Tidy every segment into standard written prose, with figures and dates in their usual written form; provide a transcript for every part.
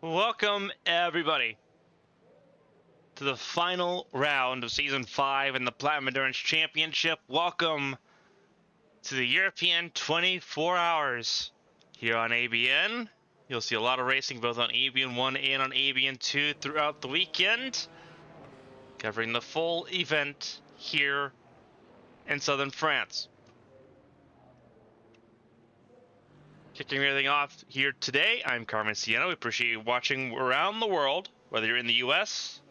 Welcome, everybody, to the final round of Season 5 in the Platinum Endurance Championship. Welcome to the European 24 Hours here on ABN. You'll see a lot of racing both on ABN 1 and on ABN 2 throughout the weekend, covering the full event here in southern France. Kicking everything off here today, I'm Carmen, Sienna. We appreciate you watching around the world, whether you're in the US,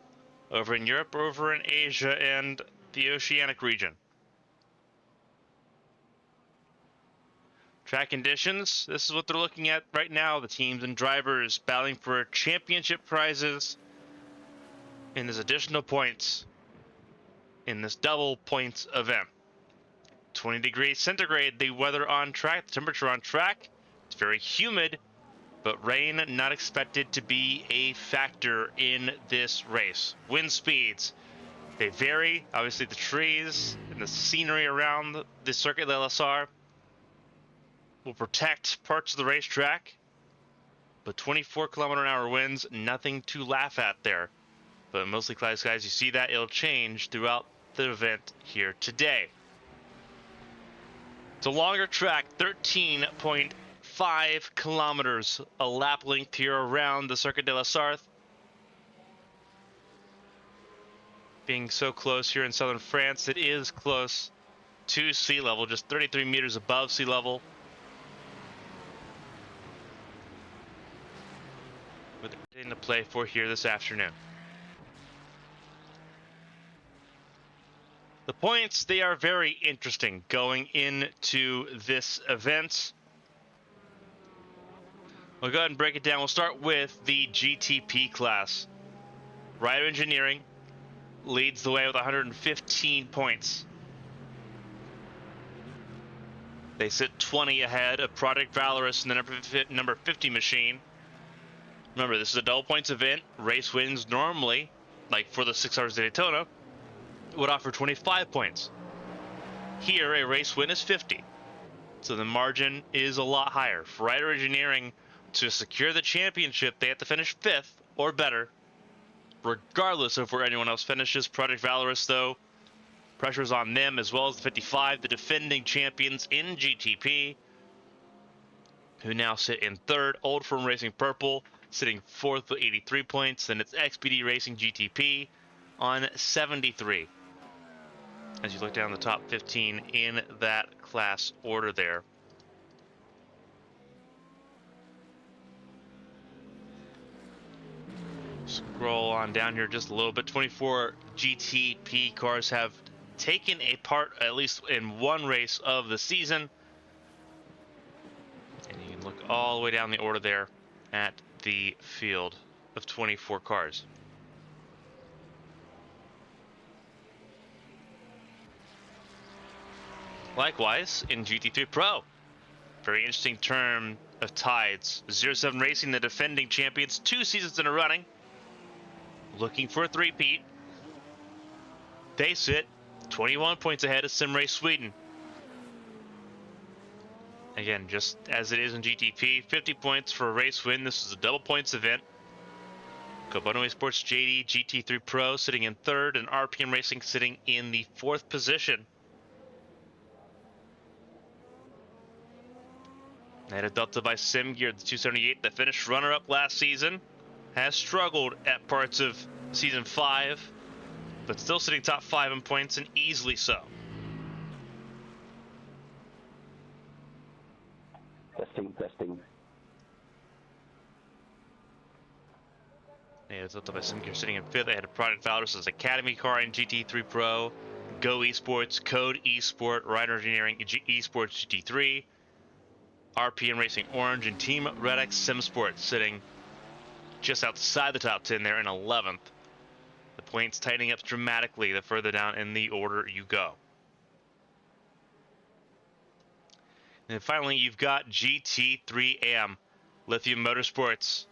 over in Europe, or over in Asia and the Oceanic region. Track conditions, this is what they're looking at right now. The teams and drivers battling for championship prizes, and there's additional points in this double points event. 20 degrees centigrade, the weather on track, the temperature on track. It's very humid, but rain not expected to be a factor in this race. Wind speeds, they vary. Obviously, the trees and the scenery around the Circuit de la Sarthe will protect parts of the racetrack, but 24-kilometer-an-hour winds, nothing to laugh at there. But mostly cloudy skies, you see that it'll change throughout the event here today. It's a longer track, 13.5 kilometers, a lap length here around the Circuit de la Sarthe. Being so close here in southern France, it is close to sea level, just 33 meters above sea level. With everything to play for here this afternoon. The points, they are very interesting going into this event. We'll go ahead and break it down. We'll start with the GTP class. Rider Engineering leads the way with 115 points. They sit 20 ahead of Project Valorous and the number 50 machine. Remember, this is a double points event. Race wins normally, like for the 6 Hours of Daytona, would offer 25 points. Here, a race win is 50. So the margin is a lot higher. For Rider Engineering to secure the championship, they have to finish 5th or better, regardless of where anyone else finishes. Project Valorous, though, pressure's on them, as well as the 55, the defending champions in GTP, who now sit in 3rd. Old Firm Racing Purple sitting 4th with 83 points. Then it's XPD Racing GTP on 73. As you look down the top 15 in that class order there. Scroll on down here just a little bit. 24 GTP cars have taken a part, at least in one race of the season. And you can look all the way down the order there at the field of 24 cars. Likewise, in GT3 Pro, very interesting turn of tides. 07 Racing, the defending champions, 2 seasons in a running, looking for a three-peat. They sit 21 points ahead of Simrace Sweden. Again, just as it is in GTP, 50 points for a race win. This is a double points event. Commentator Sports JD GT3 Pro sitting in 3rd, and RPM Racing sitting in the 4th position. Ahead of Delta by Simgear, the 278 that finished runner-up last season, has struggled at parts of Season 5, but still sitting top 5 in points, and easily so. Testing. Yeah, Delta by Simgear sitting in 5th. They had a Project Valorous Academy car in GT3 Pro, Go Esports, Code Esport, Rider Engineering Esports GT3, RPM Racing Orange, and Team Red X Sim Sports sitting just outside the top 10 there in 11th. The points tightening up dramatically the further down in the order you go. And then finally, you've got GT3 AM, Lithium Motorsports.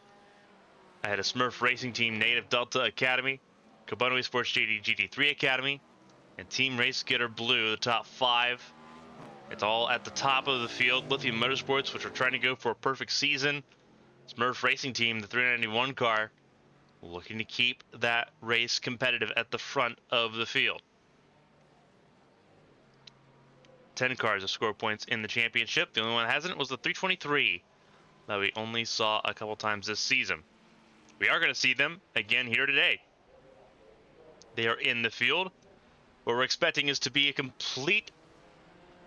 I had a Smurf Racing Team Native Delta Academy, Commentator Sports JD GT3 Academy, and Team Race Getter Blue, the top 5. It's all at the top of the field. Lithium Motorsports, which are trying to go for a perfect season, Smurf Racing Team, the 391 car, looking to keep that race competitive at the front of the field. 10 cars have scored points in the championship. The only one that hasn't was the 323 that we only saw a couple times this season. We are going to see them again here today. They are in the field. What we're expecting is to be a complete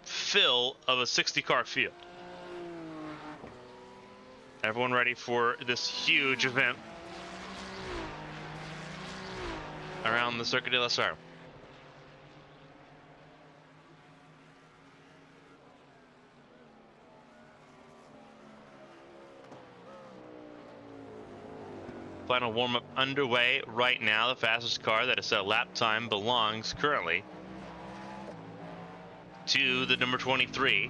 fill of a 60-car field. Everyone ready for this huge event around the Circuit de la Sarthe. Final warm-up underway right now. The fastest car that has set a lap time belongs currently to the number 23.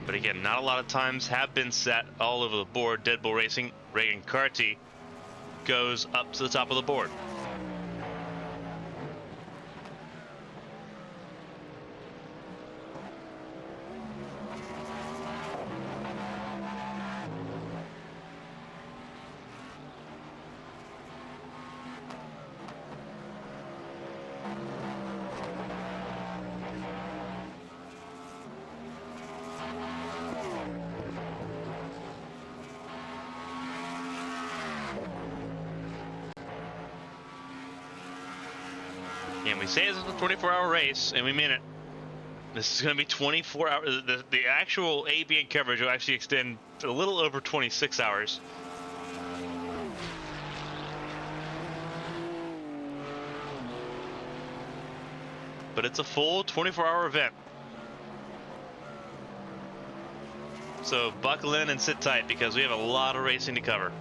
But again, not a lot of times have been set all over the board. Dead Bull Racing, Reagan Carty goes up to the top of the board. And we say this is a 24-hour race, and we mean it. This is going to be 24 hours. The actual ABN coverage will actually extend a little over 26 hours. But it's a full 24-hour event. So buckle in and sit tight because we have a lot of racing to cover.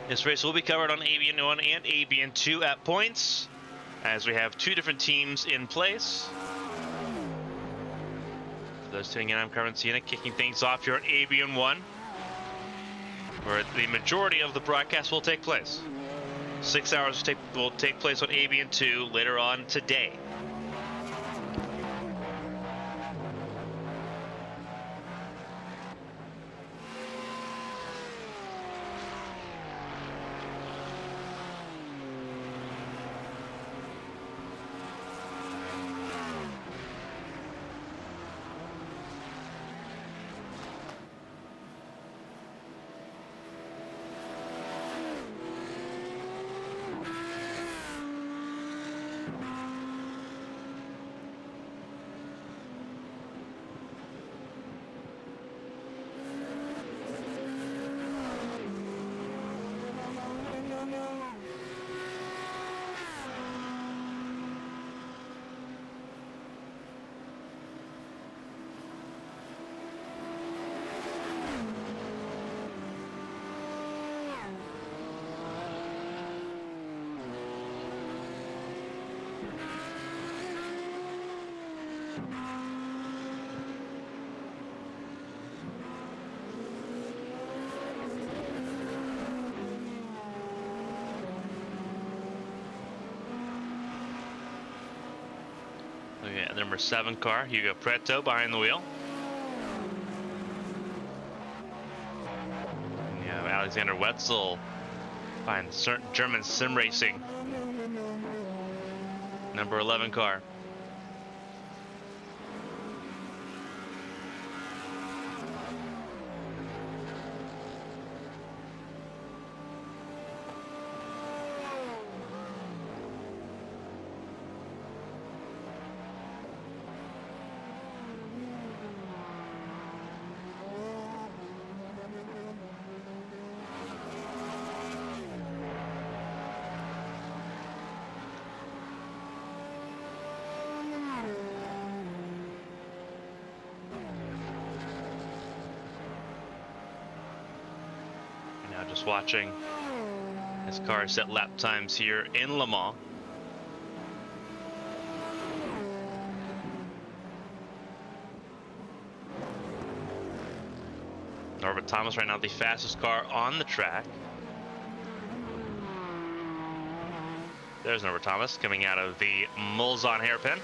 This race will be covered on ABN 1 and ABN 2 at points, as we have two different teams in place. For those tuning in, I'm Carmen, Sienna, kicking things off here on ABN 1, where the majority of the broadcast will take place. 6 hours will take place on ABN 2 later on today. Okay, number 7 car, Hugo Preto behind the wheel. And you have Alexander Wetzel behind German Sim Racing. Number 11 car. Just watching as cars set lap times here in Le Mans. Norbert Thomas right now the fastest car on the track. There's Norbert Thomas coming out of the Mulsanne hairpin.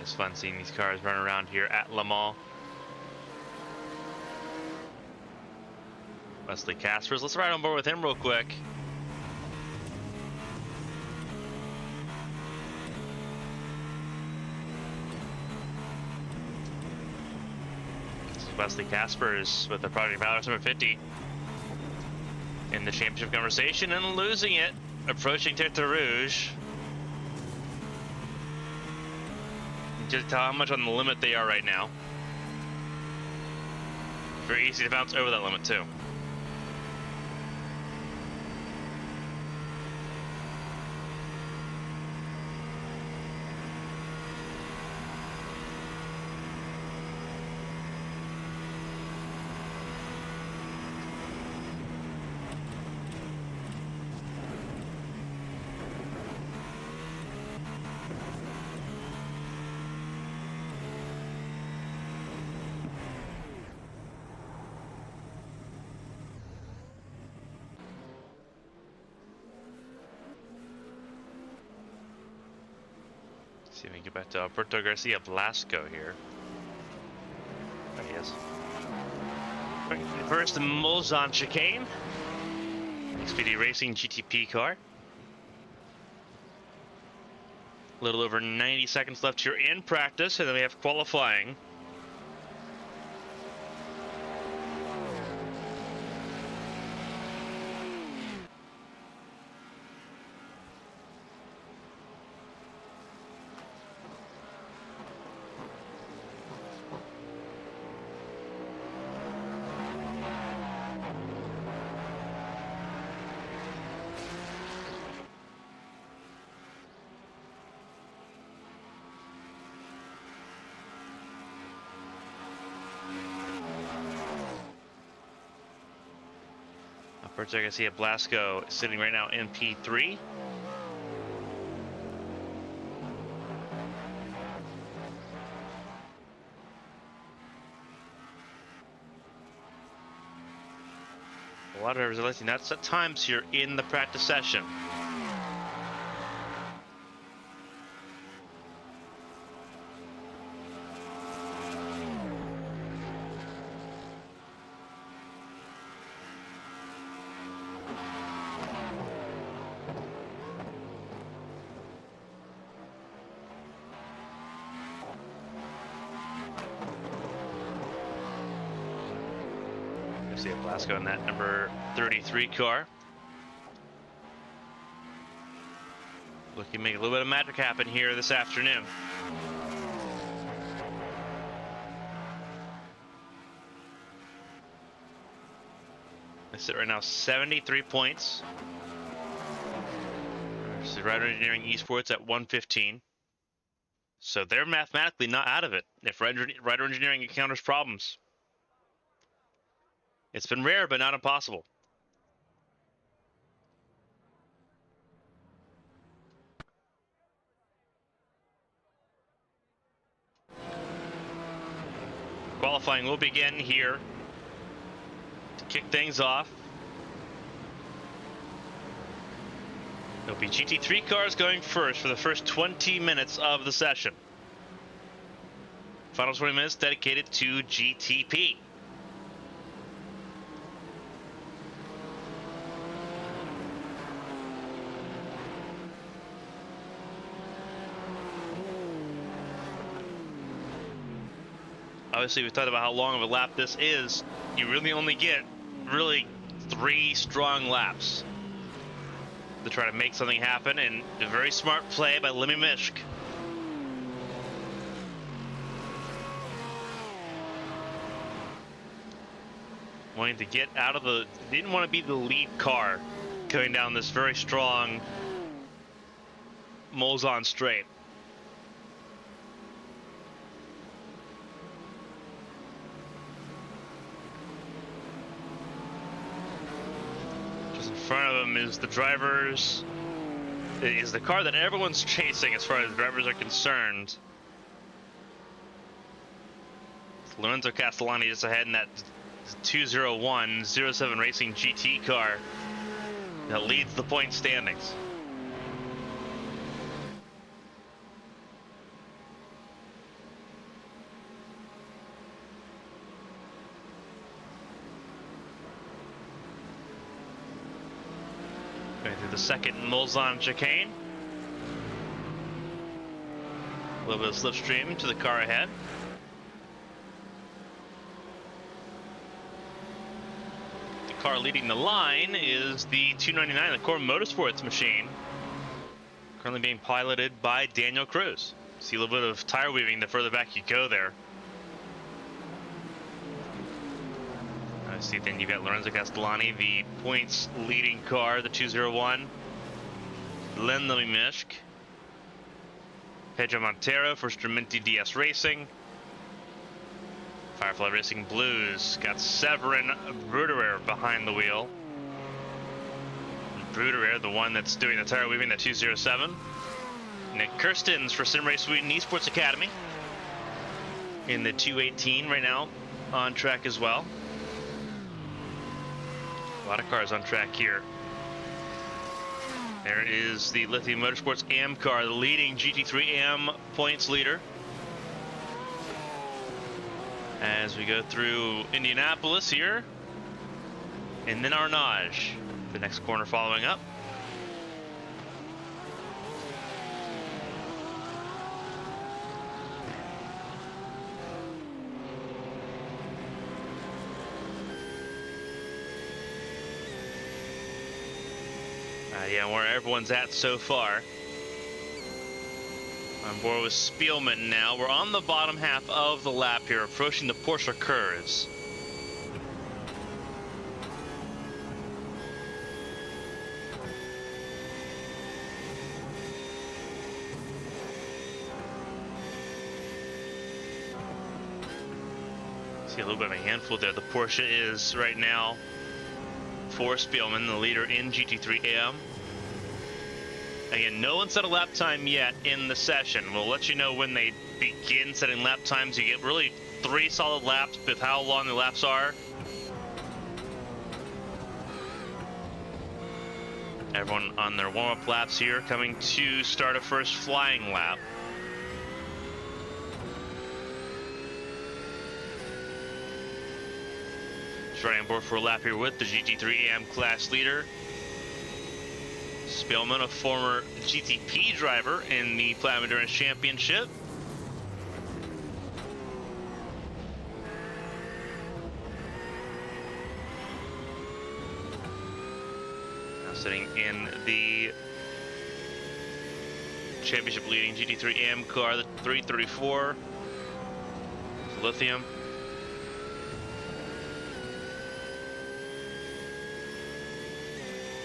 It's fun seeing these cars run around here at Le Mans. Wesley Caspers, let's ride on board with him real quick. This is Wesley Caspers with the Project Valorous number 50 in the championship conversation and losing it, approaching Tête Rouge. Just tell how much on the limit they are right now. Very easy to bounce over that limit too. See if we can get back to Alberto Garcia Blasco here. There he is. First, the Mulsanne chicane. XPD Racing GTP car. A little over 90 seconds left here in practice, and then we have qualifying. Alberto Garcia Blasco is sitting right now in P3. A lot of drivers are listing that's at times here in the practice session. See Blasco in that number 33 car. Looking to make a little bit of magic happen here this afternoon. They sit right now 73 points. This is Rider Engineering Esports at 115. So they're mathematically not out of it if Rider Engineering encounters problems. It's been rare, but not impossible. Qualifying will begin here to kick things off. There'll be GT3 cars going first for the first 20 minutes of the session. Final 20 minutes dedicated to GTP. Obviously, we've talked about how long of a lap this is. You really only get 3 strong laps to try to make something happen, and a very smart play by Lemmy Mishk. Wanting to get out of the, didn't want to be the lead car going down this very strong Mulsanne straight. In front of him is the drivers, is the car that everyone's chasing as far as drivers are concerned. It's Lorenzo Castellani just ahead in that 201-07 Racing GT car that leads the point standings. Going through the second Mulsanne chicane. A little bit of slipstream to the car ahead. The car leading the line is the 299, the Core Motorsports machine. Currently being piloted by Daniel Cruz. See a little bit of tire weaving the further back you go there. I see then you've got Lorenzo Castellani, the points leading car, the 201. Len Lemishk. Pedro Montero for Strumenti DS Racing. Firefly Racing Blues got Severin Bruderer behind the wheel. Bruderer, the one that's doing the tire weaving, the 207. Nick Kirstens for Simrace Sweden Esports Academy in the 218 right now, on track as well. A lot of cars on track here. There is the Lithium Motorsports AM car, the leading GT3 AM points leader. As we go through Indianapolis here, and then Arnage, the next corner following up. Yeah, where everyone's at so far. On board with Spielman now. We're on the bottom half of the lap here, approaching the Porsche curves. See a little bit of a handful there. The Porsche is right now for Spielman, the leader in GT3 AM. Again, no one set a lap time yet in the session. We'll let you know when they begin setting lap times. You get really 3 solid laps with how long the laps are. Everyone on their warm-up laps here, coming to start a first flying lap. Starting on board for a lap here with the GT3 AM class leader. Spielman, a former GTP driver in the Platinum Endurance Championship. Now sitting in the championship leading GT3 AM car, the 334 Lithium.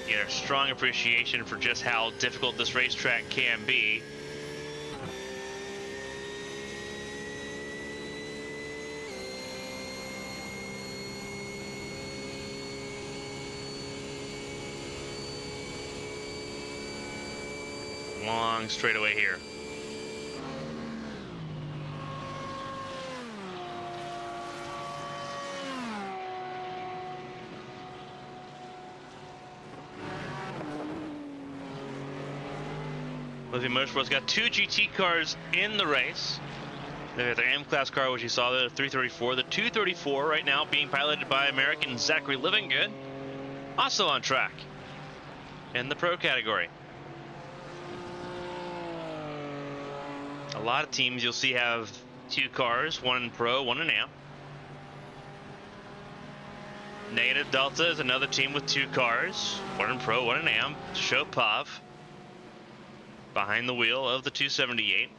Get a strong appreciation for just how difficult this racetrack can be. Long straightaway here. Lithium Motorsports got 2 GT cars in the race. They got their M-Class car, which you saw, the 334. The 234 right now being piloted by American Zachary Livingood. Also on track in the Pro category. A lot of teams you'll see have 2 cars, one in Pro, one in AM. Negative Delta is another team with 2 cars, one in Pro, one in AM. Chopov behind the wheel of the 278.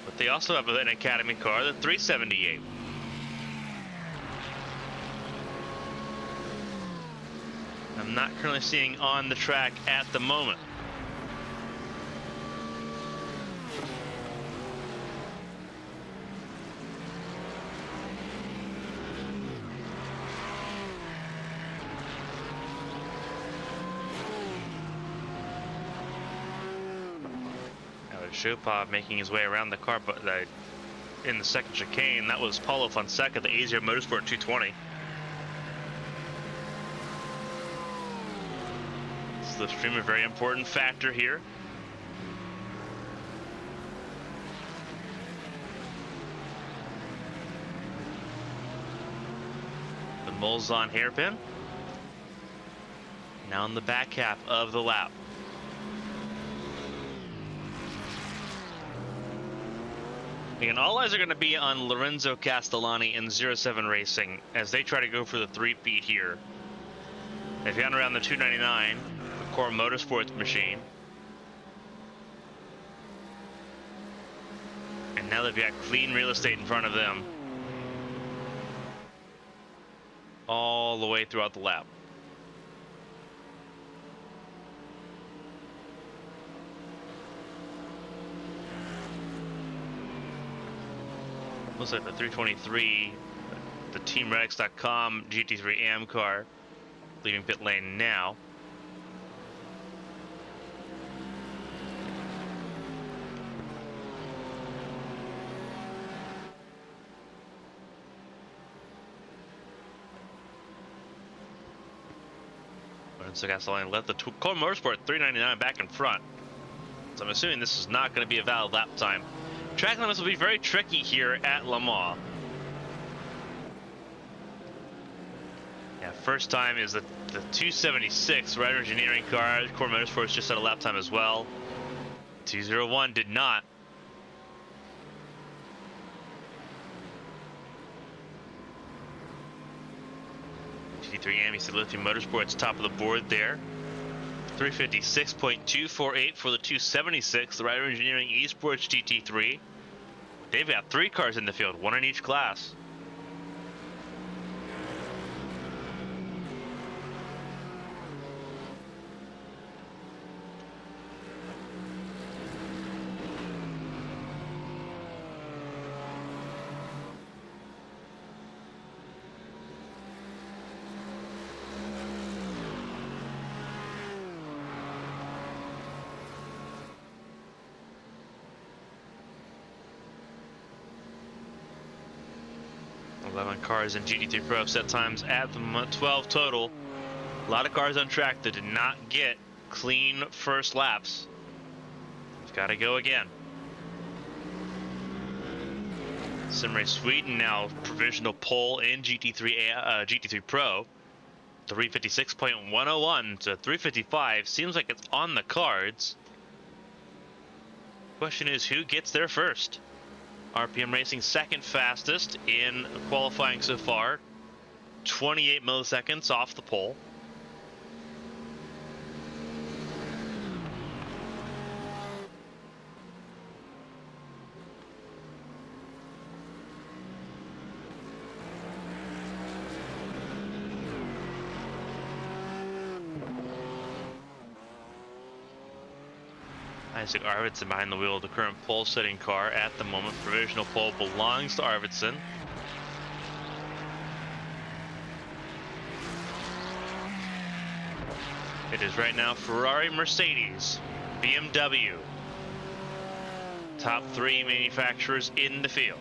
But they also have an Academy car, the 378. I'm not currently seeing on the track at the moment. Chopov making his way around the car, but in the second chicane, that was Paulo Fonseca, the Asia Motorsport 220. Slipstream, a very important factor here. The Pulls on hairpin. Now in the back half of the lap. Again, all eyes are going to be on Lorenzo Castellani in 07 Racing as they try to go for the three-peat here. They've gone around the 299, the Core Motorsports machine. And now they've got clean real estate in front of them. All the way throughout the lap. Looks like the 323, the TeamRex.com GT3 AM car, leaving pit lane now. So Castellani left the Core Motorsport 399 back in front. So I'm assuming this is not going to be a valid lap time. Track limits will be very tricky here at Le Mans. Yeah, first time is the 276 Rider Engineering car. Core Motorsports just had a lap time as well. 201 did not. GT3 AMC Lithium Motorsports top of the board there. 356.248 for the 276, the Rider Engineering Esports GT3. They've got 3 cars in the field, 1 in each class. Cars in GT3 Pro set times at the moment 12 total. A lot of cars on track that did not get clean first laps. We've got to go again. Simrace Sweden now provisional pole in GT3 Pro. 356.101 to 355 seems like it's on the cards. Question is, who gets there first? RPM Racing second fastest in qualifying so far, 28 milliseconds off the pole. Isaac Arvidsson behind the wheel of the current pole-setting car at the moment. Provisional pole belongs to Arvidsson. It is right now Ferrari, Mercedes, BMW. Top 3 manufacturers in the field.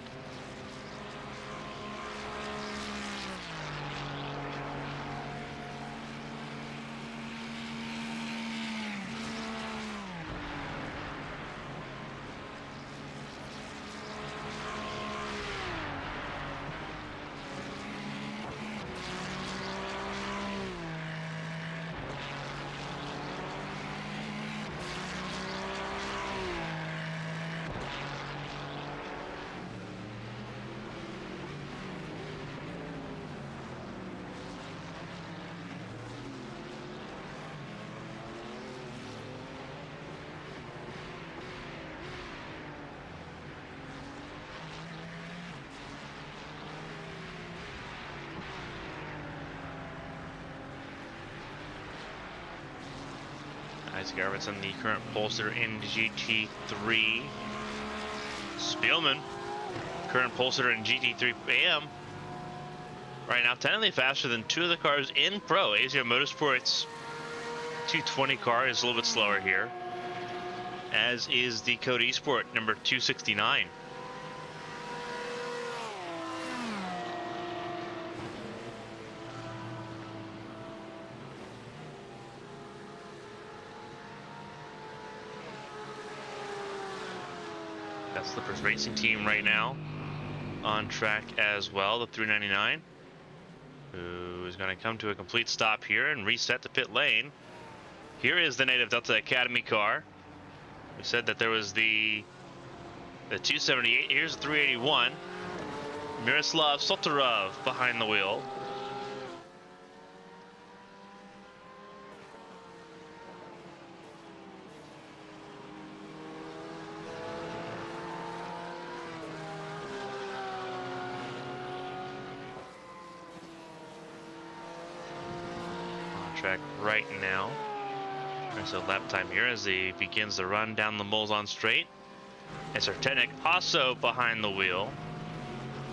Isaac Arvidsson, the current pole sitter in GT3. Spielman, current pole sitter in GT3 AM. Right now, technically faster than 2 of the cars in Pro. ASIO Motorsports 220 car is a little bit slower here, as is the Code Esport number 269. Slippers Racing Team right now on track as well, the 399, who who is going to come to a complete stop here and reset the pit lane. Here is the native Delta Academy car. We said that there was the 278. Here's the 381. Miroslav Sotorov behind the wheel. On track right now. There's a lap time here as he begins to run down the Molzon straight. And Sarthe also behind the wheel.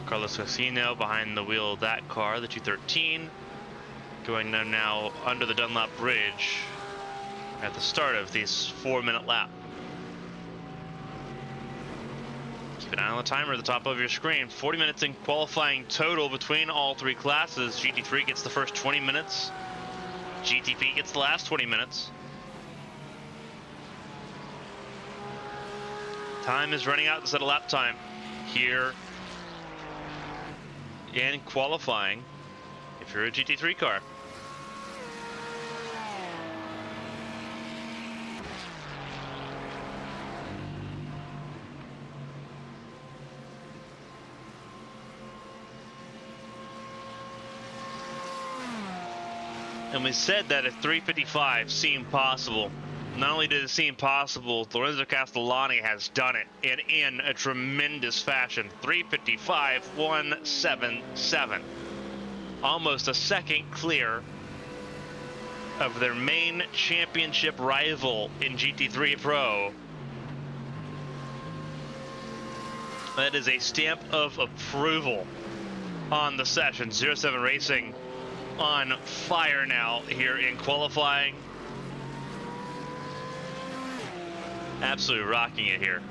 Carlos Casino behind the wheel of that car, the 213. Going now under the Dunlop Bridge at the start of this 4-minute lap. Keep an eye on the timer at the top of your screen. 40 minutes in qualifying total between all three classes. GT3 gets the first 20 minutes. GTP gets the last 20 minutes. Time is running out to set a lap time here in qualifying if you're a GT3 car. And we said that if 355 seemed possible, not only did it seem possible, Lorenzo Castellani has done it, and in a tremendous fashion. 355.177. Almost a second clear of their main championship rival in GT3 Pro. That is a stamp of approval on the session. 07 Racing on fire now here in qualifying. Absolutely rocking it here.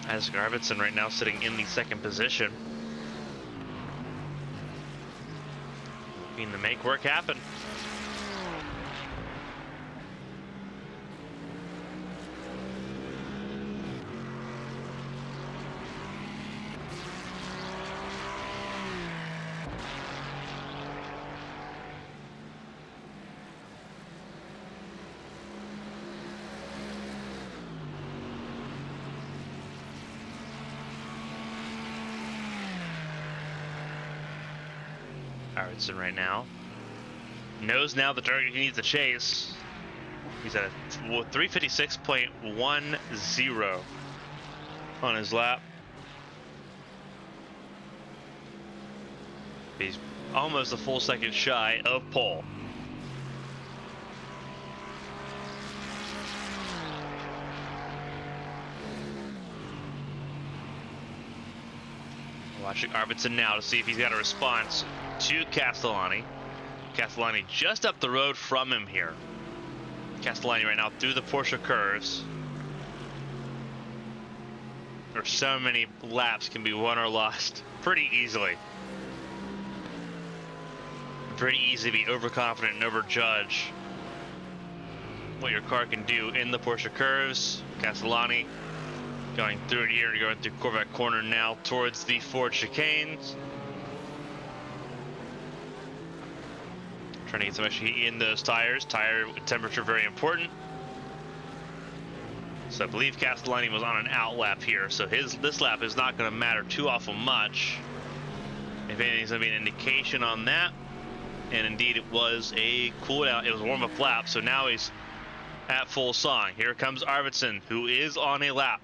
As Arvidsson right now sitting in the second position. Looking to make work happen. Arvidsson right now knows now the target he needs to chase. He's at a 356.10 on his lap. He's almost a full second shy of pole. Watching Arvidsson now to see if he's got a response to Castellani. Castellani just up the road from him here. Castellani right now through the Porsche curves. There's so many laps can be won or lost pretty easily. Pretty easy to be overconfident and overjudge what your car can do in the Porsche curves. Castellani going through it here, going through Corvette corner now towards the Ford chicanes. Trying to get some extra heat in those tires. Tire temperature very important. So I believe Castellani was on an out lap here, so this lap is not going to matter too awful much. If anything, it's going to be an indication on that. And indeed, it was a cool down. It was a warm up lap, so now he's at full song. Here comes Arvidsson, who is on a lap.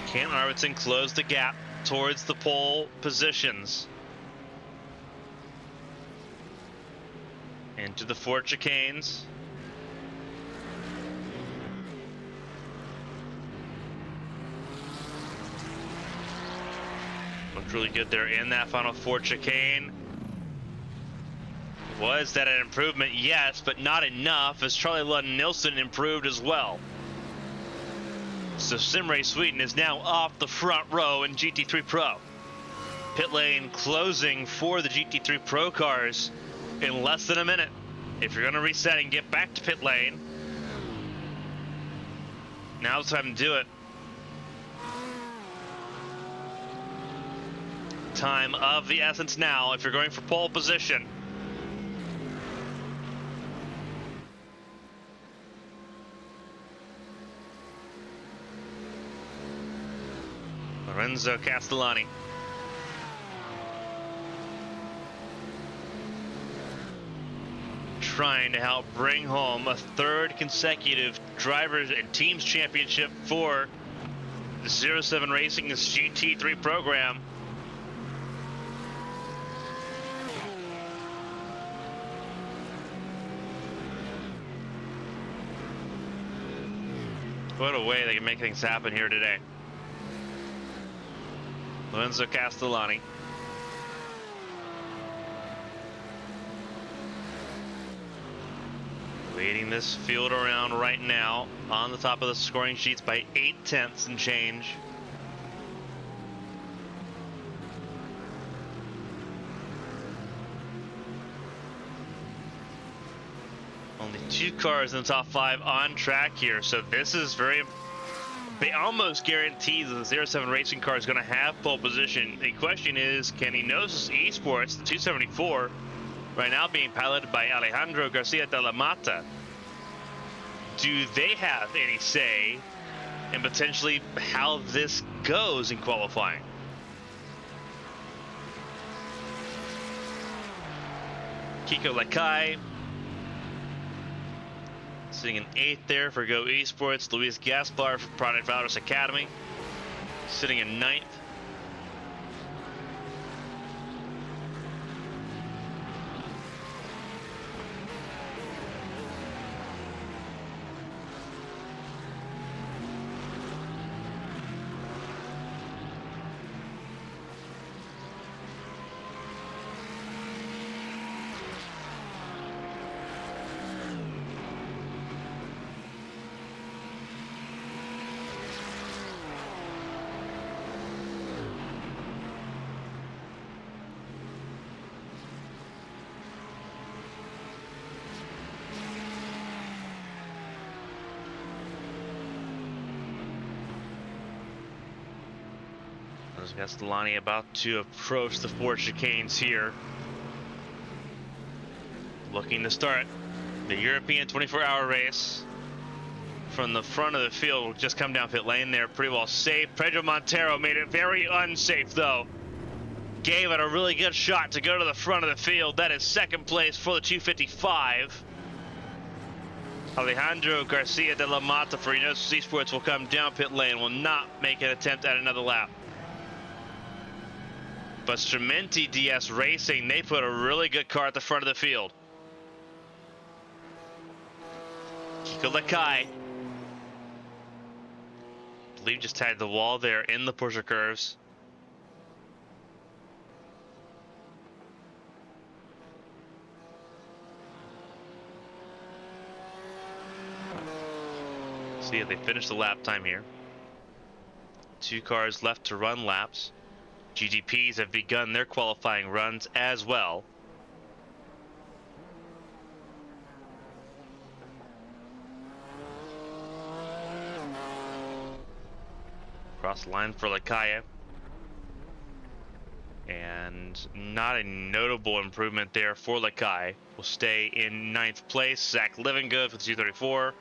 Can Arvidsson close the gap towards the pole positions? Into the Ford chicanes. really good there in that final four chicane. Was that an improvement? Yes, but not enough, as Charlie Lund-Nilsson improved as well. So Simray Sweden is now off the front row in GT3 Pro. Pit lane closing for the GT3 Pro cars in less than a minute. If you're going to reset and get back to pit lane, now's the time to do it. Time of the essence now if you're going for pole position. Lorenzo Castellani. Trying to help bring home a third consecutive drivers and teams championship for the 07 Racing's GT3 program. What a way they can make things happen here today. Lorenzo Castellani. Leading this field around right now on the top of the scoring sheets by 0.8 and change. Only 2 cars in the top 5 on track here, so this is very. They almost guarantee that the 07 Racing car is going to have pole position. The question is, can Enosis Esports, the 274, right now being piloted by Alejandro Garcia de la Mata, do they have any say in potentially how this goes in qualifying? Kiko Lakai sitting in 8th there for Go Esports. Luis Gaspar for Product Valorous Academy sitting in 9th. Castellani about to approach the 4 chicanes here. Looking to start the European 24-hour race. From the front of the field, will just come down pit lane there, pretty well safe. Pedro Montero made it very unsafe though. Gave it a really good shot to go to the front of the field. That is 2nd place for the 255. Alejandro Garcia de la Mata for Enosis Esports will come down pit lane, will not make an attempt at another lap. But Strumenti DS Racing, they put a really good car at the front of the field. Kiko Lakai, I believe, just tagged the wall there in the Porsche curves. See if they finish the lap time here. 2 cars left to run laps. GTPs have begun their qualifying runs as well. Cross the line for Lakaya. And not a notable improvement there for Lakai. Will stay in 9th place. Zach Livingood for the 234.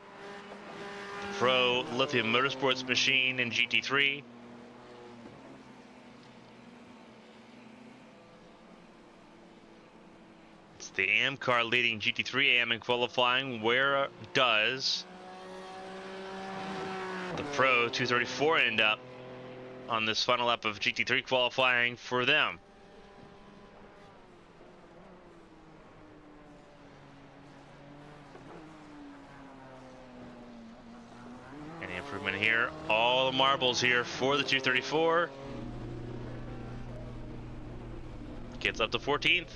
The Pro Lithium Motorsports machine in GT3. The AM car leading GT3 AM in qualifying. Where does the Pro 234 end up on this final lap of GT3 qualifying for them? Any improvement here? All the marbles here for the 234. gets up to 14th.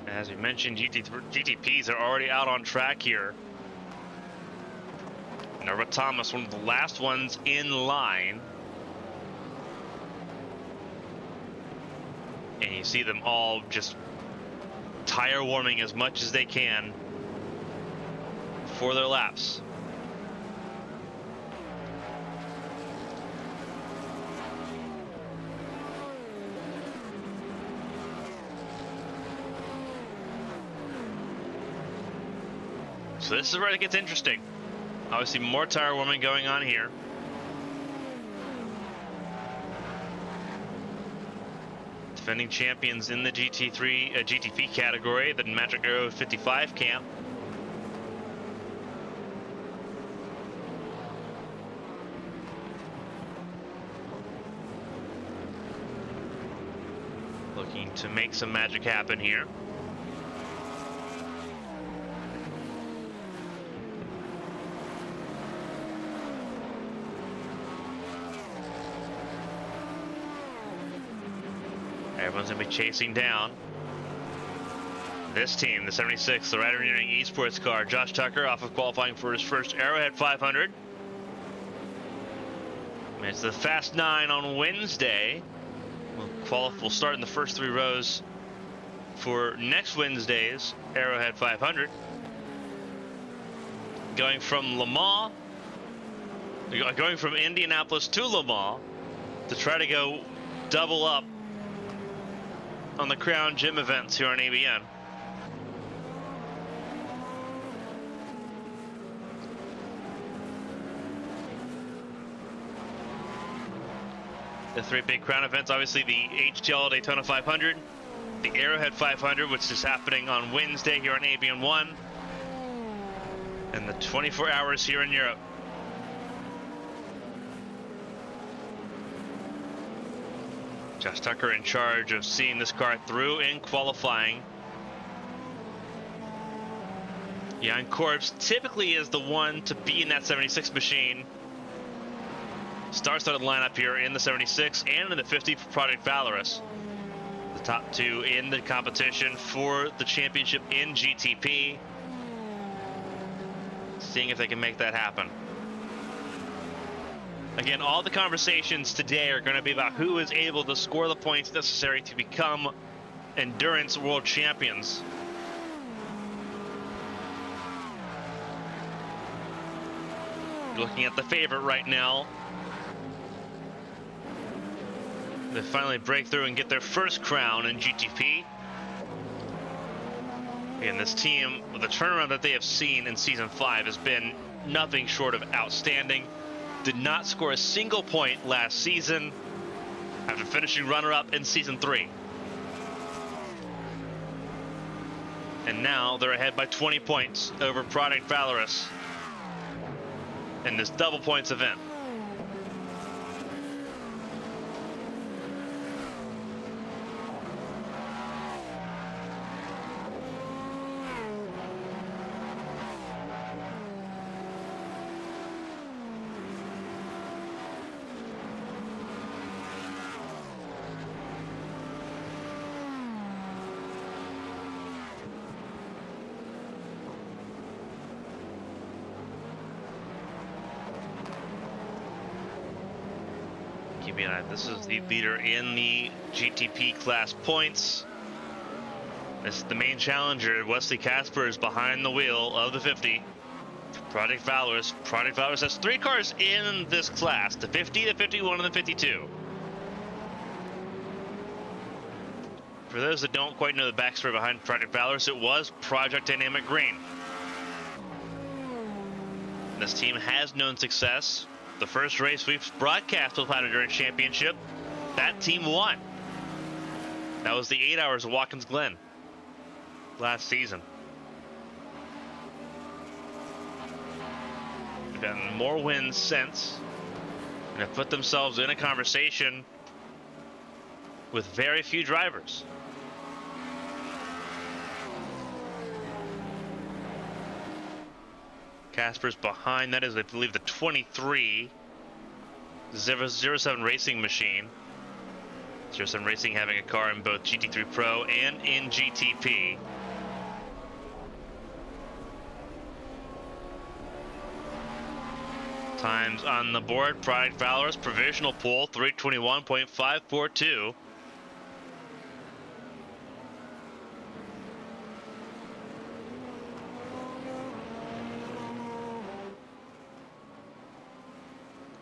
As we mentioned, GTPs are already out on track here. Norbert Thomas, one of the last ones in line. And you see them all just tire warming as much as they can for their laps. So this is where it gets interesting. Obviously more tire warming going on here. Defending champions in the GTP category, the Magic Arrow 55 camp. Looking to make some magic happen here. Everyone's going to be chasing down this team, the 76, the Rider Engineering Esports car. Josh Tucker off of qualifying for his first Arrowhead 500. It's the Fast 9 on Wednesday. We'll start in the first 3 rows for next Wednesday's Arrowhead 500. Going from Indianapolis to Le Mans to try to go double up on the Crown Gym events here on ABN. The 3 big Crown events, obviously the HTL Daytona 500, the Arrowhead 500, which is happening on Wednesday here on ABN 1, and the 24 hours here in Europe. Josh Tucker in charge of seeing this car through in qualifying. Jan Korbs typically is the one to be in that 76 machine. Star-studded lineup here in the 76 and in the 50 for Project Valorous. The top 2 in the competition for the championship in GTP. Seeing if they can make that happen. Again, all the conversations today are going to be about who is able to score the points necessary to become endurance world champions. Looking at the favorite right now. They finally break through and get their first crown in GTP. And this team, with the turnaround that they have seen in Season 5, has been nothing short of outstanding. Did not score a single point last season after finishing runner-up in Season 3. And now they're ahead by 20 points over Project Valorous in this double points event. This is the leader in the GTP class points. This is the main challenger. Wesley Casper is behind the wheel of the 50. Project Valorous. Project Valorous has 3 cars in this class: the 50, the 51, and the 52. For those that don't quite know the backstory behind Project Valorous, it was Project Dynamic Green. This team has known success. The first race we've broadcast with Planet Endurance Championship, that team won. That was the 8 hours of Watkins Glen last season. They've gotten more wins since and have put themselves in a conversation with very few drivers. Casper's behind. That is, I believe, the 23. 07 Racing machine. 07 Racing having a car in both GT3 Pro and in GTP. Times on the board, Product Valorous provisional pool 321.542.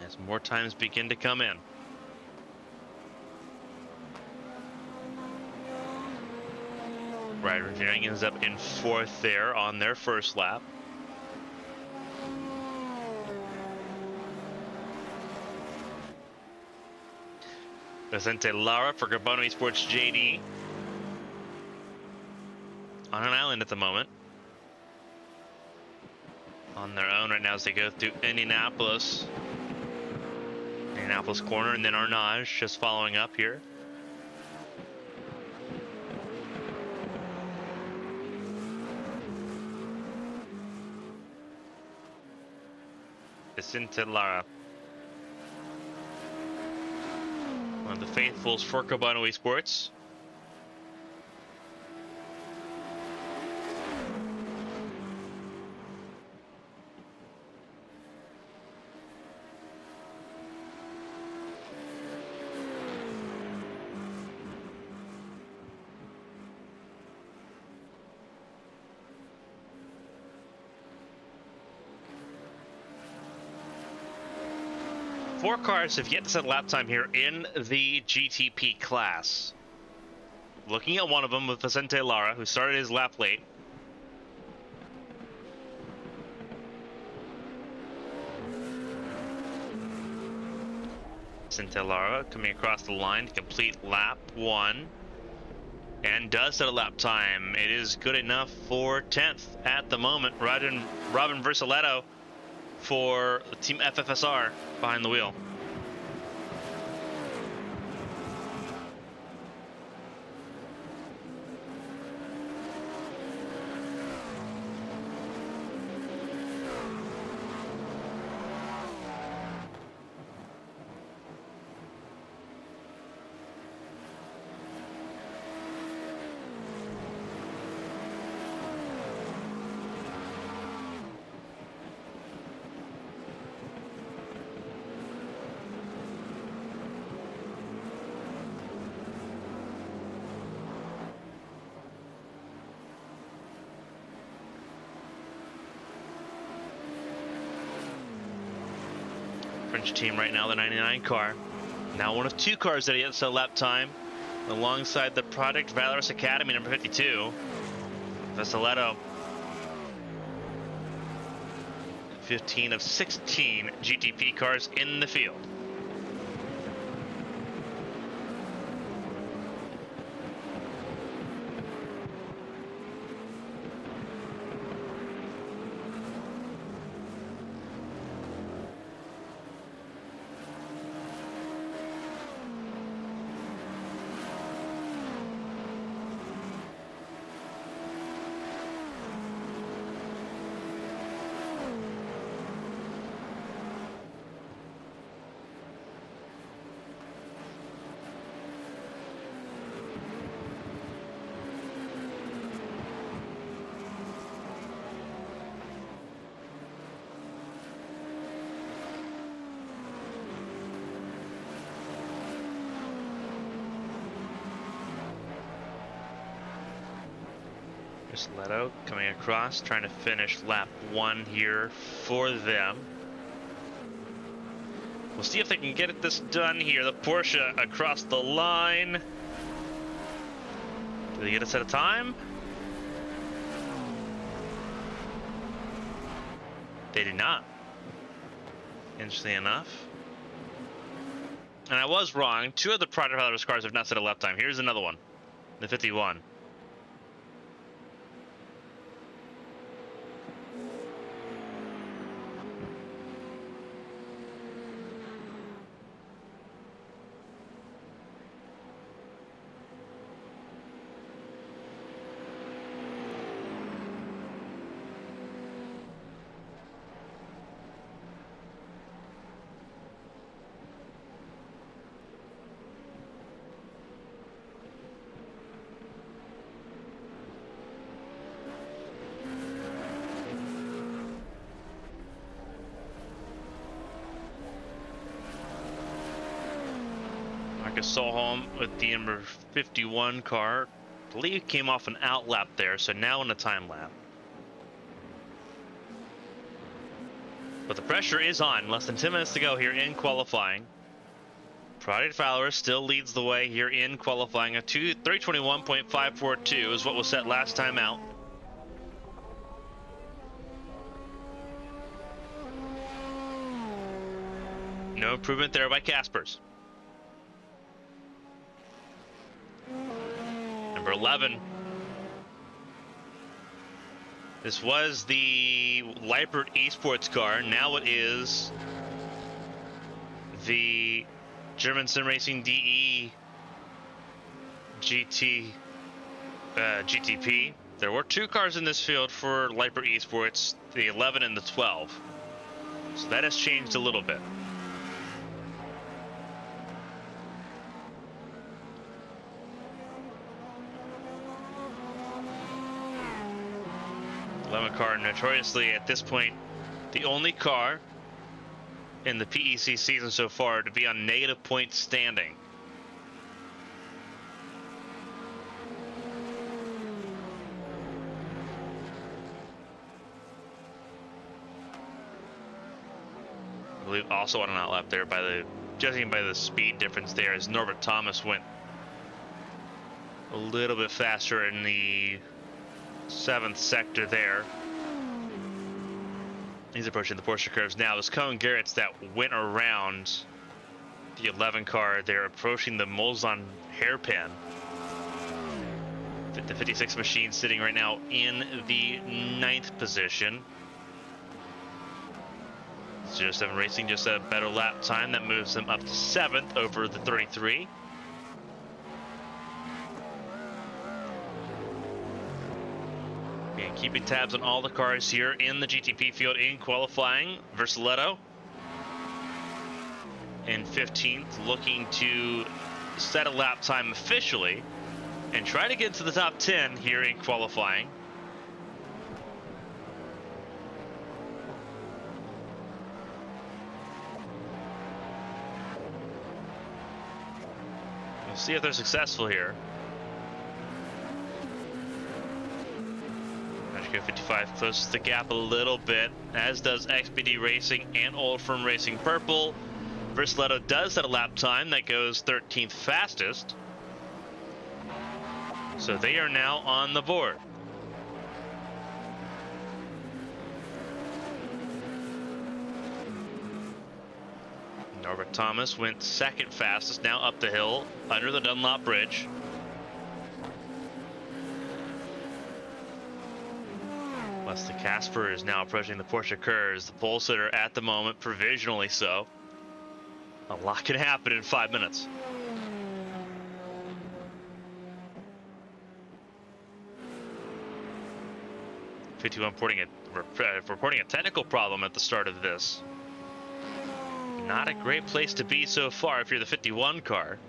As more times begin to come in. Ryder Engineering ends up in 4th there on their first lap. Vicente Lara for Carbono Esports JD on an island at the moment. On their own right now as they go through Indianapolis. Indianapolis corner, and then Arnage just following up here. Vicente Lara, one of the faithfuls for Carbono Esports. Four cars have yet to set lap time here in the GTP class. Looking at one of them with Vicente Lara, who started his lap late. Vicente Lara coming across the line to complete lap 1. And does set a lap time. It is good enough for 10th at the moment. Robin Versaletto for Team FFSR behind the wheel. French team right now, the 99 car. Now one of two cars that he has a lap time alongside the Product Valorous Academy number 52. Vasaletto. 15 of 16 GTP cars in the field. Leto coming across, trying to finish lap 1 here for them. We'll see if they can get this done here. The Porsche across the line. Do they get a set of time? They did not. Interesting enough. And I was wrong. 2 of the Product Valorous cars have not set a lap time. Here's another one. The 51. Solholm with the number 51 car. I believe came off an out lap there, so now in a time lap. But the pressure is on. Less than 10 minutes to go here in qualifying. Project Valorous still leads the way here in qualifying. A 321.542 is what was set last time out. No improvement there by Caspers. Number 11. This was the Leipert Esports car. Now it is the German Sim Racing DE GTP. There were 2 cars in this field for Leipert Esports, the 11 and the 12. So that has changed a little bit. Lemon car, notoriously at this point, the only car in the PEC season so far to be on negative point standing. I believe also on an outlap there by the, judging by the speed difference there, as Norbert Thomas went a little bit faster in the 7th sector there. He's approaching the Porsche curves now. It was Cohen Garrett's that went around the 11 car. They're approaching the Molzon hairpin. The 56 machine sitting right now in the 9th position. 07 Racing just a better lap time that moves them up to 7th over the 33. And keeping tabs on all the cars here in the GTP field in qualifying. Versaletto in 15th, looking to set a lap time officially and try to get into the top 10 here in qualifying. We'll see if they're successful here. 55 closes the gap a little bit, as does XPD Racing and Old Firm Racing Purple. Versaletto does set a lap time that goes 13th fastest. So they are now on the board. Norbert Thomas went 2nd fastest, now up the hill under the Dunlop Bridge. Lester Casper is now approaching the Porsche curves, the pole sitter at the moment, provisionally so. A lot can happen in 5 minutes. Reporting a technical problem at the start of this. Not a great place to be so far if you're the 51 car.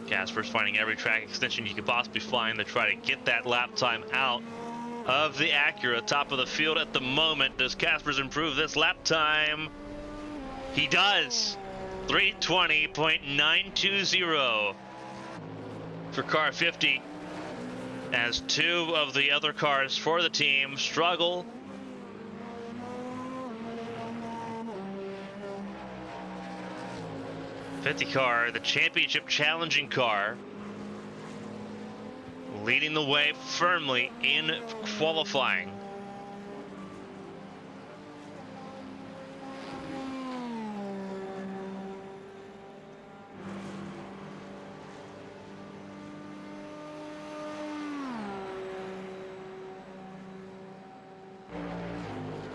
Casper's finding every track extension you could possibly find to try to get that lap time out of the Acura. Top of the field at the moment. Does Casper's improve this lap time? He does. 320.920 for car 50, as 2 of the other cars for the team struggle. '50 car, the championship challenging car, leading the way firmly in qualifying.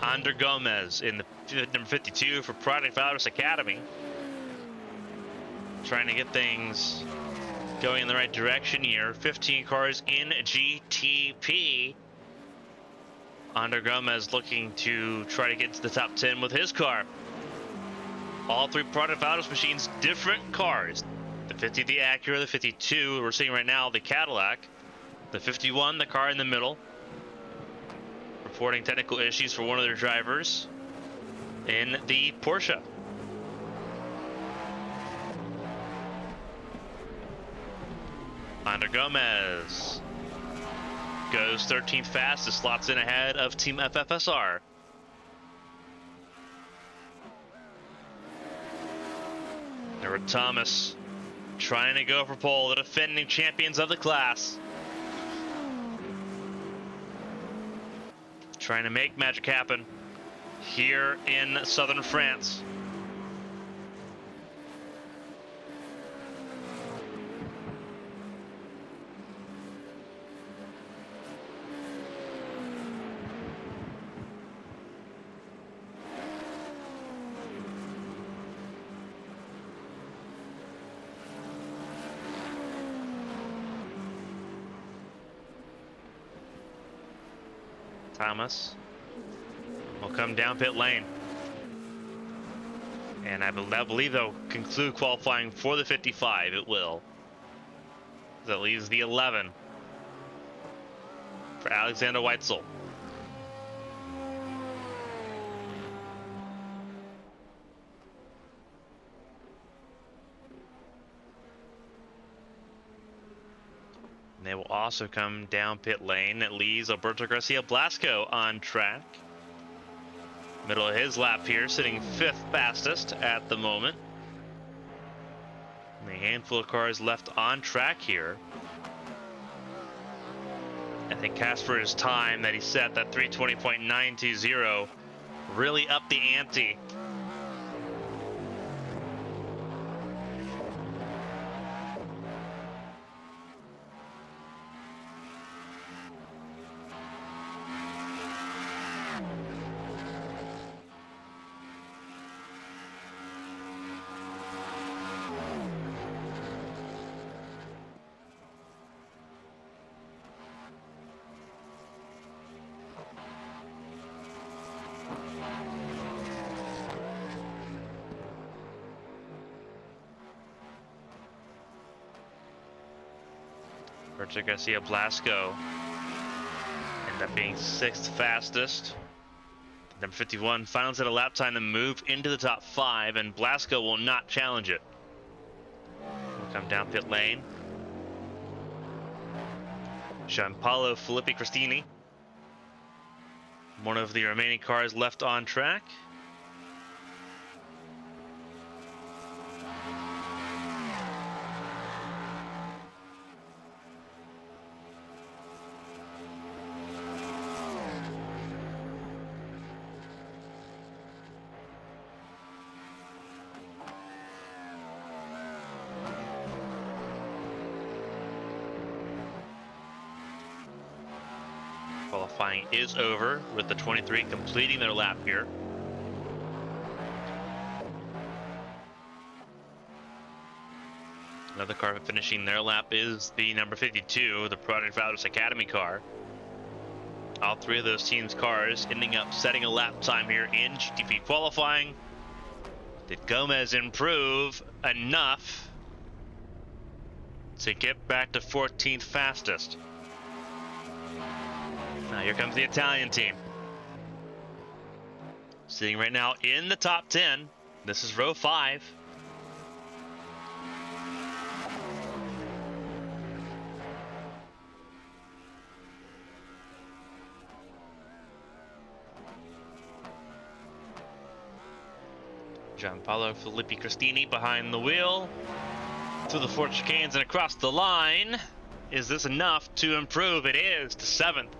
Ander Gomez in the number 52 for Project Valorous Academy, trying to get things going in the right direction here. 15 cars in GTP. Ander Gomez looking to try to get to the top 10 with his car. All 3 Project Valorous machines, different cars. The 50, the Acura, the 52, we're seeing right now the Cadillac. The 51, the car in the middle, reporting technical issues for one of their drivers. in the Porsche. Under Gomez goes 13th fastest, slots in ahead of Team FFSR. There Thomas trying to go for pole, the defending champions of the class. Trying to make magic happen here in southern France. Thomas will come down pit lane. And I believe they'll conclude qualifying for the 55. It will. That leaves the 11 for Alexander Weitzel. They will also come down pit lane. That leaves Alberto Garcia Blasco on track. Middle of his lap here, sitting 5th fastest at the moment. And a handful of cars left on track here. I think Casper's time that he set, that 320.920, really upped the ante. Alberto Garcia Blasco ended up being 6th fastest. Number 51 finals at a lap time to move into the top 5, and Blasco will not challenge it. We'll come down pit lane. Gianpaolo Filippi Cristini, one of the remaining cars left on track. Qualifying is over with the 23 completing their lap here. Another car finishing their lap is the number 52, the Product Valorous Academy car. All 3 of those teams' cars ending up setting a lap time here in GTP qualifying. Did Gomez improve enough to get back to 14th fastest? Now here comes the Italian team. Sitting right now in the top 10. This is row 5. Gianpaolo Filippi Cristini behind the wheel. Through the 4 chicanes and across the line. Is this enough to improve? It is, to 7th.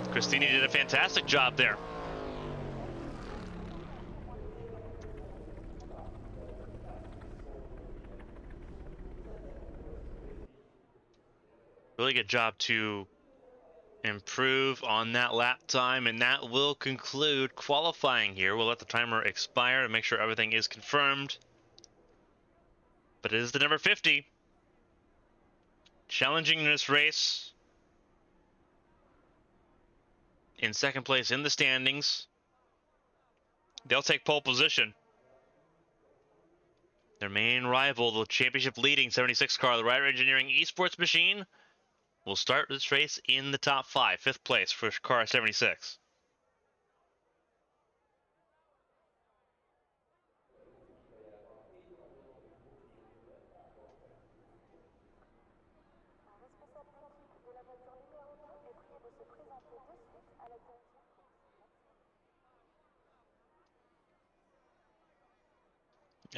Cristini did a fantastic job there. Really good job to improve on that lap time, and that will conclude qualifying here. We'll let the timer expire to make sure everything is confirmed. But it is the number 50 challenging this race. In 2nd place in the standings. They'll take pole position. Their main rival, the championship leading 76 car, the Ryder Engineering Esports machine, will start this race in the top 5, 5th place for car 76.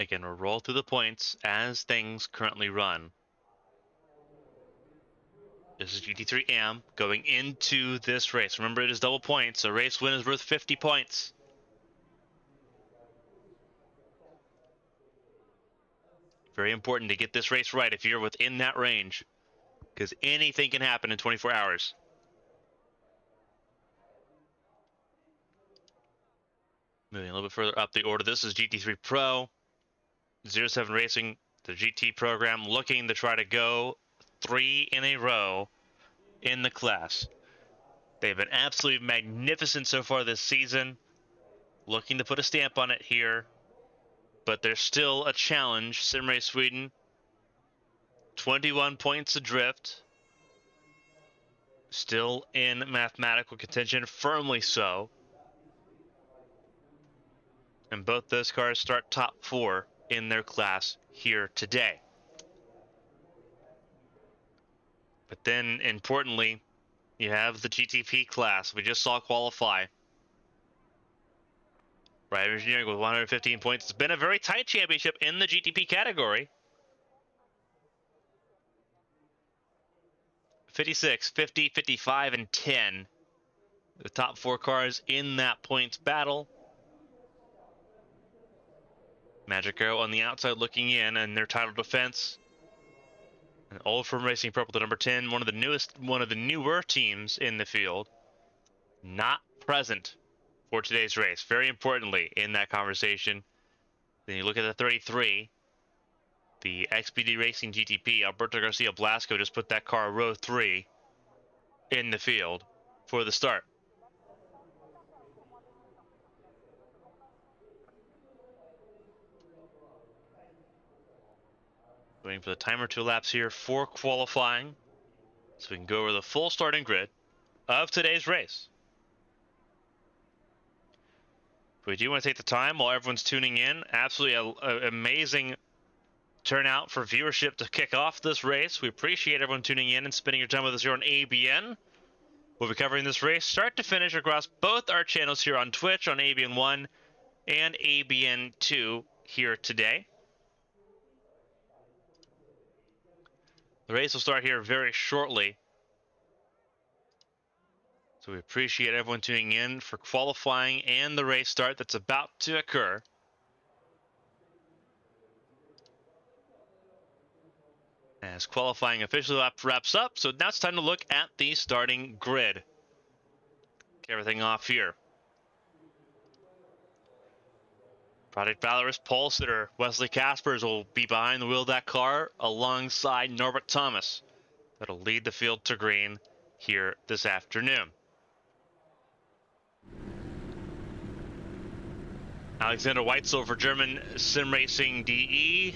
Again, we'll roll through the points as things currently run. This is GT3 AM going into this race. Remember, it is double points. A race win is worth 50 points. Very important to get this race right if you're within that range, because anything can happen in 24 hours. Moving a little bit further up the order, this is GT3 Pro, 07 Racing, the GT program, looking to try to go 3 in a row in the class. They've been absolutely magnificent so far this season, looking to put a stamp on it here, but there's still a challenge. Simrace Sweden, 21 points adrift, still in mathematical contention, firmly so. And both those cars start top 4 in their class here today. But then, importantly, you have the GTP class. We just saw qualify. Ryder Engineering with 115 points. It's been a very tight championship in the GTP category. 56, 50, 55, and 10. The top 4 cars in that points battle. Magic Arrow on the outside looking in, and their title defense. And Old Firm Racing Purple to number 10, one of the newer teams in the field, not present for today's race. Very importantly in that conversation. Then you look at the 33, the XPD Racing GTP. Alberto Garcia Blasco just put that car row 3 in the field for the start. Waiting for the timer to elapse here for qualifying, so we can go over the full starting grid of today's race. We do want to take the time while everyone's tuning in. Absolutely amazing turnout for viewership to kick off this race. We appreciate everyone tuning in and spending your time with us here on ABN. We'll be covering this race start to finish across both our channels here on Twitch, on ABN1 and ABN2 here today. The race will start here very shortly. So we appreciate everyone tuning in for qualifying and the race start that's about to occur. As qualifying officially wraps up, so now it's time to look at the starting grid. Kick everything off here. Project Valorous pole sitter Wesley Caspers will be behind the wheel of that car alongside Norbert Thomas. That'll lead the field to green here this afternoon. Alexander Weitzel for German Sim Racing DE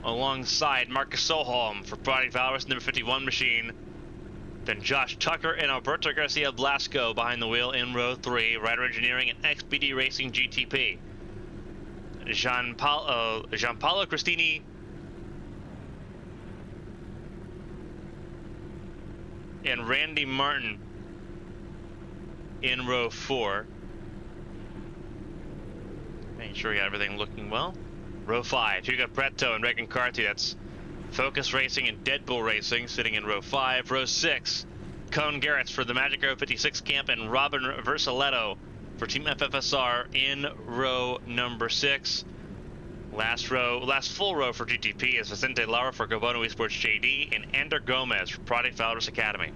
alongside Marcus Soholm for Project Valorous number 51 machine. Then Josh Tucker and Alberto Garcia Blasco behind the wheel in row 3. Ryder Engineering and XPD Racing GTP. Gianpaolo Cristini and Randy Martin in row 4. Making sure we got everything looking well. Row 5, Hugo Preto and Regan Carty. That's Focus Racing and Deadpool Racing sitting in row 5. Row 6, Cone Garretts for the Magic Arrow 56 camp and Robin Versaletto for Team FFSR in row number 6. Last full row for GTP is Vicente Lara for Gobono Esports JD and Ander Gomez for Project Valorous Academy.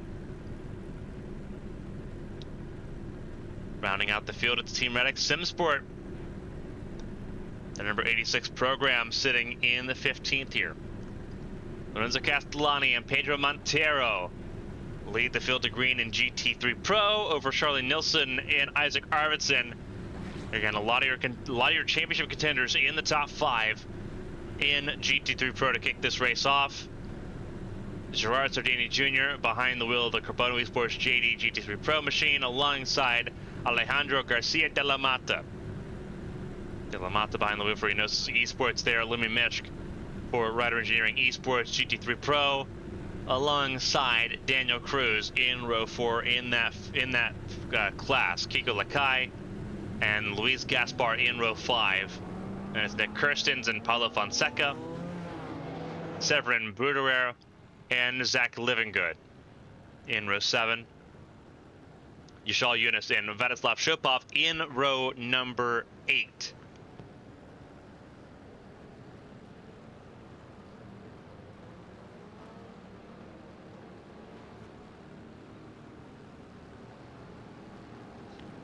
Rounding out the field, it's Team Reddick SimSport. The number 86 program sitting in the 15th here. Lorenzo Castellani and Pedro Montero lead the field to green in GT3 Pro over Charlie Nilsson and Isaac Arvidsson. Again, a lot of your championship contenders in the top 5 in GT3 Pro to kick this race off. Gerard Sardini Jr. behind the wheel of the Carbono Esports JD GT3 Pro machine alongside Alejandro Garcia de la Mata. De la Mata behind the wheel for Enosis Esports there. Lemmy Mishk for Ryder Engineering Esports GT3 Pro alongside Daniel Cruz in row 4 in that class. Kiko Lakai and Luis Gaspar in row 5 And it's Nick Kirstens and Paulo Fonseca, Severin Bruderer, and Zach Livingood in row 7. Yashal Yunus and Vladislav Shopov in row number 8.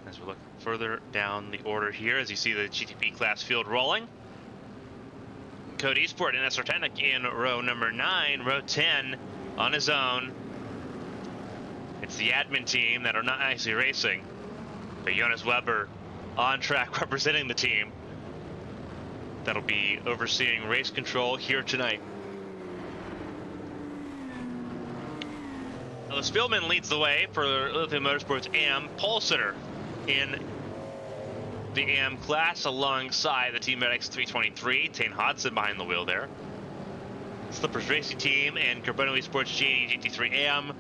As we look further down the order here, as you see the GTP class field rolling. Code Esport and Sarthe in row number 9, row 10 on his own. It's the admin team that are not actually racing, but Jonas Weber on track representing the team that'll be overseeing race control here tonight. Ellis Spielman leads the way for Lithium Motorsports AM pole sitter in the AM class alongside the Team Medics 323, Tane Hodson behind the wheel there. Slippers Racing Team and Carbone Esports G80 GT3 AM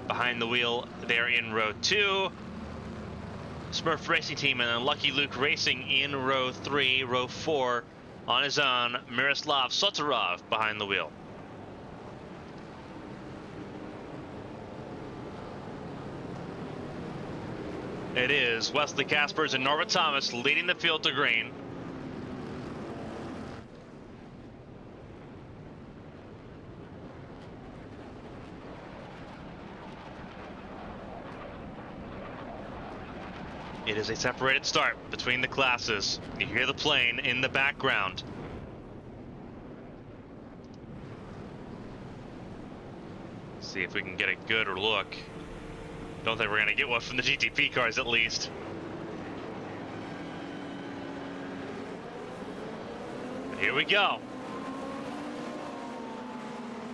behind the wheel there in row 2. Smurf Racing Team and then Lucky Luke Racing in row 3, row 4 on his own, Miroslav Sotarov behind the wheel. It is Wesley Caspers and Norbert Thomas leading the field to green. It is a separated start between the classes. You hear the plane in the background. See if we can get a good look. Don't think we're going to get one from the GTP cars at least. But here we go.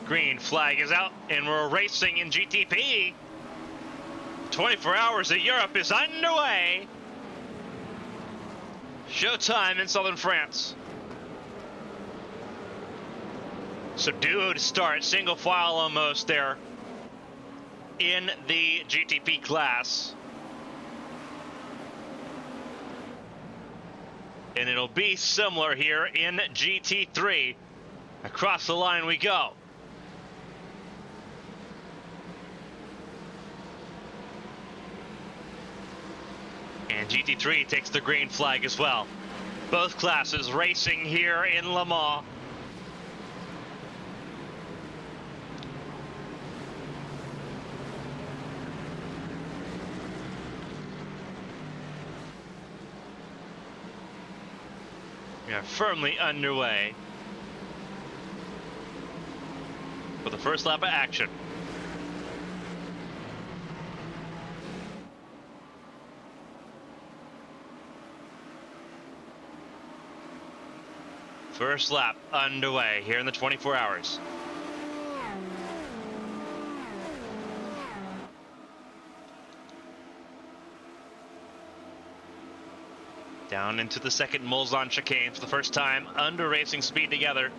Green flag is out and we're racing in GTP. 24 Hours of Europe is underway. Showtime in southern France. Subdued start, single file almost there in the GTP class. And it'll be similar here in GT3. Across the line we go. And GT3 takes the green flag as well. Both classes racing here in Le Mans. We are firmly underway for the first lap of action. First lap underway here in the 24 hours. Down into the second Mulsanne chicane for the first time under racing speed together.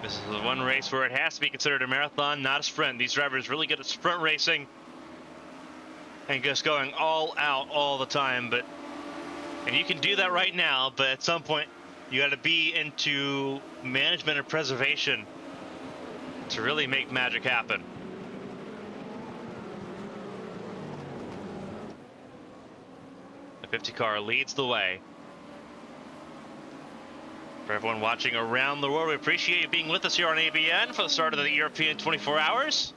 This is the one race where it has to be considered a marathon, not a sprint. These drivers really good at sprint racing and just going all out all the time. And you can do that right now, but at some point you got to be into management and preservation to really make magic happen. The 50 car leads the way. For everyone watching around the world, we appreciate you being with us here on ABN for the start of the European 24 hours.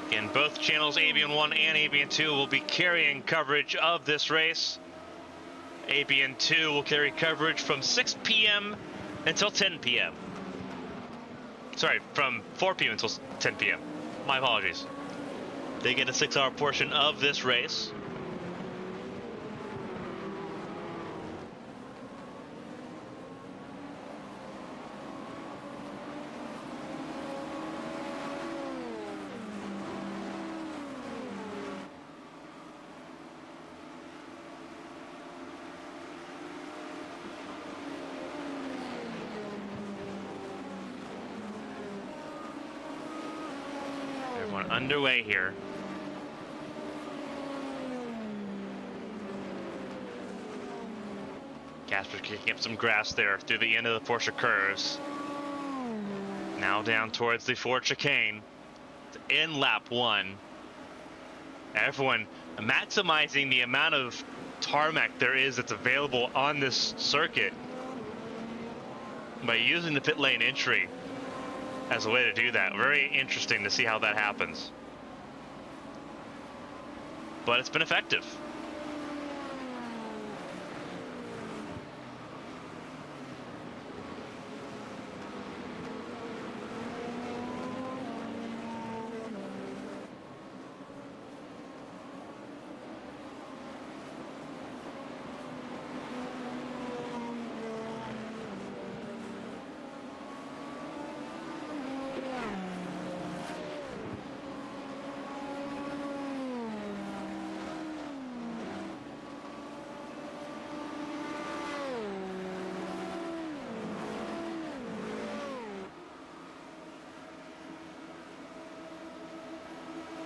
Again, both channels, ABN 1 and ABN 2, will be carrying coverage of this race. ABN 2 will carry coverage from 6 p.m. until 10 p.m. Sorry, from 4 p.m. until 10 p.m. My apologies. They get a 6-hour portion of this race. underway here. Casper's kicking up some grass there through the end of the Porsche curves. Now down towards the Ford chicane. In lap 1. Everyone maximizing the amount of tarmac there is that's available on this circuit by using the pit lane entry as a way to do that. Very interesting to see how that happens. But it's been effective.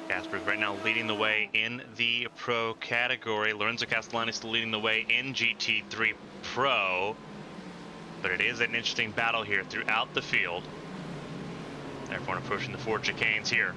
Casper's right now leading the way in the Pro category. Lorenzo Castellani still leading the way in GT3 Pro. But it is an interesting battle here throughout the field. Everyone approaching the Ford chicanes here.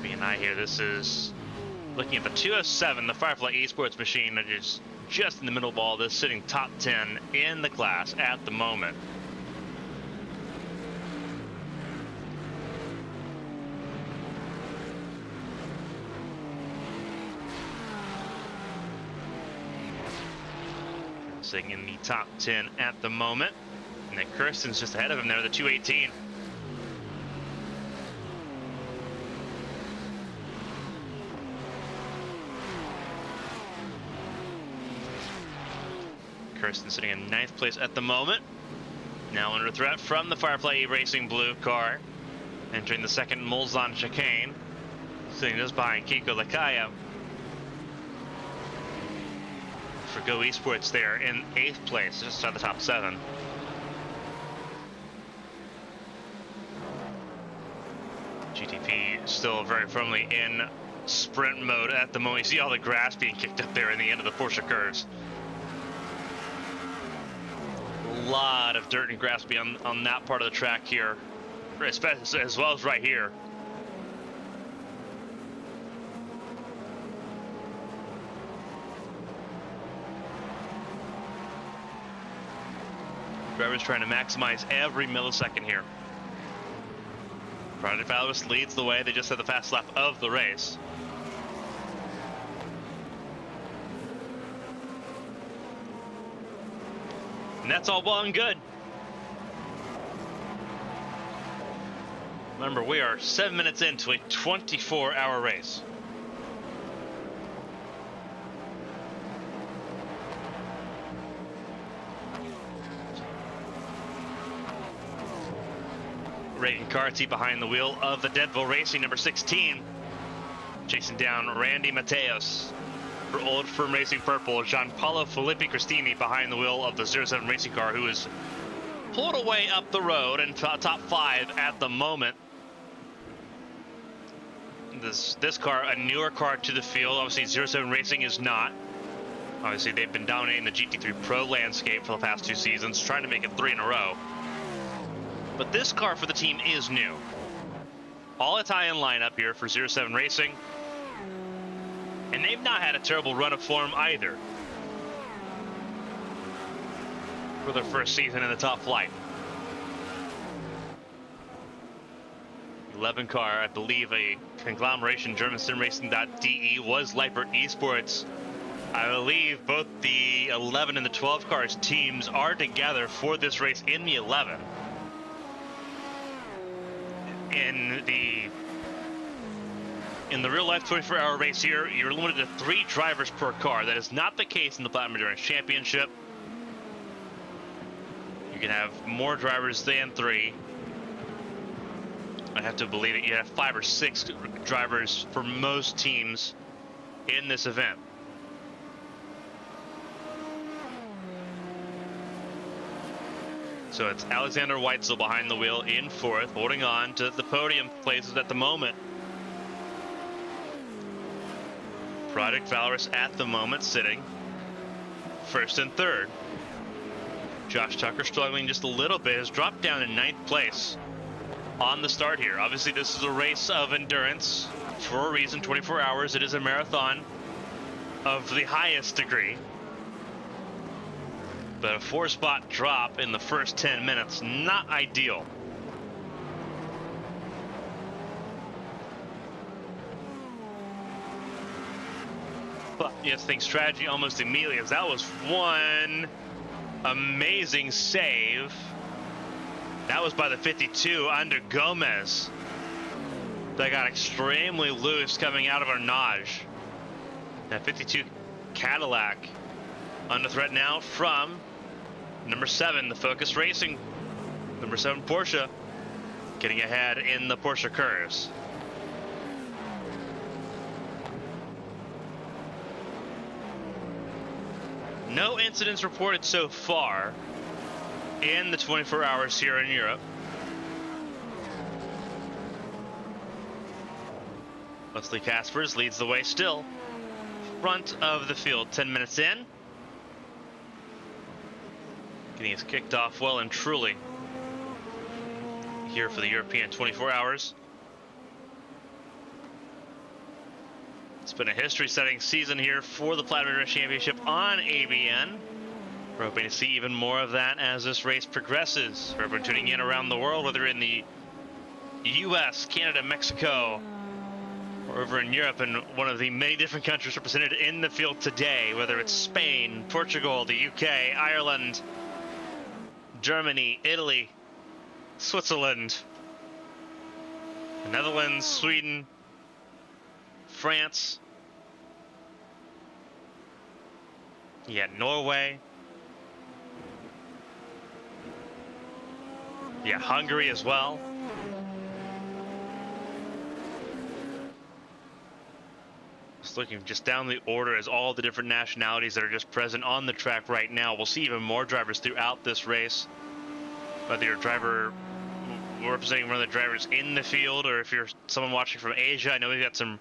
An eye here. This is looking at the 207, the Firefly Esports machine that is just in the middle of all this, sitting top 10 in the class at the moment. Sitting in the top 10 at the moment. And then Kirsten's just ahead of him there, the 218. Kirsten sitting in 9th place at the moment. Now under threat from the Firefly Racing blue car. Entering the second Mulsanne chicane. Sitting just behind Kiko Lakaya. For Go Esports there in 8th place, just outside the top 7. GTP still very firmly in sprint mode at the moment. You see all the grass being kicked up there in the end of the Porsche curves. A lot of dirt and grass being on that part of the track here, as well as right here. Drivers trying to maximize every millisecond here. Project Valorous leads the way. They just had the fast lap of the race. And that's all well and good. Remember, we are 7 minutes into a 24-hour race. Reagan Carty behind the wheel of the Deadville Racing number 16. Chasing down Randy Mateos. For Old Firm Racing Purple, Gianpaolo Filippi Cristini behind the wheel of the 07 racing car, who is pulled away up the road and top 5 at the moment. This car, a newer car to the field. Obviously 07 Racing is not. Obviously they've been dominating the GT3 Pro landscape for the past 2 seasons, trying to make it 3 in a row. But this car for the team is new. All Italian lineup here for 07 Racing. And they've not had a terrible run of form either for their first season in the top flight. 11 car, I believe a conglomeration, German sim racing.de was Leipert Esports. I believe both the 11 and the 12 cars teams are together for this race in the 11. In the real life 24-hour race here, you're limited to 3 drivers per car. That is not the case in the Platinum Endurance Championship. You can have more drivers than 3. I have to believe it. You have 5 or 6 drivers for most teams in this event. So it's Alexander Weitzel behind the wheel in 4th, holding on to the podium places at the moment. Project Valorous at the moment sitting 1st and 3rd. Josh Tucker struggling just a little bit, has dropped down in 9th place on the start here. Obviously this is a race of endurance for a reason, 24 hours. It is a marathon of the highest degree. But a 4-spot drop in the first 10 minutes, not ideal. But yes, think strategy almost immediately, as that was one amazing save. That was by the 52 under Gomez. That got extremely loose coming out of Arnage. That 52 Cadillac under threat now from number 7, the Focus Racing. Number 7 Porsche getting ahead in the Porsche curves. No incidents reported so far in the 24 hours here in Europe. Wesley Caspers leads the way still. Front of the field, 10 minutes in. Getting us kicked off well and truly here for the European 24 hours. It's been a history-setting season here for the Platinum Endurance Championship on ABN. We're hoping to see even more of that as this race progresses. For everyone tuning in around the world, whether in the US, Canada, Mexico, or over in Europe, and one of the many different countries represented in the field today, whether it's Spain, Portugal, the UK, Ireland, Germany, Italy, Switzerland, the Netherlands, Sweden, France, yeah, Norway, yeah, Hungary as well. Just looking just down the order as all the different nationalities that are just present on the track right now. We'll see even more drivers throughout this race, whether you're a driver representing one of the drivers in the field, or if you're someone watching from Asia. I know we've got some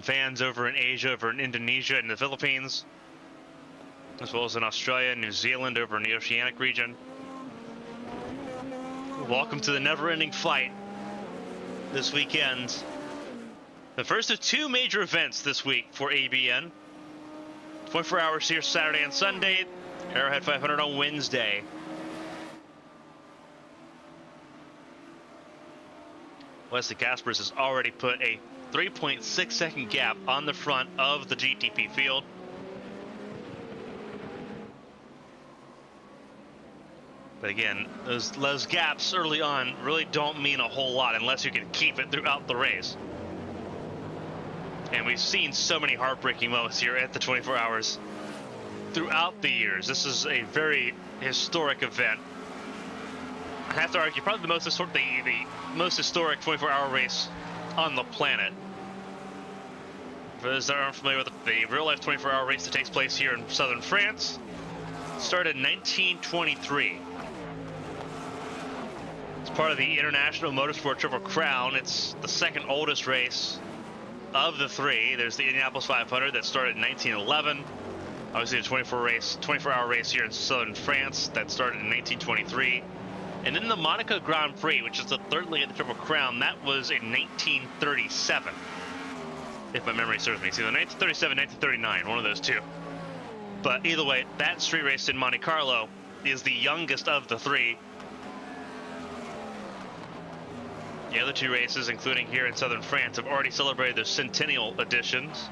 fans over in Asia, over in Indonesia and the Philippines, as well as in Australia and New Zealand over in the Oceanic region. Welcome to the never-ending fight this weekend. The first of 2 major events this week for ABN. 24 hours here Saturday and Sunday, Arrowhead 500 on Wednesday. Wesley Caspers has already put a 3.6 second gap on the front of the GTP field. But again, those gaps early on really don't mean a whole lot unless you can keep it throughout the race. And we've seen so many heartbreaking moments here at the 24 hours throughout the years. This is a very historic event. I have to argue, probably the most historic 24-hour race on the planet. For those that aren't familiar with the real-life 24-hour race that takes place here in southern France, it started in 1923. It's part of the International Motorsport Triple Crown. It's the second oldest race of the 3. There's the Indianapolis 500 that started in 1911. Obviously, a 24-hour race here in southern France that started in 1923. And then the Monaco Grand Prix, which is the third leg of the Triple Crown, that was in 1937, if my memory serves me. It's either 1937, 1939, one of those two. But either way, that street race in Monte Carlo is the youngest of the three. The other two races, including here in southern France, have already celebrated their centennial editions.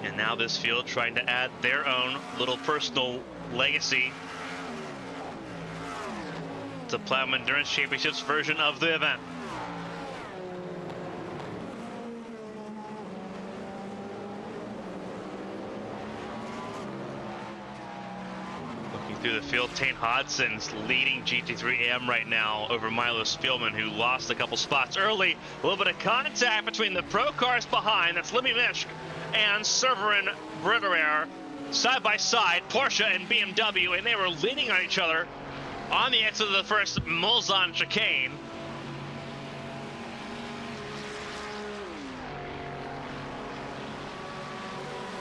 And now this field trying to add their own little personal legacy to Platinum Endurance Championships version of the event. Looking through the field, Tane Hodson's leading GT3 AM right now over Milo Spielman, who lost a couple spots early. A little bit of contact between the pro cars behind, that's Lemmy Mishk and Severin Britterair, side by side, Porsche and BMW, and they were leaning on each other on the exit of the first Mulsanne chicane.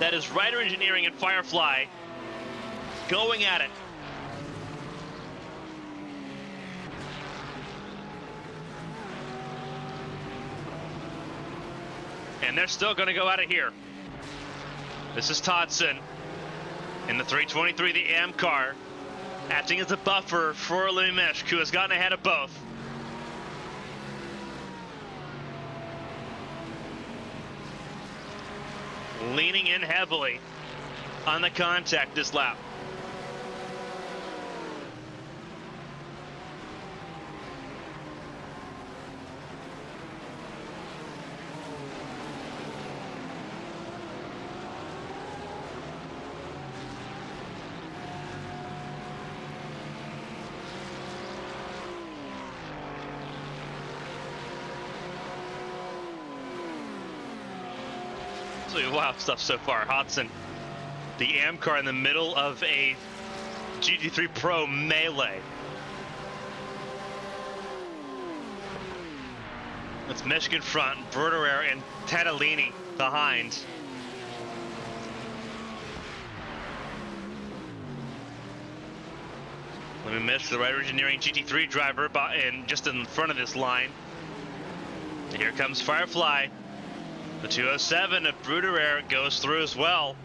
That is Ryder Engineering and Firefly going at it. And they're still going to go at it here. This is Todson in the 323, the AM car, acting as a buffer for Lemmy Mishk, who has gotten ahead of both. Leaning in heavily on the contact this lap. Wild stuff so far. Hodson, the AM car in the middle of a GT3 Pro melee. It's Mishk in front, Britterair and Tadalini behind. Lemmy Mishk, the Ryder Engineering GT3 driver, and just in front of this line. And here comes Firefly. The 207 of Britterair goes through as well.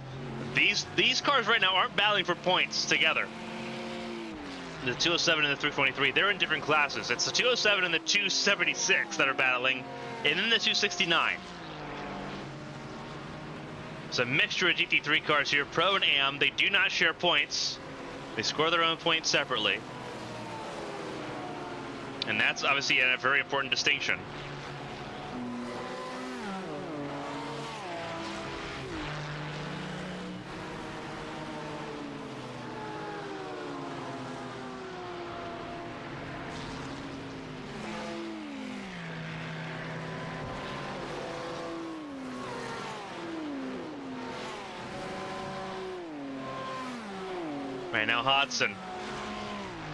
These cars right now aren't battling for points together. The 207 and the 323, they're in different classes. It's the 207 and the 276 that are battling, and then the 269. It's a mixture of GT3 cars here, Pro and AM. They do not share points. They score their own points separately. And that's obviously a very important distinction. Right now, Hodson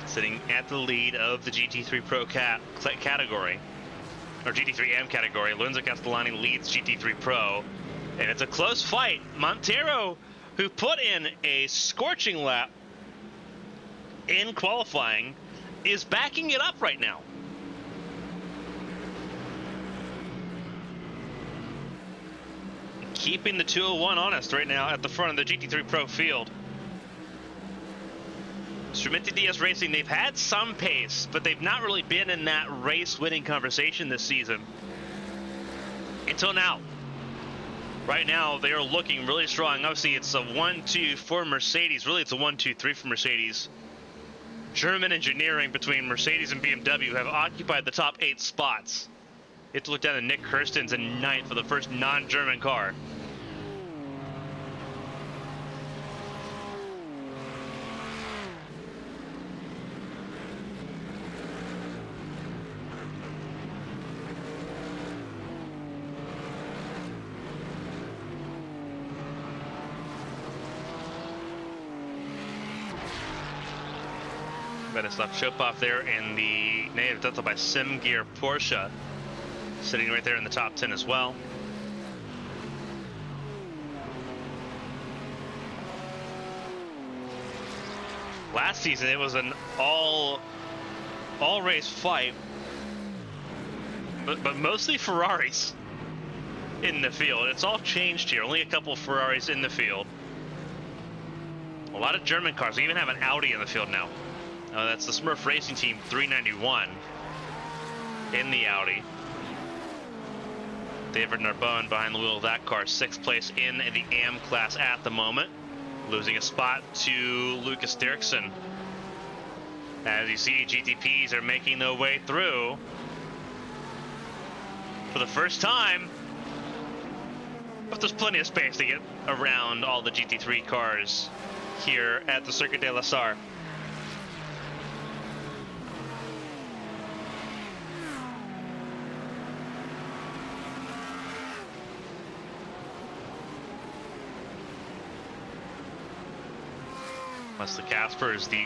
sitting at the lead of the GT3 Pro category, or GT3 AM category. Lorenzo Castellani leads GT3 Pro, and it's a close fight. Montero, who put in a scorching lap in qualifying, is backing it up right now. Keeping the 201 honest right now at the front of the GT3 Pro field. Strumenti DS Racing, they've had some pace, but they've not really been in that race-winning conversation this season. Until now. Right now, they are looking really strong. Obviously, it's a 1-2 for Mercedes. Really, it's a 1-2-3 for Mercedes. German engineering between Mercedes and BMW have occupied the top 8 spots. You have to look down at Nick Kirsten's in 9th for the first non-German car. Vladislav Chopov there in the native Delta by Sim Gear Porsche, sitting right there in the top 10 as well. Last season, it was an all race fight, but mostly Ferraris in the field. It's all changed here. Only a couple of Ferraris in the field. A lot of German cars. We even have an Audi in the field now. That's the Smurf Racing Team 391 in the Audi. David Narbonne behind the wheel of that car, 6th place in the AM class at the moment, losing a spot to Lucas Dirksen. As you see, GTPs are making their way through for the first time, but there's plenty of space to get around all the GT3 cars here at the Circuit de la Sarthe. Wesley Casper is the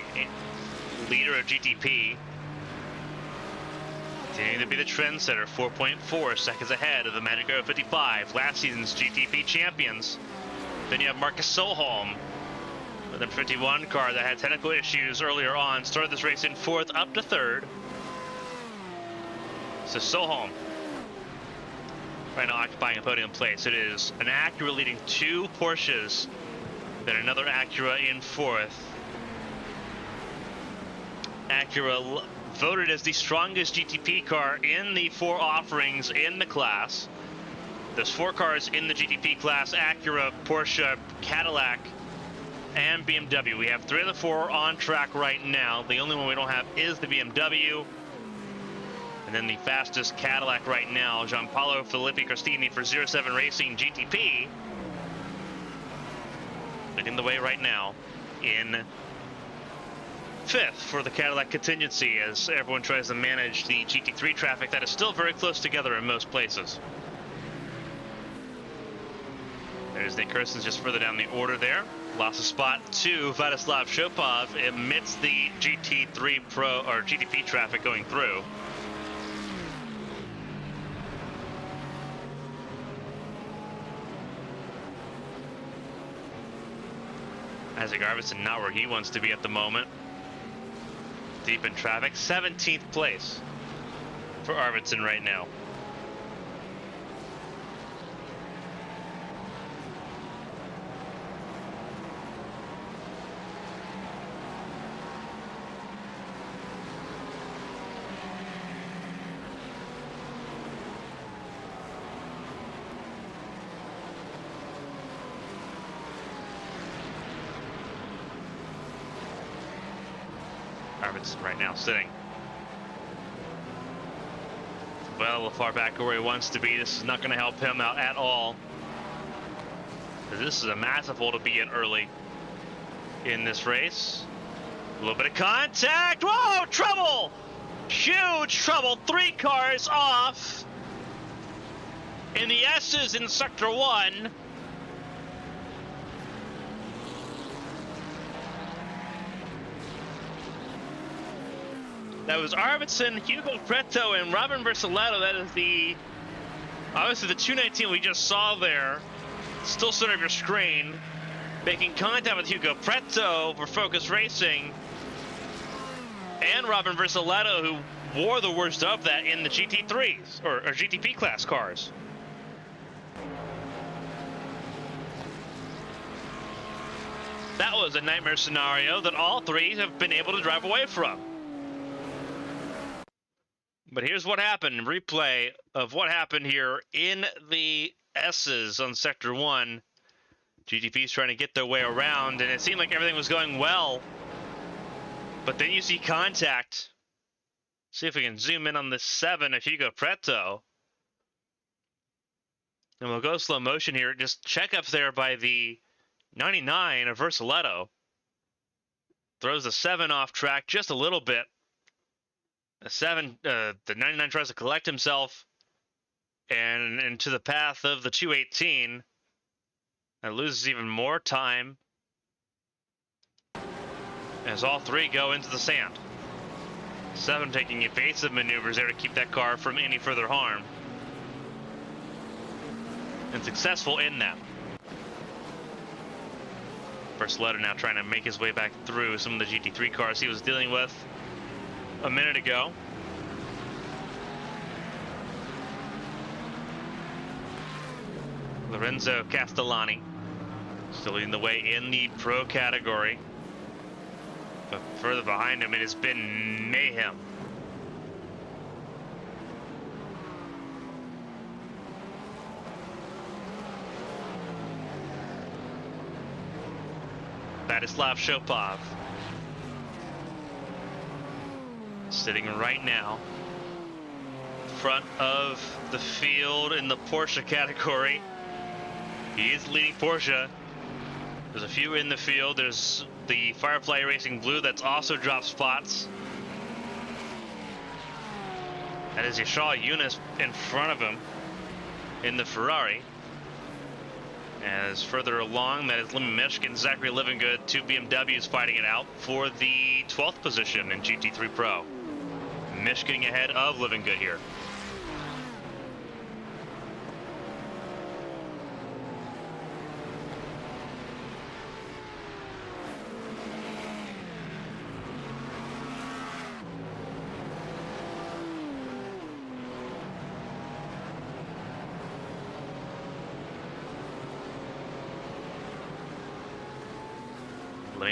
leader of GTP, continuing to be the trendsetter, 4.4 seconds ahead of the Magic Arrow 55, last season's GTP champions. Then you have Marcus Solholm with the 51 car that had technical issues earlier on, started this race in 4th up to 3rd. So Solholm right now occupying a podium place. It is an Acura leading 2 Porsches, then another Acura in 4th. Acura voted as the strongest GTP car in the 4 offerings in the class. There's 4 cars in the GTP class: Acura, Porsche, Cadillac, and BMW. We have 3 of the 4 on track right now. The only one we don't have is the BMW. And then the fastest Cadillac right now, Gianpaolo Filippi Cristini for 07 Racing GTP, leading the way right now in 5th for the Cadillac contingency, as everyone tries to manage the GT3 traffic that is still very close together in most places. There's Nick Kirstens just further down the order there. Lost a spot to Vladislav Shopov amidst the GT3 Pro or GTP traffic going through. Isaac Arvidsson not where he wants to be at the moment. Deep in traffic, 17th place for Arvidsson right now. Arvidsson right now sitting well far back where he wants to be. This is not going to help him out at all, because this is a massive hole to be in early in this race. A little bit of contact. Whoa, trouble! Huge trouble. 3 cars off in the S's in Sector 1. That was Arvidsson, Hugo Preto, and Robin Versaletto. That is obviously the 219 we just saw there. Still center of your screen. Making contact with Hugo Preto for Focus Racing. And Robin Versaletto, who wore the worst of that in the GT3s, or GTP class cars. That was a nightmare scenario that all 3 have been able to drive away from. But here's what happened. Replay of what happened here in the S's on Sector 1. GTP's trying to get their way around, and it seemed like everything was going well. But then you see contact. See if we can zoom in on the 7 of Hugo Preto. And we'll go slow motion here. Just check up there by the 99 of Versaletto. Throws the 7 off track just a little bit. The 99 tries to collect himself and into the path of the 218. And loses even more time as all 3 go into the sand. 7 taking evasive maneuvers there to keep that car from any further harm. And successful in that. Versaletto now trying to make his way back through some of the GT3 cars he was dealing with a minute ago. Lorenzo Castellani still leading the way in the pro category. But further behind him, it has been mayhem. Vladislav Shopov sitting right now front of the field in the Porsche category. He is leading Porsche. There's a few in the field. There's the Firefly Racing Blue that's also dropped spots. That is Yashar Yunus in front of him in the Ferrari. As further along, that is Lemmy Michigan, Zachary Livingood, two BMWs fighting it out for the 12th position in GT3 Pro. Michigan ahead of Livingood here.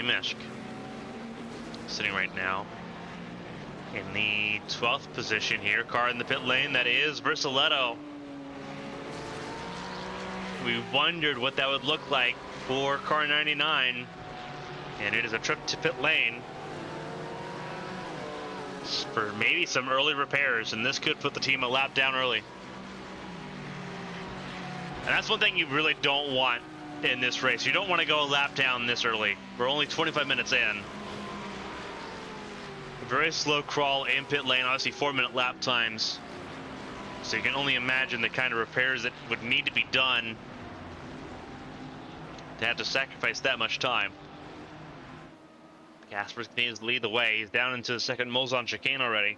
Meshk sitting right now in the 12th position here. Car in the pit lane, that is Versaletto. We wondered what that would look like for car 99, and it is a trip to pit lane for maybe some early repairs, and this could put the team a lap down early. And that's one thing you really don't want in this race. You don't want to go a lap down this early. We're only 25 minutes in. A very slow crawl in pit lane, obviously 4-minute lap times. So you can only imagine the kind of repairs that would need to be done to have to sacrifice that much time. Casper continues to lead the way. He's down into the second Molzon chicane already.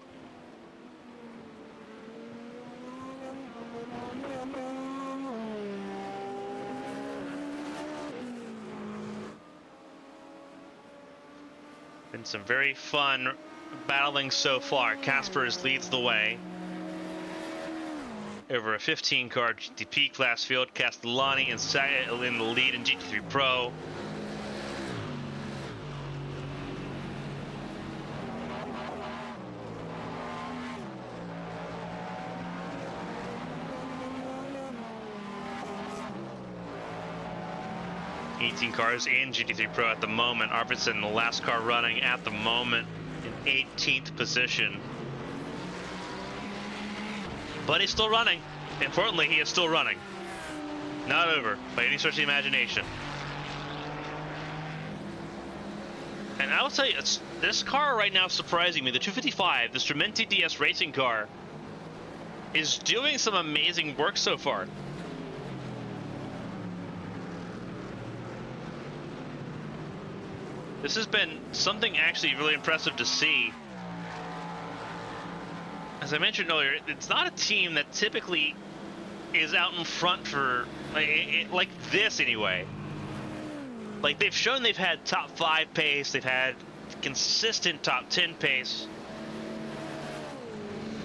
Been some very fun battling so far. Caspers leads the way over a 15-car GTP class field. Castellani in the lead in GT3 Pro. Cars in GT3 Pro at the moment. Arvidsson, the last car running at the moment, in 18th position. But he's still running. Importantly, he is still running. Not over by any stretch of the imagination. And I will tell you, this car right now is surprising me. The 255, the Strumenti DS racing car, is doing some amazing work so far. This has been something actually really impressive to see. As I mentioned earlier, it's not a team that typically is out in front for, like this anyway. Like, they've shown they've had top 5 pace, they've had consistent top 10 pace.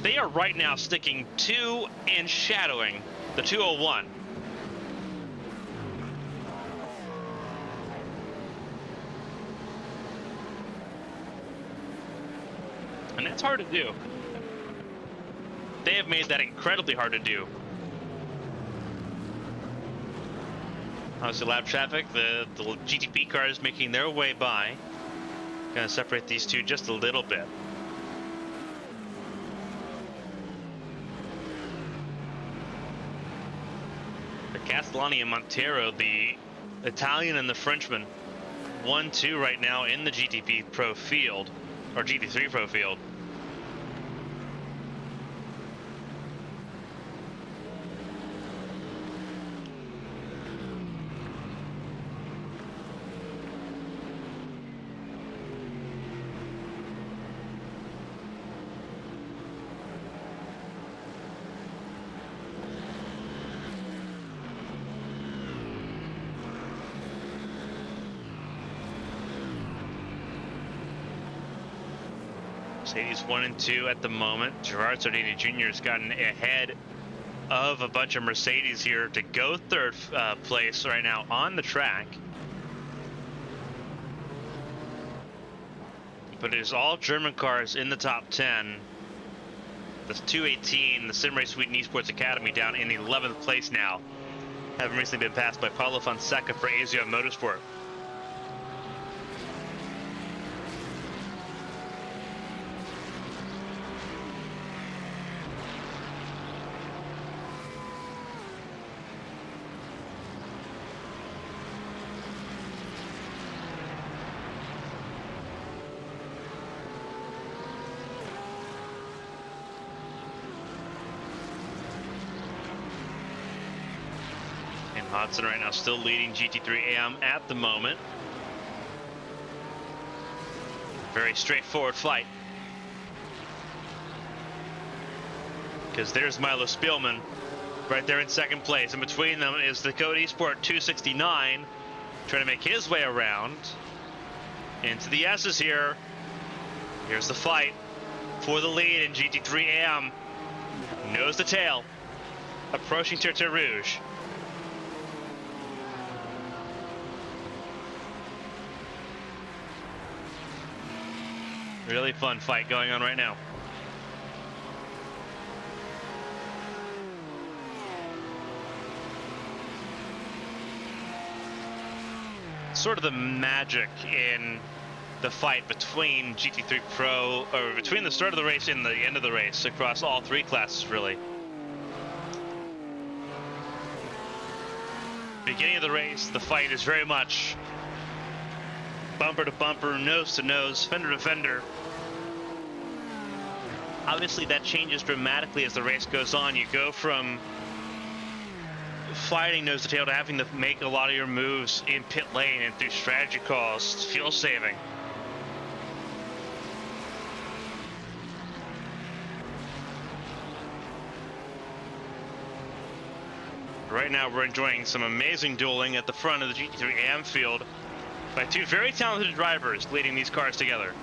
They are right now sticking to and shadowing the 201. And that's hard to do. They have made that incredibly hard to do. Obviously, lap traffic, the GTP cars making their way by. Gonna separate these two just a little bit. The Castellani and Montero, the Italian and the Frenchman, 1-2 right now in the GTP Pro field, or GT3 Pro field. Mercedes 1 and 2 at the moment. Gerard Sardini Jr. has gotten ahead of a bunch of Mercedes here to go third place right now on the track. But it is all German cars in the top 10. The 218, the Sim Race Sweden Esports Academy, down in 11th place now, having recently been passed by Paulo Fonseca for Asia Motorsport. Hodson right now still leading GT3 AM at the moment. Very straightforward fight. Because there's Milo Spielman right there in second place. And between them is the Code Esport 269 trying to make his way around into the S's here. Here's the fight for the lead in GT3 AM. Nose to tail. Approaching Terre Rouge. Really fun fight going on right now. Sort of the magic in the fight between GT3 Pro, or between the start of the race and the end of the race across all three classes, really. Beginning of the race, the fight is very much bumper to bumper, nose to nose, fender to fender. Obviously that changes dramatically as the race goes on. You go from fighting nose to tail to having to make a lot of your moves in pit lane and through strategy calls, fuel saving. Right now we're enjoying some amazing dueling at the front of the GT3 AM field by two very talented drivers leading these cars together.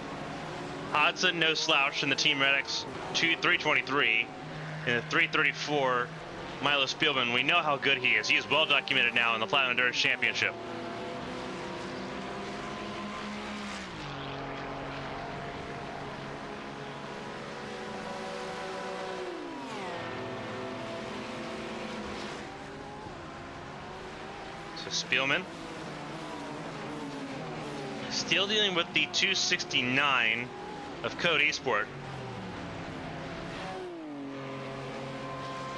Hodson, no slouch in the Team Redux 323, and the 334 Milo Spielman. We know how good he is. He is well documented now in the Platinum Endurance Championship. So Spielman still dealing with the 269 of Code Esport.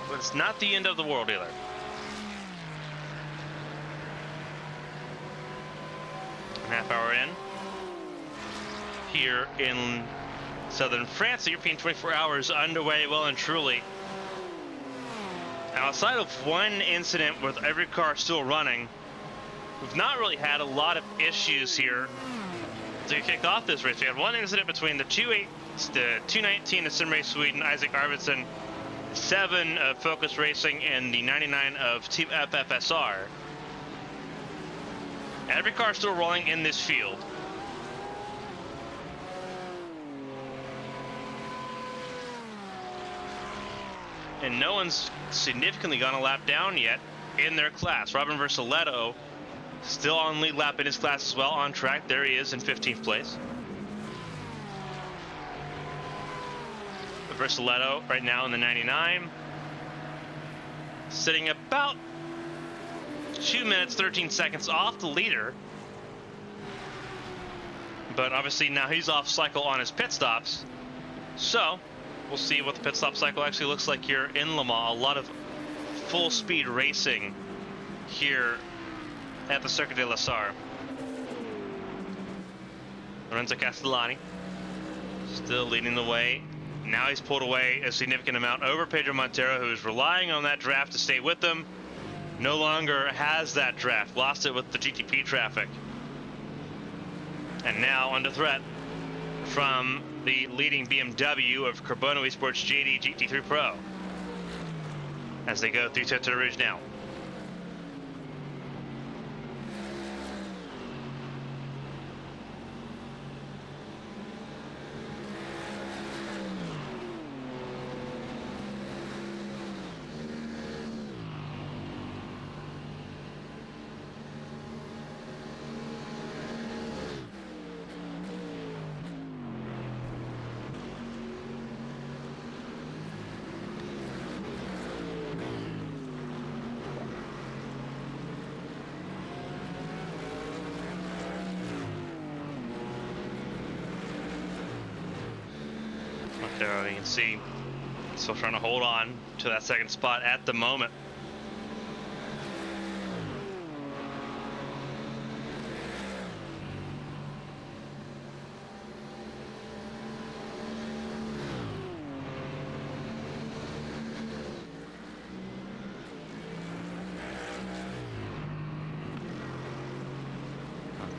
But it's not the end of the world either. A half hour in. Here in southern France, the European 24 hours underway well and truly. Outside of one incident with every car still running, we've not really had a lot of issues here to kick off this race. We had one incident between the 219 of Sim Race Sweden, Isaac Arvidsson, 7 of Focus Racing, and the 99 of Team FFSR. Every car still rolling in this field. And no one's significantly gone a lap down yet in their class. Robin Versaletto still on lead lap in his class as well, on track. There he is in 15th place. Versaletto right now in the 99. Sitting about 2 minutes, 13 seconds off the leader. But obviously now he's off cycle on his pit stops. So we'll see what the pit stop cycle actually looks like here in Le Mans. A lot of full speed racing here at the Circuit de la Sarthe. Lorenzo Castellani still leading the way. Now he's pulled away a significant amount over Pedro Montero, who is relying on that draft to stay with them. No longer has that draft, lost it with the GTP traffic. And now under threat from the leading BMW of Carbono Esports JD GT3 Pro as they go through Terre Rouge now. So you can see, still trying to hold on to that second spot at the moment.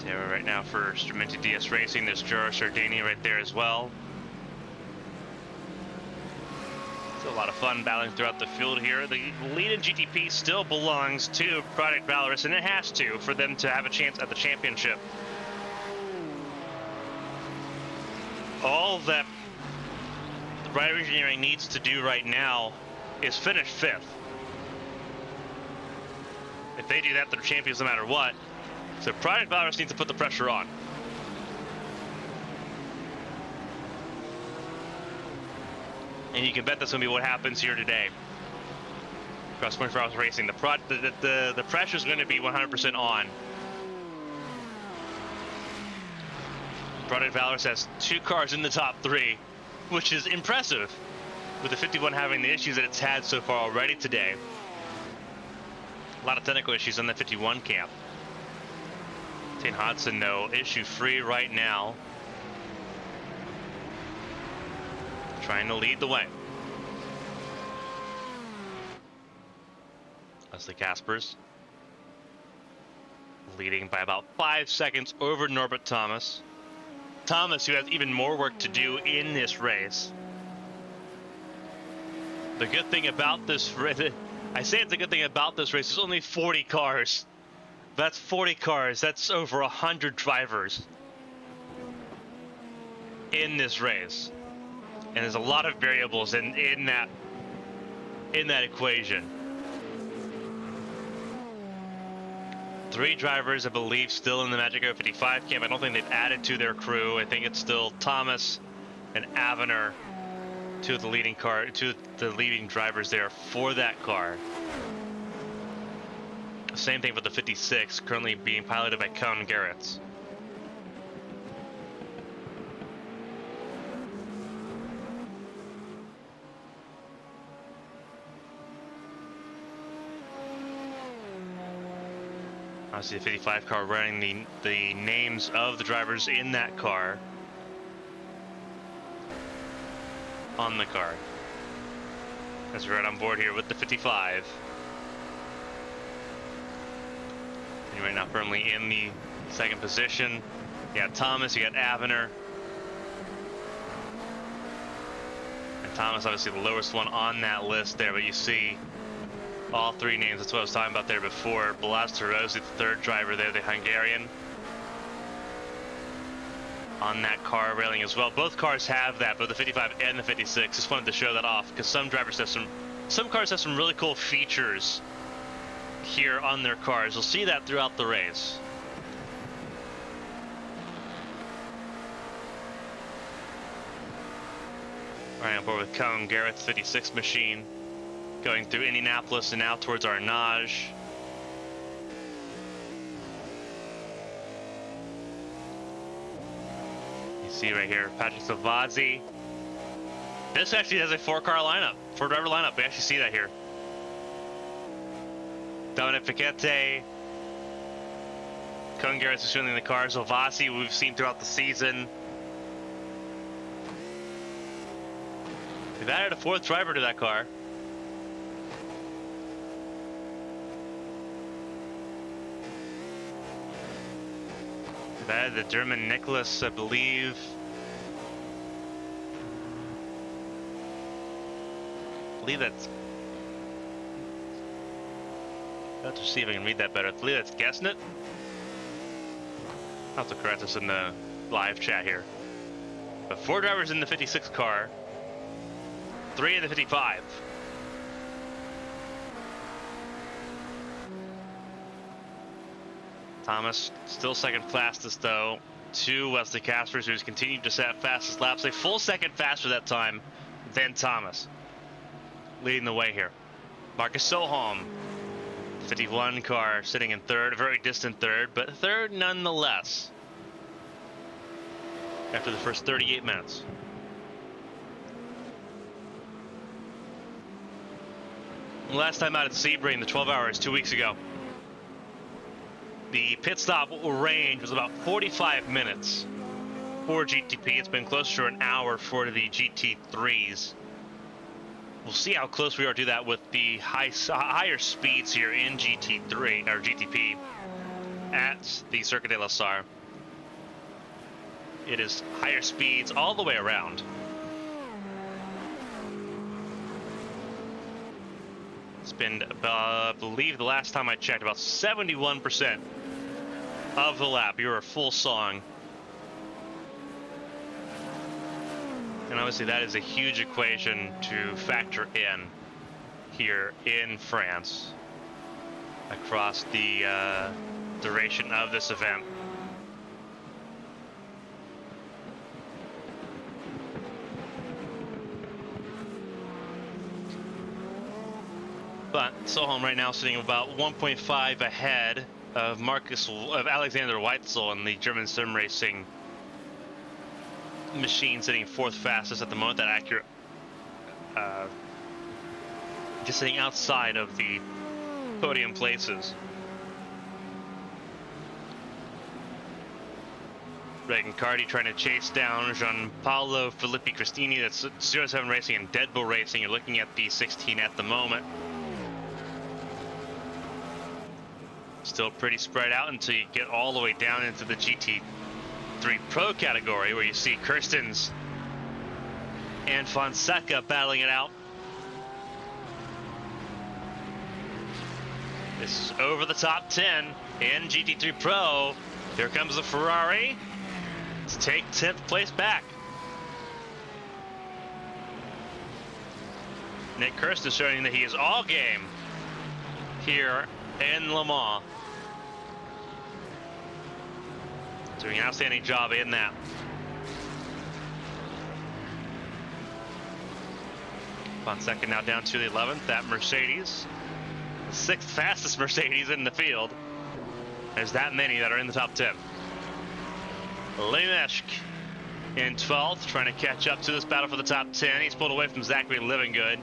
Terra right now for Strumenti DS Racing. There's Jura Sardini right there as well. It's a lot of fun battling throughout the field here. The lead in GTP still belongs to Project Valorous, and it has to for them to have a chance at the championship. All that the Rider Engineering needs to do right now is finish 5th. If they do that, they're champions no matter what. So Project Valorous needs to put the pressure on. And you can bet that's going to be what happens here today. Across 24 Hours Racing, the pressure is going to be 100% on. Project Valorous has 2 cars in the top 3, which is impressive, with the 51 having the issues that it's had so far already today. A lot of technical issues on the 51 camp. St. Hodson, no, issue free right now. Trying to lead the way. Leslie Caspers leading by about 5 seconds over Norbert Thomas. Thomas, who has even more work to do in this race. The good thing about this race, I say it's a good thing about this race, there's only 40 cars. That's 40 cars, that's over 100 drivers in this race. And there's a lot of variables in that equation. 3 drivers, I believe, still in the Magic 055 camp. I don't think they've added to their crew. I think it's still Thomas and Avener, two of the leading drivers there for that car. Same thing with the 56, currently being piloted by Cone Garretts. Obviously the 55 car running the names of the drivers in that car on the car. As we're right on board here with the 55. And right now firmly in the second position. You got Thomas, you got Avener. And Thomas obviously the lowest one on that list there, but you see all 3 names. That's what I was talking about there before. Balázs Rossi, the 3rd driver there, the Hungarian, on that car railing as well. Both cars have that, both the 55 and the 56. Just wanted to show that off because some cars have some really cool features here on their cars. You'll see that throughout the race. Right on board with Cone Garrett's 56 machine, going through Indianapolis and now towards Arnage. You see right here, Patrick Salvazzi. This actually has a 4-car lineup, 4-driver lineup. We actually see that here. Dominic Piquete, Cone Garrett's is showing the car. Salvazzi, we've seen throughout the season. We've added a 4th driver to that car. We've added the German Nicholas, I believe. That's. I'll have to see if I can read that better. I believe that's Guessing It. I'll have to correct us in the live chat here. But 4 drivers in the 56 car, 3 in the 55. Thomas still second fastest though, to Wesley Caspers, who's continued to set fastest laps, a full second faster that time than Thomas. Leading the way here. Marcus Soholm, 51 car, sitting in 3rd, a very distant 3rd, but 3rd nonetheless. After the first 38 minutes. Last time out at Sebring, the 12 hours, 2 weeks ago. The pit stop range was about 45 minutes for GTP. It's been closer to an hour for the GT3s. We'll see how close we are to that with the higher speeds here in GT3 or GTP at the Circuit de la Sarthe. It is higher speeds all the way around. It's been, I believe the last time I checked, about 71% of the lap. You're a full song. And obviously that is a huge equation to factor in here in France across the duration of this event. But Solheim right now sitting about 1.5 ahead of Alexander Weitzel in the German sim racing machine, sitting fourth fastest at the moment. That accurate, just sitting outside of the podium places. Regan Cardi trying to chase down Gianpaolo Filippi Cristini. That's 07 Racing and Dead Bull Racing. You're looking at the 16 at the moment. Still pretty spread out until you get all the way down into the GT3 Pro category, where you see Kirstens and Fonseca battling it out. This is over the top 10 in GT3 Pro. Here comes the Ferrari to take 10th place back. Nick Kirsten showing that he is all game here in Le Mans. Doing an outstanding job in that. Fonseca now down to the 11th. That Mercedes, the 6th fastest Mercedes in the field. There's that many that are in the top 10. Lemeshk in 12th, trying to catch up to this battle for the top 10. He's pulled away from Zachary Livingood.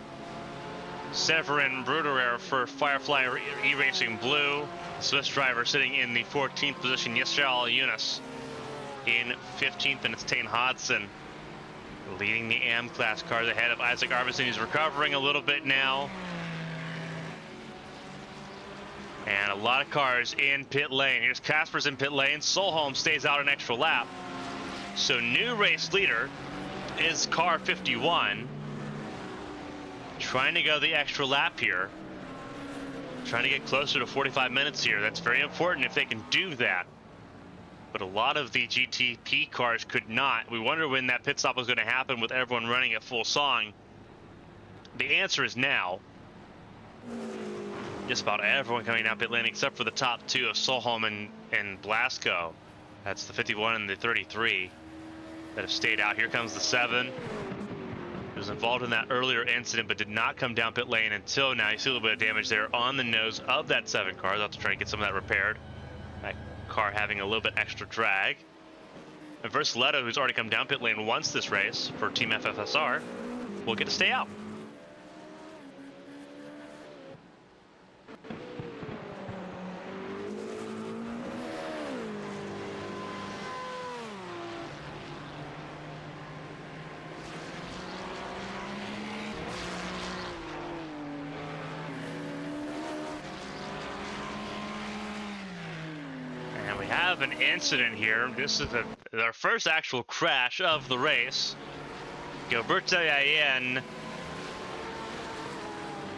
Severin Bruderer for Firefly E-Racing Blue. Swiss driver sitting in the 14th position. Yashal Yunus in 15th, and it's Tane Hodson leading the AM class cars ahead of Isaac Arvidsson. He's recovering a little bit now. And a lot of cars in pit lane. Here's Casper's in pit lane. Solholm stays out an extra lap. So new race leader is car 51. Trying to go the extra lap here. Trying to get closer to 45 minutes here. That's very important if they can do that. But a lot of the GTP cars could not. We wonder when that pit stop was going to happen with everyone running at full song. The answer is now. Just about everyone coming down pit lane except for the top two of Solholm and Blasco. That's the 51 and the 33 that have stayed out. Here comes the 7. He was involved in that earlier incident but did not come down pit lane until now. You see a little bit of damage there on the nose of that 7 car. They'll have to try to get some of that repaired. That car having a little bit extra drag. And Versaletto, who's already come down pit lane once this race for Team FFSR, will get to stay out. An incident here. This is our first actual crash of the race. Gilberto Yayen,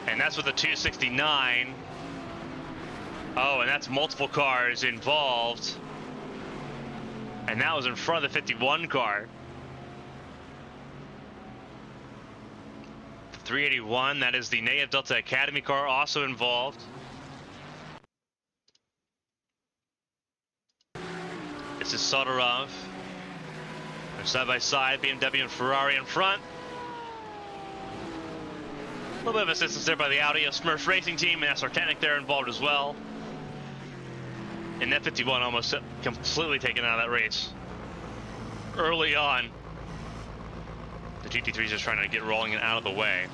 and that's with a 269. Oh, and that's multiple cars involved. And that was in front of the 51 car. The 381, that is the Native Delta Academy car, also involved. This is Sotorov. They're side by side, BMW and Ferrari in front. A little bit of assistance there by the Audi of Smurfs Racing Team, and Sarthe there involved as well. And that 51 almost completely taken out of that race early on. The GT3 is just trying to get rolling and out of the way.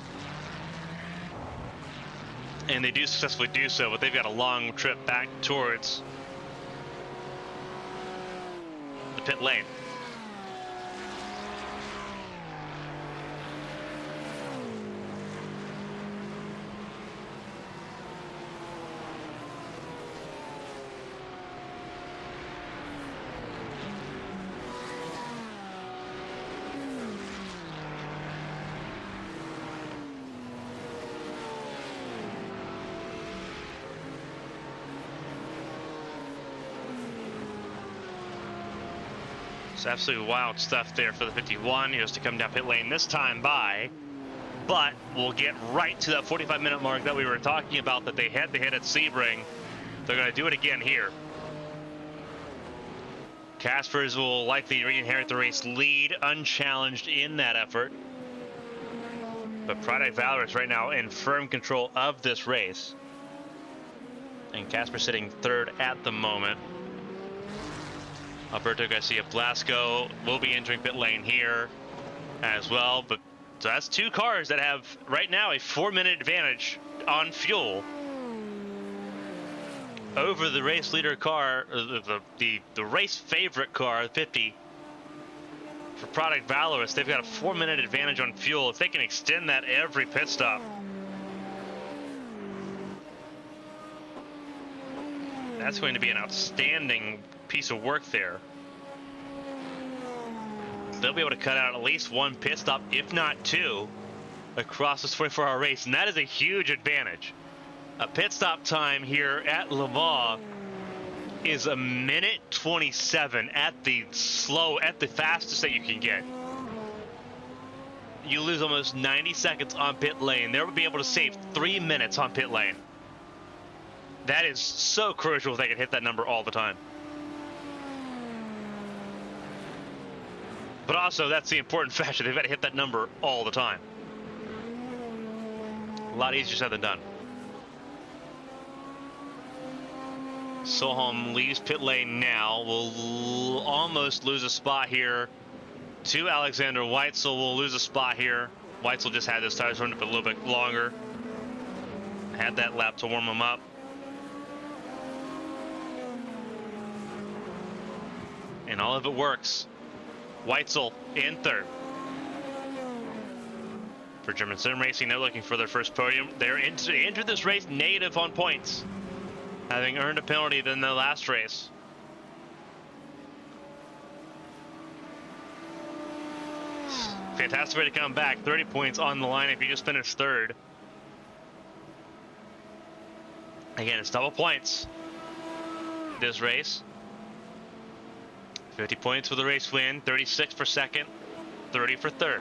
And they do successfully do so, but they've got a long trip back towards the pit lane. It's absolutely wild stuff there for the 51. He has to come down pit lane this time by, but we'll get right to that 45-minute mark that we were talking about that they had to hit at Sebring. They're going to do it again here. Caspers will likely re-inherit the race lead unchallenged in that effort. But Product Valorous right now in firm control of this race. And Casper sitting third at the moment. Alberto Garcia Blasco will be entering pit lane here as well. But so that's two cars that have right now a 4-minute advantage on fuel over the race leader car, the race favorite car, 50. For Product Valorous, they've got a 4-minute advantage on fuel. If they can extend that every pit stop, that's going to be an outstanding piece of work there. They'll be able to cut out at least one pit stop, if not two, across this 24-hour race, and that is a huge advantage. A pit stop time here at Le Mans is a minute 27 at the fastest that you can get. You lose almost 90 seconds on pit lane. They would be able to save 3 minutes on pit lane. That is so crucial if they can hit that number all the time. But also, that's the important factor. They've got to hit that number all the time. A lot easier said than done. Solholm leaves pit lane now. Will almost lose a spot here to Alexander Weitzel. Will lose a spot here. Weitzel just had those tires run up a little bit longer. Had that lap to warm him up. And all of it works. Weitzel in third. For German Sim Racing, they're looking for their first podium. They're entered this race negative on points, having earned a penalty in the last race. Fantastic way to come back. 30 points on the line if you just finished third. Again, it's double points this race. 50 points for the race win, 36 for second, 30 for third.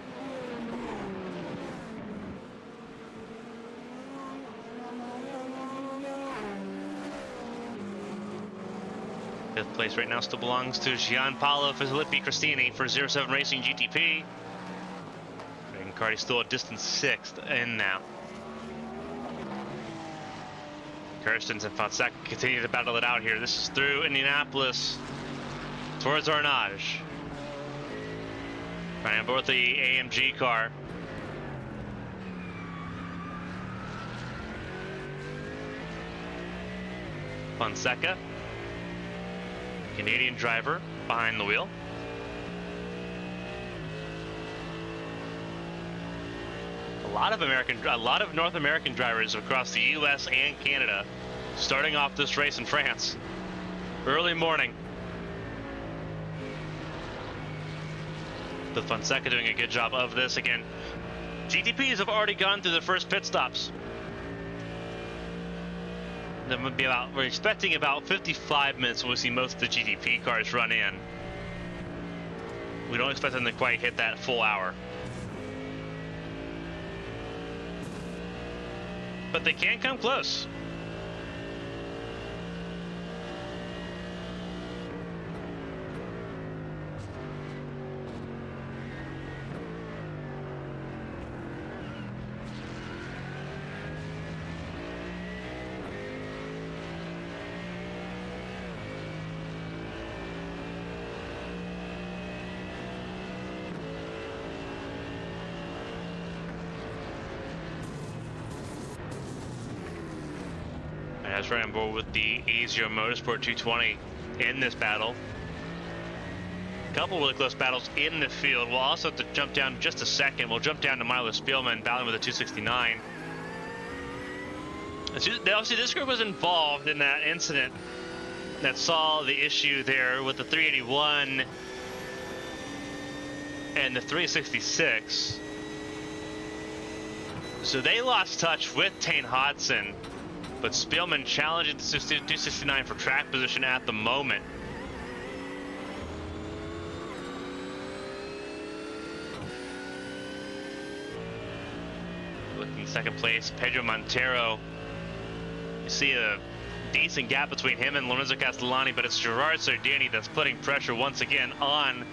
Fifth place right now still belongs to Gianpaolo Filippi Cristini for 07 Racing GTP. And Cardi's still a distant sixth in now. Kirstens and Fonseca continue to battle it out here. This is through Indianapolis towards Arnage. Trying to board the AMG car. Fonseca, Canadian driver, behind the wheel. A lot of North American drivers across the U.S. and Canada starting off this race in France. Early morning. But Fonseca doing a good job of this again. GTPs have already gone through the first pit stops. Then would be we're expecting about 55 minutes when we see most of the GTP cars run in. We don't expect them to quite hit that full hour. But they can come close. cars right on board with the A0 Motorsport 220 in this battle. A couple really close battles in the field. We'll also have to jump down just a second. We'll jump down to Milo Spielman battling with a 269. Obviously, this group was involved in that incident that saw the issue there with the 381 and the 366. So they lost touch with Tane Hodson, but Spielman challenging the 269 for track position at the moment. Looking second place, Pedro Montero. You see a decent gap between him and Lorenzo Castellani, but it's Gerard Sardini that's putting pressure once again on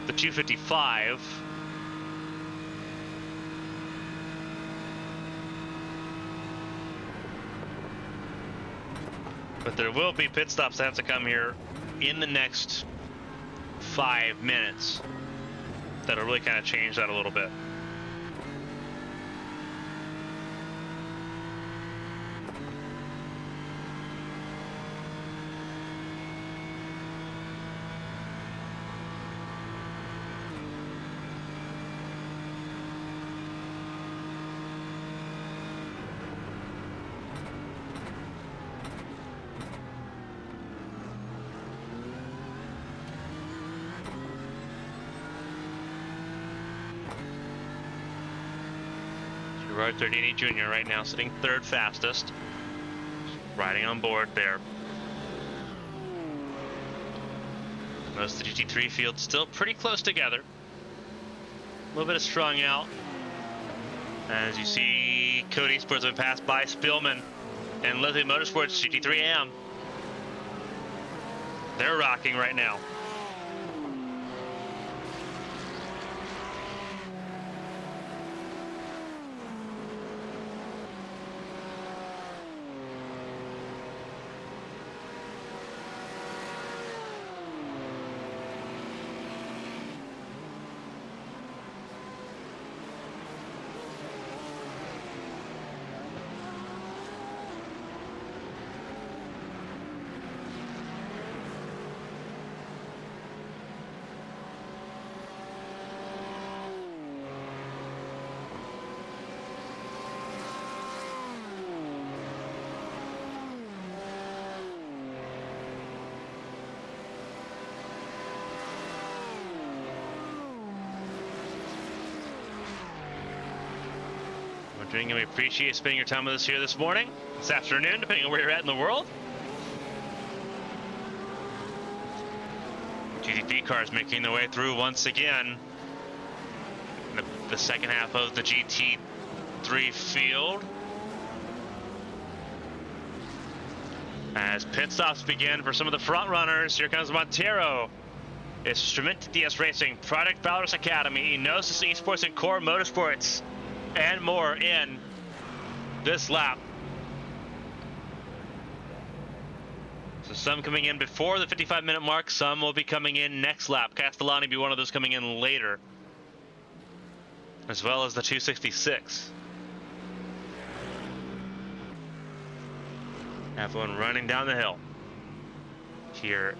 the 255. But there will be pit stops that have to come here in the next 5 minutes that'll really kind of change that a little bit. Gerard Sardini Jr. right now sitting third fastest, riding on board there. Most of the GT3 field still pretty close together. A little bit of strung out. As you see, Cody Sports have passed by Spielman and Lithia Motorsports GT3 AM. They're rocking right now. And we appreciate spending your time with us here this morning, this afternoon, depending on where you're at in the world. GT3 cars making their way through once again. The second half of the GT3 field. As pit stops begin for some of the front runners, here comes Montero. It's Strumenti DS Racing, Product Valorous Academy, Enosis Esports and Core Motorsports, and more in this lap. So some coming in before the 55-minute mark, some will be coming in next lap. Castellani will be one of those coming in later, as well as the 266. Everyone running down the hill here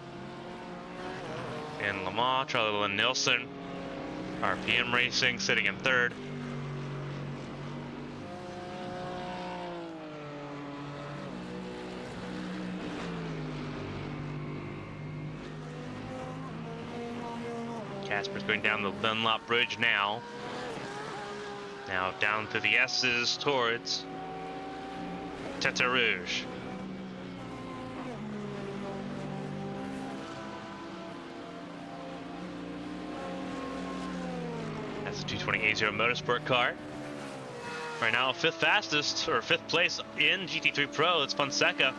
in Le Mans. Charlie Lynn Nilsson, RPM Racing, sitting in third. Casper's going down the Dunlop Bridge now. Now down through the S's towards Tete Rouge. That's the 220 A0 Motorsport car. Right now, fifth fastest, or fifth place in GT3 Pro, it's Fonseca.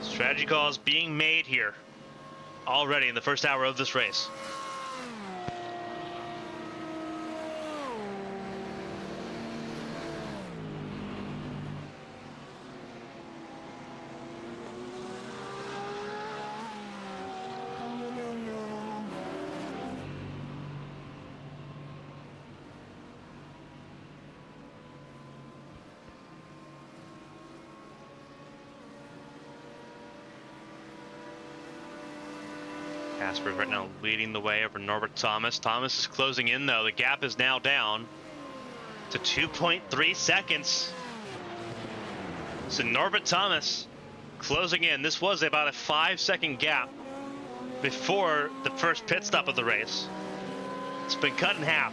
Strategy calls being made here already in the first hour of this race. Casper right now leading the way over Norbert Thomas. Thomas is closing in though. The gap is now down to 2.3 seconds. So Norbert Thomas closing in. This was about a 5-second gap before the first pit stop of the race. It's been cut in half.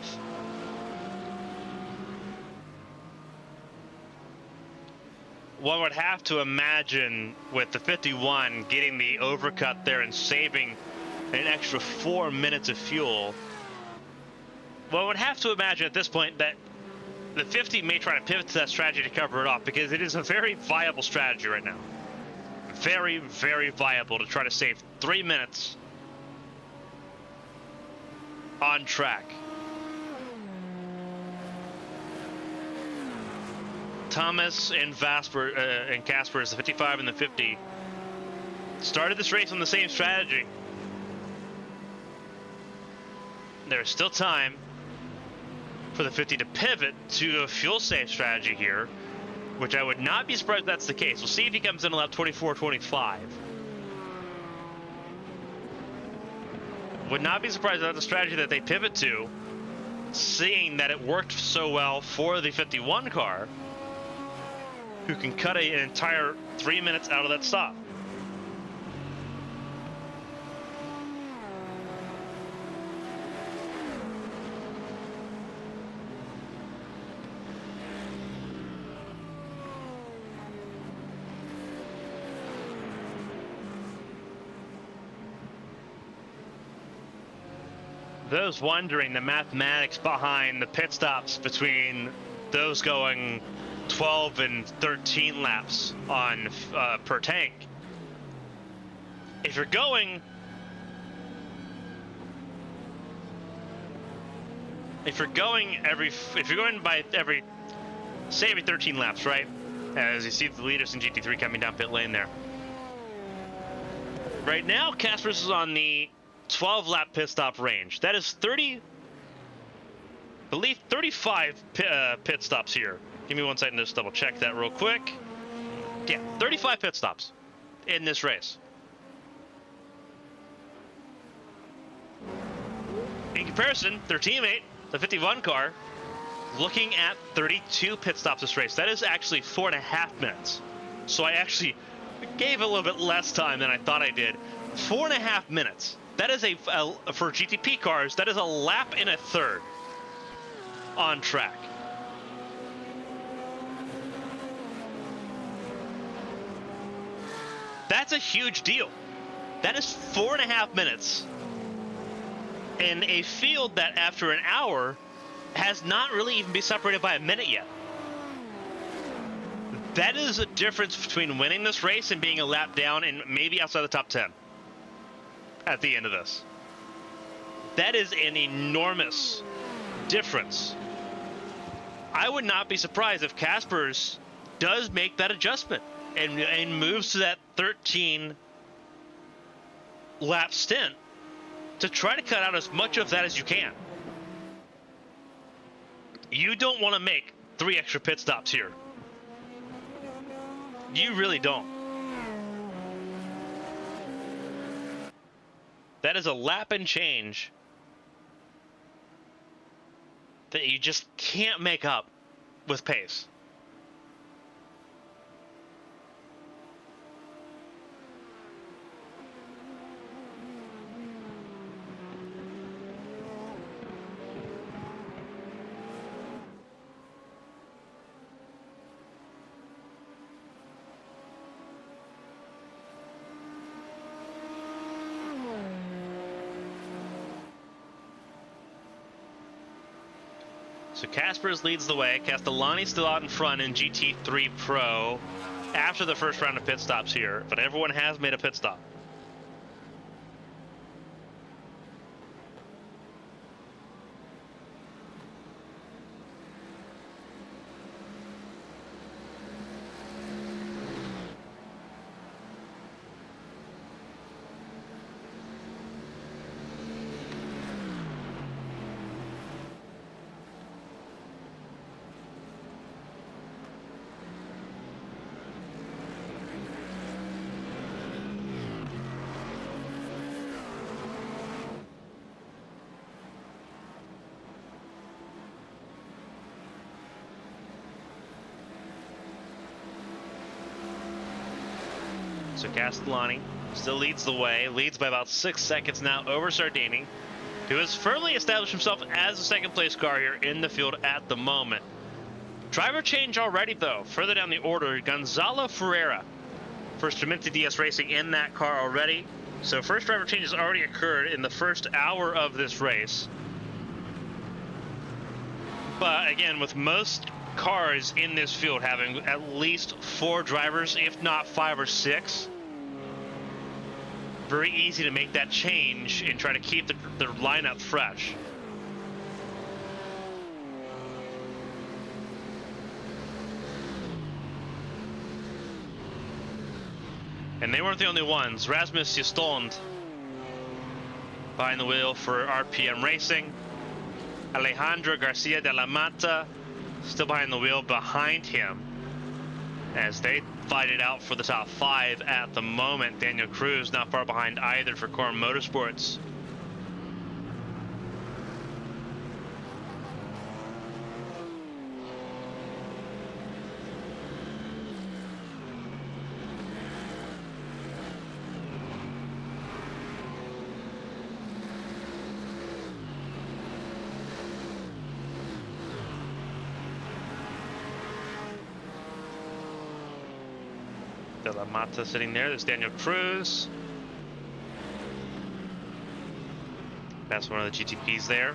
One would have to imagine with the 51 getting the overcut there and saving an extra 4 minutes of fuel. One would have to imagine at this point that the 50 may try to pivot to that strategy to cover it off, because it is a very viable strategy right now. Very, very viable to try to save 3 minutes on track. Thomas and Casper is the 55 and the 50. Started this race on the same strategy. There's still time for the 50 to pivot to a fuel-safe strategy here, which I would not be surprised if that's the case. We'll see if he comes in on lap 24-25. Would not be surprised if that's the strategy that they pivot to, seeing that it worked so well for the 51 car, who can cut an entire 3 minutes out of that stop. Those wondering the mathematics behind the pit stops between those going 12 and 13 laps on per tank. If you're going by every 13 laps, right? As you see the leaders in GT3 coming down pit lane there. Right now, Casper's is on the 12 lap pit stop range. That is 35 pit stops here. Give me 1 second to just double check that real quick. Yeah, 35 pit stops in this race. In comparison, their teammate, the 51 car, looking at 32 pit stops this race. That is actually 4.5 minutes. So I actually gave a little bit less time than I thought I did. 4.5 minutes. That is for GTP cars, that is a lap and a third on track. That's a huge deal. That is 4.5 minutes in a field that after an hour has not really even been separated by a minute yet. That is a difference between winning this race and being a lap down and maybe outside the top 10 at the end of this. That is an enormous difference. I would not be surprised if Casper's does make that adjustment and moves to that 13 lap stint to try to cut out as much of that as you can. You don't want to make 3 extra pit stops here. You really don't. That is a lap and change that you just can't make up with pace. So Casper's leads the way. Castellani's still out in front in GT3 Pro after the first round of pit stops here, but everyone has made a pit stop. So Castellani still leads the way, leads by about 6 seconds now over Sardini, who has firmly established himself as the second place car here in the field at the moment. Driver change already though, further down the order, Gonzalo Ferreira for Strumenti DS Racing in that car already. So first driver change has already occurred in the first hour of this race. But again, with most cars in this field having at least 4 drivers, if not 5 or 6, very easy to make that change and try to keep the lineup fresh. And they weren't the only ones. Rasmus Justond behind the wheel for RPM Racing. Alejandro Garcia de la Mata still behind the wheel behind him as they fight it out for the top 5 at the moment. Daniel Cruz not far behind either for Core Motorsports. De la Mata sitting there. There's Daniel Cruz. That's one of the GTPs there.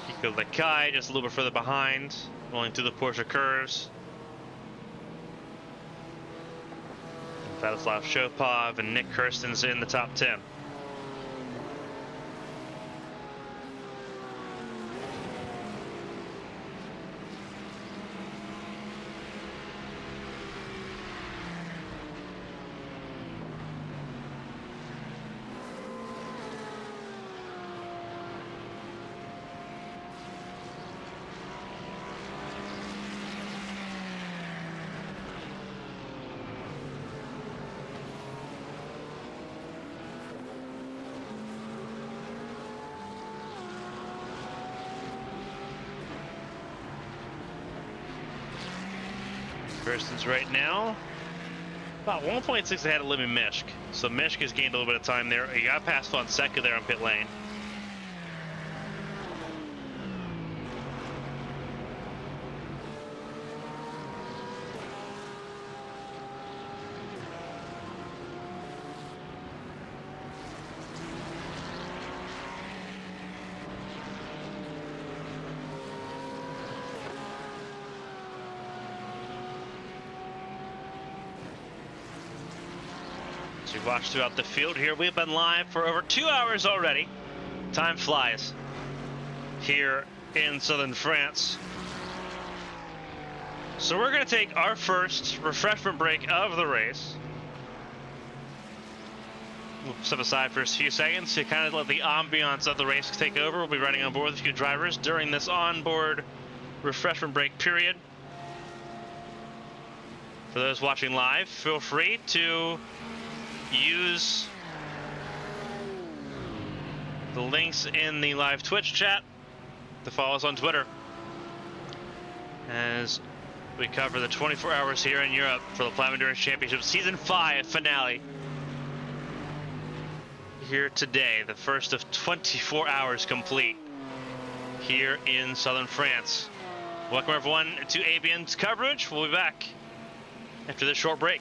Kiko Lekai just a little bit further behind, rolling through the Porsche curves. Vladislav Shopov and Nick Kirsten's in the top 10. Kirsten's right now about 1.6 ahead of Lemmy Mishk. So Mishk has gained a little bit of time there. He got past Fonseca there on pit lane. We've watched throughout the field here. We've been live for over 2 hours already. Time flies here in southern France. So we're going to take our first refreshment break of the race. We'll step aside for a few seconds to kind of let the ambiance of the race take over. We'll be riding on board with a few drivers during this onboard refreshment break period. For those watching live, feel free to use the links in the live Twitch chat to follow us on Twitter as we cover the 24 hours here in Europe for the Platinum Endurance Championship Season 5 finale here today, the first of 24 hours complete here in southern France. Welcome everyone to ABN's coverage. We'll be back after this short break.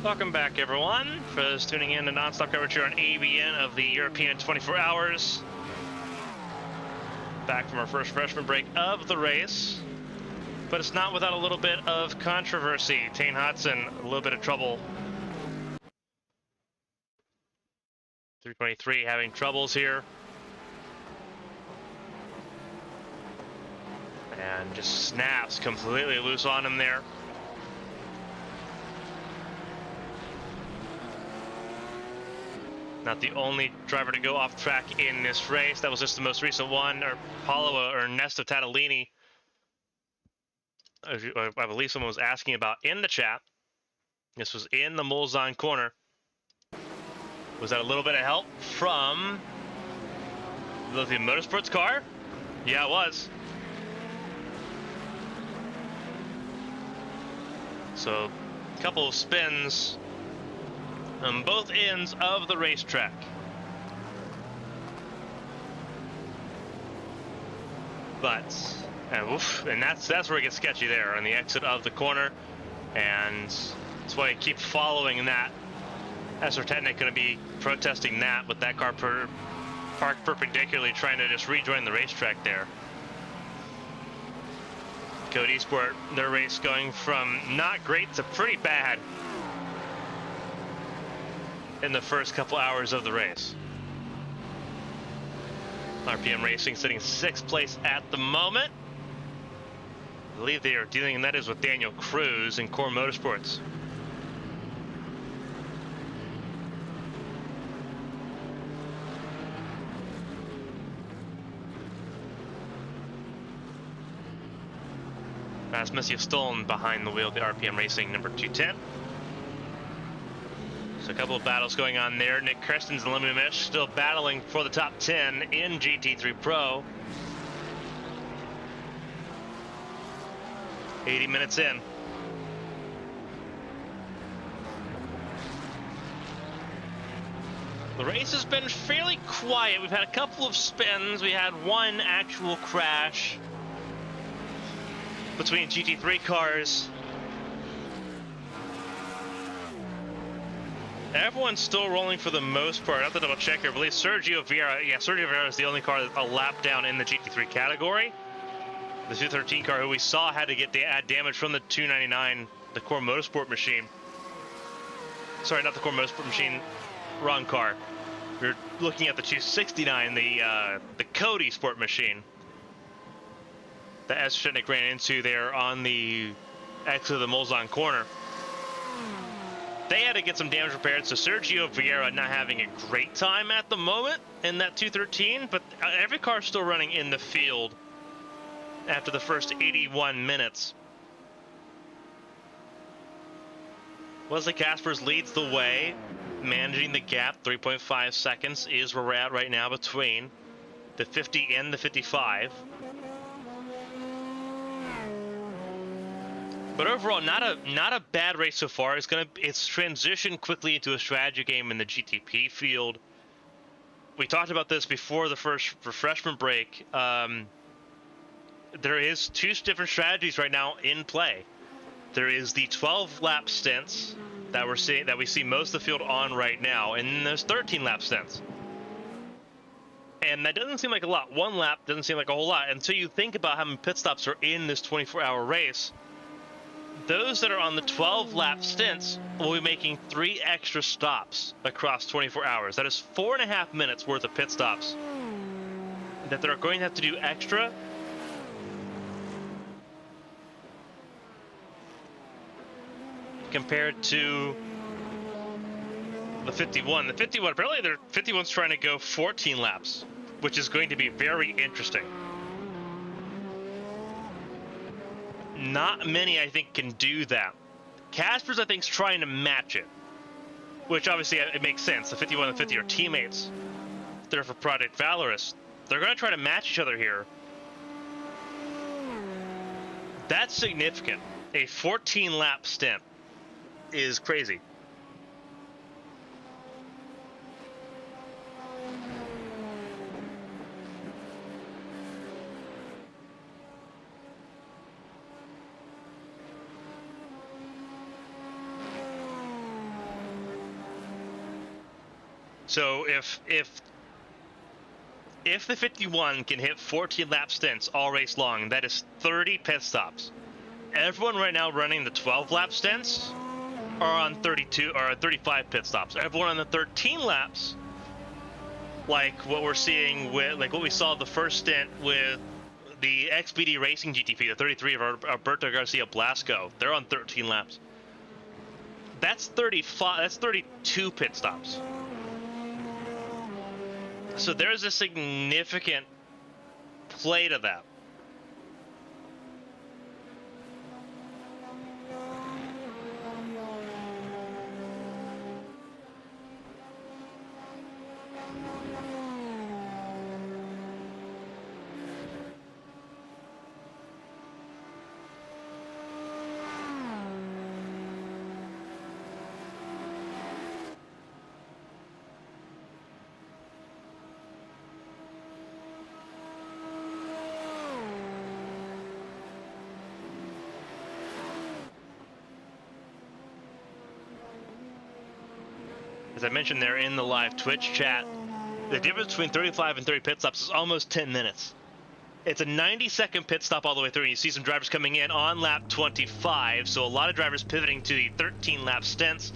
Welcome back, everyone, for those tuning in to non-stop coverage here on ABN of the European 24 Hours. Back from our first freshman break of the race. But it's not without a little bit of controversy. Tane Hodson, a little bit of trouble. 323 having troubles here. And just snaps completely loose on him there. Not the only driver to go off track in this race. That was just the most recent one. Or Paulo or Ernesto Tatalini, I believe someone was asking about in the chat. This was in the Mulsanne corner. Was that a little bit of help from the Lithium Motorsports car? Yeah, it was. So, a couple of spins on both ends of the racetrack. And that's where it gets sketchy there on the exit of the corner, and that's why I keep following that. Sarthe going to be protesting that with that car parked perpendicularly, trying to just rejoin the racetrack there. Code Esport, their race going from not great to pretty bad in the first couple hours of the race. RPM Racing sitting 6th place at the moment. I believe they are dealing, and that is with Daniel Cruz in Core Motorsports. Rasmus Stolen behind the wheel of the RPM Racing number 210. So a couple of battles going on there. Nick Kirsten's and Lemmy still battling for the top 10 in GT3 Pro. 80 minutes in. The race has been fairly quiet. We've had a couple of spins. We had one actual crash between GT3 cars. Everyone's still rolling for the most part. I have to double check here. I believe Sergio Vieira is the only car that's a lap down in the GT3 category. The 213 car, who we saw had to get damage from the 299, the Core Motorsport machine. Sorry, not the Core Motorsport machine. Wrong car. We're looking at the 269, the Cody Sport machine that Sarthe ran into there on the exit of the Mulsanne corner. They had to get some damage repaired, so Sergio Vieira not having a great time at the moment in that 213, but every car's still running in the field after the first 81 minutes. Wesley Caspers leads the way, managing the gap. 3.5 seconds is where we're at right now between the 50 and the 55. But overall, not a bad race so far. It's transitioned quickly into a strategy game in the GTP field. We talked about this before the first refreshment break. There is two different strategies right now in play. There is the 12-lap stints that we see most of the field on right now, and there's 13-lap stints. And that doesn't seem like a lot. One lap doesn't seem like a whole lot until you think about how many pit stops are in this 24-hour race. Those that are on the 12-lap stints will be making 3 extra stops across 24 hours. That is 4.5 minutes worth of pit stops that they're going to have to do extra. Compared to the 51. The 51, apparently the 51's trying to go 14 laps, which is going to be very interesting. Not many, I think, can do that. Caspers, I think, is trying to match it, which obviously it makes sense. The 51 and 50 are teammates. They're for Project Valorous. They're going to try to match each other here. That's significant. A 14-lap stint is crazy. So if the 51 can hit 14 lap stints all race long, that is 30 pit stops. Everyone right now running the 12 lap stints are on 32 or 35 pit stops. Everyone on the 13 laps, like what we're seeing with, like what we saw the first stint with the XBD Racing GTP, the 33 of Alberto Garcia Blasco, they're on 13 laps. That's 35. That's 32 pit stops. So there's a significant play to that. As I mentioned there in the live Twitch chat, the difference between 35 and 30 pit stops is almost 10 minutes. It's a 90-second pit stop all the way through. You see some drivers coming in on lap 25, so a lot of drivers pivoting to the 13-lap stints.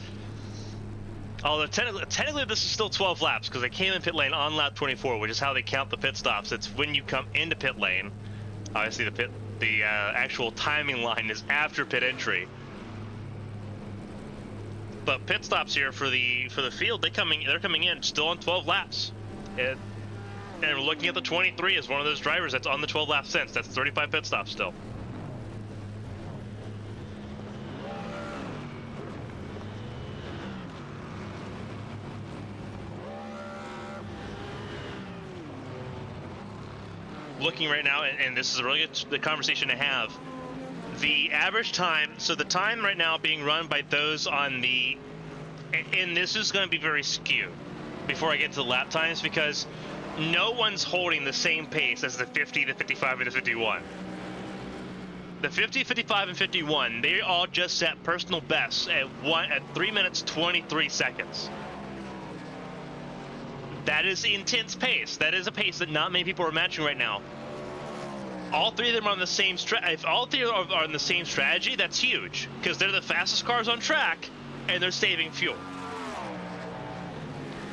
Although technically this is still 12 laps because they came in pit lane on lap 24, which is how they count the pit stops. It's when you come into pit lane. Obviously, the actual timing line is after pit entry. But pit stops here for the field, they're coming in still on 12 laps. And we're looking at the 23 as one of those drivers that's on the 12 lap stints. That's 35 pit stops still. Looking right now, and this is a really good conversation to have. The average time, so the time right now being run by those on the, and this is going to be very skewed before I get to the lap times because no one's holding the same pace as the 50, the 55, and the 51. The 50, 55, and 51, they all just set personal bests at 3 minutes 23 seconds. That is intense pace. That is a pace that not many people are matching right now. All three of them are on the same if all three are on the same strategy, that's huge because they're the fastest cars on track and they're saving fuel.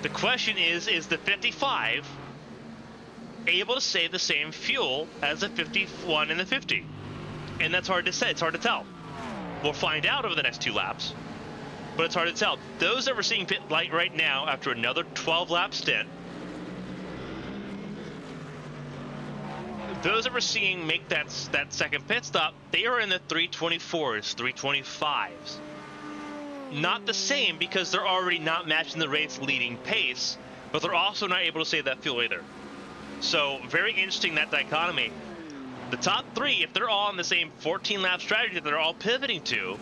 The question is the 55 able to save the same fuel as the 51 and the 50? And that's hard to say. It's hard to tell. We'll find out over the next 2 laps, but it's hard to tell. Those that we're seeing pit light right now after another 12-lap stint, those that we're seeing make that second pit stop, they are in the 324s, 325s. Not the same because they're already not matching the race leading pace, but they're also not able to save that fuel either. So very interesting, that dichotomy. The top 3, if they're all on the same 14-lap strategy that they're all pivoting to,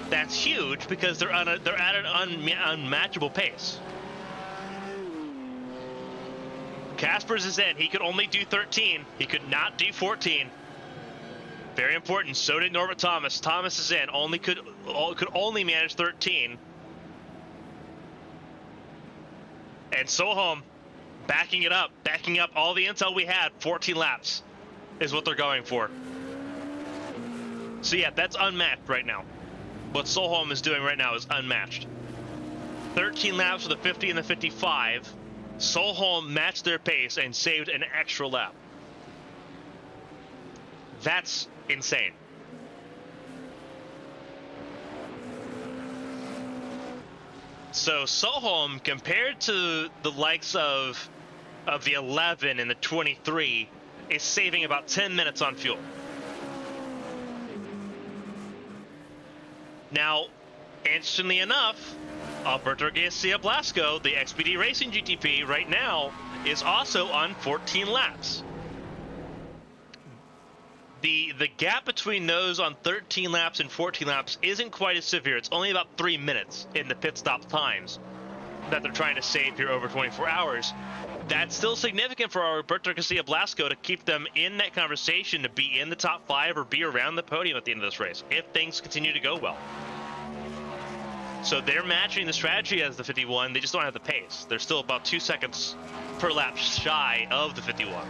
that's huge because they're at an unmatchable pace. Caspers is in. He could only do 13. He could not do 14. Very important. So did Norbert Thomas. Thomas is in. Could only manage 13. And Solholm backing up all the intel we had. 14 laps is what they're going for. So yeah, that's unmatched right now. What Solholm is doing right now is unmatched. 13 laps for the 50 and the 55. Solholm matched their pace and saved an extra lap. That's insane. So Solholm, compared to the likes of the 11 and the 23, is saving about 10 minutes on fuel. Now, interestingly enough, Alberto Garcia Blasco, the XBD Racing GTP, right now is also on 14 laps. The gap between those on 13 laps and 14 laps isn't quite as severe. It's only about 3 minutes in the pit stop times that they're trying to save here over 24 hours. That's still significant for Alberto Garcia Blasco to keep them in that conversation, to be in the top 5 or be around the podium at the end of this race, if things continue to go well. So they're matching the strategy as the 51. They just don't have the pace. They're still about 2 seconds per lap shy of the 51.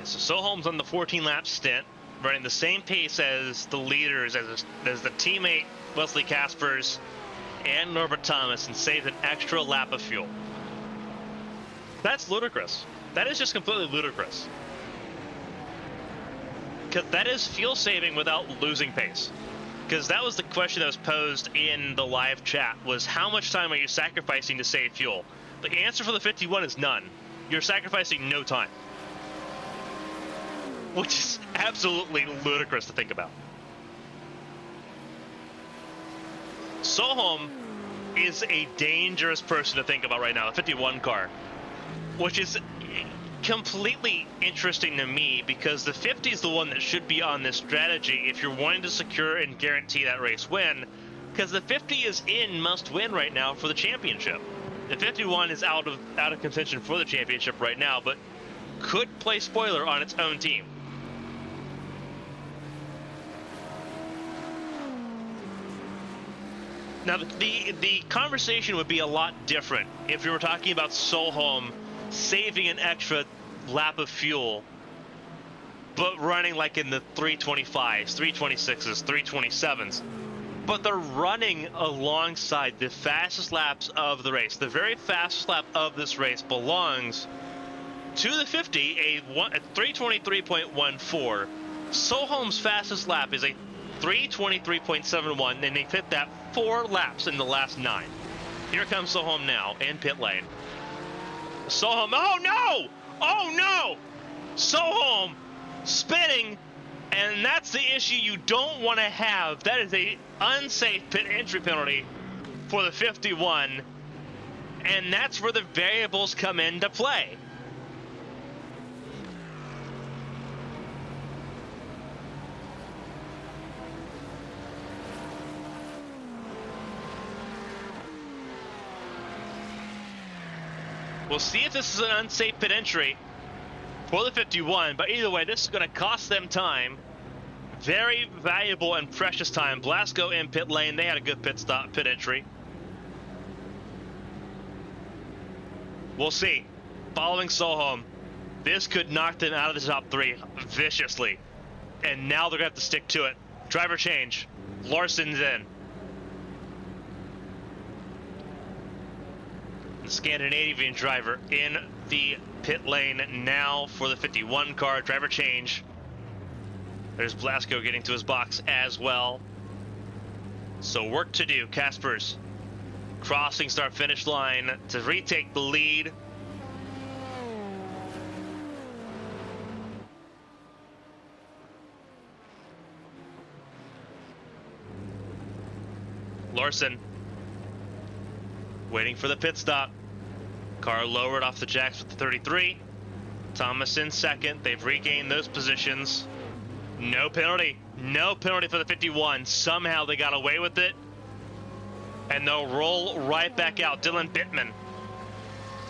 So Soholm's on the 14-lap stint, running the same pace as the leaders, as the teammate Wesley Caspers and Norbert Thomas, and saved an extra lap of fuel. That's ludicrous. That is just completely ludicrous. Because that is fuel saving without losing pace. Because that was the question that was posed in the live chat, was how much time are you sacrificing to save fuel? The answer for the 51 is none. You're sacrificing no time. Which is absolutely ludicrous to think about. Soholm is a dangerous person to think about right now, the 51 car, which is completely interesting to me because the 50 is the one that should be on this strategy if you're wanting to secure and guarantee that race win, because the 50 is in must win right now for the championship. The 51 is out of contention for the championship right now, but could play spoiler on its own team. Now, the conversation would be a lot different if we were talking about Soholm saving an extra lap of fuel, but running like in the 325s, 326s, 327s. But they're running alongside the fastest laps of the race. The very fastest lap of this race belongs to the 50, a 323.14. Soholm's fastest lap is a 323.71, and they hit that 4 laps in the last 9. Here comes Soholm now in pit lane. Soholm, oh no! Oh no! Soholm spinning, and that's the issue you don't want to have. That is a unsafe pit entry penalty for the 51, and that's where the variables come into play. We'll see if this is an unsafe pit entry for the 51, but either way, this is going to cost them time. Very valuable and precious time. Blasco in pit lane, they had a good pit entry. We'll see. Following Soholm, this could knock them out of the top 3 viciously. And now they're going to have to stick to it. Driver change. Larson's in. The Scandinavian driver in the pit lane now for the 51 car. Driver change. There's Blasco getting to his box as well. So work to do. Caspers crossing start finish line to retake the lead. Larson waiting for the pit stop. Car lowered off the jacks with the 33. Thomas in second. They've regained those positions. No penalty. No penalty for the 51. Somehow they got away with it. And they'll roll right back out. Dylan Bittman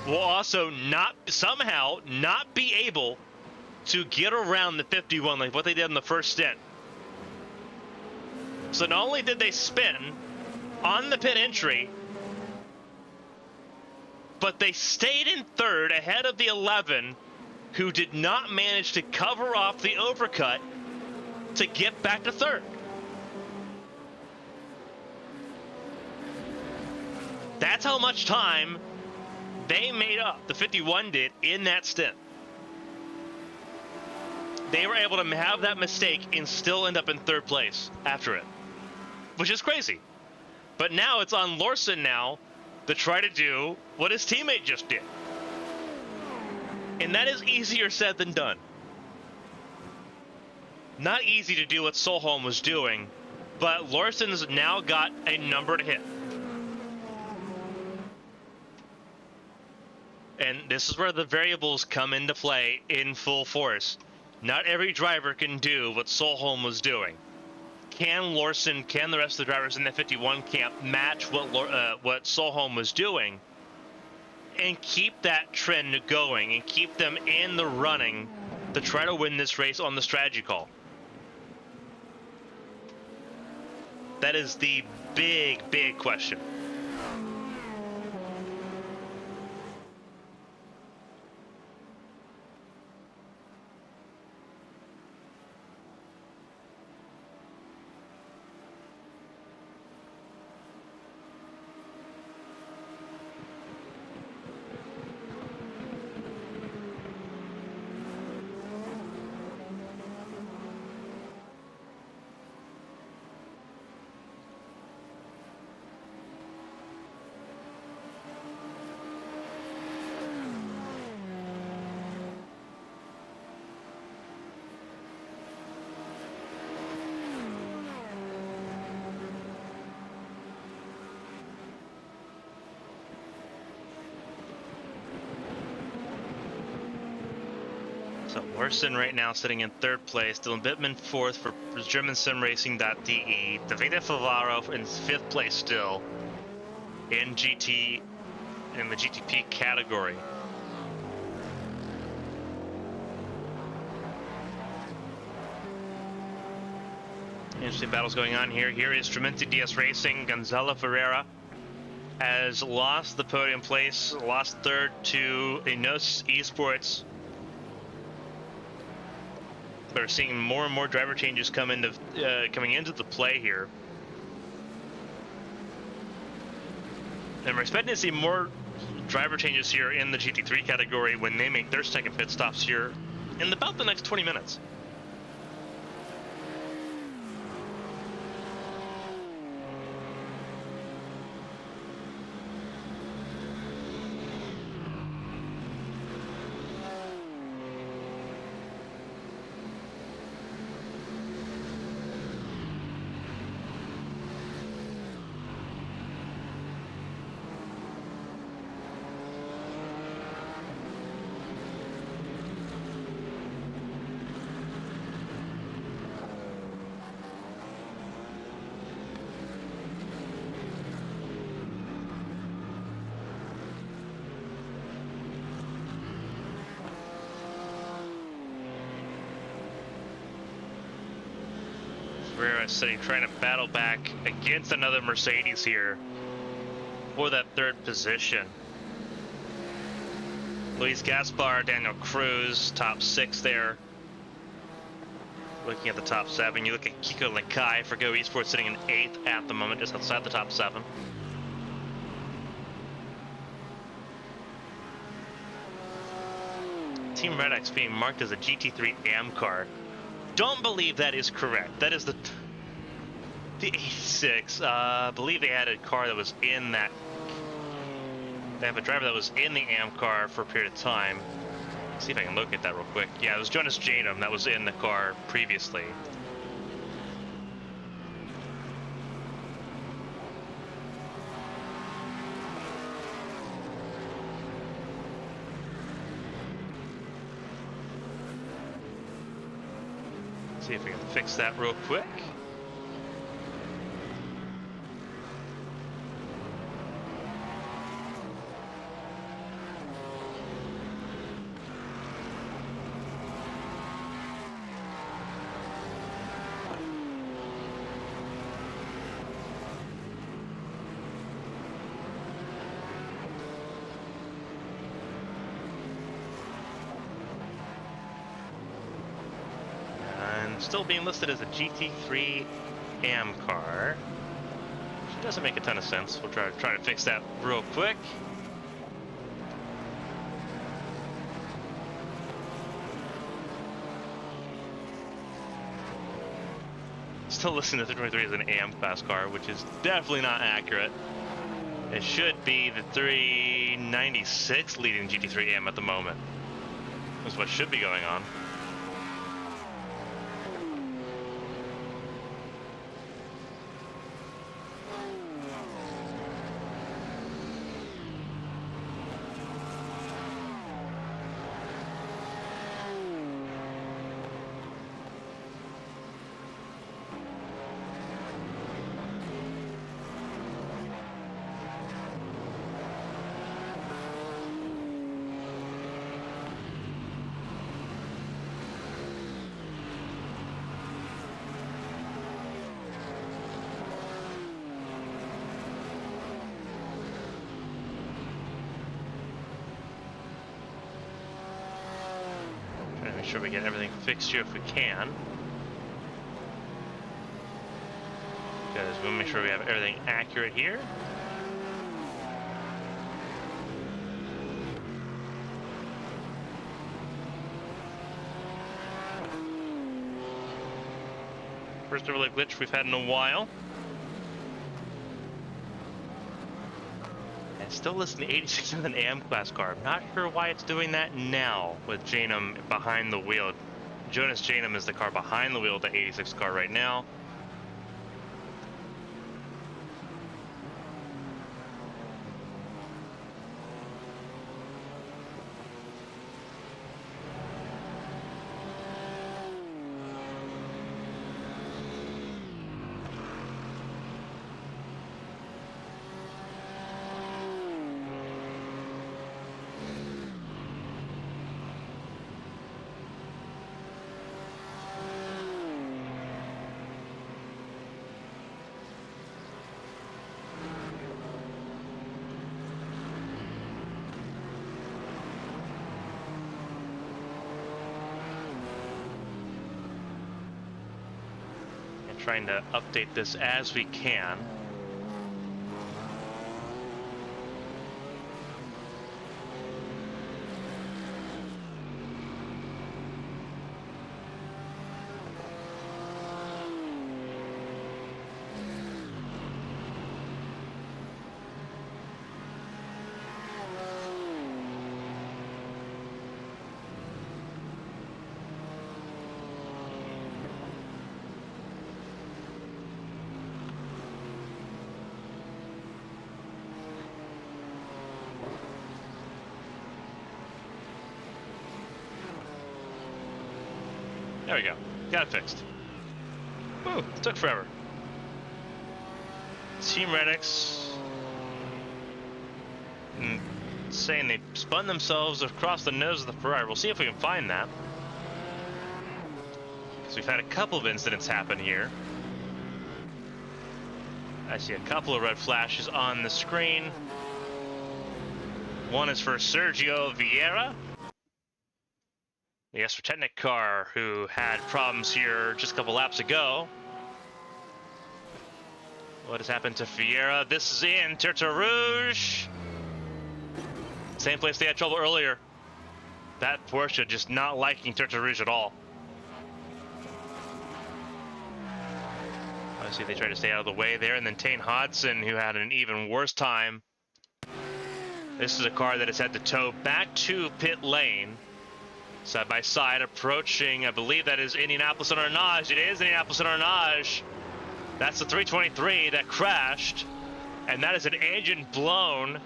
will also somehow not be able to get around the 51 like what they did in the first stint. So not only did they spin on the pit entry, but they stayed in third ahead of the 11, who did not manage to cover off the overcut to get back to third. That's how much time they made up, the 51 did, in that stint. They were able to have that mistake and still end up in third place after it, which is crazy. But now it's on Larson now to try to do what his teammate just did. And that is easier said than done. Not easy to do what Soholm was doing, but Larson's now got a number to hit. And this is where the variables come into play in full force. Not every driver can do what Solholm was doing. Can Larson, can the rest of the drivers in the 51 camp match what Solholm was doing and keep that trend going and keep them in the running to try to win this race on the strategy call? That is the big, big question. So Larson right now sitting in 3rd place, Dylan Bittman 4th for GermanSimRacing.de, Davide Favaro in 5th place still in the GTP category. Interesting battles going on here. Here is Tremensi DS Racing. Gonzalo Ferreira has lost the podium place, lost 3rd to Enos Esports. We're seeing more and more driver changes coming into the play here, and we're expecting to see more driver changes here in the GT3 category when they make their second pit stops here in about the next 20 minutes. Ferreira sitting, trying to battle back against another Mercedes here for that 3rd position. Luis Gaspar, Daniel Cruz, top 6 there. Looking at the top 7, you look at Kiko Lakai for Go Esports sitting in 8th at the moment, just outside the top 7. Team Red X being marked as a GT3 AM car. Don't believe that is correct. That is the 86. I believe they had a car that was in that. They have a driver that was in the AM car for a period of time. Let's see if I can locate that real quick. Yeah, it was Jonas Janum that was in the car previously. See if we can fix that real quick. Still being listed as a GT3 AM car, which doesn't make a ton of sense. We'll try to fix that real quick. Still listed as the 323 as an AM class car, which is definitely not accurate. It should be the 396 leading GT3 AM at the moment. That's what should be going on. sure we get everything fixed here if we can. Because we'll make sure we have everything accurate here. First overlay glitch we've had in a while. And still listening to 86 with an AM class car. I'm not sure why it's doing that now with Janum behind the wheel. Jonas Janum is the car behind the wheel of the 86 car right now. Trying to update this as we can. There we go. Got it fixed. Whew, it took forever. Team Redix saying they spun themselves across the nose of the Ferrari. We'll see if we can find that. Because we've had a couple of incidents happen here. I see a couple of red flashes on the screen. One is for Sergio Vieira, the Sarthe car, who had problems here just a couple laps ago. What has happened to Vieira? This is in Tertre Rouge. Same place they had trouble earlier. That Porsche just not liking Tertre Rouge at all. Obviously they tried to stay out of the way there, and then Tane Hodson, who had an even worse time. This is a car that has had to tow back to pit lane. Side by side, approaching, I believe that is Indianapolis and Arnage. It is Indianapolis and Arnage. That's the 323 that crashed, and that is an engine blown.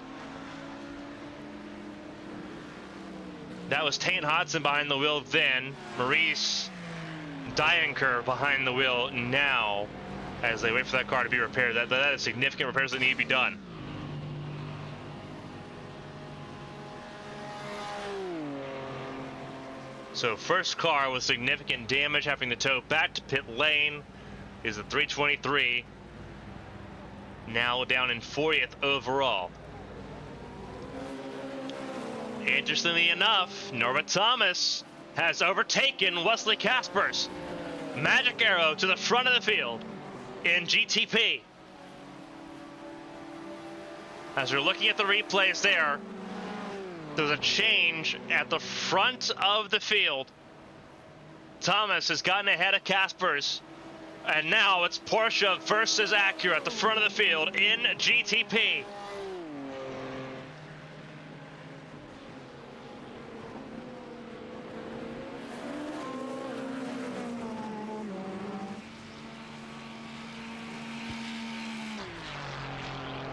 That was Tane Hodson behind the wheel then. Maurice Dienker behind the wheel now, as they wait for that car to be repaired. That is significant repairs that need to be done. So first car with significant damage having to tow back to pit lane is the 323, now down in 40th overall. Interestingly enough, Norbert Thomas has overtaken Wesley Caspers. Magic arrow to the front of the field in GTP. As we're looking at the replays there's a change at the front of the field. Thomas has gotten ahead of Caspers, and now it's Porsche versus Acura at the front of the field in GTP.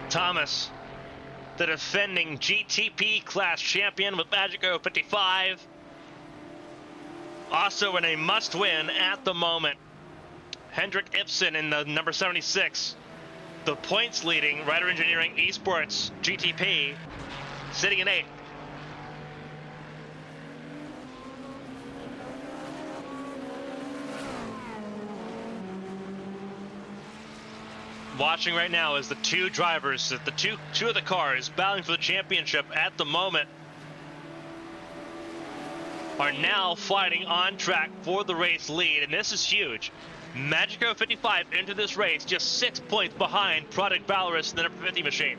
Thomas, the defending GTP class champion with Magic 055. Also in a must-win at the moment. Hendrik Ibsen in the number 76. The points leading Ryder Engineering Esports GTP, sitting in 8th. Watching right now is the two drivers, the two of the cars battling for the championship at the moment. are now fighting on track for the race lead, and this is huge. Magico 55 into this race, just 6 points behind Product Valorous and the number 50 machine.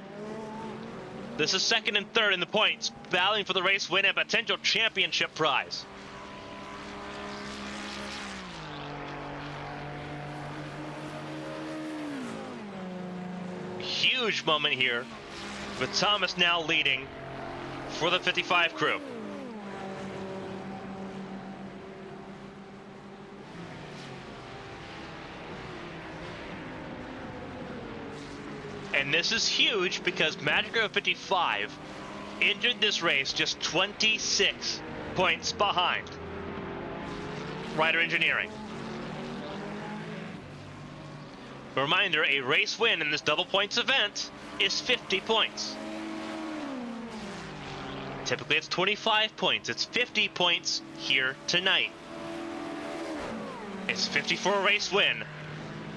This is second and third in the points, battling for the race win and potential championship prize. Huge moment here, with Thomas now leading for the 55 crew. And this is huge because Magico 55 entered this race just 26 points behind Ryder Engineering. A reminder, a race win in this double points event is 50 points. Typically it's 25 points. It's 50 points here tonight. It's 50 for a race win,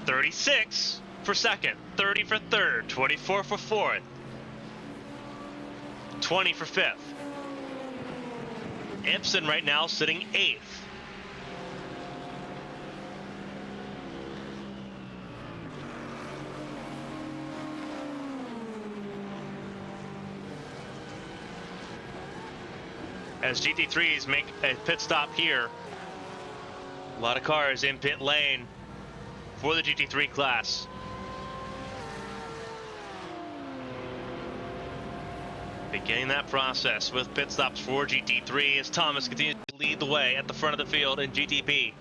36 for second, 30 for third, 24 for fourth, 20 for fifth. Ibsen right now sitting eighth. As GT3s make a pit stop here, a lot of cars in pit lane for the GT3 class. Beginning that process with pit stops for GT3 as Thomas continues to lead the way at the front of the field in GTP.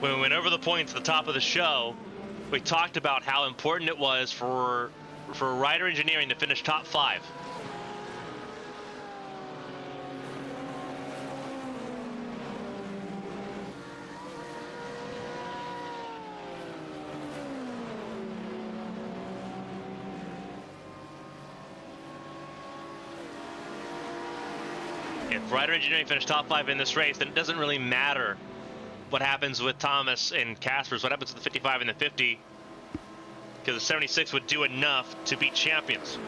When we went over the points at the top of the show, we talked about how important it was for Ryder Engineering to finish top 5. If Ryder Engineering finished top 5 in this race, then it doesn't really matter what happens with Thomas and Caspers, what happens with the 55 and the 50, because the 76 would do enough to beat champions.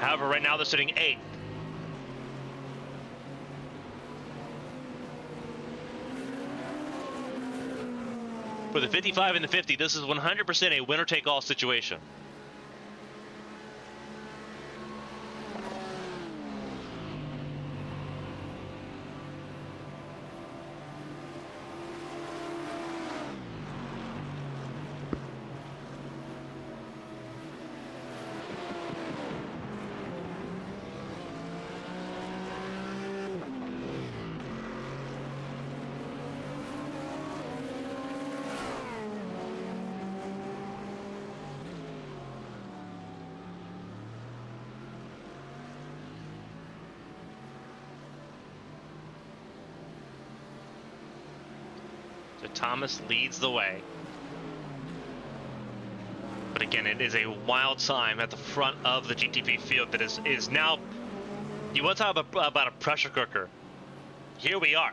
However, right now they're sitting 8th. For the 55 and the 50, this is 100% a winner-take-all situation. So Thomas leads the way. But again, it is a wild time at the front of the GTP field that is now, you want to talk about a pressure cooker. Here we are.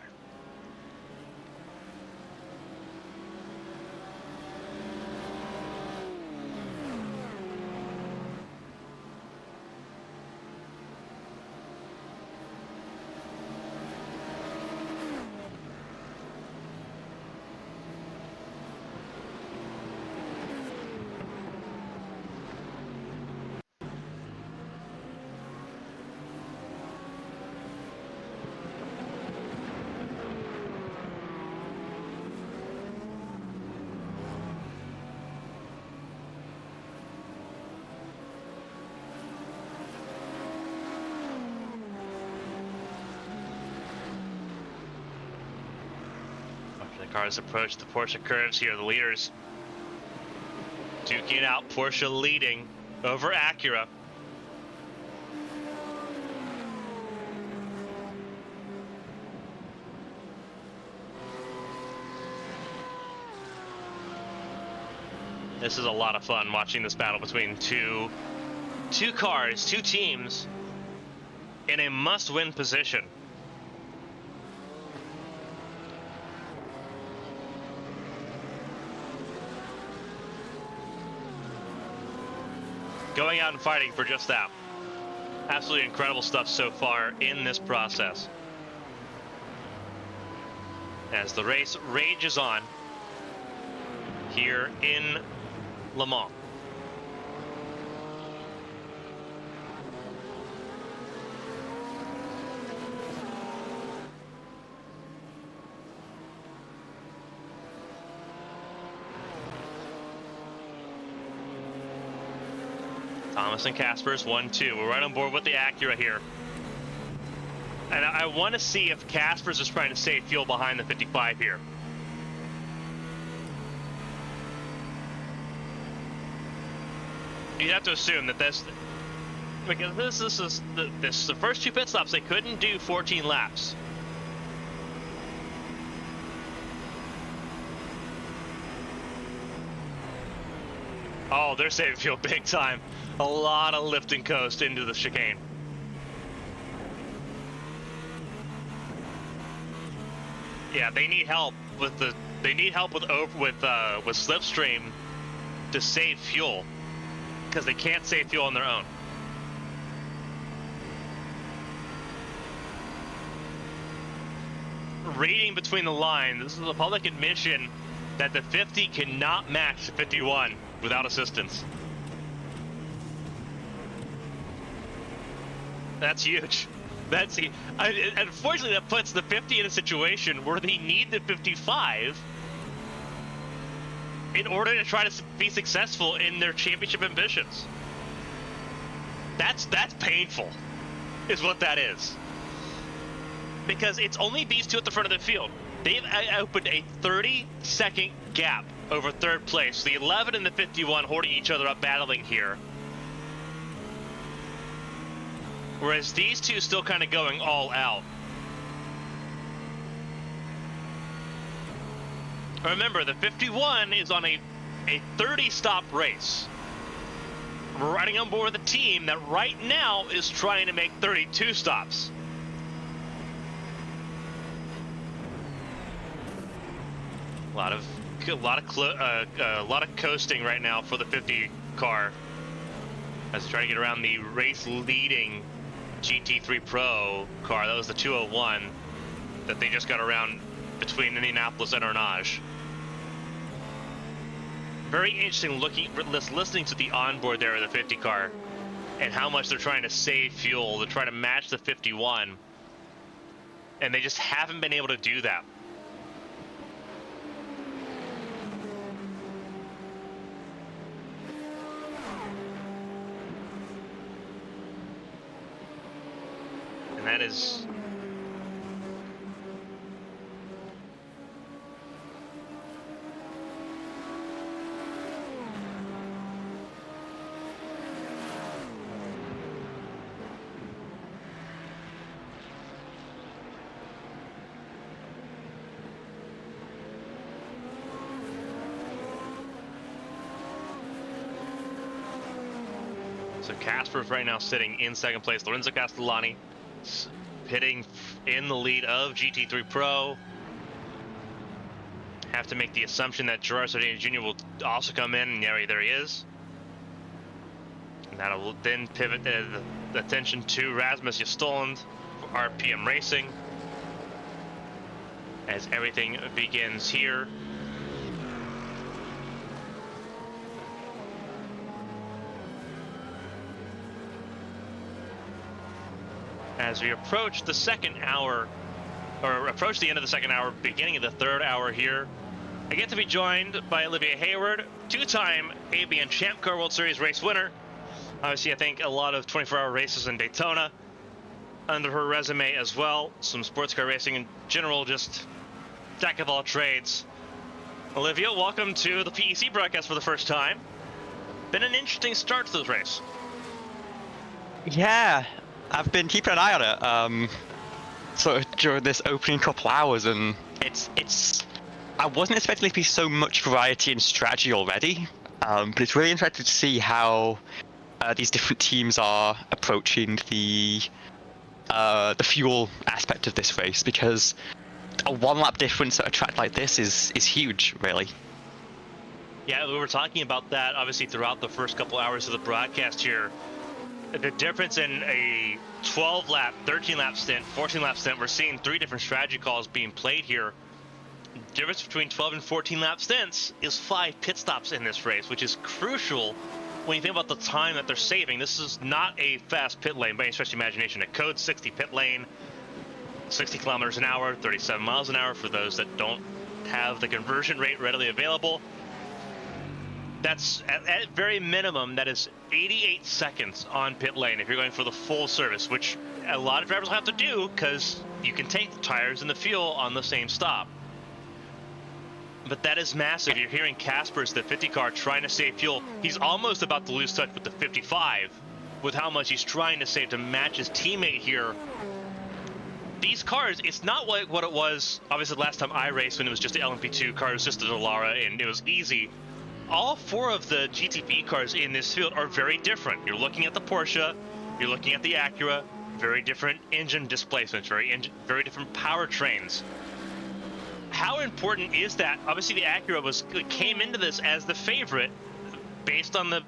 Cars approach the Porsche curves here. The leaders duking it out. Porsche leading over Acura. This is a lot of fun watching this battle between two cars, two teams in a must-win position. going out and fighting for just that. Absolutely incredible stuff so far in this process. As the race rages on here in Le Mans. Thomas and Casper's 1-2. We're right on board with the Acura here. And I want to see if Casper's is trying to save fuel behind the 55 here. You'd have to assume that this, because this is the first two pit stops, they couldn't do 14 laps. Oh, they're saving fuel big time. A lot of lift and coast into the chicane. Yeah, they need help with with slipstream to save fuel, because they can't save fuel on their own. Reading between the lines, this is a public admission that the 50 cannot match the 51 without assistance. That's huge. Unfortunately, that puts the 50 in a situation where they need the 55 in order to try to be successful in their championship ambitions. That's painful, is what that is. Because it's only these two at the front of the field. They've opened a 30-second gap over third place. The 11 and the 51 holding each other up, battling here. Whereas these two still kind of going all out. Remember, the 51 is on a 30-stop race. We're riding on board with a team that right now is trying to make 32 stops. A lot of coasting right now for the 50 car as they try to get around the race-leading GT3 Pro car. That was the 201 that they just got around between Indianapolis and Arnage. Very interesting listening to the onboard there of the 50 car and how much they're trying to save fuel to try to match the 51, and they just haven't been able to do that. And that is so Casper's right now sitting in second place. Lorenzo Castellani pitting in the lead of GT3 Pro. Have to make the assumption that Gerard Sardina Jr. will also come in, and there he is. And that'll then pivot the attention to Rasmus Jostoland for RPM Racing as everything begins here. As we approach the second hour, or approach the end of the second hour, beginning of the third hour here, I get to be joined by Olivia Hayward, two-time ABN Champ Car World Series race winner. Obviously, I think a lot of 24-hour races in Daytona under her resume as well. Some sports car racing in general, just jack of all trades. Olivia, welcome to the PEC broadcast for the first time. Been an interesting start to this race. Yeah, I've been keeping an eye on it, sort of during this opening couple hours, and it's. I wasn't expecting it to be so much variety and strategy already, but it's really interesting to see how these different teams are approaching the fuel aspect of this race, because a one lap difference at a track like this is huge, really. Yeah, we were talking about that obviously throughout the first couple hours of the broadcast here. The difference in a 12 lap, 13 lap stint, 14 lap stint, we're seeing 3 different strategy calls being played here. The difference between 12 and 14 lap stints is 5 pit stops in this race, which is crucial when you think about the time that they're saving. This is not a fast pit lane by any stretch of the imagination. A code 60 pit lane, 60 kilometers an hour, 37 miles an hour for those that don't have the conversion rate readily available. That's at very minimum, that is 88 seconds on pit lane if you're going for the full service, which a lot of drivers will have to do because you can take the tires and the fuel on the same stop. But that is massive. You're hearing Casper's, the 50 car, trying to save fuel. He's almost about to lose touch with the 55 with how much he's trying to save to match his teammate here. These cars, it's not like what it was, obviously, the last time I raced when it was just the LMP2 car, it was just the Dallara, and it was easy. All 4 of the GTP cars in this field are very different. You're looking at the Porsche, you're looking at the Acura, very different engine displacements, very different powertrains. How important is that? Obviously, the Acura came into this as the favorite, based on the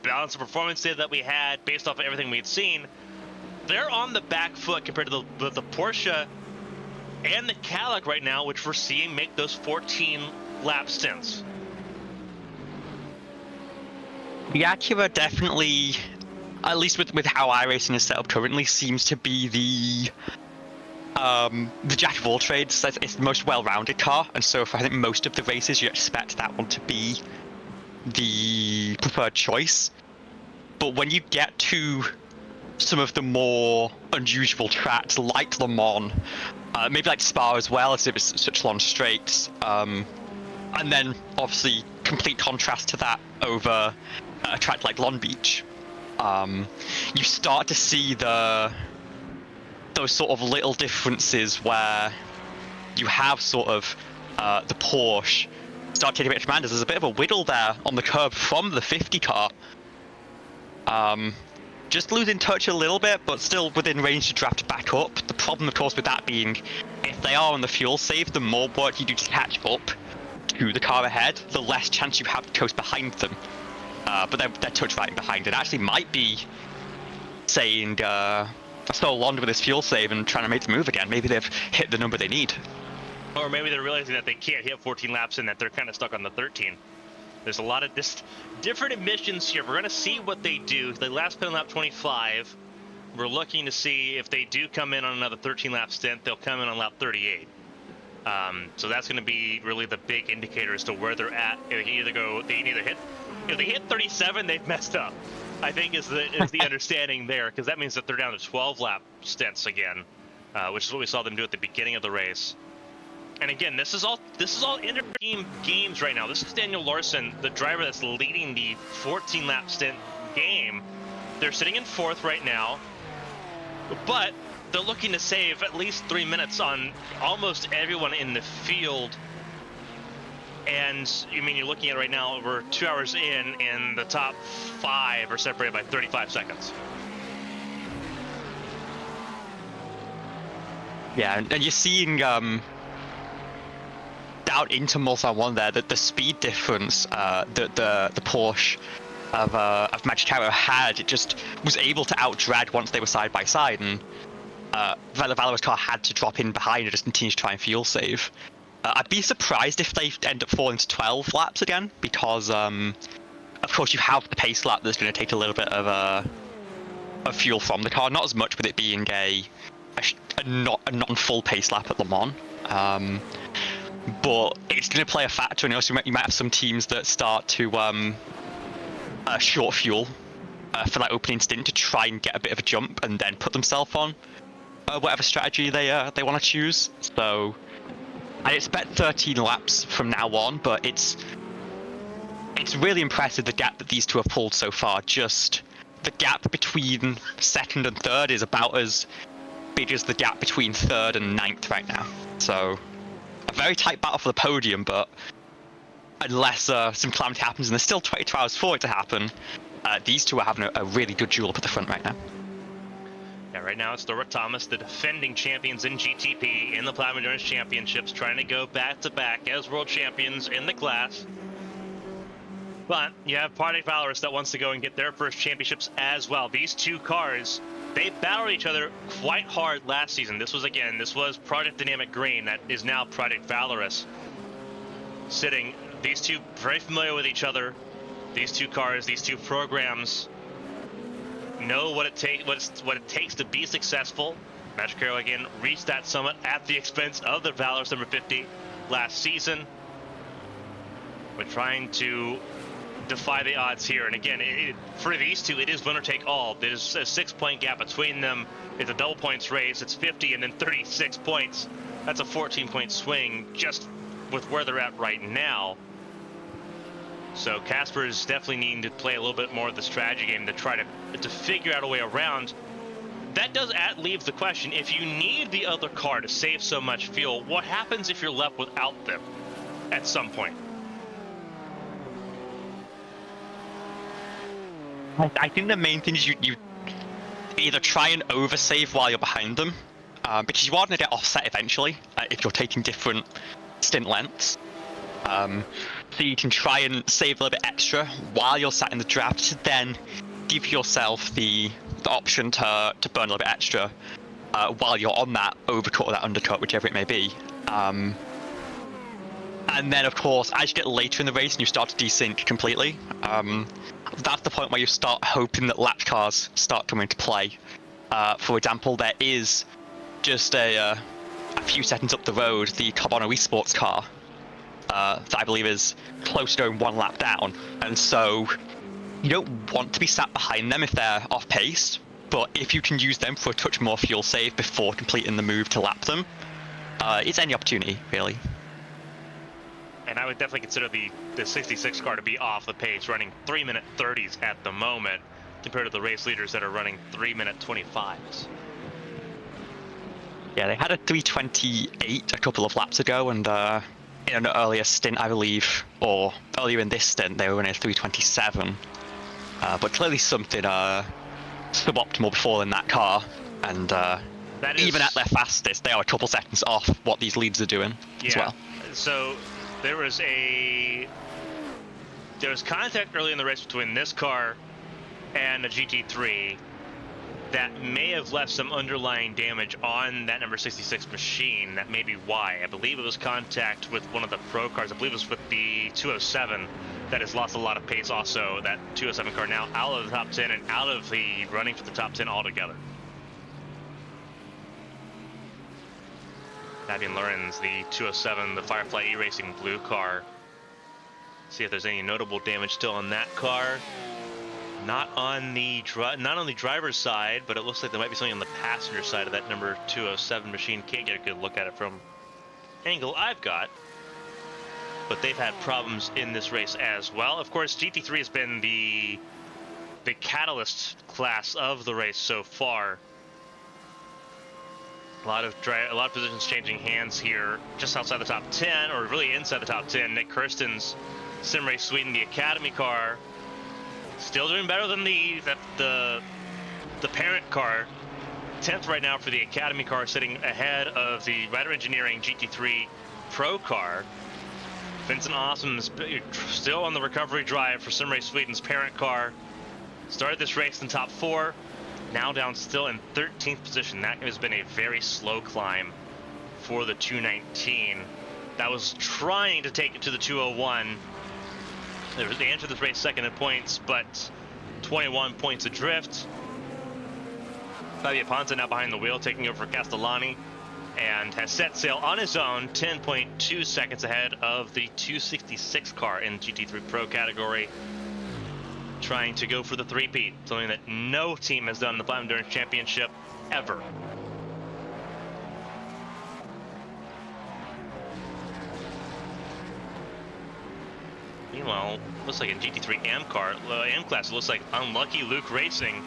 balance of performance data that we had, based off of everything we'd seen. They're on the back foot compared to the Porsche and the Cadillac right now, which we're seeing make those 14 lap stints. The Acura definitely, at least with how iRacing is set up currently, seems to be the jack of all trades. It's the most well-rounded car, and so for I think most of the races you expect that one to be the preferred choice. But when you get to some of the more unusual tracks like Le Mans, maybe like Spa as well, as it was such long straights, and then obviously complete contrast to that over a track like Long Beach, you start to see those sort of little differences where you have sort of the Porsche start taking a bit of command. There's a bit of a whittle there on the curb from the 50 car. Just losing touch a little bit, but still within range to draft back up. The problem, of course, with that being, if they are on the fuel save, the more work you do to catch up to the car ahead, the less chance you have to coast behind them. But they're touch right behind. It actually might be saying, so long with this fuel save and trying to make the move again. Maybe they've hit the number they need. Or maybe they're realizing that they can't hit 14 laps and that they're kind of stuck on the 13. There's a lot of different emissions here. We're going to see what they do. They last pit on lap 25. We're looking to see if they do come in on another 13 lap stint, they'll come in on lap 38. So that's going to be really the big indicator as to where they're at. They can either hit, if they hit 37, they've messed up, I think is the understanding there, because that means that they're down to 12 lap stints again, which is what we saw them do at the beginning of the race. And again, this is all inter-team games right now. This is Daniel Larson, the driver that's leading the 14 lap stint game. They're sitting in 4th right now, but they're looking to save at least 3 minutes on almost everyone in the field. And I mean, you're looking at right now, we're 2 hours in, and the top 5 are separated by 35 seconds. Yeah, and you're seeing down into Mulsanne 1 there, that the speed difference that the Porsche of Magicara had, it just was able to out-drag once they were side by side, and Valera's car had to drop in behind and just continue to try and fuel save. I'd be surprised if they end up falling to 12 laps again, because of course you have the pace lap that's going to take a little bit of fuel from the car, not as much with it being a non-full pace lap at Le Mans. But it's going to play a factor, and also you might have some teams that start to short fuel for that opening stint to try and get a bit of a jump and then put themselves on whatever strategy they want to choose. So I expect 13 laps from now on, but it's really impressive the gap that these two have pulled so far. Just the gap between 2nd and 3rd is about as big as the gap between 3rd and 9th right now. So a very tight battle for the podium, but unless some calamity happens, and there's still 22 hours for it to happen, these two are having a really good duel up at the front right now. Yeah, right now it's Thorwart Thomas, the defending champions in GTP in the Platinum Endurance Championships, trying to go back-to-back as world champions in the class. But you have Project Valorous that wants to go and get their first championships as well. These two cars, they battled each other quite hard last season. This was Project Dynamic Green, that is now Project Valorous. These two very familiar with each other. These two cars, these two programs know what it takes to be successful. Magic Arrow again reached that summit at the expense of the Valorous number 50 last season. We're trying to defy the odds here, and again, for these two, it is winner take all. There's a 6-point gap between them. It's a double points race. It's 50 and then 36 points. That's a 14-point swing just with where they're at right now. So Casper is definitely needing to play a little bit more of the strategy game to try to figure out a way around. That does leave the question, if you need the other car to save so much fuel, what happens if you're left without them at some point? I think the main thing is you either try and oversave while you're behind them, because you are going to get offset eventually if you're taking different stint lengths. So you can try and save a little bit extra while you're sat in the draft to then give yourself the option to burn a little bit extra while you're on that overcut or that undercut, whichever it may be. And then, of course, as you get later in the race and you start to desync completely, that's the point where you start hoping that lap cars start coming into play. For example, there is just a few seconds up the road, the Carbono Esports car that I believe is close to going one lap down. And so you don't want to be sat behind them if they're off pace, but if you can use them for a touch more fuel save before completing the move to lap them, it's any opportunity, really. And I would definitely consider the 66 car to be off the pace, running 3-minute 30s at the moment, compared to the race leaders that are running 3-minute 25s. Yeah, they had a 3:28 a couple of laps ago, and in an earlier stint, I believe, or earlier in this stint, they were running a 3:27. But clearly something suboptimal before in that car, and even at their fastest, they are a couple seconds off what these leads are doing as well. So there was contact early in the race between this car and a GT3 that may have left some underlying damage on that number 66 machine. That may be why. I believe it was contact with one of the pro cars. I believe it was with the 207 that has lost a lot of pace also. That 207 car now out of the top 10 and out of the running for the top 10 altogether. Fabian Lorenz, the 207, the Firefly E-Racing blue car. See if there's any notable damage still on that car. Not on the driver's side, but it looks like there might be something on the passenger side of that number 207 machine. Can't get a good look at it from angle I've got. But they've had problems in this race as well. Of course, GT3 has been the catalyst class of the race so far. A lot of positions changing hands here, just outside the top 10, or really inside the top 10. Nick Kirsten's Sim Race Sweden, the Academy car, still doing better than the parent car. 10th right now for the Academy car, sitting ahead of the Rider Engineering GT3 Pro car. Vincent Awesome is still on the recovery drive for Sim Race Sweden's parent car. Started this race in top 4. Now down still in 13th position. That has been a very slow climb for the 219. That was trying to take it to the 201. They entered this race second in points, but 21 points adrift. Fabio Ponza now behind the wheel, taking over for Castellani, and has set sail on his own, 10.2 seconds ahead of the 266 car in GT3 Pro category, trying to go for the three-peat, something that no team has done in the Platinum Endurance Championship ever. Meanwhile, looks like a GT3 AM car, AM class, it looks like Unlucky Luke Racing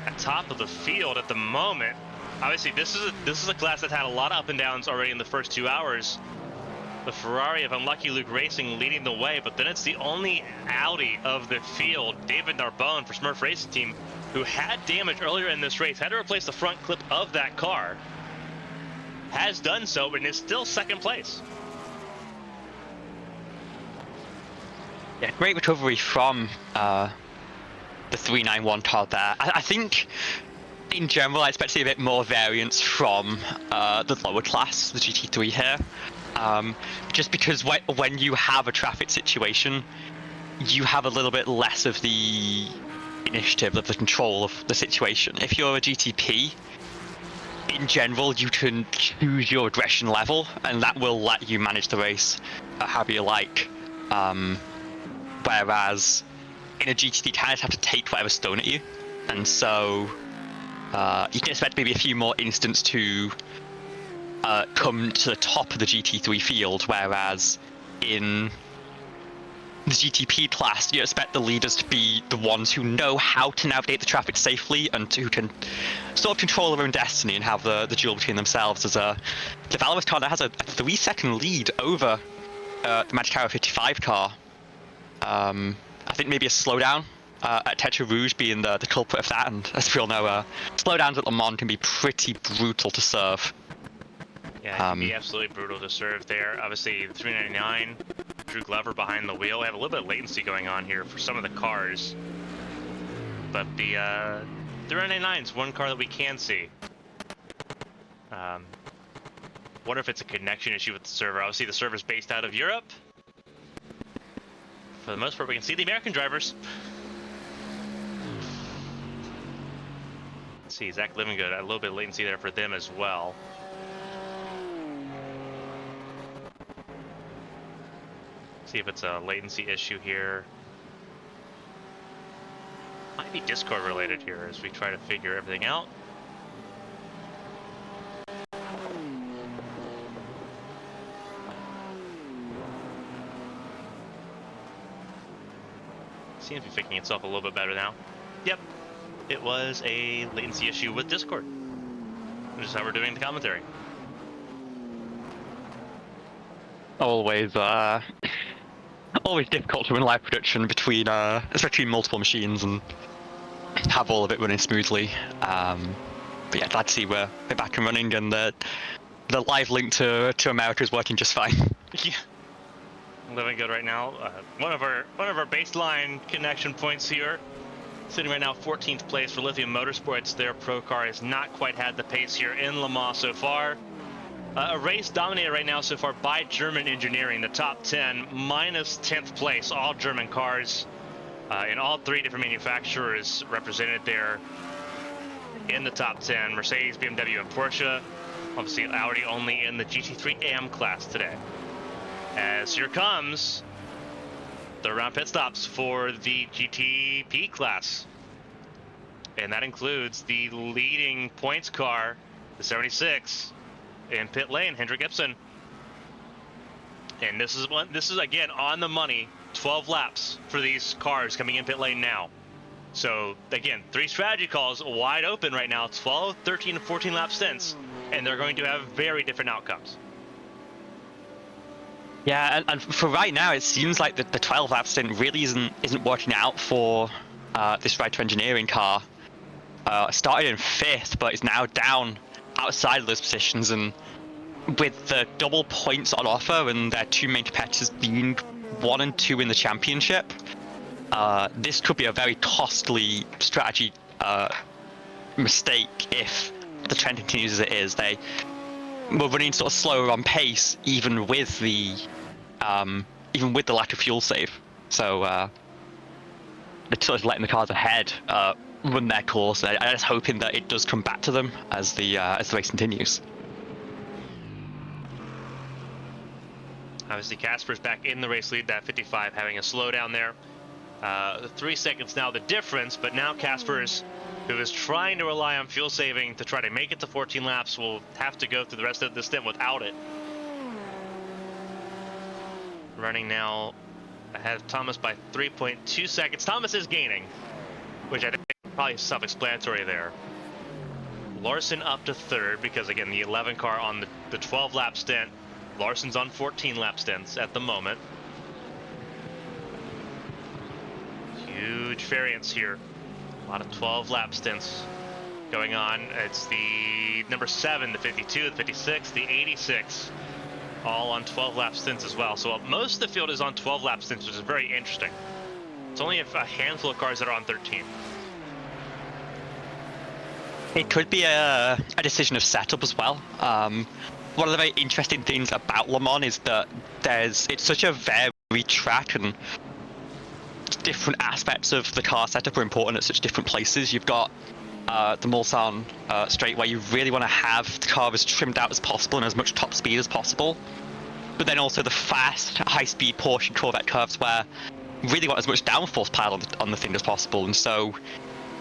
at top of the field at the moment. Obviously, this is a class that had a lot of up and downs already in the first 2 hours. The Ferrari of Unlucky Luke Racing leading the way, but then it's the only Audi of the field. David Narbonne for Smurf Racing Team who had damage earlier in this race, had to replace the front clip of that car, has done so and is still second place. Yeah, great recovery from the 391 car there. I think, in general, I expect to see a bit more variance from the lower class, the GT3 here. Just because when you have a traffic situation, you have a little bit less of the initiative, of the control of the situation. If you're a GTP, in general, you can choose your aggression level, and that will let you manage the race however you like. Whereas in a GTD, you kind of have to take whatever's thrown at you, and so you can expect maybe a few more instants to come to the top of the GT3 field, whereas in the GTP class, you expect the leaders to be the ones who know how to navigate the traffic safely and who can sort of control their own destiny and have the duel between themselves. As the Valorous car that has a 3-second lead over the Magicara 55 car. I think maybe a slowdown at Tetra Rouge being the culprit of that, and as we all know, slowdowns at Le Mans can be pretty brutal to serve. Yeah, it can be absolutely brutal to serve there. Obviously, the 399, Drew Glover behind the wheel. We have a little bit of latency going on here for some of the cars, but the 399 is one car that we can see. Wonder if it's a connection issue with the server. Obviously, the server's based out of Europe. For the most part, we can see the American drivers. Let's see, Zach Livingood, a little bit of latency there for them as well. See if it's a latency issue here. Might be Discord related here as we try to figure everything out. Seems to be fixing itself a little bit better now. Yep, it was a latency issue with Discord, which is how we're doing the commentary. Always difficult to run live production between, especially multiple machines, and have all of it running smoothly. But yeah, glad to see we're back and running, and the live link to America is working just fine. Yeah, living good right now. One of our baseline connection points here, sitting right now 14th place for Lithium Motorsports. Their pro car has not quite had the pace here in Le Mans so far. A race dominated right now so far by German engineering. The top 10 minus 10th place, all German cars, and all three different manufacturers represented there in the top 10. Mercedes, BMW, and Porsche. Obviously Audi only in the GT3 AM class today. As here comes the round pit stops for the GTP class. And that includes the leading points car, the 76. In pit lane, Hendrik Ibsen. And this is again on the money, 12 laps for these cars coming in pit lane now. So again, 3 strategy calls wide open right now, 12, 13, and 14 lap stints, and they're going to have very different outcomes. Yeah, and for right now, it seems like the 12 lap stint really isn't working out for this Right to Engineering car. Started in 5th, but is now down outside of those positions, and with the double points on offer and their 2 main competitors being 1 and 2 in the championship, this could be a very costly strategy mistake if the trend continues as it is. They were running sort of slower on pace, even with the lack of fuel save. So they're sort of letting the cars ahead run their course. I'm just hoping that it does come back to them as the race continues. Obviously, Casper's back in the race lead, that 55 having a slowdown there. 3 seconds now the difference, but now Casper's, who is trying to rely on fuel saving to try to make it to 14 laps, will have to go through the rest of the stint without it. Running now ahead of Thomas by 3.2 seconds. Thomas is gaining, which I think is probably self-explanatory there. Larson up to 3rd because, again, the 11 car on the 12 lap stint. Larson's on 14 lap stints at the moment. Huge variance here A lot of 12 lap stints going on. It's the number 7, the 52, the 56, the 86, all on 12 lap stints as well. So most of the field is on 12 lap stints, which is very interesting. It's only a handful of cars that are on 13. It could be a decision of setup as well. One of the very interesting things about Le Mans is that it's such a varied track, and different aspects of the car setup are important at such different places. You've got the Mulsanne straight, where you really want to have the car as trimmed out as possible and as much top speed as possible. But then also the fast, high-speed Porsche Corvette curves, where you really want as much downforce pile on the thing as possible. And so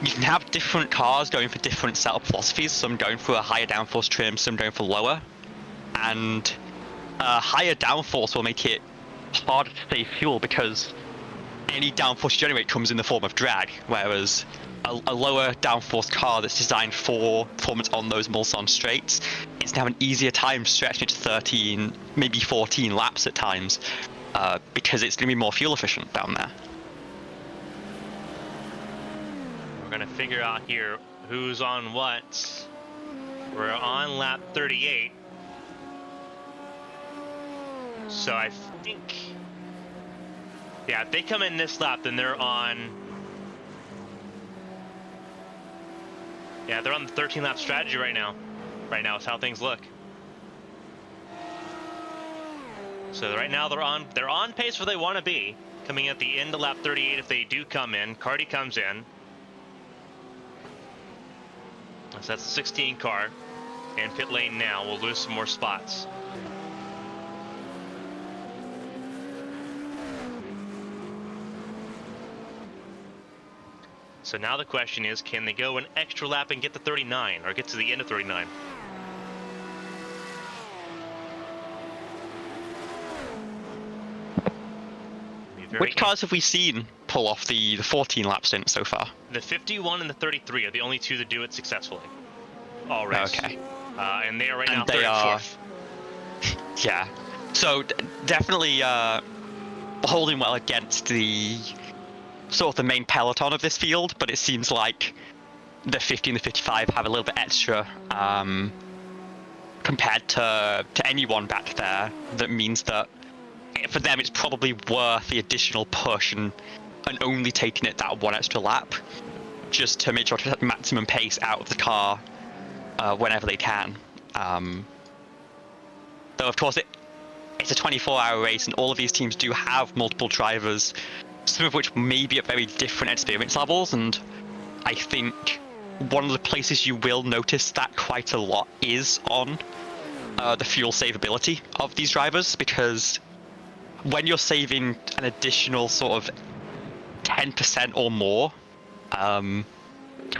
you can have different cars going for different setup philosophies. Some going for a higher downforce trim, some going for lower. And higher downforce will make it harder to save fuel, because any downforce you generate comes in the form of drag, whereas a lower downforce car that's designed for performance on those Mulsanne straights is to have an easier time stretching it to 13, maybe 14 laps at times, because it's going to be more fuel efficient down there. We're going to figure out here who's on what. We're on lap 38. So I think, yeah, if they come in this lap, then they're on, yeah, they're on the 13 lap strategy right now. Right now is how things look. So right now they're on pace where they want to be, coming at the end of lap 38 if they do come in. Cardi comes in. So that's the 16 car, and pit lane now. We'll lose some more spots. So now the question is, can they go an extra lap and get to 39, or get to the end of 39? Which cars have we seen pull off the 14 lap stint so far? The 51 and the 33 are the only two that do it successfully. All race. Okay. And they are right now they 3rd are, and 4th. Yeah. So definitely holding well against the sort of the main peloton of this field, but it seems like the 50 and the 55 have a little bit extra compared to anyone back there. That means that for them it's probably worth the additional push and only taking it that one extra lap, just to make sure to get maximum pace out of the car whenever they can. Though of course it's a 24-hour race, and all of these teams do have multiple drivers, some of which may be at very different experience levels, and I think one of the places you will notice that quite a lot is on the fuel savability of these drivers, because when you're saving an additional sort of 10% or more to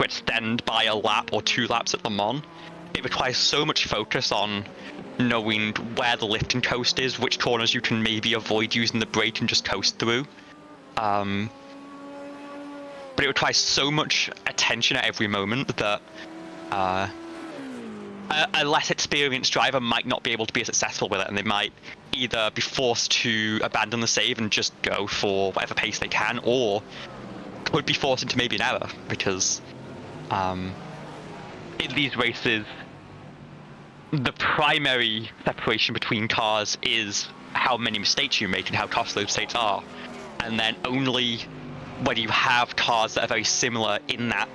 extend by a lap or 2 laps at Le Mans, it requires so much focus on knowing where the lift and coast is, which corners you can maybe avoid using the brake and just coast through. But it requires so much attention at every moment that a less experienced driver might not be able to be successful with it, and they might either be forced to abandon the save and just go for whatever pace they can, or could be forced into maybe an error, because in these races the primary separation between cars is how many mistakes you make and how costly those mistakes are, and then only when you have cars that are very similar in that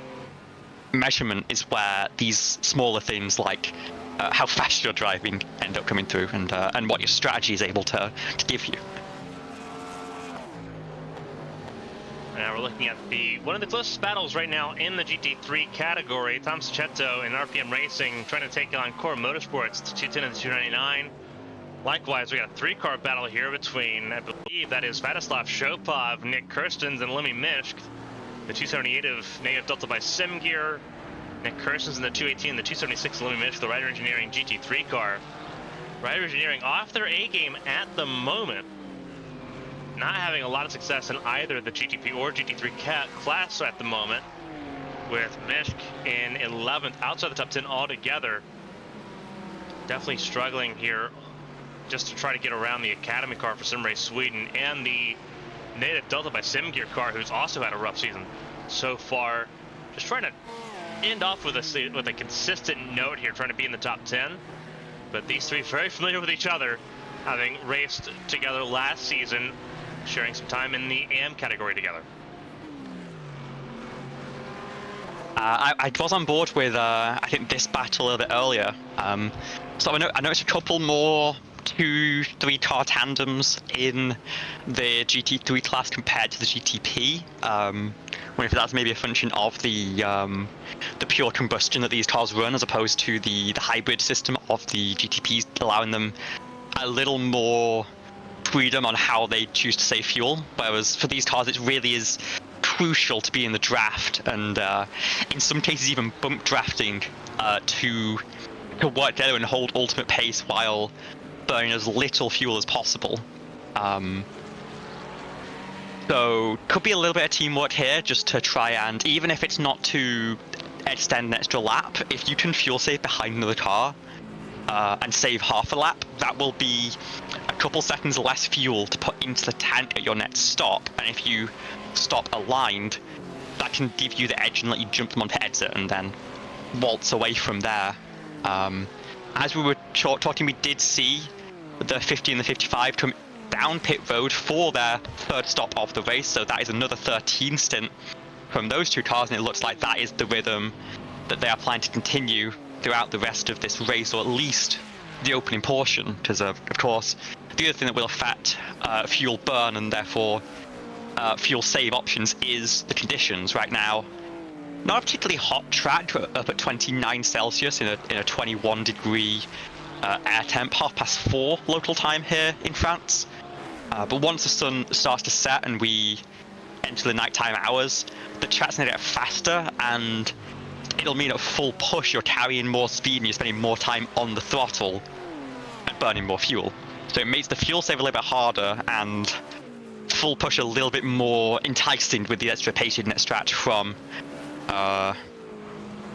measurement is where these smaller things like how fast you're driving end up coming through, and what your strategy is able to give you. Now we're looking at one of the closest battles right now in the GT3 category. Tom Sachetto and RPM Racing trying to take on Core Motorsports, the 210 and the 299. Likewise, we got a 3-car battle here between, I believe that is Svatoslav Shopov, Nick Kirstens, and Lemmy Mishk. The 278 of Native Delta by Simgear, Nick Kirstens in the 218, the 276 Lemmy Mishk, the Ryder Engineering GT3 car. Ryder Engineering off their A game at the moment. Not having a lot of success in either the GTP or GT3 class at the moment, with Mishk in 11th, outside the top 10 altogether. Definitely struggling here just to try to get around the Academy car for Sim Race Sweden and the Native Delta by Simgear car, who's also had a rough season so far. just trying to end off with a consistent note here, trying to be in the top 10. But these three very familiar with each other, having raced together last season, sharing some time in the AM category together. I was on board with, I think, this battle a little bit earlier. So I noticed a couple more 2-3 car tandems in the GT3 class compared to the GTP. I wonder if that's maybe a function of the pure combustion that these cars run, as opposed to the hybrid system of the GTPs, allowing them a little more freedom on how they choose to save fuel. Whereas for these cars, it really is crucial to be in the draft, and in some cases even bump drafting to work together and hold ultimate pace while burning as little fuel as possible. So could be a little bit of teamwork here, just to try and, even if it's not to extend an extra lap, if you can fuel save behind another car and save half a lap, that will be a couple seconds less fuel to put into the tank at your next stop. And if you stop aligned, that can give you the edge and let you jump them onto exit and then waltz away from there. As we were talking, we did see the 50 and the 55 come down pit road for their third stop of the race, so that is another 13 stint from those two cars, and it looks like that is the rhythm that they are planning to continue throughout the rest of this race, or at least the opening portion, because of course the other thing that will affect fuel burn and therefore fuel save options is the conditions. Right now, not a particularly hot track, up at 29 Celsius in a 21 degree air temp, 4:30 local time here in France. But once the sun starts to set and we enter the nighttime hours, the track's going to get faster, and it'll mean at full push you're carrying more speed and you're spending more time on the throttle and burning more fuel. So it makes the fuel save a little bit harder and full push a little bit more enticing with the extra pace you can extract from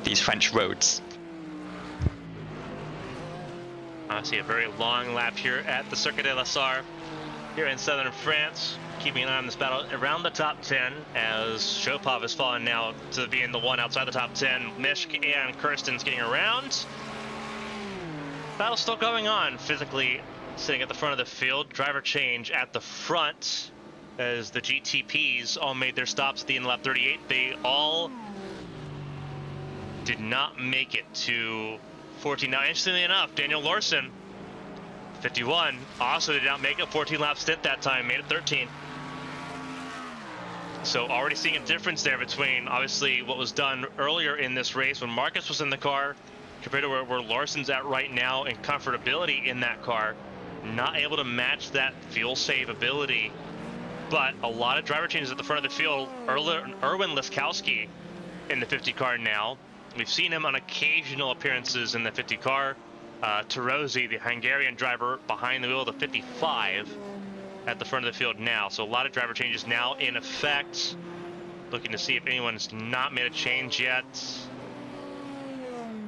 these French roads. I see a very long lap here at the Circuit de la Sarthe here in southern France. Keeping an eye on this battle around the top 10, as Shopov has fallen now to being the one outside the top 10. Mishk and Kirsten's getting around. Battle's still going on, physically sitting at the front of the field. Driver change at the front as the GTPs all made their stops at the end of lap 38. They all did not make it to 14. Now, interestingly enough, Daniel Larson, 51, also did not make a 14-lap stint that time, made it 13. So already seeing a difference there between, obviously, what was done earlier in this race when Marcus was in the car compared to where Larson's at right now in comfortability in that car. Not able to match that fuel save ability, but a lot of driver changes at the front of the field. Erwin Liskowski in the 50 car now. We've seen him on occasional appearances in the 50 car. Tarosi, the Hungarian driver behind the wheel of the 55 at the front of the field now. So a lot of driver changes now in effect. Looking to see if anyone's not made a change yet.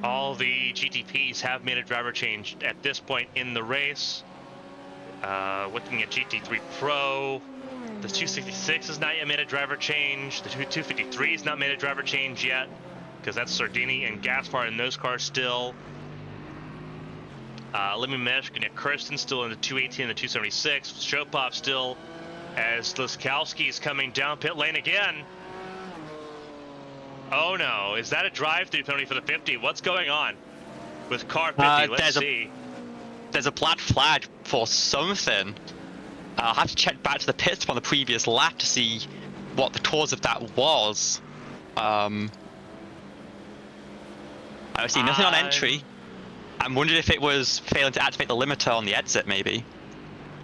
All the GTPs have made a driver change at this point in the race. Looking at GT3 Pro, the 266 has not yet made a driver change. The 253 has not made a driver change yet, because that's Sardini and Gaspar in those cars still. Lemmy Meshk and Kirsten still in the 218 and the 276. Shopov still, as Liskowski is coming down pit lane again. Oh no, is that a drive-through penalty for the 50? What's going on with car 50? Let's see. There's a black flag for something. I'll have to check back to the pits from the previous lap to see what the cause of that was. I see nothing on entry. I'm wondering if it was failing to activate the limiter on the exit, maybe.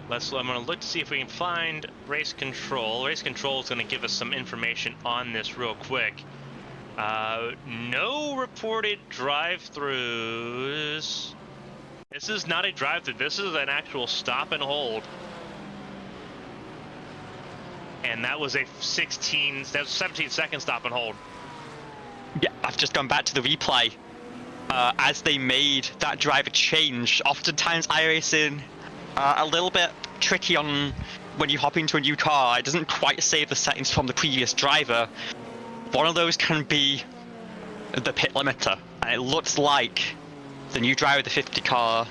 I'm going to look to see if we can find race control. Race control is going to give us some information on this real quick. No reported drive-throughs. This is not a drive-through. This is an actual stop and hold. And that was a 17-second stop and hold. Yeah, I've just gone back to the replay. As they made that driver change, oftentimes iRacing a little bit tricky on when you hop into a new car. It doesn't quite save the settings from the previous driver. One of those can be the pit limiter, and it looks like the new driver of the 50 car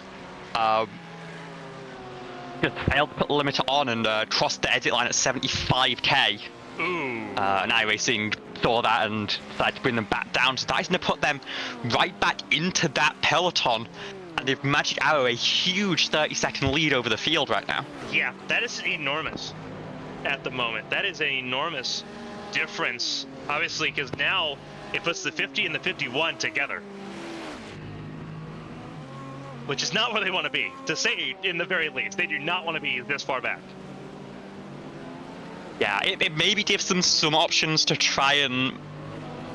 just failed to put the limiter on and crossed the exit line at 75k. Ooh. And iRacing saw that and decided to bring them back down, so that's going to put them right back into that peloton, and they've Magic Arrow a huge 30-second lead over the field right now. Yeah, that is enormous at the moment. That is an enormous difference, obviously, because now it puts the 50 and the 51 together, which is not where they want to be, to say in the very least. They do not want to be this far back. Yeah, it maybe gives them some options to try and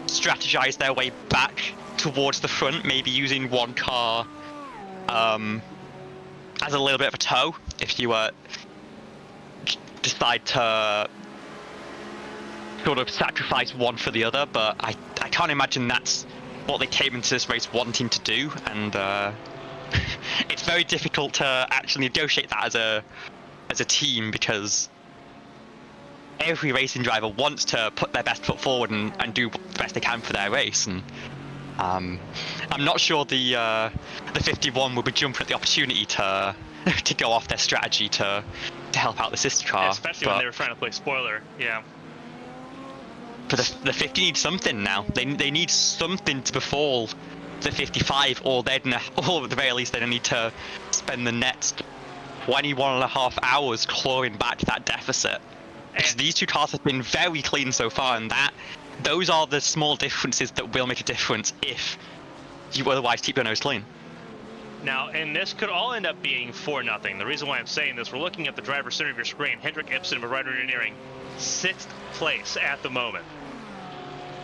strategize their way back towards the front, maybe using one car as a little bit of a tow, if you decide to sort of sacrifice one for the other, but I can't imagine that's what they came into this race wanting to do, and it's very difficult to actually negotiate that as a team, because every racing driver wants to put their best foot forward and do the best they can for their race, and I'm not sure the 51 will be jumping at the opportunity to go off their strategy to help out the sister car. Especially when they were trying to play spoiler, yeah. But the 50 needs something now. They need something to befall the 55, or they're gonna, or at the very least, they're gonna need to spend the next 21.5 hours clawing back that deficit. Because these two cars have been very clean so far, and those are the small differences that will make a difference if you otherwise keep your nose clean. Now, and this could all end up being 4-0. The reason why I'm saying this, we're looking at the driver's center of your screen. Hendrik Ibsen with Rider Engineering, 6th place at the moment.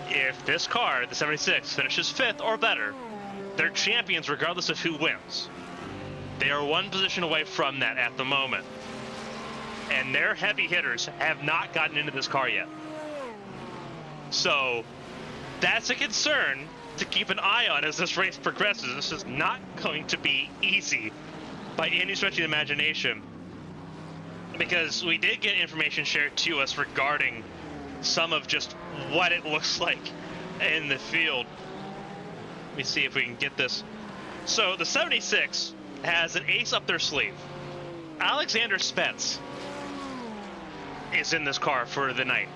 If this car, the 76, finishes 5th or better, they're champions regardless of who wins. They are one position away from that at the moment. And their heavy hitters have not gotten into this car yet. So that's a concern to keep an eye on as this race progresses. This is not going to be easy by any stretch of the imagination, because we did get information shared to us regarding some of just what it looks like in the field. Let me see if we can get this. So the 76 has an ace up their sleeve. Alexander Spence is in this car for the night,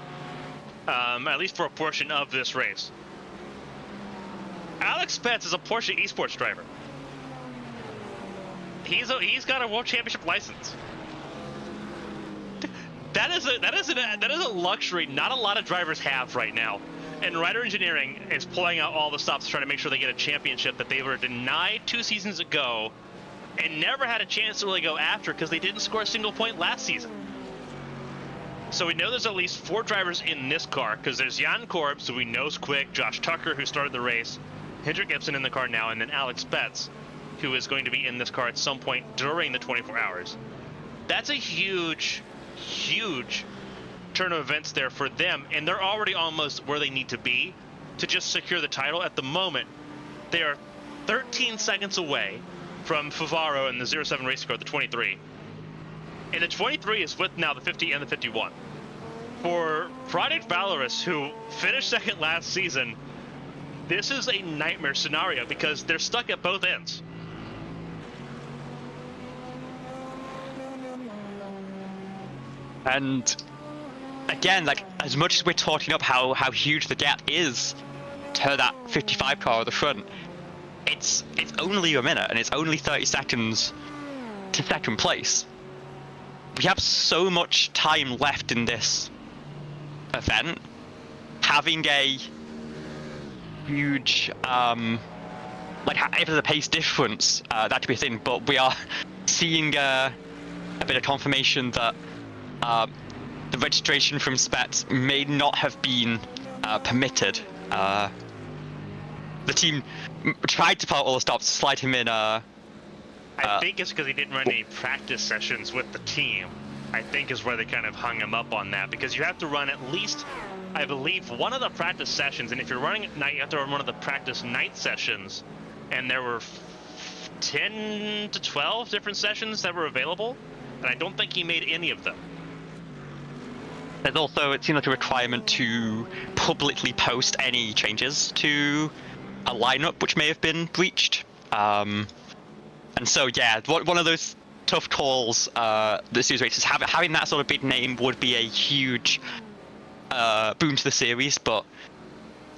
at least for a portion of this race. Alex Spence is a Porsche esports driver. He's got a World Championship license. That is a luxury not a lot of drivers have right now. And Rider Engineering is pulling out all the stops to try to make sure they get a championship that they were denied 2 seasons ago and never had a chance to really go after because they didn't score a single point last season. So we know there's at least 4 drivers in this car, because there's Jan Korbs, who we know is quick, Josh Tucker, who started the race, Hendrik Ibsen in the car now, and then Alex Betts, who is going to be in this car at some point during the 24 hours. That's a huge, huge turn of events there for them, and they're already almost where they need to be to just secure the title. At the moment, they are 13 seconds away from Favaro in the 07 race car, the 23. And the 23 is with now the 50 and the 51. For Project Valorous, who finished second last season, this is a nightmare scenario because they're stuck at both ends. And again, like, as much as we're talking up how huge the gap is to that 55 car at the front, it's only a minute and it's only 30 seconds to second place. We have so much time left in this event. Having a huge, like, if there's a pace difference, that could be a thing, but we are seeing a bit of confirmation that the registration from Spets may not have been permitted. The team tried to part all the stops, slide him in. I think it's because he didn't run any practice sessions with the team. I think is where they kind of hung him up on that, because you have to run at least, I believe, one of the practice sessions, and if you're running at night, you have to run one of the practice night sessions, and there were 10 to 12 different sessions that were available, and I don't think he made any of them. There's also, it seems like, a requirement to publicly post any changes to a lineup which may have been breached. And so yeah, one of those tough calls. The series races having that sort of big name would be a huge boon to the series, but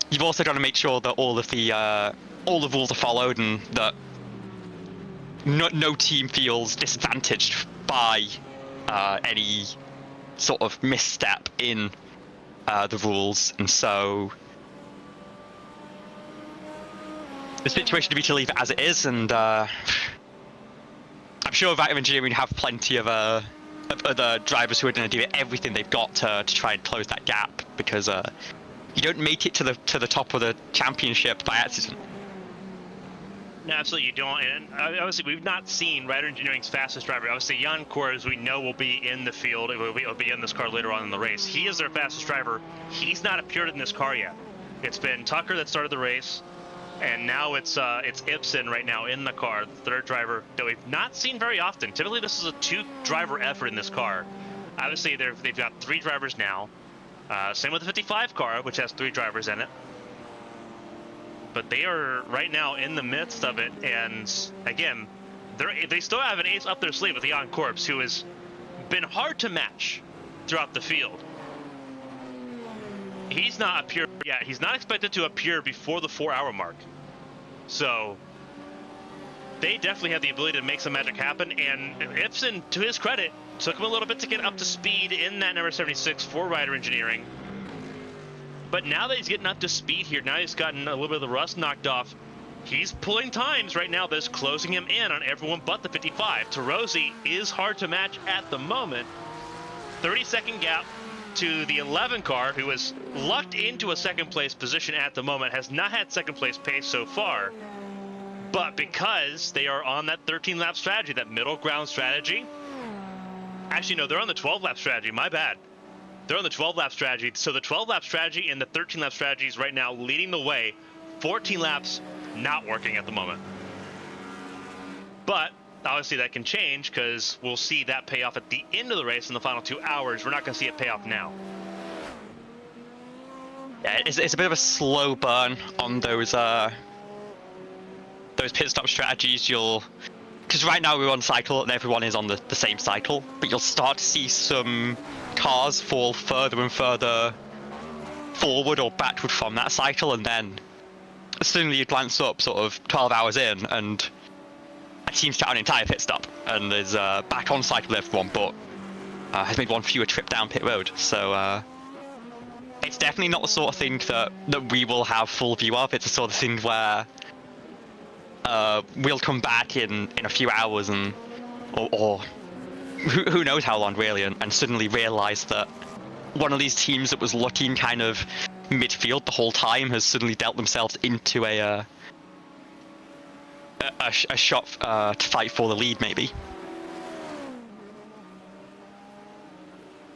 you've also got to make sure that all the rules are followed and that no team feels disadvantaged by any sort of misstep in the rules. And so the situation to be to leave it as it is, and I'm sure Vital Engineering have plenty of other drivers who are going to do everything they've got to try and close that gap, because you don't make it to the top of the championship by accident. No, absolutely you don't. And obviously, we've not seen Rider Engineering's fastest driver. Obviously, Jan Kors, we know, will be in the field. It will be in this car later on in the race. He is their fastest driver. He's not appeared in this car yet. It's been Tucker that started the race, and now it's Ibsen right now in the car, the third driver that we've not seen very often. Typically, this is a two-driver effort in this car. Obviously, they've got 3 drivers now. Same with the 55 car, which has 3 drivers in it. But they are right now in the midst of it, and again, they still have an ace up their sleeve with Jan Korps, who has been hard to match throughout the field. He's not appeared yet. He's not expected to appear before the 4-hour mark. So they definitely have the ability to make some magic happen, and Ibsen, to his credit, took him a little bit to get up to speed in that number 76 for Rider Engineering. But now that he's getting up to speed here, now he's gotten a little bit of the rust knocked off, he's pulling times right now that's closing him in on everyone but the 55. Tarosi is hard to match at the moment. 30-second gap to the 11 car, who is lucked into a second place position at the moment, has not had second place pace so far. But because they are on that 13-lap strategy, that middle ground strategy, actually no, they're on the 12-lap strategy, my bad. They're on the 12-lap strategy. So the 12-lap strategy and the 13-lap strategy is right now leading the way. 14 laps not working at the moment. But obviously that can change, because we'll see that pay off at the end of the race in the final 2 hours. We're not going to see it pay off now. Yeah, it's a bit of a slow burn on those pit stop strategies. Because right now we're on cycle and everyone is on the same cycle, but you'll start to see some cars fall further and further forward or backward from that cycle, and then suddenly you glance up sort of 12 hours in and a team's got an entire pit stop and is back on cycle with everyone, but has made one fewer trip down pit road. So it's definitely not the sort of thing that we will have full view of. It's the sort of thing where we'll come back in a few hours and or who knows how long really, and suddenly realize that one of these teams that was looking kind of midfield the whole time has suddenly dealt themselves into a shot to fight for the lead, maybe.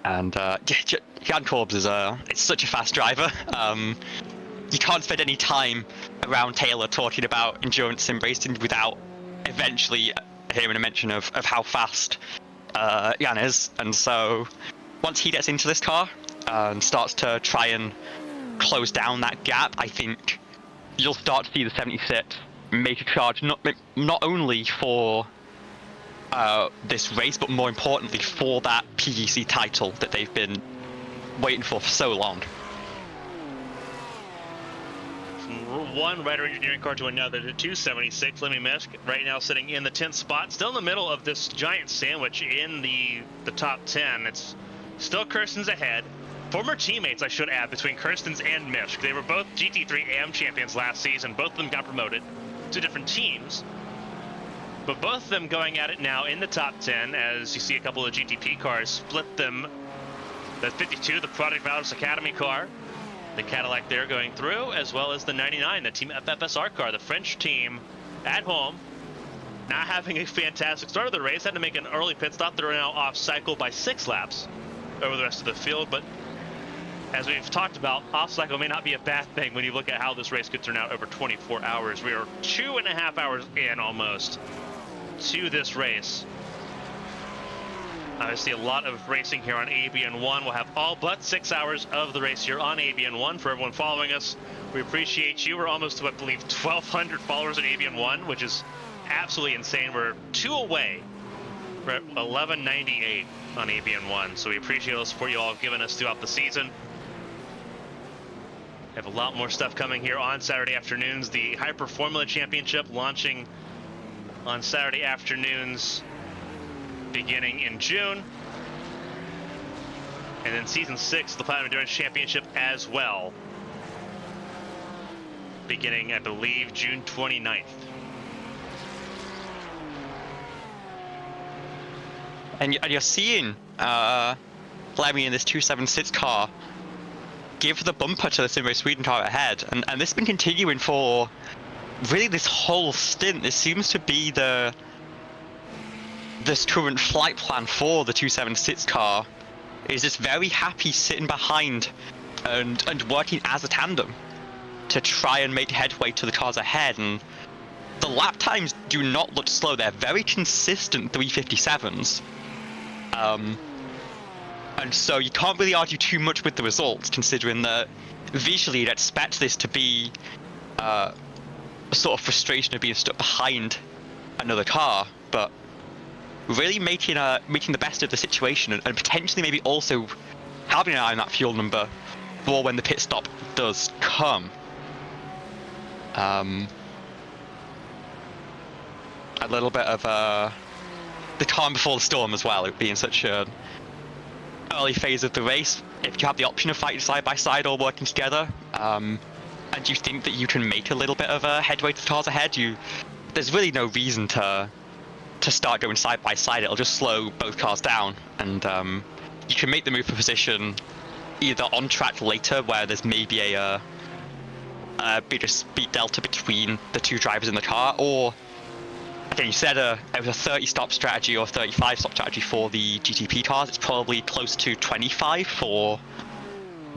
And Jan Korbs is such a fast driver. You can't spend any time around Taylor talking about endurance sim racing without eventually hearing a mention of how fast Jan is. And so once he gets into this car and starts to try and close down that gap, I think you'll start to see the 76 make a charge not only for this race, but more importantly for that PEC title that they've been waiting for so long. From one Rider Engineering car to another, the 276, Lemmy Misk right now sitting in the 10th spot, still in the middle of this giant sandwich in the top 10. It's still Kirsten's ahead. Former teammates, I should add, between Kirsten's and Misk. They were both GT3 AM champions last season. Both of them got promoted to different teams. But both of them going at it now in the top 10, as you see a couple of GTP cars split them. The 52, the Product Valorous Academy car, the Cadillac there going through, as well as the 99, the Team FFSR car, the French team at home. Not having a fantastic start of the race, had to make an early pit stop. They're now off cycle by 6 laps over the rest of the field, but as we've talked about, off cycle may not be a bad thing when you look at how this race could turn out over 24 hours. We are 2.5 hours in almost to this race. Obviously, a lot of racing here on ABN1. We'll have all but 6 hours of the race here on ABN1 for everyone following us. We appreciate you. We're almost to, I believe, 1,200 followers on ABN1, which is absolutely insane. We're 2 away. We're at 1198 on ABN1, so we appreciate all the support you all have given us throughout the season. We have a lot more stuff coming here on Saturday afternoons. The Hyper Formula Championship launching on Saturday afternoons beginning in June. And then Season 6 of the Platinum Endurance Championship as well, beginning, I believe, June 29th. And you're seeing Lemmy in this 276 car give the bumper to the Sim Race Sweden car ahead, and this has been continuing for really this whole stint. This seems to be this current flight plan for the 276 car, is just very happy sitting behind and working as a tandem to try and make headway to the cars ahead. And the lap times do not look slow. They're very consistent 357s. And so you can't really argue too much with the results, considering that visually you'd expect this to be a sort of frustration of being stuck behind another car, but really making the best of the situation, and potentially maybe also having an eye on that fuel number for when the pit stop does come. A little bit of the calm before the storm as well, it being such an early phase of the race. If you have the option of fighting side by side or working together, and you think that you can make a little bit of a headway to the cars ahead, there's really no reason to start going side by side. It'll just slow both cars down, and you can make the move for position either on track later, where there's maybe a bigger speed delta between the two drivers in the car, or again, you said it was a 30 stop strategy or 35 stop strategy for the GTP cars. It's probably close to 25 for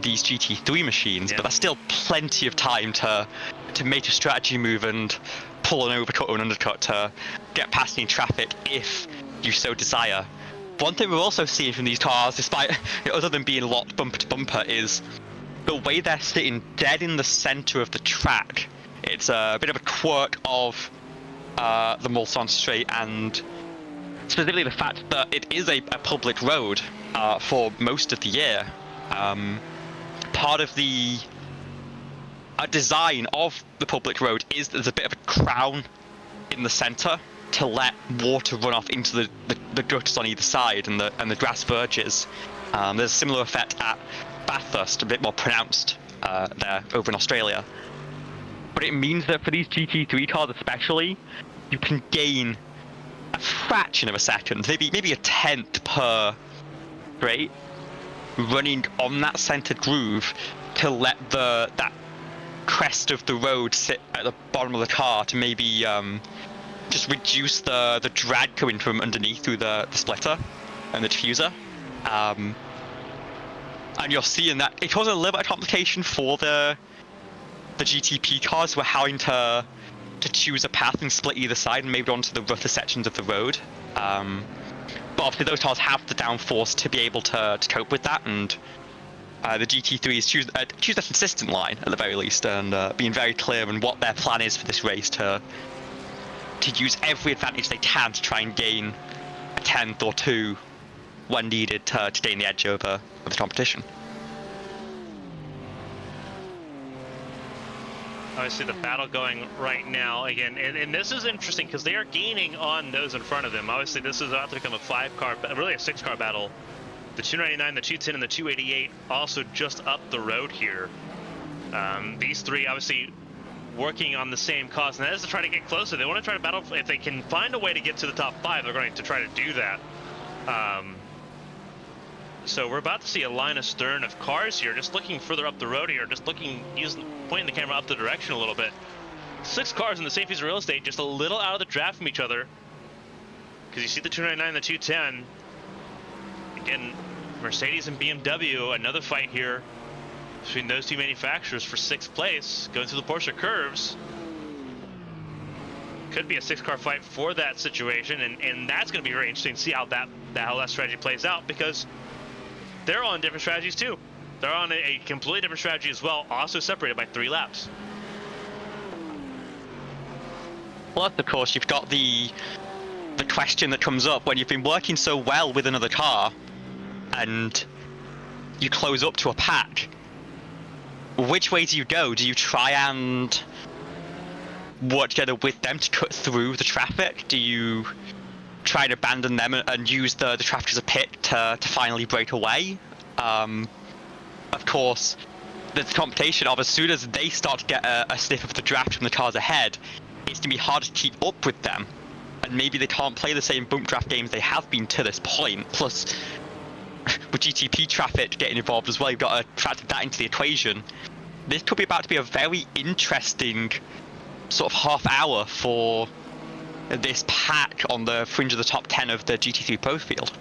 these GT3 machines, but that's still plenty of time to make a strategy move and pull an overcut or an undercut to get past any traffic if you so desire. One thing we're also seeing from these cars, despite other than being locked bumper to bumper, is the way they're sitting dead in the center of the track. It's a bit of a quirk of the Mulsanne Straight, and specifically the fact that it is a public road for most of the year. Part of the design of the public road is there's a bit of a crown in the center to let water run off into the gutters on either side and the grass verges. There's a similar effect at Bathurst, a bit more pronounced there over in Australia. But it means that for these GT3 cars especially, you can gain a fraction of a second, maybe a tenth per straight, running on that center groove to let that crest of the road sit at the bottom of the car to maybe just reduce the drag coming from underneath through the splitter and the diffuser. And you're seeing that it causes a little bit of complication for the GTP cars who are having to choose a path and split either side and maybe onto the rougher sections of the road. But obviously those cars have the downforce to be able to cope with that, and the GT3s choose a consistent line at the very least, and being very clear on what their plan is for this race to use every advantage they can to try and gain a tenth or two when needed to gain the edge over the competition. Obviously the battle going right now again, and this is interesting because they are gaining on those in front of them. Obviously this is about to become a 5-car, really a 6-car battle. The 299, the 210, and the 288 also just up the road here. These three obviously working on the same cause, and that is to try to get closer. They want to try to battle. If they can find a way to get to the top 5, they're going to try to do that. So we're about to see a line astern of cars here, just looking further up the road here, just looking, pointing the camera up the direction a little bit. 6 cars in the same piece of real estate, just a little out of the draft from each other. Because you see the 299 and the 210. Again, Mercedes and BMW, another fight here between those two manufacturers for 6th place, going through the Porsche curves. could be a 6-car fight for that situation, and that's going to be very interesting to see how that strategy plays out, because they're on different strategies too. They're on a completely different strategy as well, also separated by 3 laps. Plus, of course, you've got the question that comes up when you've been working so well with another car, and you close up to a pack. Which way do you go? Do you try and work together with them to cut through the traffic? Do you try and abandon them and use the traffic as a pit to finally break away? Of course, there's the complication of as soon as they start to get a sniff of the draft from the cars ahead, it's going to be hard to keep up with them. And maybe they can't play the same bump draft games they have been to this point. Plus, with GTP traffic getting involved as well, you've got to factor that into the equation. This could be about to be a very interesting sort of half hour for this pack on the fringe of the top 10 of the GT3 Pro field.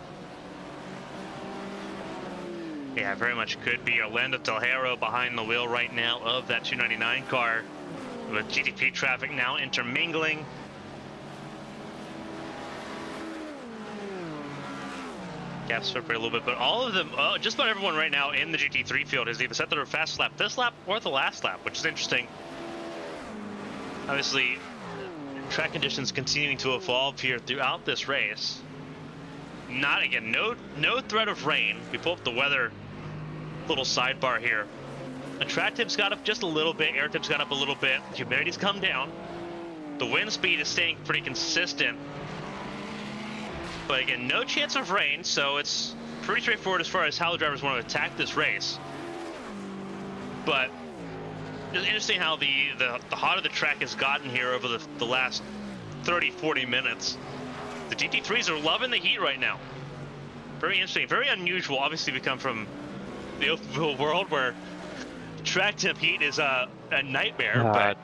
Yeah, very much could be. Orlando Tejero behind the wheel right now of that 299 car, with GTP traffic now intermingling. Gaps separate a little bit, but all of them, just about everyone right now in the GT3 field has either set their fast lap this lap or the last lap, which is interesting. Obviously, track conditions continuing to evolve here throughout this race. Not again, no threat of rain. We pull up the weather little sidebar here. The track tip's got up just a little bit, air tip's got up a little bit, humidity's come down. The wind speed is staying pretty consistent. But again, no chance of rain, so it's pretty straightforward as far as how the drivers want to attack this race. But it's interesting how the hotter the track has gotten here over the last 30-40 minutes. The GT3s are loving the heat right now. Very interesting, very unusual. Obviously, we come from the open wheel world where track temp heat is a nightmare. But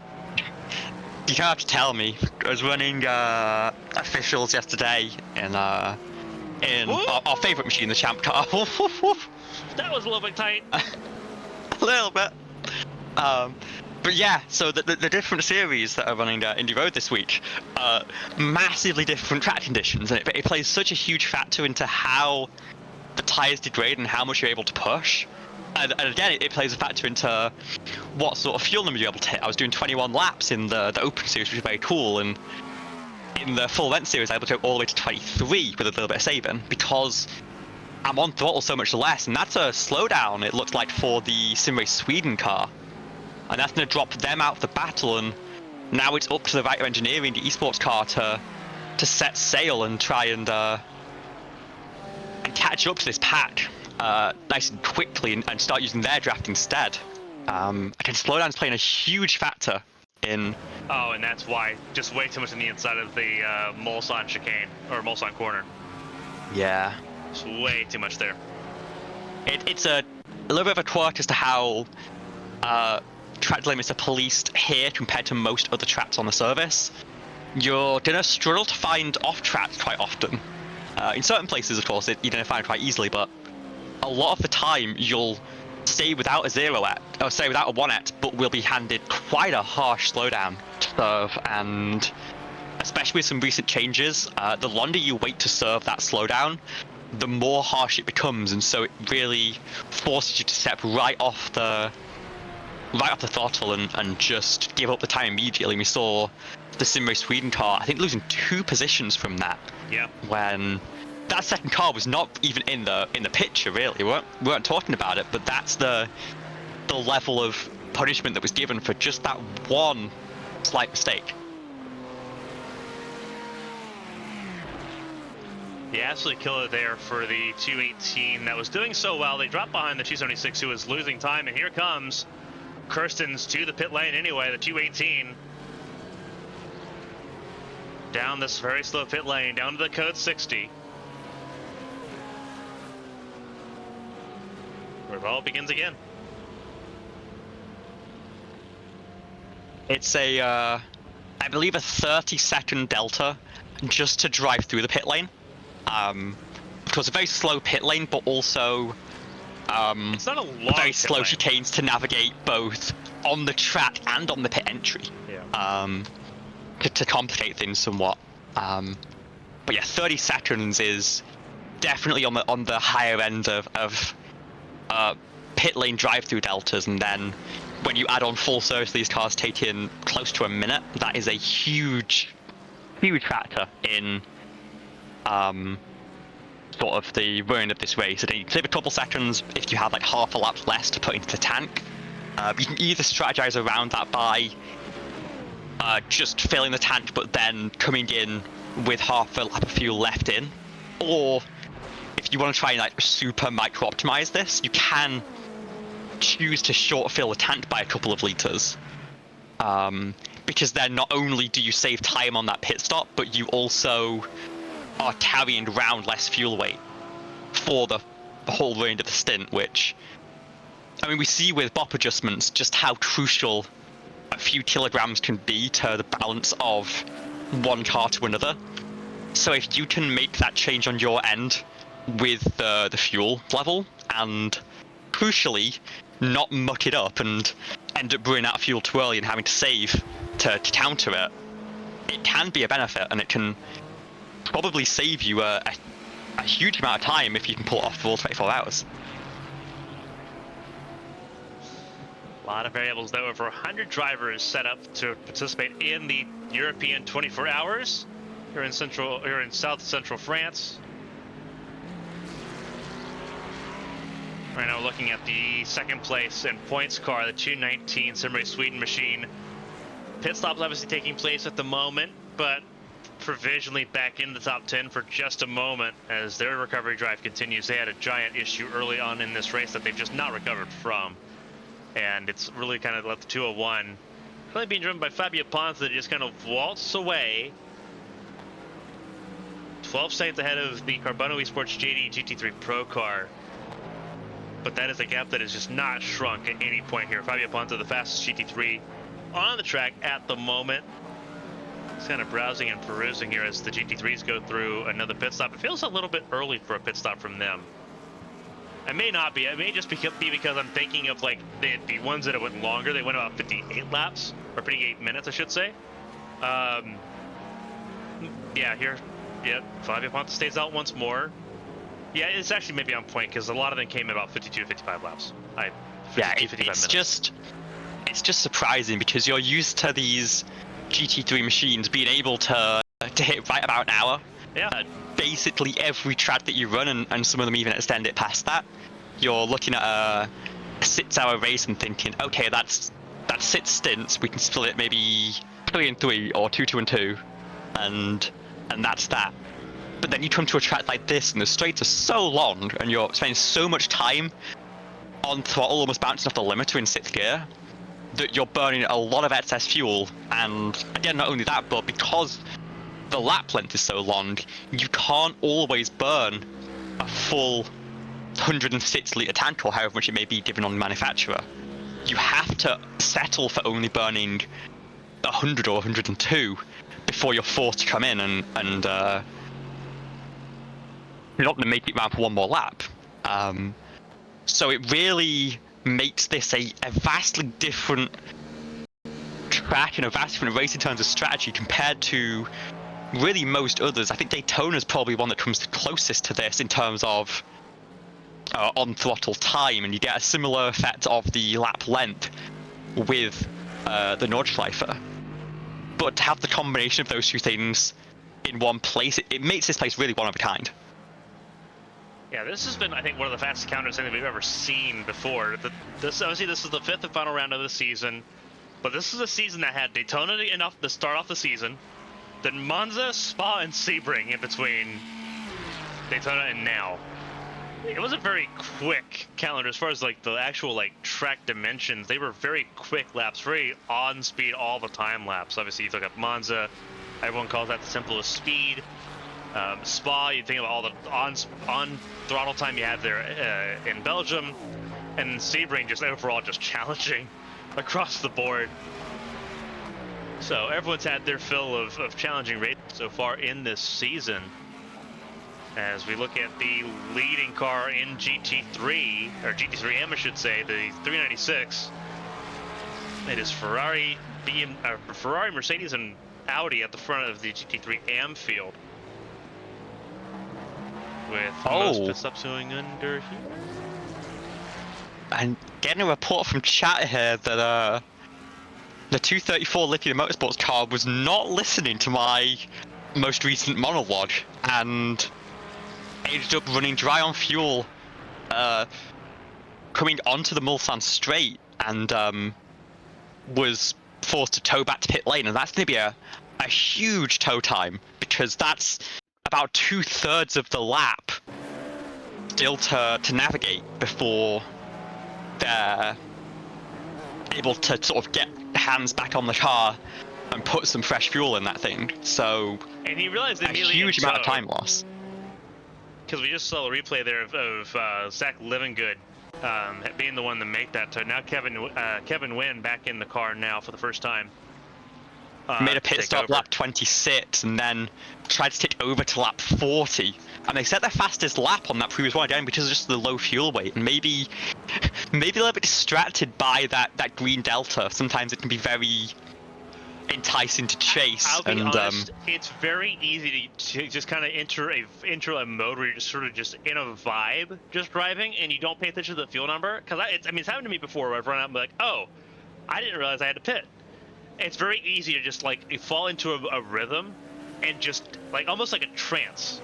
you can't have to tell me. I was running officials yesterday in our favourite machine, the Champ car. That was a little bit tight. A little bit. But yeah, so the different series that are running Indy Road this week, massively different track conditions, and it plays such a huge factor into how the tyres degrade and how much you're able to push. And again, it plays a factor into what sort of fuel number you're able to hit. I was doing 21 laps in the Open Series, which is very cool, and in the full event series, I was able to go all the way to 23 with a little bit of saving, because I'm on throttle so much less, and that's a slowdown, it looks like, for the Sim Race Sweden car. And that's going to drop them out of the battle, and now it's up to the Writer Engineering, the esports car, to set sail and try and catch up to this pack nice and quickly and start using their draft instead. Again, slowdown's playing a huge factor in... Oh, and that's why. Just way too much on the inside of the Mulsanne chicane, or Mulsanne corner. Yeah. It's way too much there. It's a little bit of a quirk as to how track limits are policed here compared to most other tracks on the service. You're gonna struggle to find off tracks quite often. In certain places, of course, you're gonna find it quite easily, but a lot of the time you'll stay without a 0-at, or stay without a 1-at, but will be handed quite a harsh slowdown to serve, and especially with some recent changes, the longer you wait to serve that slowdown, the more harsh it becomes, and so it really forces you to step right off the throttle and just give up the time immediately. We saw the Sim Race Sweden car, I think, losing 2 positions from that. Yeah. When that second car was not even in the picture, really. We weren't talking about it, but that's the level of punishment that was given for just that one slight mistake. Yeah, absolutely killer there for the 218 that was doing so well. They dropped behind the 276 who was losing time, and here comes Kirsten's to the pit lane anyway, the 218. Down this very slow pit lane, down to the code 60. Where it all begins again. It's I believe a 30-second delta just to drive through the pit lane. Of course, a very slow pit lane, but also it's not a long very slow lane. chicanes to navigate both on the track and on the pit entry. Yeah. to complicate things somewhat. But yeah, 30 seconds is definitely on the higher end of pit lane drive-through deltas, and then when you add on full service, these cars take in close to a minute. That is a huge factor in sort of the running of this race. You save a couple seconds if you have like half a lap less to put into the tank. You can either strategize around that by just filling the tank but then coming in with half a lap of fuel left in, or if you want to try and like super micro optimize this, you can choose to short fill the tank by a couple of liters, because then not only do you save time on that pit stop, but you also are carrying around less fuel weight for the whole range of the stint, which, I mean, we see with BOP adjustments just how crucial a few kilograms can be to the balance of one car to another. So if you can make that change on your end with the fuel level, and crucially not muck it up and end up running out of fuel too early and having to save to counter it, it can be a benefit, and it can probably save you a huge amount of time if you can pull it off for all 24 hours. A lot of variables, though. Over 100 drivers set up to participate in the European 24 hours here in South Central France. Right now, we're looking at the second place in points car, the 219 Simray Sweden machine. Pit stops obviously taking place at the moment, but provisionally back in the top 10 for just a moment as their recovery drive continues. They had a giant issue early on in this race that they've just not recovered from. And it's really kind of left the 201 really being driven by Fabio Ponce that just kind of waltzed away. 12 seconds ahead of the Carbono Esports JD GT3 Pro car. But that is a gap that is just not shrunk at any point here. Fabio Ponce, the fastest GT3 on the track at the moment. He's kind of browsing and perusing here as the GT3s go through another pit stop. It feels a little bit early for a pit stop from them. It may not be. It may just be because I'm thinking of like the ones that went longer. They went about 58 laps, or 58 minutes, I should say. Yeah, here, yeah, Fabio Ponce stays out once more. Yeah, it's actually maybe on point because a lot of them came in about 52 to 55 laps. It's just surprising because you're used to these GT3 machines being able to hit right about an hour. Yeah. Basically every track that you run, and some of them even extend it past that. You're looking at a 6-hour race and thinking, okay, that's 6 stints. We can split it maybe 3 and 3 or 2, 2 and 2, and that's that. But then you come to a track like this, and the straights are so long, and you're spending so much time on throttle, almost bouncing off the limiter in 6th gear, that you're burning a lot of excess fuel. And again, not only that, but because the lap length is so long, you can't always burn a full 106 litre tank, or however much it may be given on the manufacturer. You have to settle for only burning 100 or 102 before you're forced to come in and you're not going to make it round for one more lap. So it really makes this a vastly different track and a vastly different race in terms of strategy compared to really most others. I think Daytona's probably one that comes the closest to this in terms of on throttle time, and you get a similar effect of the lap length with the Nordschleife. But to have the combination of those two things in one place, it makes this place really one of a kind. Yeah, this has been, I think, one of the fastest counters we've ever seen before. Obviously, this is the 5th and final round of the season, but this is a season that had Daytona enough to start off the season, then Monza, Spa, and Sebring in between Daytona and now. It was a very quick calendar as far as like the actual like track dimensions. They were very quick laps, very on speed all the time laps. Obviously, you look at Monza, everyone calls that the simplest speed. Spa, you think of all the on throttle time you have there in Belgium, and Sebring just overall just challenging across the board. So everyone's had their fill of challenging races so far in this season. As we look at the leading car in GT3, or GT3M I should say, the 396, it is Ferrari, Mercedes, and Audi at the front of the GT3 AM field. With most pit stops going under here. And getting a report from chat here that the 234 Lithium Motorsports car was not listening to my most recent monologue and ended up running dry on fuel coming onto the Mulsanne straight and was forced to tow back to pit lane, and that's going to be a huge tow time because that's about 2/3 of the lap still to navigate before they're able to sort of get hands back on the car and put some fresh fuel in that thing. So and he realized a huge amount of time loss. Because we just saw a replay there of Zach Livingood being the one to make that tow. Now Kevin Wynn back in the car now for the first time. Made a pit stop lap 26 and then tried to take over to lap 40. And they set their fastest lap on that previous one again because of just the low fuel weight. And maybe a little bit distracted by that green delta. Sometimes it can be very enticing to chase. I'll be honest, it's very easy to just kind of enter a mode where you're just sort of just in a vibe just driving and you don't pay attention to the fuel number. Because it's happened to me before where I've run out and be like, oh, I didn't realize I had to pit. It's very easy to just like you fall into a rhythm and just like almost like a trance.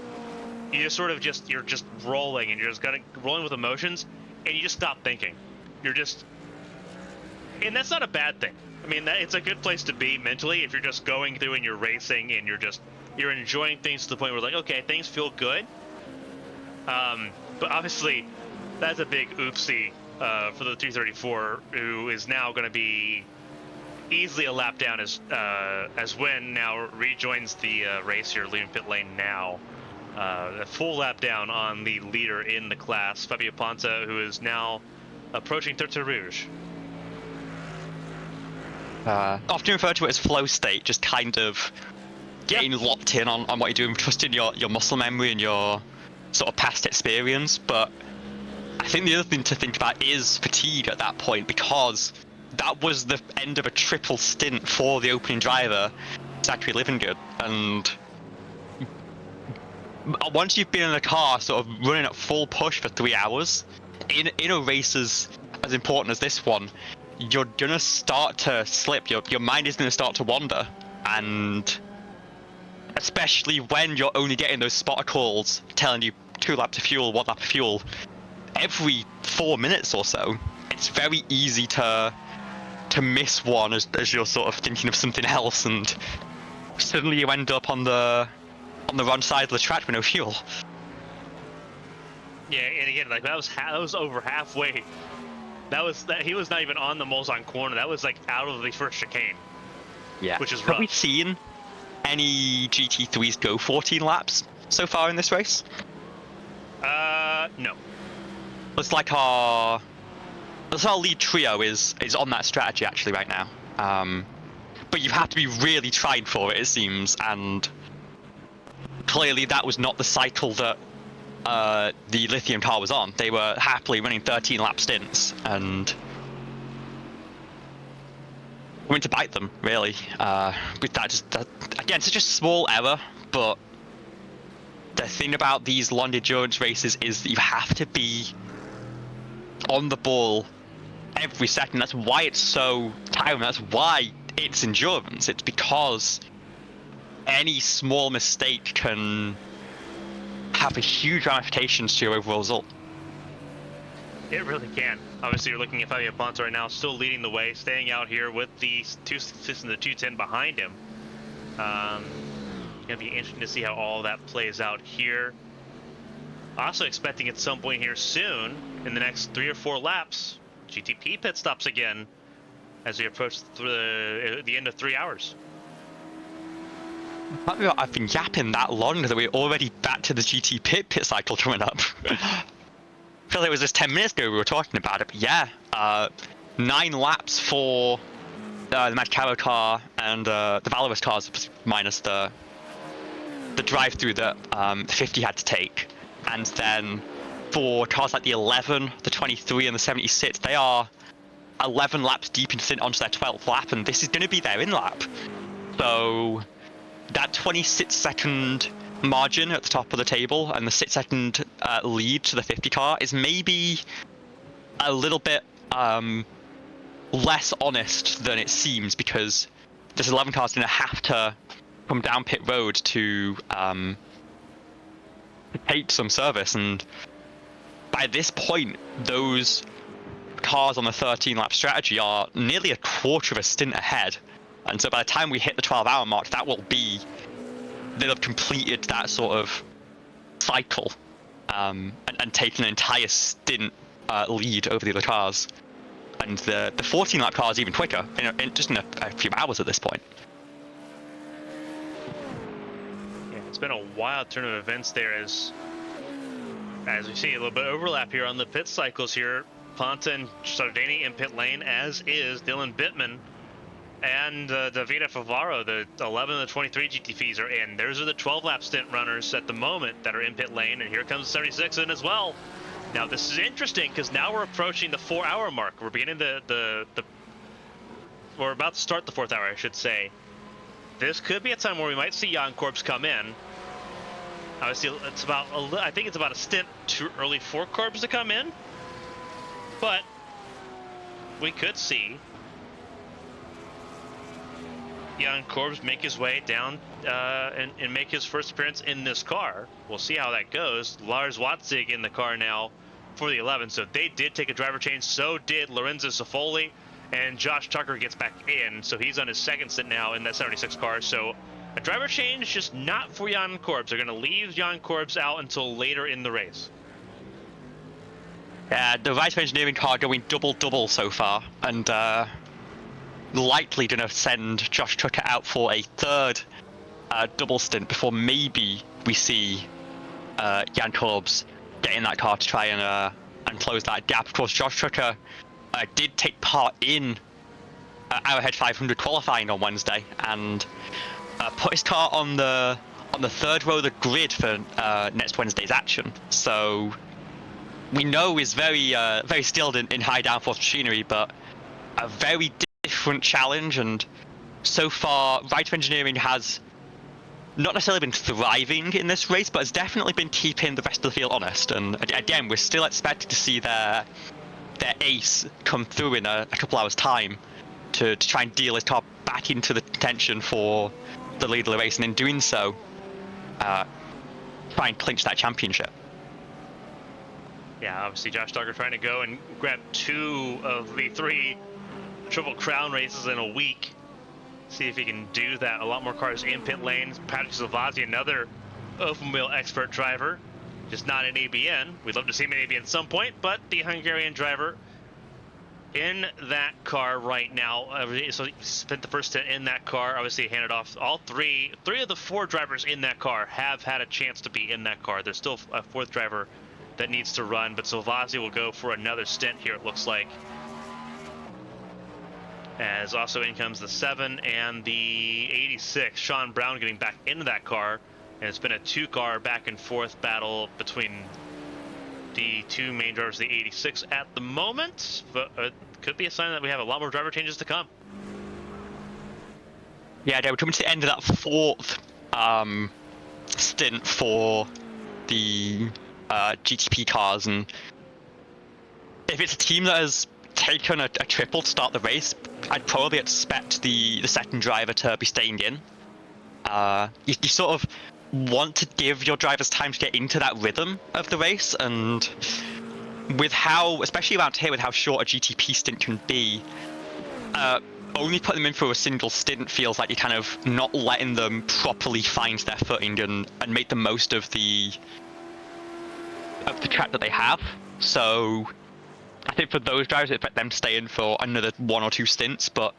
You just sort of you're just rolling and you're just rolling with emotions and you just stop thinking. And that's not a bad thing. I mean, it's a good place to be mentally if you're just going through and you're racing and you're enjoying things to the point where like, okay, things feel good. But obviously that's a big oopsie for the 334, who is now going to be easily a lap down as Wynn now rejoins the race here, leaving pit lane now. A full lap down on the leader in the class, Fabio Ponta, who is now approaching Tertre Rouge. Often referred to it as flow state, just kind of getting locked in on what you're doing, trusting your muscle memory and your sort of past experience. But I think the other thing to think about is fatigue at that point, because that was the end of a triple stint for the opening driver, Zachary Livingood. And once you've been in a car sort of running at full push for 3 hours, in a race as important as this one, you're gonna start to slip. Your mind is gonna start to wander, and especially when you're only getting those spotter calls telling you 2 laps of fuel, 1 lap of fuel every 4 minutes or so, it's very easy to miss one as you're sort of thinking of something else, and suddenly you end up on the wrong side of the track with no fuel. Yeah, and again, like that was over halfway. He was not even on the Mulsanne corner. That was like out of the first chicane. Yeah. Which is rough. Have we seen any GT3s go 14 laps so far in this race? No. Looks like our lead trio is on that strategy actually right now. But you have to be really trying for it seems, and clearly that was not the cycle that the lithium car was on. They were happily running 13 lap stints and went to bite them, really. With that, again, such a small error, but the thing about these long endurance races is that you have to be on the ball every second. That's why it's so tiring. That's why it's endurance. It's because any small mistake can have a huge ramifications to your overall result. It really can. Obviously, you're looking at Fabio Ponta right now, still leading the way, staying out here with the 2.6 and the 2.10 behind him. It's going to be interesting to see how all that plays out here. Also expecting at some point here soon, in the next 3 or 4 laps, GTP pit stops again as we approach the end of 3 hours. I've been yapping that long that we're already back to the GT pit cycle coming up. I feel like it was just 10 minutes ago we were talking about it, but yeah, 9 laps for the Madcaro car and the Valorous cars, minus the drive-through that the 50 had to take. And then for cars like the 11, the 23 and the 76, they are 11 laps deep into onto their 12th lap, and this is going to be their in-lap. So that 26-second margin at the top of the table and the 6-second lead to the 50 car is maybe a little bit less honest than it seems, because this 11 car is going to have to come down pit road to take some service, and by this point those cars on the 13-lap strategy are nearly a quarter of a stint ahead, and so by the time we hit the 12-hour mark, that will be, they'll have completed that sort of cycle and taken an entire stint lead over the other cars. And the 14-lap car is even quicker, just in a few hours at this point. Yeah, it's been a wild turn of events there as we see a little bit of overlap here on the pit cycles here. Ponta and Sardini in pit lane, as is Dylan Bittman. And Davide Favaro, the 11 and the 23 GTVs are in. Those are the 12-lap stint runners at the moment that are in pit lane, and here comes the 76 in as well. Now this is interesting because now we're approaching the 4-hour mark. We're beginning we're about to start the 4th hour, I should say. This could be a time where we might see Jan Korbs come in. Obviously, I think it's about a stint too early for Korbs to come in, but we could see Jan Korbs make his way down and make his first appearance in this car. We'll see how that goes. Lars Watzig in the car now for the 11, so they did take a driver change. So did Lorenzo Safoli, and Josh Tucker gets back in, so he's on his second stint now in that 76 car. So a driver change, just not for Jan Korbs. They're going to leave Jan Korbs out until later in the race. The Vice Engineering car going double-double so far, and likely going to send Josh Tucker out for a third double stint before maybe we see Jan Korbs get in that car to try and close that gap. Of course, Josh Tucker did take part in Arrowhead 500 qualifying on Wednesday and put his car on the third row of the grid for next Wednesday's action. So we know he's very skilled in high downforce machinery, but a very different challenge. And so far, Right Engineering has not necessarily been thriving in this race, but has definitely been keeping the rest of the field honest. And again, we're still expected to see their ace come through in a couple hours' time to try and deal his car back into the contention for the lead of the race, and in doing so, try and clinch that championship. Yeah, obviously Josh Tucker trying to go and grab 2 of the 3 Triple Crown races in a week. See if he can do that. A lot more cars in pit lanes. Patrick Silvazzi, another open wheel expert driver, just not in ABN. We'd love to see him in ABN at some point, but the Hungarian driver in that car right now. So he spent the first stint in that car. Obviously handed off. All three of the 4 drivers in that car have had a chance to be in that car. There's still a 4th driver that needs to run, but Silvazzi will go for another stint here, it looks like. As also in comes the 7 and the 86. Sean Brown getting back into that car, and it's been a 2-car back and forth battle between the 2 main drivers of the 86 at the moment, but it could be a sign that we have a lot more driver changes to come. Yeah, we're coming to the end of that 4th stint for the GTP cars, and if it's a team that has taken a triple to start the race, I'd probably expect the second driver to be staying in. You sort of want to give your drivers time to get into that rhythm of the race, and with how, especially around here, with how short a GTP stint can be, only putting them in for a single stint feels like you're kind of not letting them properly find their footing and make the most of the track that they have. So I think for those drivers, I expect them to stay in for another 1 or 2 stints, but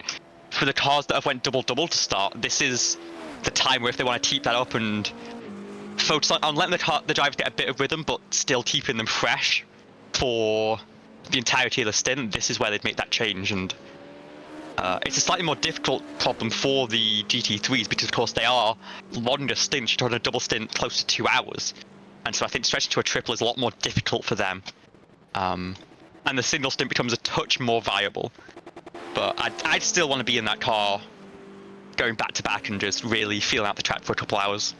for the cars that have went double-double to start, this is the time where if they want to keep that up and focus on letting the drivers get a bit of rhythm, but still keeping them fresh for the entirety of the stint, this is where they'd make that change. And it's a slightly more difficult problem for the GT3s because, of course, they are longer stints. You're talking a double stint close to 2 hours. And so I think stretching to a triple is a lot more difficult for them. And the single stint becomes a touch more viable. But I'd still want to be in that car going back to back and just really feeling out the track for a couple hours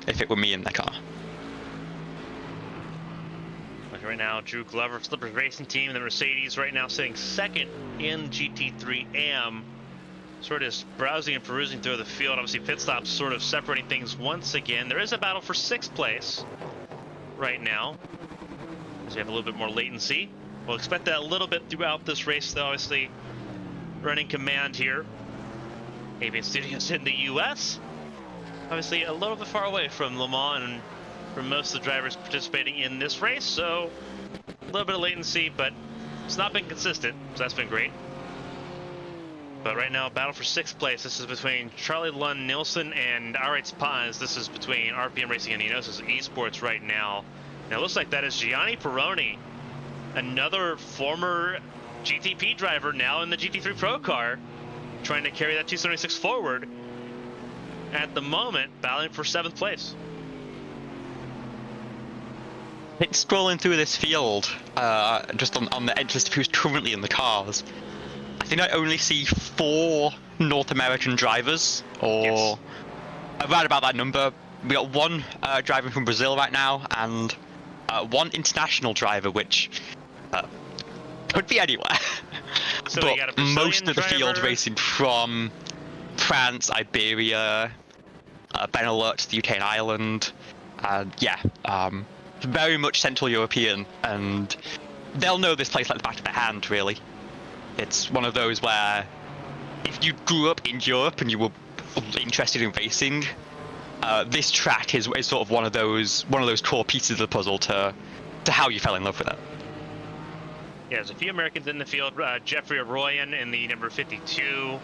if it were me in the car. Like right now, Drew Glover, Slippers Racing Team, the Mercedes right now sitting second in GT3 AM. Sort of browsing and perusing through the field. Obviously, pit stops sort of separating things once again. There is a battle for 6th place right now, as we have a little bit more latency. We'll expect that a little bit throughout this race, though. Obviously, running command here. ABN Studios in the US. Obviously, a little bit far away from Le Mans and from most of the drivers participating in this race, so a little bit of latency, but it's not been consistent, so that's been great. But right now, battle for 6th place. This is between Charlie Lund Nielsen and Aritz Paz. This is between RPM Racing and Enosis Esports right now. Now, it looks like that is Gianni Peroni, another former GTP driver, now in the GT3 Pro car, trying to carry that 276 forward. At the moment, battling for 7th place. It's scrolling through this field, just on the interest of who's currently in the cars. I think I only see 4 North American drivers, or around about that number. We got 1 driver from Brazil right now, and 1 international driver, which could be anywhere. So but we got a Brazilian most of the field driver racing from France, Iberia, Benelux, the UK and Ireland, very much Central European, and they'll know this place like the back of their hand, really. It's one of those where if you grew up in Europe and you were interested in racing, this track is sort of one of those core pieces of the puzzle to how you fell in love with it. Yeah, there's a few Americans in the field. Jeffrey Arroyan in the number 52.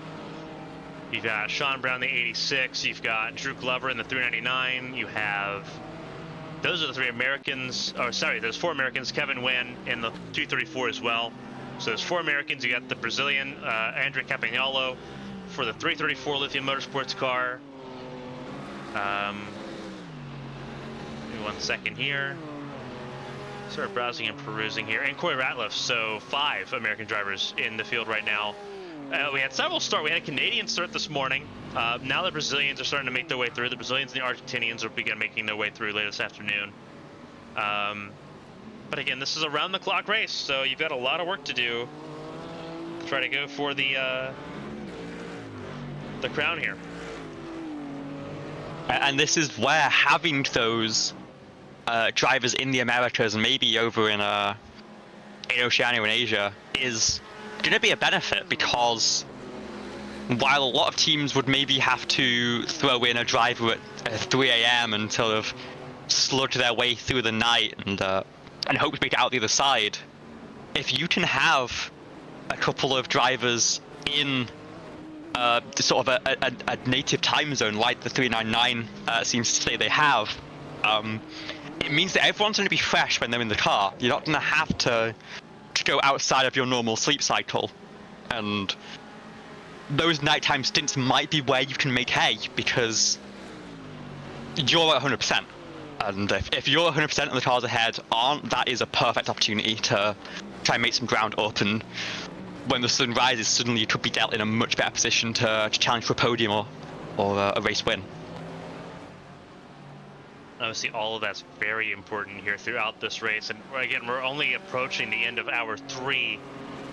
You've got Sean Brown, the 86. You've got Drew Glover in the 399. You have... Those are the 3 Americans. Oh, sorry, there's 4 Americans. Kevin Wynn in the 234 as well. So there's 4 Americans. You got the Brazilian, Andre Campagnolo for the 334 Lithium Motorsports car. Give me 1 second here. Sort of browsing and perusing here. And Corey Ratliff, so 5 American drivers in the field right now. We had several start. We had a Canadian start this morning. Now the Brazilians are starting to make their way through. The Brazilians and the Argentinians will begin making their way through later this afternoon. But again, this is a round-the-clock race, so you've got a lot of work to do to try to go for the crown here. And this is where having those drivers in the Americas and maybe over in Oceania and Asia is going to be a benefit, because while a lot of teams would maybe have to throw in a driver at 3 a.m. and sort of sludge their way through the night and hope to make it out the other side, if you can have a couple of drivers in sort of a native time zone like the 399 seems to say they have, it means that everyone's going to be fresh when they're in the car. You're not going to have to go outside of your normal sleep cycle, and those nighttime stints might be where you can make hay, because you're at 100%. And if you're 100% and the cars ahead aren't, that is a perfect opportunity to try and make some ground up, and when the sun rises, suddenly you could be dealt in a much better position to challenge for a podium or a race win. Obviously, all of that's very important here throughout this race. And again, we're only approaching the end of hour 3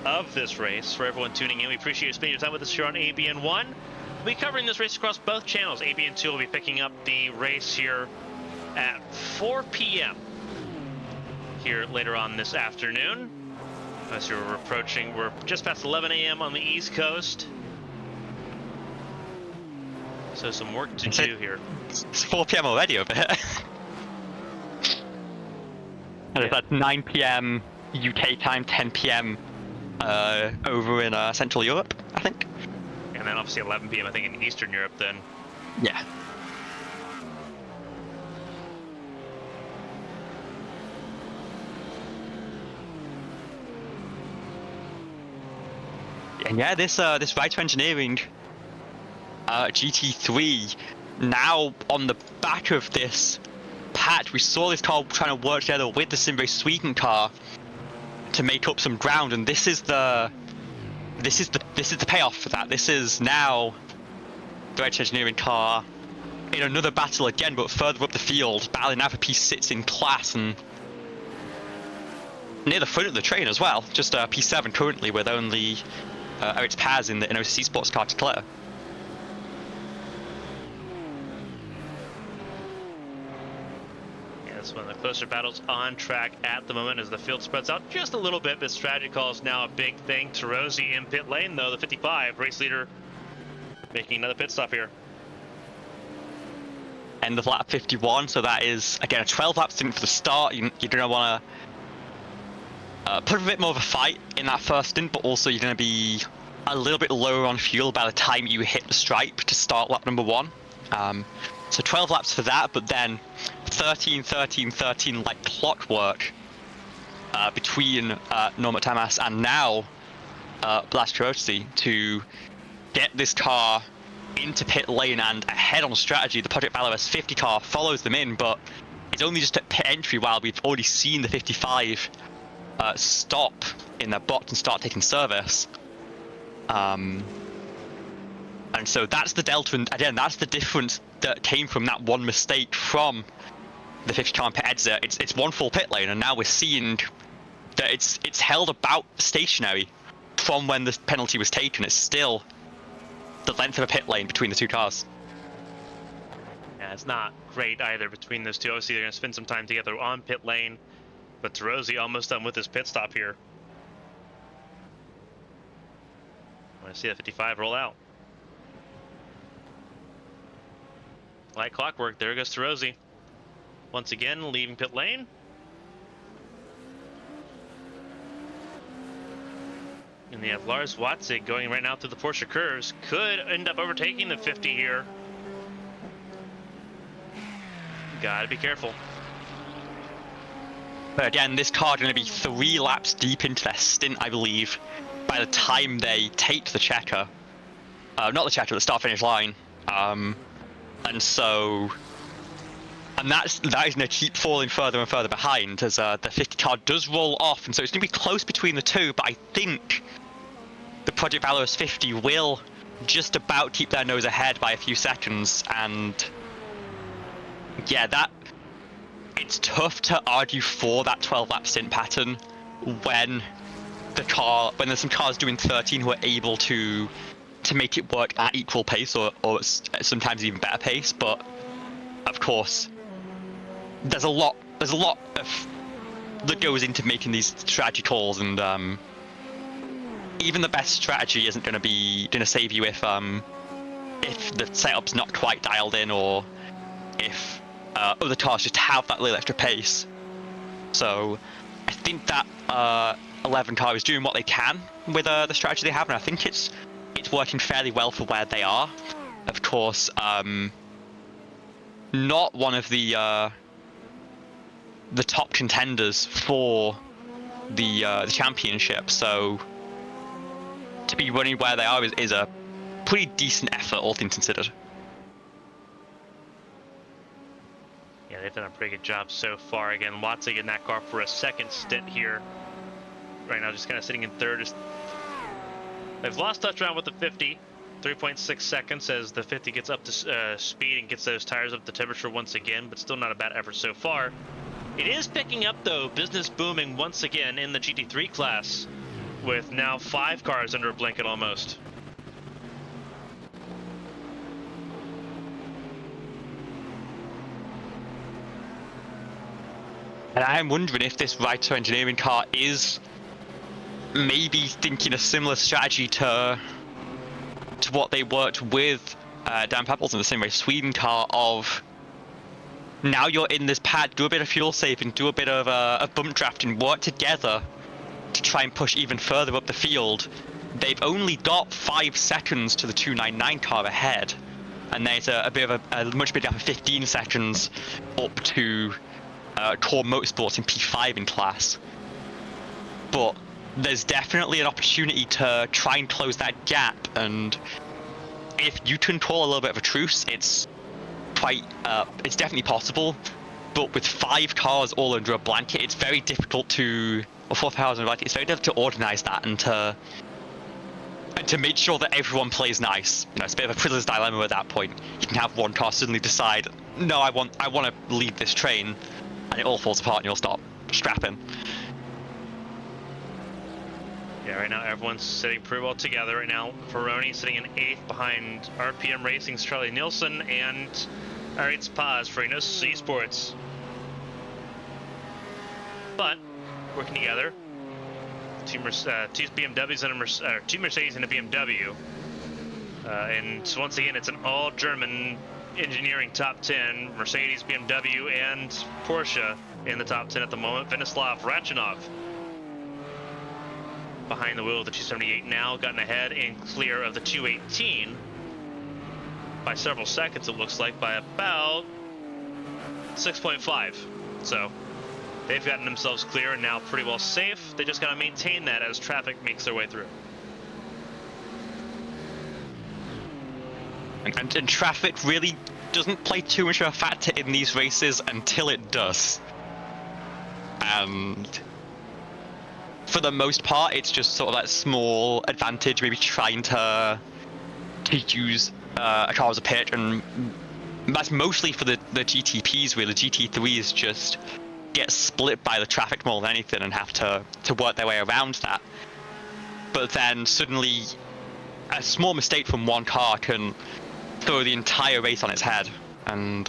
of this race. For everyone tuning in, we appreciate you spending your time with us here on ABN1. We'll be covering this race across both channels. ABN2 will be picking up the race here at 4 p.m. here later on this afternoon. As we're approaching, we're just past 11 a.m. on the East Coast. So some work to do here. It's 4 p.m. already over here. And it's at 9 p.m. UK time, 10 p.m. Over in Central Europe, I think. And then obviously 11 p.m. I think in Eastern Europe then. Yeah. And yeah, this Right Engineering GT3, now on the back of this patch, we saw this car trying to work together with the Simrace Sweden car to make up some ground, and this is the payoff for that. This is now the Red Engineering car in another battle again, but further up the field, battling now for P6 in class and near the front of the train as well. Just P7 currently with only Eric's Paz in the OCC sports car to clear. It's one of the closer battles on track at the moment as the field spreads out just a little bit, but strategy call is now a big thing. Tarosi in pit lane, though, the 55 race leader making another pit stop here. End of lap 51, so that is, again, a 12-lap stint for the start. You're going to want to put a bit more of a fight in that first stint, but also you're going to be a little bit lower on fuel by the time you hit the stripe to start lap number 1. So 12 laps for that, but then 13, 13, 13 like clockwork between Norma Tamas and now Blastrosi to get this car into pit lane and ahead on strategy. The Project Valorous 50 car follows them in, but it's only just at pit entry while we've already seen the 55 stop in their box and start taking service. And so that's the delta, and again, that's the difference that came from that one mistake from the 50 car pit exit. It's one full pit lane, and now we're seeing that it's held about stationary from when the penalty was taken. It's still the length of a pit lane between the two cars. Yeah, it's not great either between those two. Obviously, they're going to spend some time together on pit lane, but Tarosi almost done with his pit stop here. I want to see that 55 roll out. Like clockwork, there goes Tarosi. Once again, leaving pit lane. And they have Lars Watzig going right now through the Porsche curves. Could end up overtaking the 50 here. Gotta be careful. But again, this car going to be 3 laps deep into their stint, I believe, by the time they take the checker. Not the checker, the start-finish line. And so, and that is going to keep falling further and further behind as the 50 car does roll off, and so it's going to be close between the two, but I think the Project Valorous 50 will just about keep their nose ahead by a few seconds, and yeah, it's tough to argue for that 12-lap stint pattern when there's some cars doing 13 who are able to make it work at equal pace or sometimes even better pace. But of course, there's a lot that goes into making these strategy calls, and even the best strategy isn't going to save you if the setup's not quite dialed in, or if other cars just have that little extra pace. So I think that 11 car is doing what they can with the strategy they have, and I think it's working fairly well for where they are. Of course, not one of the top contenders for the championship, so to be running where they are is a pretty decent effort, all things considered. Yeah, they've done a pretty good job so far. Again, Watzig in that car for a second stint here. Right now, just kind of sitting in third. They've lost touch around with the 50, 3.6 seconds as the 50 gets up to speed and gets those tires up to temperature once again, but still not a bad effort so far. It is picking up, though, business booming once again in the GT3 class, with now 5 cars under a blanket almost. And I'm wondering if this Writer Engineering car is maybe thinking a similar strategy to what they worked with Dan Pepples in the same way Sweden car of, now you're in this pad, do a bit of fuel saving, do a bit of bump drafting, work together to try and push even further up the field. They've only got 5 seconds to the 299 car ahead, and there's a bit of a much bigger gap of 15 seconds up to Core Motorsports in P5 in class. But there's definitely an opportunity to try and close that gap, and if you can call a little bit of a truce, it's definitely possible. But with 5 cars all under a blanket, it's very difficult to, or 4 cars under a blanket, it's very difficult to organize that and and to make sure that everyone plays nice. You know, it's a bit of a prisoner's dilemma at that point. You can have one car suddenly decide, no, I want to lead this train, and it all falls apart, and you'll stop scrapping. Yeah, right now everyone's sitting pretty well together. Right now, Peroni sitting in 8th behind RPM Racing's Charlie Nielsen and Aritz Paz for Inosis Esports. But working together, two BMWs and two Mercedes and a BMW. And once again, it's an all-German engineering top 10. Mercedes, BMW, and Porsche in the top 10 at the moment. Venislav Rachinov behind the wheel of the 278 now, gotten ahead and clear of the 218 by several seconds, it looks like, by about 6.5. So they've gotten themselves clear and now pretty well safe. They just got to maintain that as traffic makes their way through. And traffic really doesn't play too much of a factor in these races until it does. And for the most part, it's just sort of that small advantage, maybe trying to use a car as a pitch, and that's mostly for the GTPs, really. The GT3s just get split by the traffic more than anything and have to work their way around that. But then suddenly, a small mistake from one car can throw the entire race on its head, and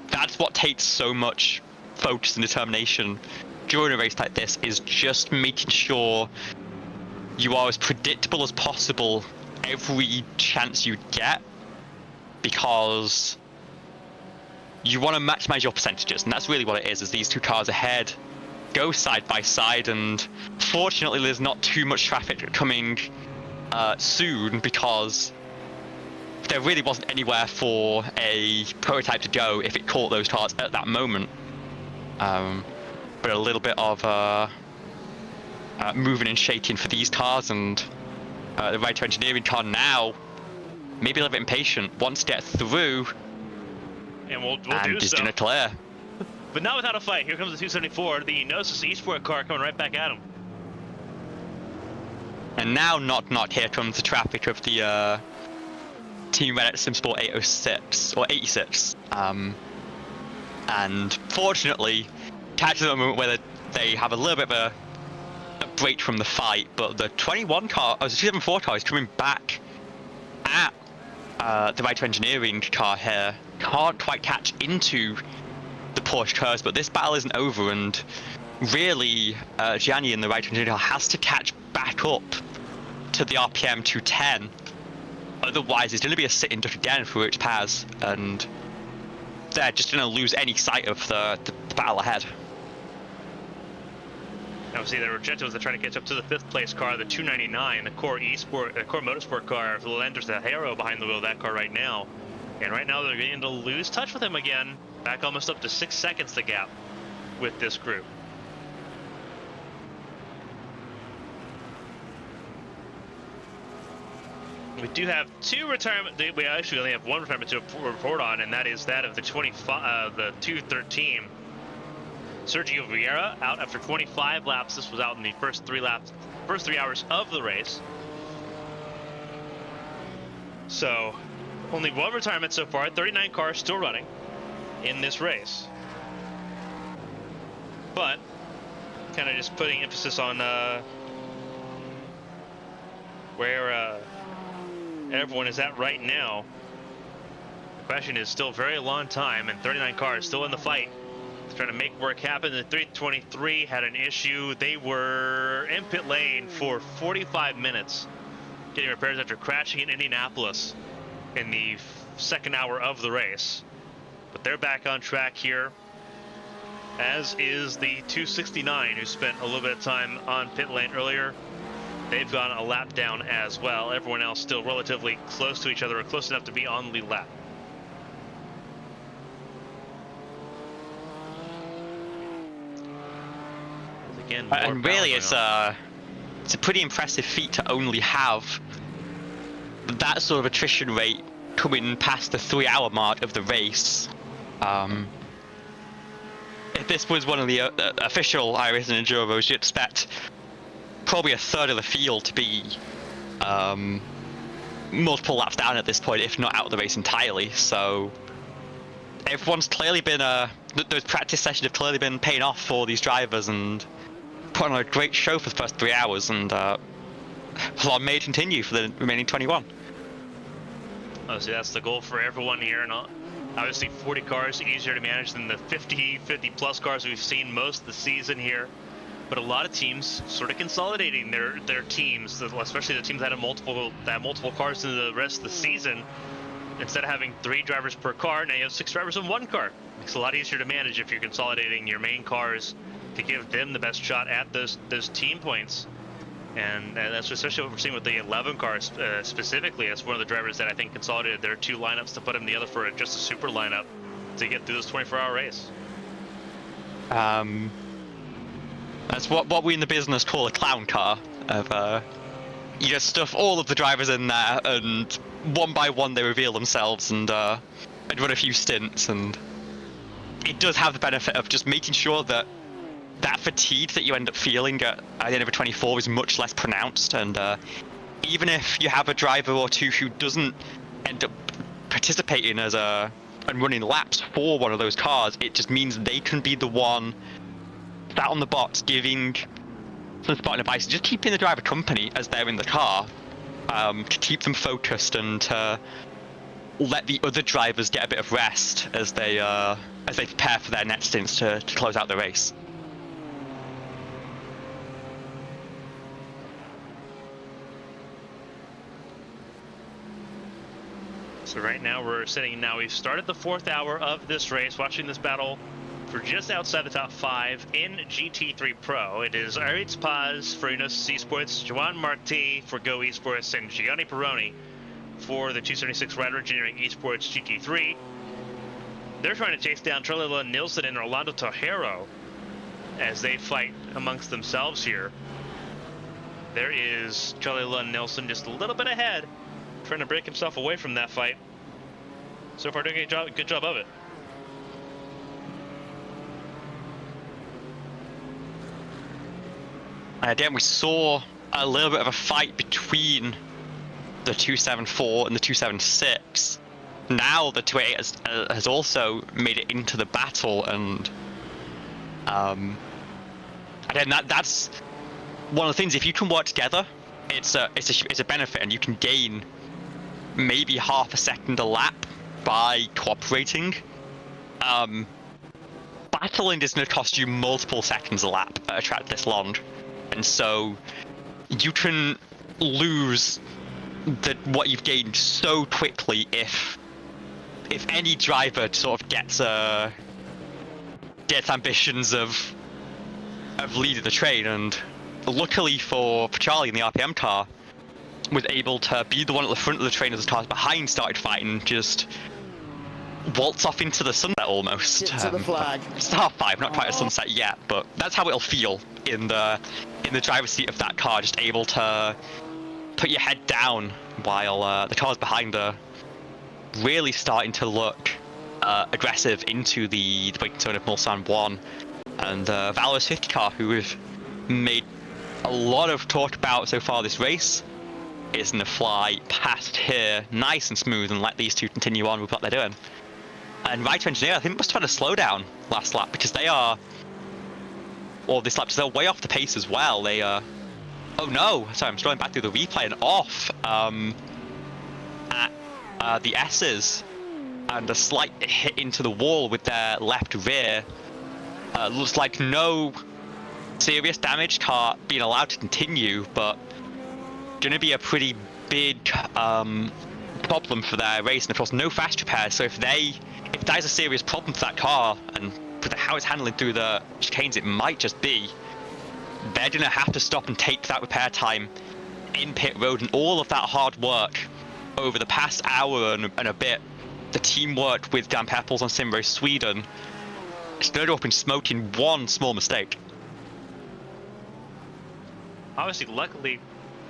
that's what takes so much focus and determination during a race like this, is just making sure you are as predictable as possible every chance you get, because you want to maximize your percentages, and that's really what it is these two cars ahead go side by side, and fortunately there's not too much traffic coming soon, because there really wasn't anywhere for a prototype to go if it caught those cars at that moment. But a little bit of moving and shaking for these cars, and the right engineering car now maybe a little bit impatient, wants to get through, and we'll and do is so. gonna clear. But not without a fight. Here comes the 274, the Inosis Esport car coming right back at him. And now not here comes the traffic of the Team Red SimSport 806 or 86. And fortunately, catches at a moment where they have a little bit of a break from the fight, but the 21 car, the 274 car is coming back at the right engineering car here. Can't quite catch into the Porsche cars, but this battle isn't over, and really Gianni in the right engineering car has to catch back up to the RPM 210. Otherwise, it's going to be a sit-in duck again for Rich Paz, and they're just going to lose any sight of the battle ahead. Now we see the Argentos that try to catch up to the 5th place car, the 299, the Core Motorsport car, the Landers Hero behind the wheel of that car right now. And right now they're going to lose touch with him again. Back almost up to 6 seconds the gap with this group. We do have two retirement. We actually only have one retirement to report on, and that is that of the 213. Sergio Vieira out after 25 laps. This was out in the first 3 hours of the race. So only one retirement so far. 39 cars still running in this race, but kind of just putting emphasis on where everyone is at right now. The question is still very long time, and 39 cars still in the fight, trying to make work happen. The 323 had an issue. They were in pit lane for 45 minutes getting repairs after crashing in Indianapolis in the second hour of the race. But they're back on track here, as is the 269, who spent a little bit of time on pit lane earlier. They've gone a lap down as well. Everyone else still relatively close to each other, or close enough to be on the lap. Again, and really, it's a pretty impressive feat to only have that sort of attrition rate coming past the 3-hour mark of the race. If this was one of the official iRacing Enduros, you'd expect probably a third of the field to be multiple laps down at this point, if not out of the race entirely. So everyone's clearly been those practice sessions have clearly been paying off for these drivers and put on a great show for the first 3 hours, and long may it continue for the remaining 21. So that's the goal for everyone here, and obviously 40 cars easier to manage than the 50 plus cars we've seen most of the season here. But a lot of teams sort of consolidating their teams, especially the teams that have multiple cars in the rest of the season. Instead of having 3 drivers per car, now you have 6 drivers in 1 car. It's a lot easier to manage if you're consolidating your main cars to give them the best shot at those team points. And that's especially what we're seeing with the 11 cars specifically. That's one of the drivers that I think consolidated their 2 lineups to put them together for just a super lineup to get through this 24-hour race. That's what we in the business call a clown car. Of you just stuff all of the drivers in there, and one by one they reveal themselves and run a few stints, and it does have the benefit of just making sure that fatigue that you end up feeling at the end of a 24 is much less pronounced. And even if you have a driver or two who doesn't end up participating and running laps for one of those cars, it just means they can be the one sat on the box giving some spotting advice, just keeping the driver company as they're in the car, to keep them focused and to let the other drivers get a bit of rest as they prepare for their next stints to close out the race. So right now we've started the 4th hour of this race, watching this battle for just outside the top 5 in GT3 Pro. It is Aritz Paz for Unos Esports, Joan Marti for Go Esports, and Gianni Peroni for the 276 Rider Engineering Esports GT3. They're trying to chase down Charlie Lund Nielsen and Orlando Tojero as they fight amongst themselves here. There is Charlie Lund Nielsen just a little bit ahead, trying to break himself away from that fight. So far doing a good job of it. Again, we saw a little bit of a fight between the 274 and the 276. Now the 288 has also made it into the battle, and again, that's one of the things. If you can work together, it's a benefit, and you can gain maybe half a second a lap by cooperating. Battling is going to cost you multiple seconds a lap at a track this long, and so you can lose what you've gained so quickly if any driver sort of gets ambitions of leading the train. And luckily for Charlie in the RPM car, was able to be the one at the front of the train as the cars behind started fighting, just waltz off into the sunset almost. Get to the flag. It's half 5, not quite a sunset yet, but that's how it'll feel in the driver's seat of that car, just able to put your head down while the cars behind are really starting to look aggressive into the braking zone of Mulsanne 1 and Valor's 50 car, who we've made a lot of talk about so far this race, is going to fly past here nice and smooth and let these two continue on with what they're doing. And Right Engineer, I think, must have had a slowdown last lap, because they are, or this lap, they're way off the pace as well. They oh no, sorry, I'm scrolling back through the replay, and off at the S's, and a slight hit into the wall with their left rear. Looks like no serious damage, car being allowed to continue, but gonna be a pretty big problem for their race. And of course, no fast repairs, so if that is a serious problem for that car, and with how it's handling through the chicanes, it might just be, they're gonna have to stop and take that repair time in pit road. And all of that hard work over the past hour and a bit, the teamwork with Dan Pepples on Sim Race Sweden, it's gonna go up in smoke in one small mistake. Obviously, luckily,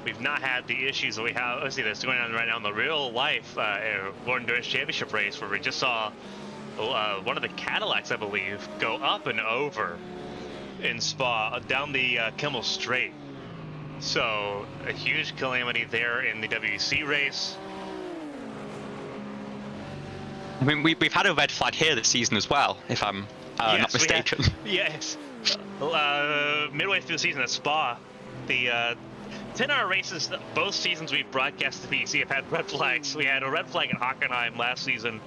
we've not had the issues that we have. Obviously, that's going on right now in the real life World Endurance Championship race, where we just saw one of the Cadillacs, I believe, go up and over in Spa down the Kimmel Straight. So a huge calamity there in the WEC race. I mean, we've had a red flag here this season as well, if I'm not mistaken. Yes. Midway through the season at Spa, the 10-hour races, both seasons we broadcast the PEC have had red flags. We had a red flag in Hockenheim last season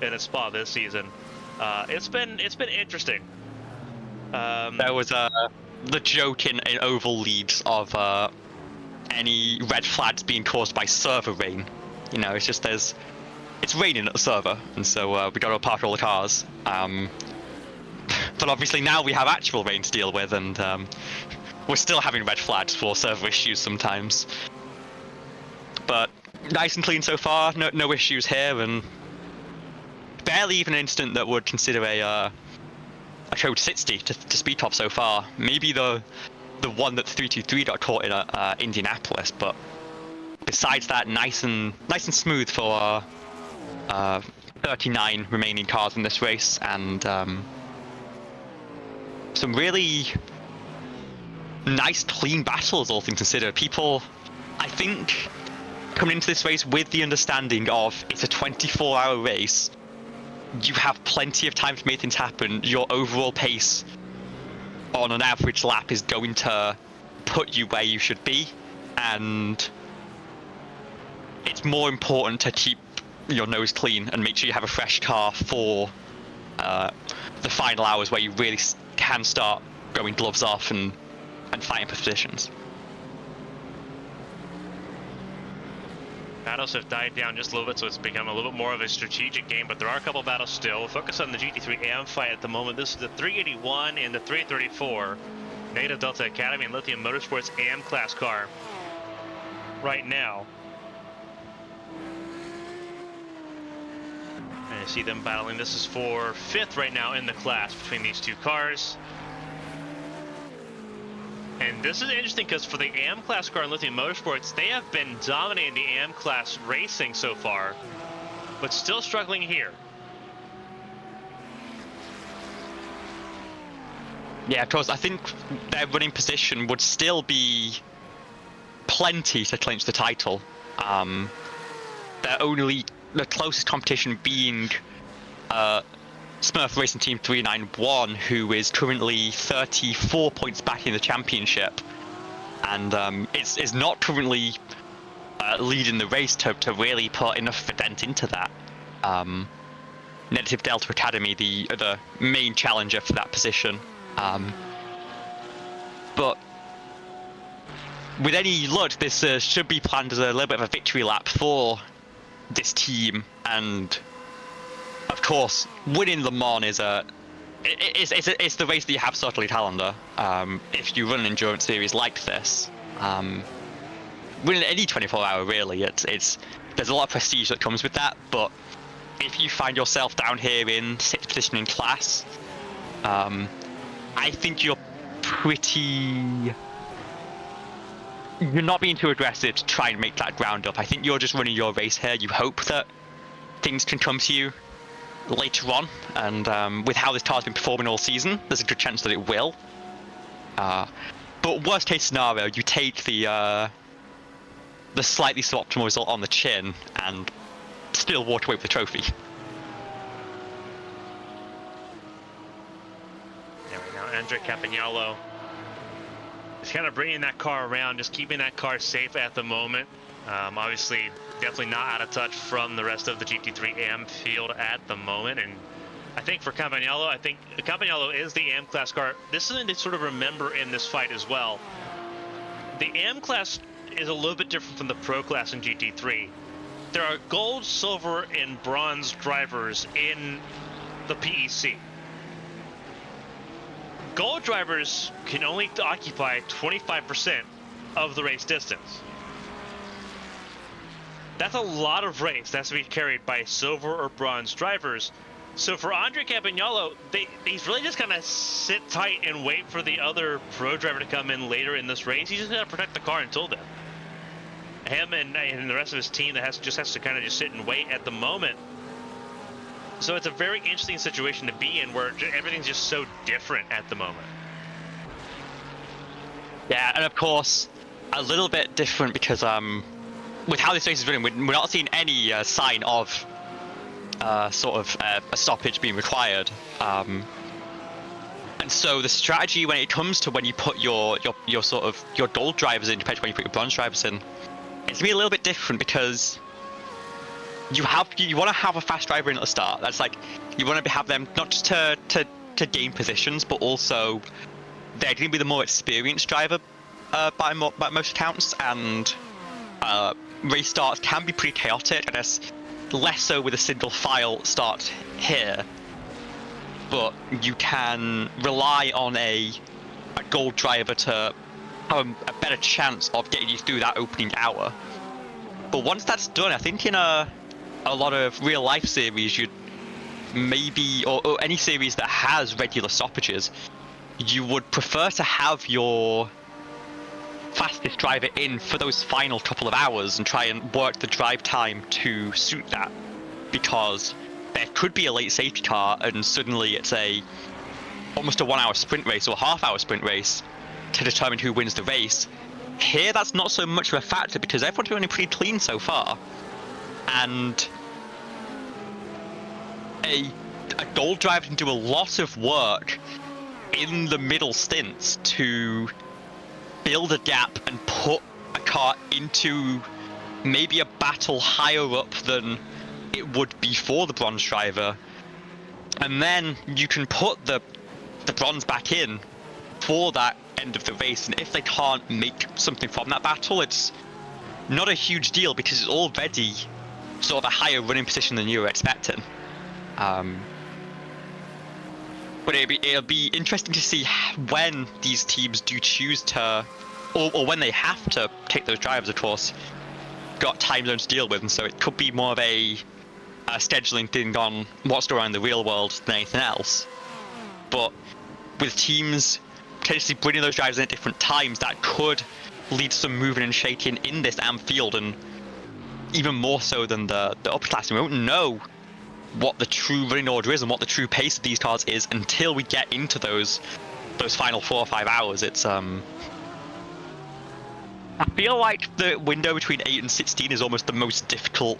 and at Spa this season. It's been interesting. There was the joke in oval leads of any red flags being caused by server rain. You know, it's just it's raining at the server, and so we got to park all the cars. But obviously now we have actual rain to deal with, and we're still having red flags for server issues sometimes. But nice and clean so far, no issues here, and barely even an incident that would consider a code 60 to speed top so far. Maybe the one that 323 got caught in Indianapolis, but besides that, nice and smooth for 39 remaining cars in this race, and some really nice clean battles, all things considered. People, I think, coming into this race with the understanding of it's a 24-hour race, you have plenty of time to make things happen. Your overall pace on an average lap is going to put you where you should be, and it's more important to keep your nose clean and make sure you have a fresh car for the final hours where you really can start going gloves off and fighting for positions. Battles have died down just a little bit, so it's become a little bit more of a strategic game, but there are a couple battles still. We'll focus on the GT3 AM fight at the moment. This is the 381 and the 334. Negative Delta Academy and Lithium Motorsports AM class car right now. And you see them battling. This is for 5th right now in the class between these two cars. And this is interesting because for the AM class car and Lithium Motorsports, they have been dominating the AM class racing so far, but still struggling here. Yeah, of course, I think their running position would still be plenty to clinch the title. The closest competition being Smurf Racing Team 391, who is currently 34 points back in the championship, and is not currently leading the race to really put enough of a dent into that. Negative Delta Academy, the main challenger for that position. But with any luck, this should be planned as a little bit of a victory lap for this team, and of course, winning Le Mans is the race that you have certainly calendar. If you run an endurance series like this, winning any 24-hour really, there's a lot of prestige that comes with that. But if you find yourself down here in 6th position in class, I think you're not being too aggressive to try and make that ground up. I think you're just running your race here. You hope that things can come to you later on, and with how this car's been performing all season, there's a good chance that it will. But worst case scenario, you take the slightly suboptimal result on the chin and still walk away with the trophy. There we go. Andre Campagnolo is kind of bringing that car around, just keeping that car safe at the moment. Obviously, definitely not out of touch from the rest of the GT3 AM field at the moment. And I think for Campagnolo, Campagnolo is the AM class car. This is something to sort of remember in this fight as well. The AM class is a little bit different from the Pro class in GT3. There are gold, silver, and bronze drivers in the PEC. Gold drivers can only occupy 25% of the race distance. That's a lot of race that has to be carried by silver or bronze drivers. So for Andre Campagnolo, he's really just gonna sit tight and wait for the other pro driver to come in later in this race. He's just gonna protect the car until then. Him and the rest of his team that has to kind of just sit and wait at the moment. So it's a very interesting situation to be in, where everything's just so different at the moment. Yeah, and of course, a little bit different because with how this race is running, we're not seeing any sign of sort of a stoppage being required. And so the strategy when it comes to when you put your sort of your gold drivers in compared to when you put your bronze drivers in, it's gonna be a little bit different because you want to have a fast driver in at the start. That's like you want to have them not just to gain positions, but also they're going to be the more experienced driver by most accounts, and race starts can be pretty chaotic, and it's less so with a single file start here. But you can rely on a gold driver to have a better chance of getting you through that opening hour. But once that's done, I think in a lot of real life series, you'd maybe, or any series that has regular stoppages, you would prefer to have your fastest driver in for those final couple of hours and try and work the drive time to suit that, because there could be a late safety car and suddenly it's almost a 1 hour sprint race or a half-hour sprint race to determine who wins the race. Here that's not so much of a factor because everyone's running pretty clean so far, and a gold driver can do a lot of work in the middle stints to build a gap and put a car into maybe a battle higher up than it would be for the bronze driver, and then you can put the bronze back in for that end of the race, and if they can't make something from that battle, it's not a huge deal because it's already sort of a higher running position than you were expecting. But it'll be interesting to see when these teams do choose to, or when they have to take those drivers, of course, got time zones to deal with, and so it could be more of a scheduling thing on what's going on in the real world than anything else. But with teams potentially bringing those drivers in at different times, that could lead to some moving and shaking in this AM field, and even more so than the upper class. We won't know what the true running order is and what the true pace of these cars is until we get into those final 4 or 5 hours. It's I feel like the window between 8 and 16 is almost the most difficult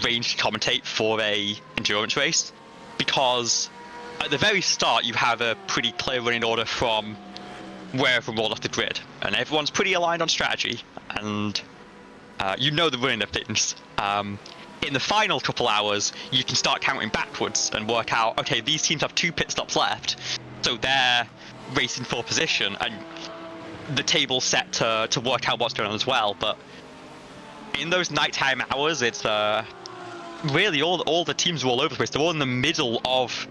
range to commentate for a endurance race, because at the very start you have a pretty clear running order from wherever rolled off the grid, and everyone's pretty aligned on strategy, and you know the running of things. In the final couple hours, you can start counting backwards and work out, okay, these teams have 2 pit stops left, so they're racing for position, and the table's set to work out what's going on as well. But in those nighttime hours, it's really all the teams are all over the place. They're all in the middle of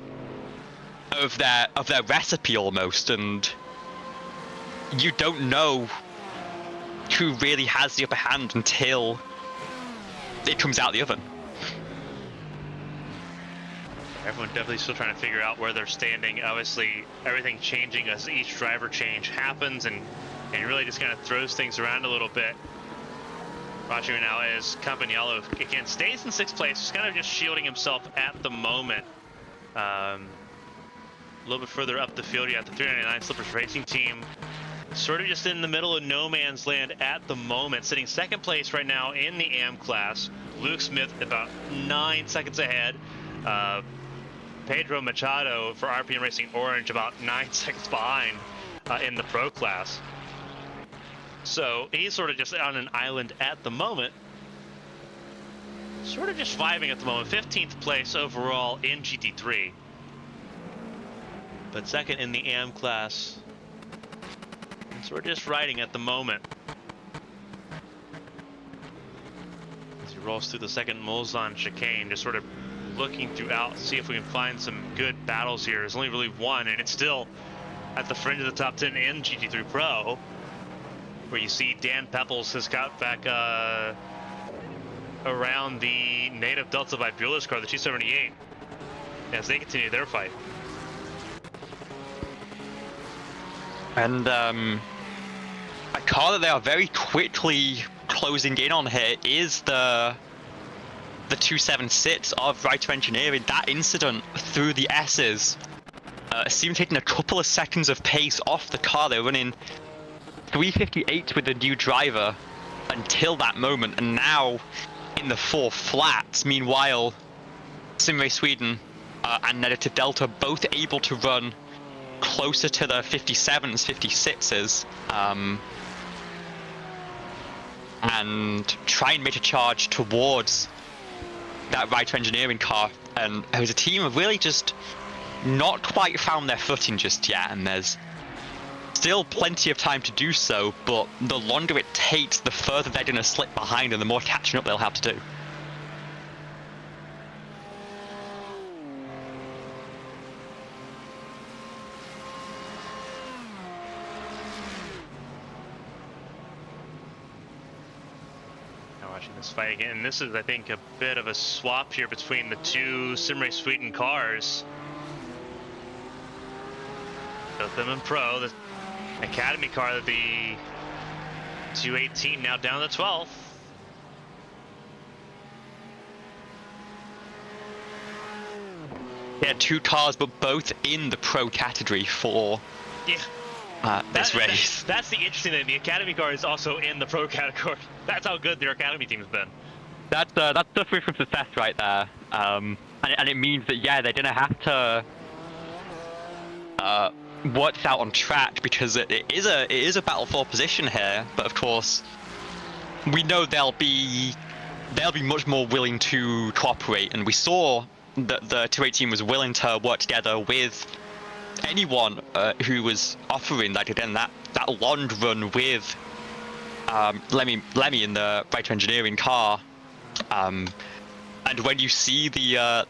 their recipe almost, and you don't know who really has the upper hand until it comes out the oven. Everyone definitely still trying to figure out where they're standing. Obviously, everything changing as each driver change happens, and really just kind of throws things around a little bit. Watching it now as Campagnolo again stays in 6th place, just kind of just shielding himself at the moment. A little bit further up the field, you got the 399 Slippers Racing Team, sort of just in the middle of no man's land at the moment, sitting 2nd place right now in the AM class. Luke Smith about 9 seconds ahead. Pedro Machado for RPM Racing Orange about 9 seconds behind in the pro class. So he's sort of just on an island at the moment. Sort of just vibing at the moment. 15th place overall in GT3. But 2nd in the AM class. So we're just riding at the moment. As he rolls through the 2nd Mulsanne chicane, just sort of looking throughout, see if we can find some good battles here. There's only really one, and it's still at the fringe of the top 10 in GT3 Pro, where you see Dan Pepples has got back around the native Delta by Bueller's car, the 278, as they continue their fight. And a car that they are very quickly closing in on here is the 276 of Writer Engineering. That incident through the S's seemed taking a couple of seconds of pace off the car. They're running 3:58 with the new driver until that moment, and now in the 4 flats. Meanwhile, Simray Sweden and Negative Delta both able to run closer to the 57s, 56s, and try and make a charge towards that right engineering car. And it was a team have really just not quite found their footing just yet, and there's still plenty of time to do so, but the longer it takes, the further they're going to slip behind and the more catching up they'll have to do. Watching this fight again, and this is, I think, a bit of a swap here between the two Simray Sweden cars. Both of them in pro. The Academy car, the 218, now down to 12th. Yeah, 2 cars, but both in the pro category for this race. That's the interesting thing. The Academy car is also in the pro category. That's how good their Academy team's been. That's suffering from success right there, and it means that they're gonna have to work this out on track, because it is a battle for position here. But of course, we know they'll be much more willing to cooperate, and we saw that the 218 was willing to work together with anyone who was offering, like, again, that long run with Lemmy in the right engineering car. And when you see the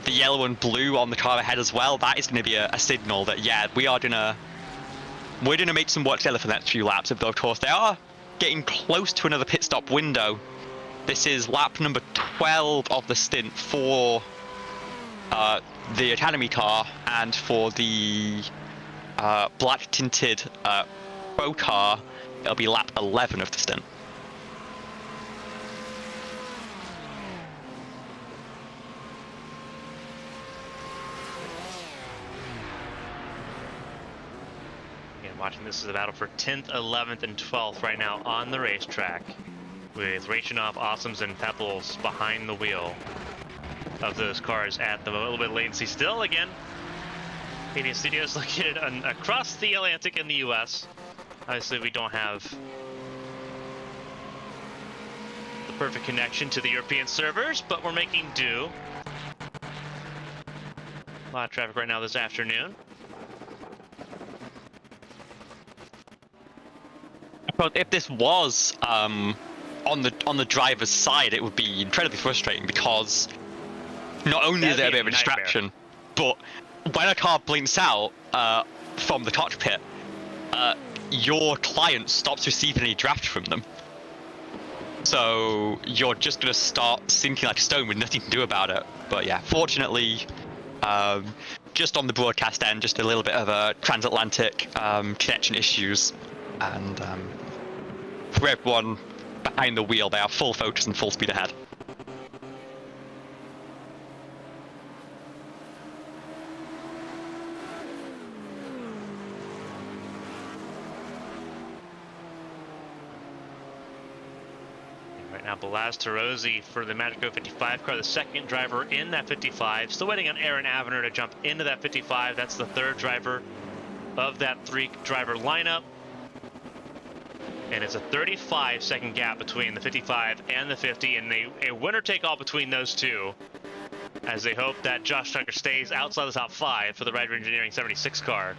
yellow and blue on the car ahead as well, that is going to be a signal that we're gonna make some work together for the next few laps. Though of course they are getting close to another pit stop window. This is lap number 12 of the stint for the Academy car, and for the black tinted pro car, it'll be lap 11 of the stint. Again, watching this is a battle for 10th, 11th, and 12th right now on the racetrack, with Rachinov, Awesomes, and Pebbles behind the wheel of those cars at the moment. A little bit of latency still. Again, Media Studios located across the Atlantic in the US. Obviously, we don't have the perfect connection to the European servers, but we're making do. A lot of traffic right now this afternoon. But if this was on the driver's side, it would be incredibly frustrating, because not only is there a bit of a distraction, but when a car blinks out from the cockpit, your client stops receiving any draft from them. So you're just going to start sinking like a stone with nothing to do about it. But yeah, fortunately, just on the broadcast end, just a little bit of a transatlantic connection issues. And for everyone behind the wheel, they are full focus and full speed ahead. Right now, Balazs Tarozzi for the Magico 55 car, the second driver in that 55. Still waiting on Aaron Avener to jump into that 55. That's the third driver of that 3-driver lineup. And it's a 35-second gap between the 55 and the 50, and a winner-take-all between those two, as they hope that Josh Tucker stays outside the top 5 for the Ryder Engineering 76 car.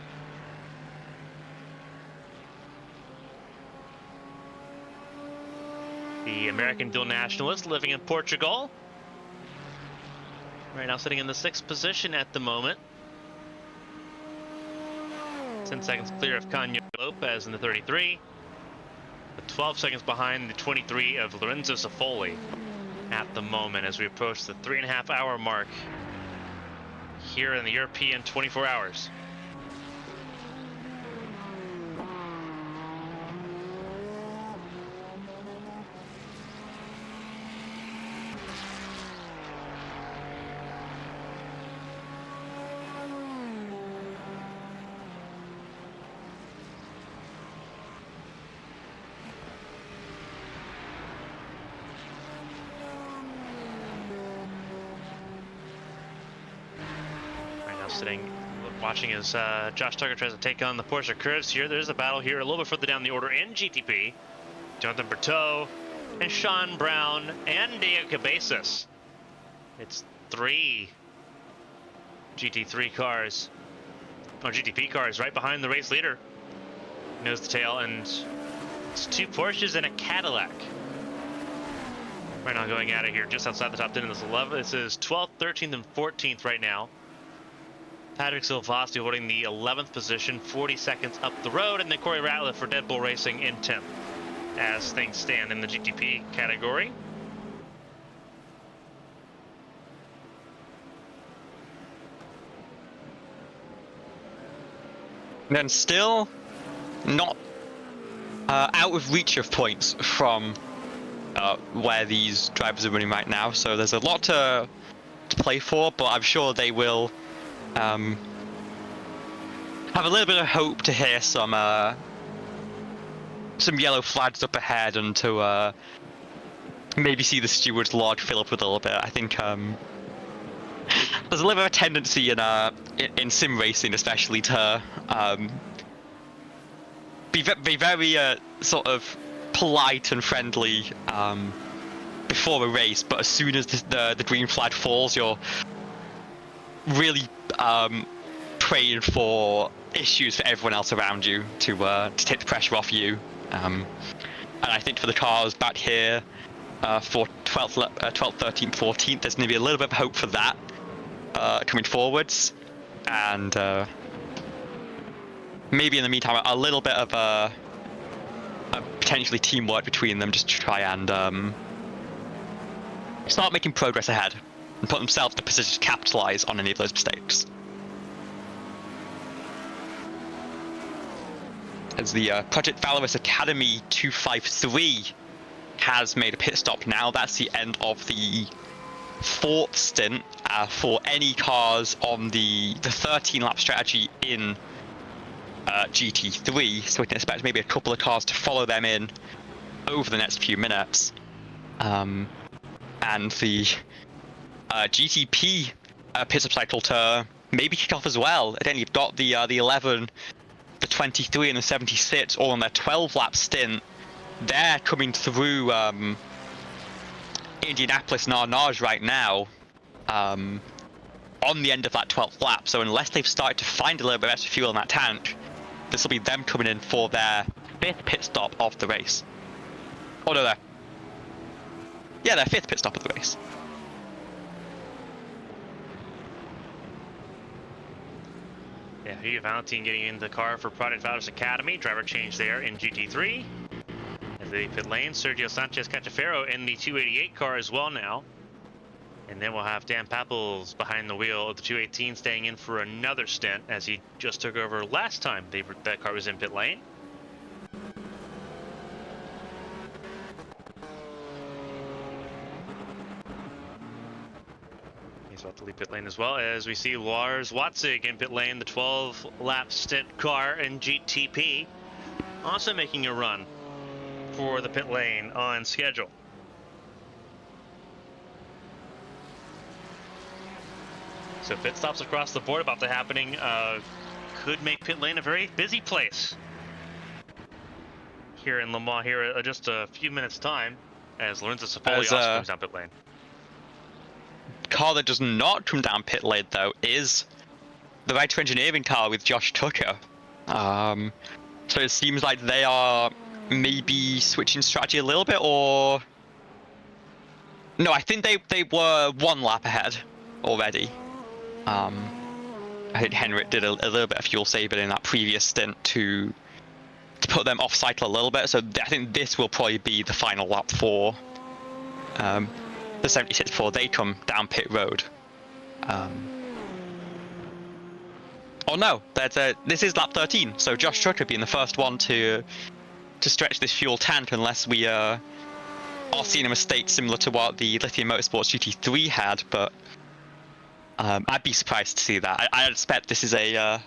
The American dual nationalist living in Portugal. Right now sitting in the 6th position at the moment. 10 seconds clear of Canio Lopez in the 33. 12 seconds behind the 23 of Lorenzo Safoli at the moment, as we approach the 3.5-hour mark here in the European 24 hours. sitting, watching as Josh Tucker tries to take on the Porsche Curves here. There's a battle here a little bit further down the order in GTP. Jonathan Berteau and Sean Brown and Diego Cabezas. It's 3 GT3 cars, or GTP cars, right behind the race leader. Nose to tail, and it's 2 Porsches and a Cadillac. Right now going at it here, just outside the top 10 in this 11. This is 12th, 13th, and 14th right now. Patrick Silvasti holding the 11th position, 40 seconds up the road, and then Corey Ratliff for Dead Bull Racing in 10th, as things stand in the GTP category. And then still not out of reach of points from where these drivers are running right now, so there's a lot to play for, but I'm sure they will have a little bit of hope to hear some yellow flags up ahead, and to maybe see the stewards log fill up with a little bit. I think there's a little bit of a tendency in sim racing, especially, to be very sort of polite and friendly before a race, but as soon as the green flag falls, you're really praying for issues for everyone else around you to take the pressure off you. And I think for the cars back here for 12th, 13th, 14th, there's going to be a little bit of hope for that coming forwards, and maybe in the meantime a little bit of a potentially teamwork between them, just to try and start making progress ahead and put themselves in a position to capitalize on any of those mistakes. As the Project Valorous Academy 253 has made a pit stop now, that's the end of the 4th stint for any cars on the 13-lap strategy in GT3, so we can expect maybe a couple of cars to follow them in over the next few minutes. And the GTP pit stop cycle to maybe kick off as well. Again, you've got the 11, the 23, and the 76 all on their 12-lap stint. They're coming through Indianapolis and Arnage right now on the end of that 12th lap, so unless they've started to find a little bit of extra fuel in that tank, this will be them coming in for their 5th pit stop of the race. Oh no, their 5th pit stop of the race. Yeah, Hugh Valentine getting in the car for Project Valorous Academy. Driver change there in GT3. As they pit lane, Sergio Sanchez Cachaferro in the 288 car as well now. And then we'll have Dan Papples behind the wheel of the 218, staying in for another stint, as he just took over last time that car was in pit lane. He's about to leave pit lane as well, as we see Lars Watzig in pit lane, the 12-lap stint car in GTP, also making a run for the pit lane on schedule. So pit stops across the board about to happening could make pit lane a very busy place here in Le Mans here in just a few minutes time, as Lorenzo Safoli also comes down pit lane. Car that does not come down pit lane though is the Right to Engineering car with Josh Tucker. So it seems like they are maybe switching strategy a little bit, or no, I think they were 1 lap ahead already. I think Henrik did a little bit of fuel saving in that previous stint to put them off cycle a little bit, so I think this will probably be the final lap for the 76 before they come down pit road. Oh no, this is lap 13, so Josh Tucker being the first one to stretch this fuel tank, unless we are seeing a mistake similar to what the Lithium Motorsports GT3 had, but I'd be surprised to see that. I expect this is a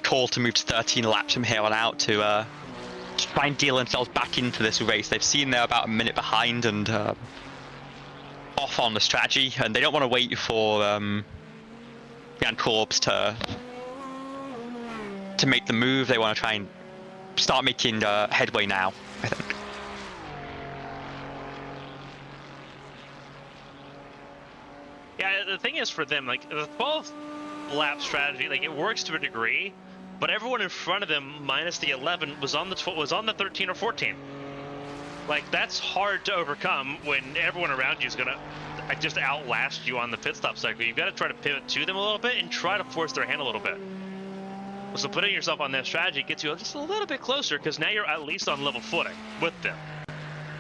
call to move to 13 laps from here on out to try and deal themselves back into this race. They've seen they're about a minute behind and off on the strategy, and they don't want to wait for behind Corbs to make the move. They want to try and start making headway now, I think. Yeah, the thing is for them, like the 12 lap strategy, like it works to a degree, but everyone in front of them minus the 11 was on the 13 or 14. Like that's hard to overcome when everyone around you is gonna just outlast you on the pit stop cycle. You've got to try to pivot to them a little bit and try to force their hand a little bit. So putting yourself on that strategy gets you just a little bit closer because now you're at least on level footing with them.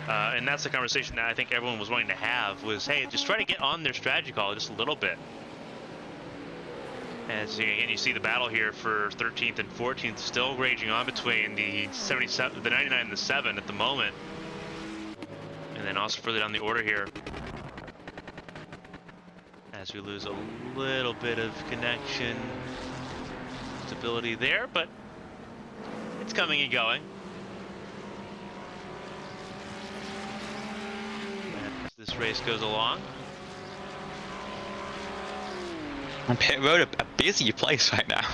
And that's the conversation that I think everyone was wanting to have was, hey, just try to get on their strategy call just a little bit. As again, you see the battle here for 13th and 14th still raging on between the 77, the 99 and the 7 at the moment. And then also further down the order here, as we lose a little bit of connection, stability there, but it's coming and going. As this race goes along. And pit road, a busy place right now.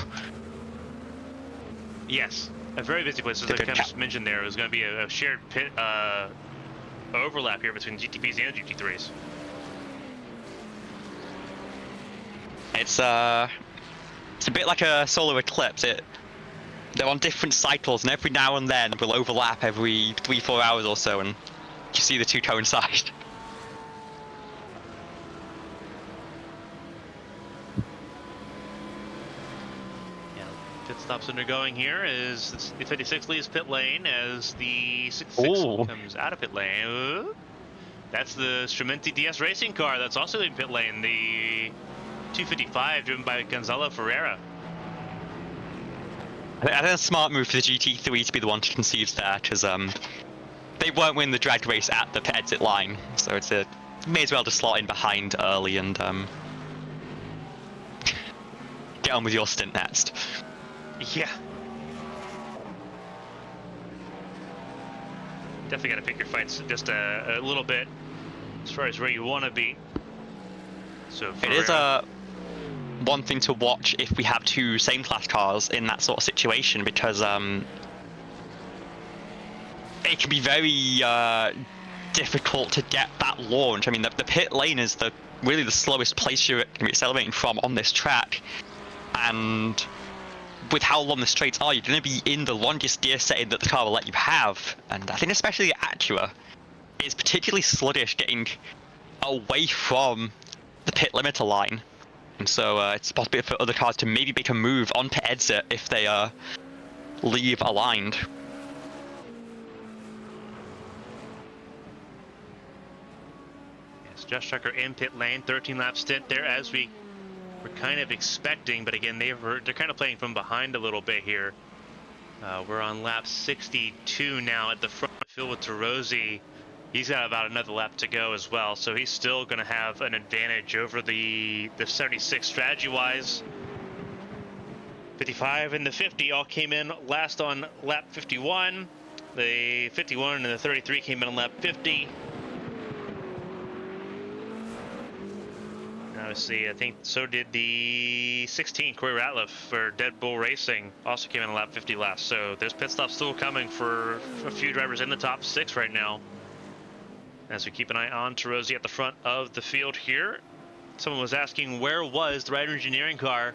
Yes, a very busy place. As I kind of mentioned there, it was going to be a shared pit overlap here between GT3s and GT3s. It's a bit like a solar eclipse. They're on different cycles, and every now and then will overlap every 3-4 hours or so, and you see the two coincide. Pit stops undergoing here is the 56 leaves pit lane as the 66 comes out of pit lane. Ooh. That's the Strumenti DS racing car that's also in pit lane, the 255 driven by Gonzalo Ferreira. I think that's a smart move for the GT3 to be the one to concede there, because they won't win the drag race at the pit exit line, so it's may as well just slot in behind early and get on with your stint next. Yeah. Definitely got to pick your fights just a little bit as far as where you want to be. So it is one thing to watch if we have two same class cars in that sort of situation, because it can be very difficult to get that launch. I mean, the pit lane is really the slowest place you're going to be accelerating from on this track, and with how long the straights are, you're going to be in the longest gear setting that the car will let you have. And I think especially Acura is particularly sluggish getting away from the pit limiter line. And so it's possible for other cars to maybe make a move on pit exit if they leave aligned. Yes, Josh Tucker in pit lane, 13-lap stint there as we're kind of expecting, but again, they're kind of playing from behind a little bit here. We're on lap 62 now at the front field with Tarozzi. He's got about another lap to go as well, so he's still going to have an advantage over the 76 strategy-wise. 55 and the 50 all came in last on lap 51. The 51 and the 33 came in on lap 50. Obviously, I think so did the 16, Corey Ratliff for Dead Bull Racing, also came in on lap 50 last. So there's pit stops still coming for a few drivers in the top 6 right now. As we keep an eye on Tarozzi at the front of the field here. Someone was asking where was the Ryder Engineering car.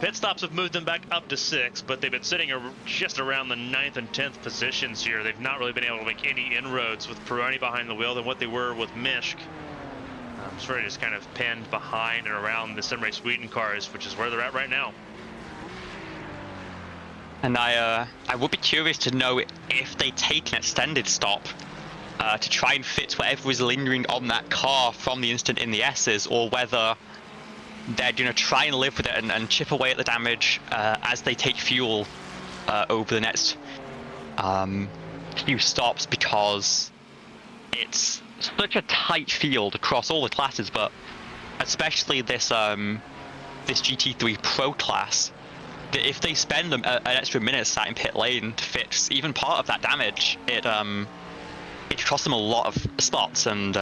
Pit stops have moved them back up to 6, but they've been sitting just around the 9th and 10th positions here. They've not really been able to make any inroads with Pironi behind the wheel than what they were with Mishk. Sort of just kind of pinned behind and around the Simray Sweden cars, which is where they're at right now. And I would be curious to know if they take an extended stop to try and fix whatever is lingering on that car from the incident in the S's, or whether they're going to try and live with it and chip away at the damage as they take fuel over the next few stops, because it's such a tight field across all the classes, but especially this GT3 Pro class, that if they spend an extra minute sat in pit lane to fix even part of that damage, it costs them a lot of spots, and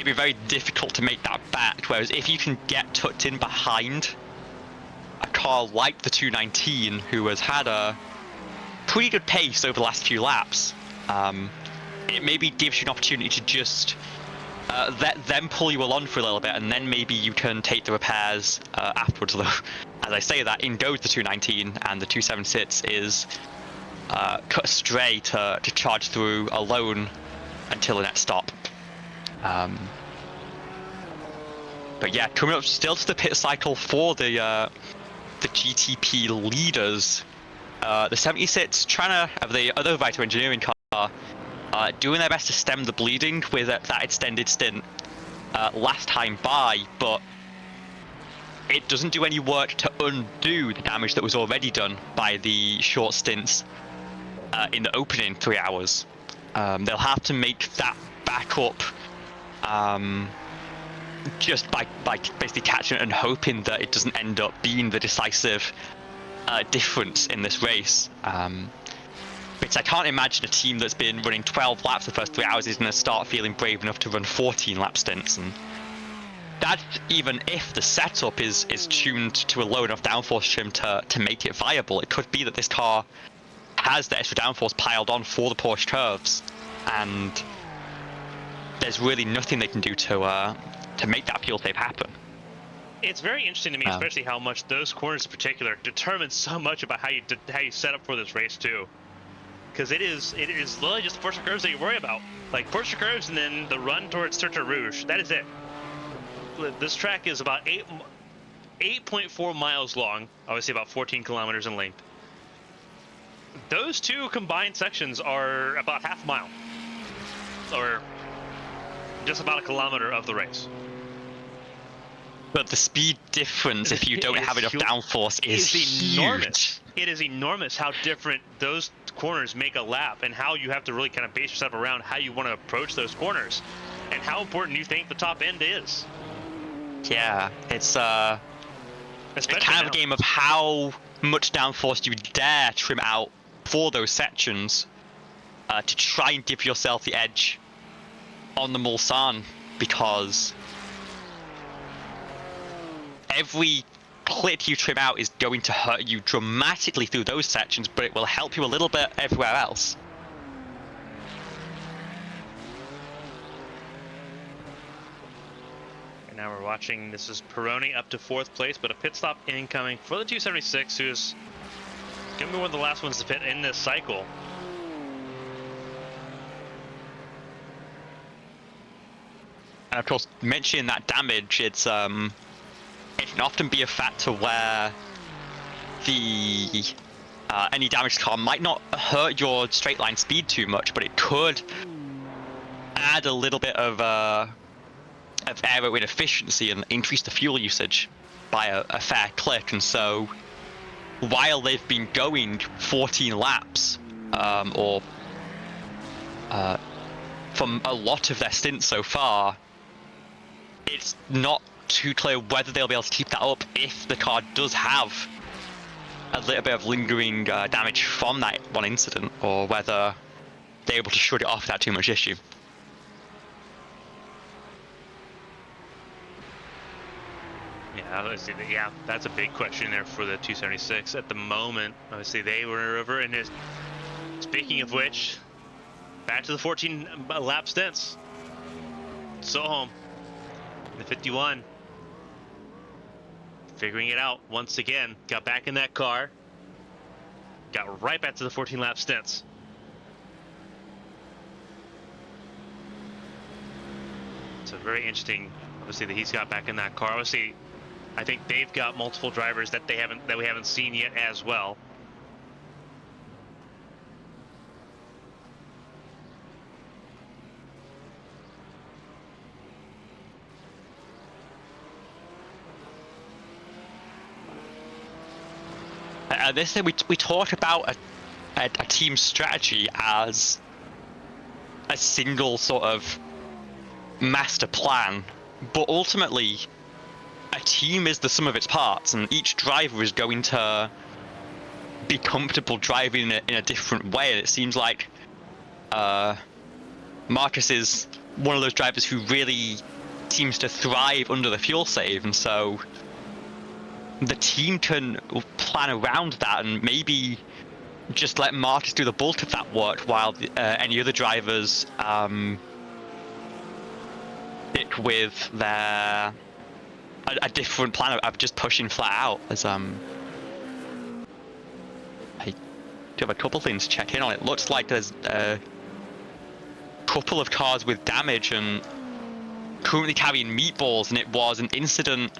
it'd be very difficult to make that back. Whereas if you can get tucked in behind a car like the 219, who has had a pretty good pace over the last few laps, it maybe gives you an opportunity to just let them pull you along for a little bit, and then maybe you can take the repairs afterwards. Although, as I say that, in goes the 219, and the 276 is cut astray to charge through alone until the next stop. But yeah, coming up still to the pit cycle for the GTP leaders. The 76 of the other Vito engineering car, doing their best to stem the bleeding with that extended stint last time by, but it doesn't do any work to undo the damage that was already done by the short stints in the opening 3 hours. They'll have to make that back up just by basically catching it and hoping that it doesn't end up being the decisive difference in this race. Because I can't imagine a team that's been running 12 laps the first 3 hours is going to start feeling brave enough to run 14 lap stints, and that even if the setup is tuned to a low enough downforce trim to make it viable. It could be that this car has the extra downforce piled on for the Porsche curves, and there's really nothing they can do to make that fuel save happen. It's very interesting to me, especially how much those corners in particular determine so much about how you set up for this race too. Because it is literally just Porsche curves that you worry about, like Porsche curves and then the run towards Sarthe Rouge. That is it. This track is about 8.4 miles long, obviously about 14 kilometers in length. Those two combined sections are about half a mile, or just about a kilometer of the race. But the speed difference, if you don't have enough downforce, is enormous. It is enormous how different those corners make a lap, and how you have to really kind of base yourself around how you want to approach those corners, and how important you think the top end is. Yeah, it's kind of a game of how much downforce you dare trim out for those sections to try and give yourself the edge on the Mulsanne, because every clip you trim out is going to hurt you dramatically through those sections, but it will help you a little bit everywhere else. And now we're watching, this is Pironi up to 4th place, but a pit stop incoming for the 276, who's going to be one of the last ones to pit in this cycle. And of course, mentioning that damage, it can often be a factor where the any damaged car might not hurt your straight line speed too much, but it could add a little bit of aero inefficiency and increase the fuel usage by a fair click. And so while they've been going 14 laps, or from a lot of their stints so far, it's not too clear whether they'll be able to keep that up if the car does have a little bit of lingering damage from that one incident, or whether they're able to shut it off without too much issue. Yeah, that's a big question there for the 276 at the moment. Obviously, they were over, and speaking of which, back to the 14 lap stints. So home, the 51. Figuring it out once again, got back in that car, got right back to the 14 lap stints. So very interesting, obviously, that he's got back in that car. Obviously, I think they've got multiple drivers that we haven't seen yet as well. This thing we talked about a team strategy as a single sort of master plan, but ultimately a team is the sum of its parts, and each driver is going to be comfortable driving in a different way. And it seems like Marcus's one of those drivers who really seems to thrive under the fuel save, and so the team can plan around that and maybe just let Marcus do the bulk of that work while any other drivers stick with their a different plan of just pushing flat out. As I do have a couple things to check in on. It looks like there's a couple of cars with damage and currently carrying meatballs, and it was an incident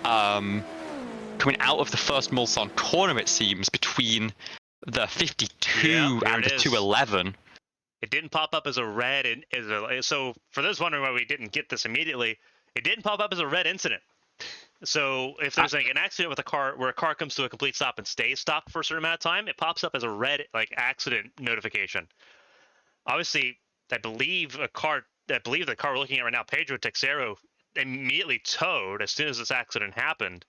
coming out of the first Mulsanne corner, it seems, between the 52 and the 211. It didn't pop up as a red, so for those wondering why we didn't get this immediately, it didn't pop up as a red incident. So if there's like an accident with a car where a car comes to a complete stop and stays stopped for a certain amount of time, it pops up as a red accident notification. Obviously, I believe the car we're looking at right now, Pedro Texero, immediately towed as soon as this accident happened.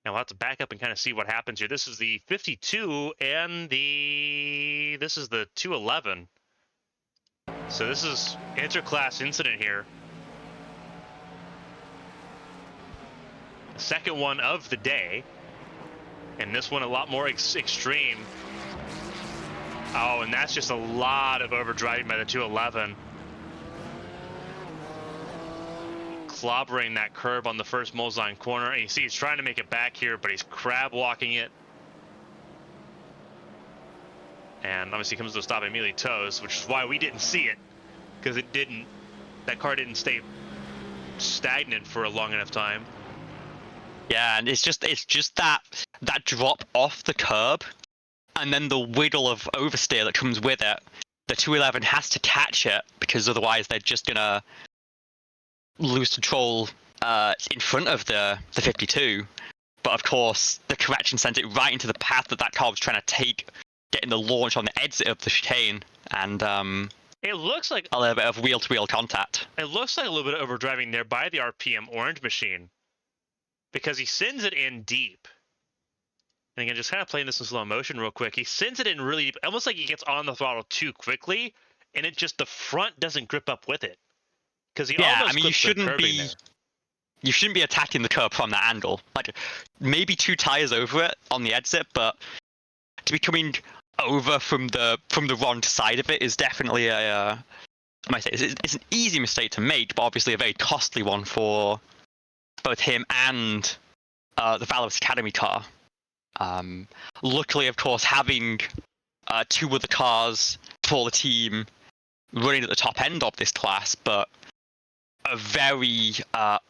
Now we'll have to back up and kind of see what happens here. This is the 52 and this is the 211. So this is interclass incident here. The second one of the day. And this one a lot more extreme. Oh, and that's just a lot of overdriving by the 211. Clobbering that curb on the first Mulsanne corner, and you see he's trying to make it back here, but he's crab walking it, and obviously comes to a stop and immediately tows, which is why we didn't see it, because that car didn't stay stagnant for a long enough time. Yeah, and it's just that drop off the curb, and then the wiggle of oversteer that comes with it. The 211 has to catch it, because otherwise they're just gonna lose control in front of the 52, but of course the correction sent it right into the path that car was trying to take, getting the launch on the exit of the chicane, and it looks like a little bit of wheel-to-wheel contact. It looks like a little bit of overdriving there by the RPM orange machine, because he sends it in deep. And again, just kind of playing this in slow motion real quick, he sends it in really deep, almost like he gets on the throttle too quickly, and the front doesn't grip up with it. You shouldn't be attacking the curb from that angle. Like maybe 2 tires over it on the exit, but to be coming over from the wrong side of it is definitely it's an easy mistake to make, but obviously a very costly one for both him and the Valorous Academy car. Luckily, of course, having 2 other cars for the team running at the top end of this class, but a very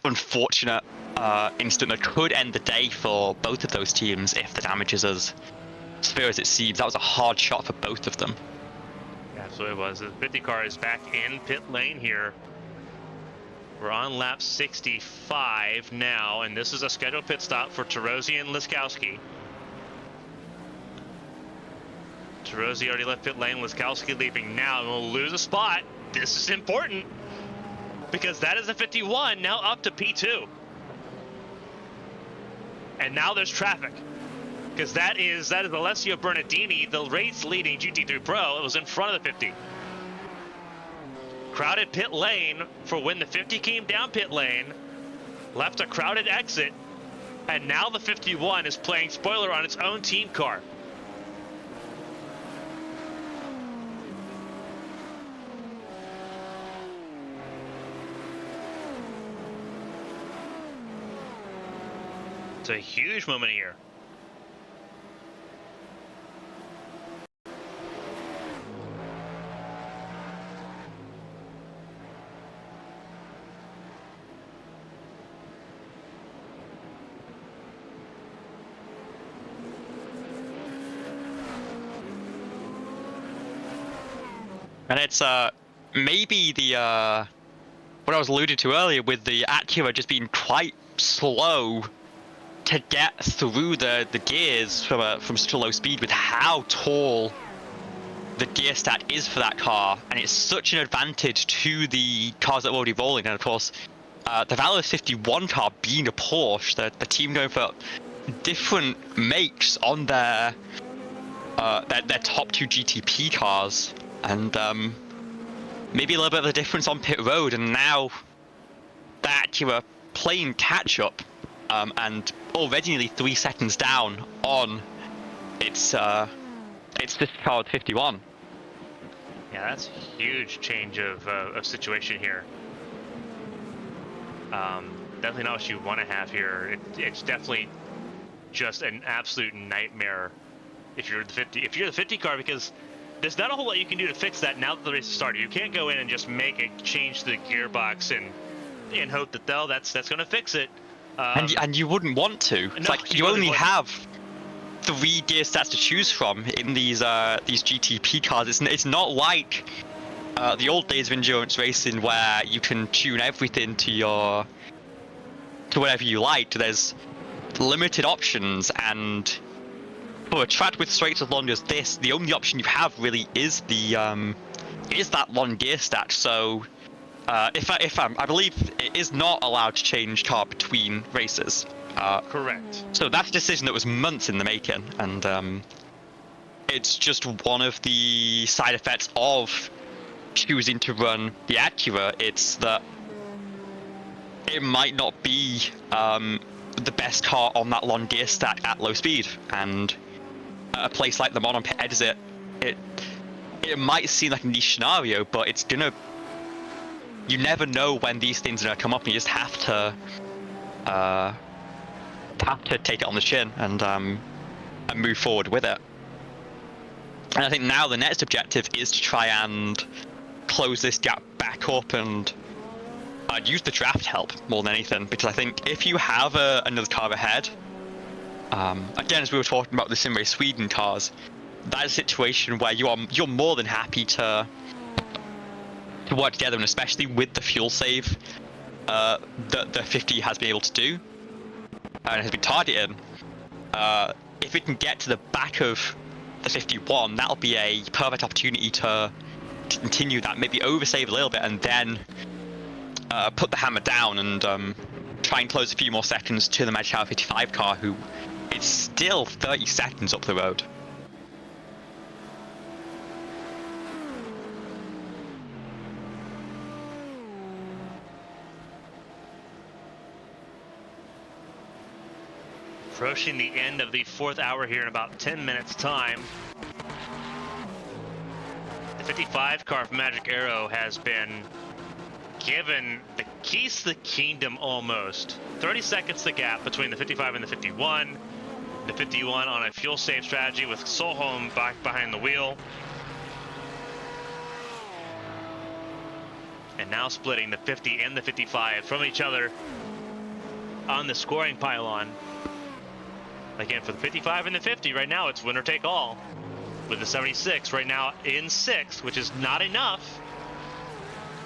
unfortunate incident that could end the day for both of those teams if the damage is as severe as it seems. That was a hard shot for both of them. Yeah, so it was. The 50 car is back in pit lane here. We're on lap 65 now, and this is a scheduled pit stop for Tarozzi and Liskowski. Tarozzi already left pit lane, Liskowski leaving now, and we'll lose a spot. This is important, because that is a 51 now up to P2. And now there's traffic, because that is Alessio Bernardini, the race leading GT3 Pro. It was in front of the 50. Crowded pit lane for when the 50 came down pit lane, left a crowded exit, and now the 51 is playing spoiler on its own team car. It's a huge moment here. And it's maybe the what I was alluded to earlier with the Acura just being quite slow to get through the gears from such a low speed, with how tall the gear stat is for that car, and it's such an advantage to the cars that are already rolling. And of course, the Valorous 51 car being a Porsche, the team going for different makes on their top 2 GTP cars, and maybe a little bit of a difference on pit road, and now that you are playing catch up, and already nearly 3 seconds down on its this car with 51. Yeah, that's a huge change of situation here. Definitely not what you want to have here. It's definitely just an absolute nightmare if you're the 50. If you're the 50 car, because there's not a whole lot you can do to fix that now that the race has started. You can't go in and just make a change to the gearbox and hope that that's going to fix it. And you wouldn't want to. It's No, like you only have 3 gear stats to choose from in these GTP cars. It's not like the old days of endurance racing where you can tune everything to whatever you like. There's limited options, and for a track with straights as long as this, the only option you have really is that long gear stat. So I believe it is not allowed to change car between races. Correct. So that's a decision that was months in the making, and it's just one of the side effects of choosing to run the Acura. It's that it might not be the best car on that long gear stack at low speed, and at a place like Le Mans on pit exit, it might seem like a niche scenario, but it's gonna. You never know when these things are gonna come up, and you just have to take it on the chin and move forward with it. And I think now the next objective is to try and close this gap back up, and I'd use the draft help more than anything, because I think if you have another car ahead, again, as we were talking about the Sim Race Sweden cars, that is a situation where you're more than happy to work together, and especially with the fuel save that the 50 has been able to do and has been targeting. If it can get to the back of the 51, that'll be a perfect opportunity to continue that, maybe oversave a little bit, and then put the hammer down and try and close a few more seconds to the Magic 55 car, who is still 30 seconds up the road. Approaching the end of the 4th hour here in about 10 minutes time. The 55 car from Magic Arrow has been given the keys to the kingdom almost. 30 seconds the gap between the 55 and the 51. The 51 on a fuel save strategy with Solholm back behind the wheel. And now splitting the 50 and the 55 from each other on the scoring pylon. Again, for the 55 and the 50, right now it's winner take all. With the 76 right now in 6th, which is not enough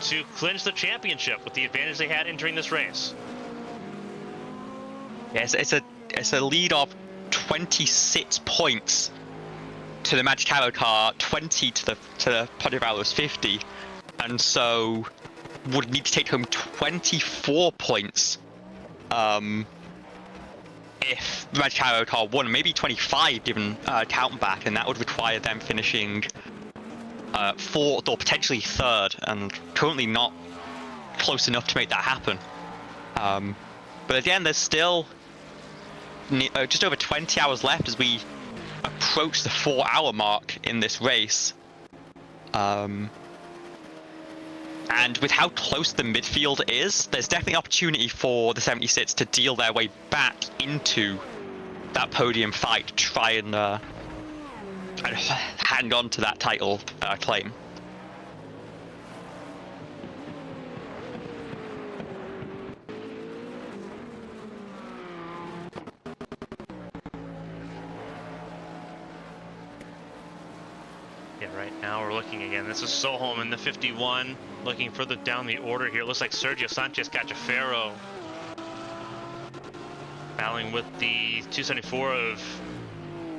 to clinch the championship with the advantage they had entering this race. Yes, it's a lead of 26 points to the Magic Arrow car, 20 to the Project Valor's 50, and so would need to take home 24 points. If the Magic Arrow car won, maybe 25 given count back, and that would require them finishing 4th or potentially 3rd, and currently not close enough to make that happen. But again, there's still just over 20 hours left as we approach the 4-hour mark in this race. And with how close the midfield is, there's definitely opportunity for the 76 to deal their way back into that podium fight to try and hang on to that title claim. Yeah, right now we're looking again. This is Solholm in the 51. Looking further down the order here. It looks like Sergio Sanchez Cachaferro battling with the 274 of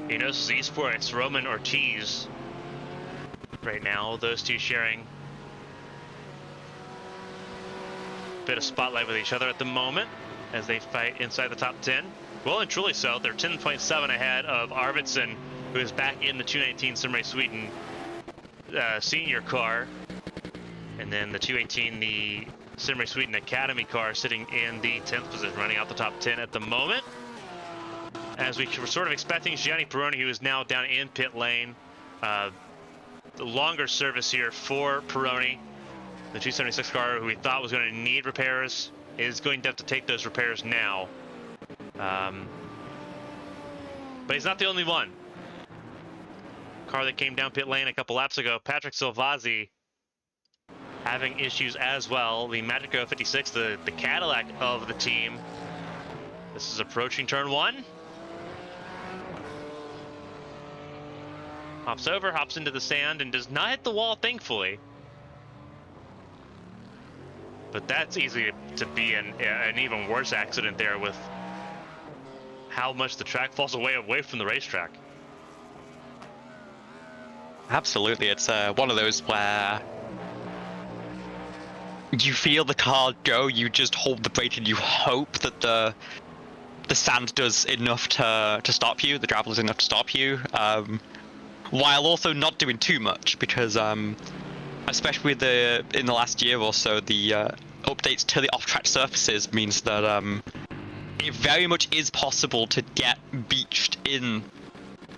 Inosis Esports, Roman Ortiz. Right now, those two sharing a bit of spotlight with each other at the moment as they fight inside the top 10. Well and truly so. They're 10.7 ahead of Arvidsson, who is back in the 219 Sim Race Sweden senior car. And then the 218, the Sim Race Sweden Academy car, sitting in the 10th position, running out the top 10 at the moment. As we were sort of expecting, Gianni Peroni, who is now down in pit lane. The longer service here for Peroni. The 276 car, who we thought was going to need repairs, is going to have to take those repairs now. But he's not the only one. Car that came down pit lane a couple laps ago, Patrick Silvazzi, having issues as well. The Magico 56, the Cadillac of the team. This is approaching turn 1. Hops over, hops into the sand, and does not hit the wall, thankfully. But that's easy to be an even worse accident there with how much the track falls away from the racetrack. Absolutely, it's one of those where you feel the car go, you just hold the brake and you hope that the sand does enough to stop you, the gravel does enough to stop you, while also not doing too much, because especially in the last year or so, the updates to the off-track surfaces means that it very much is possible to get beached in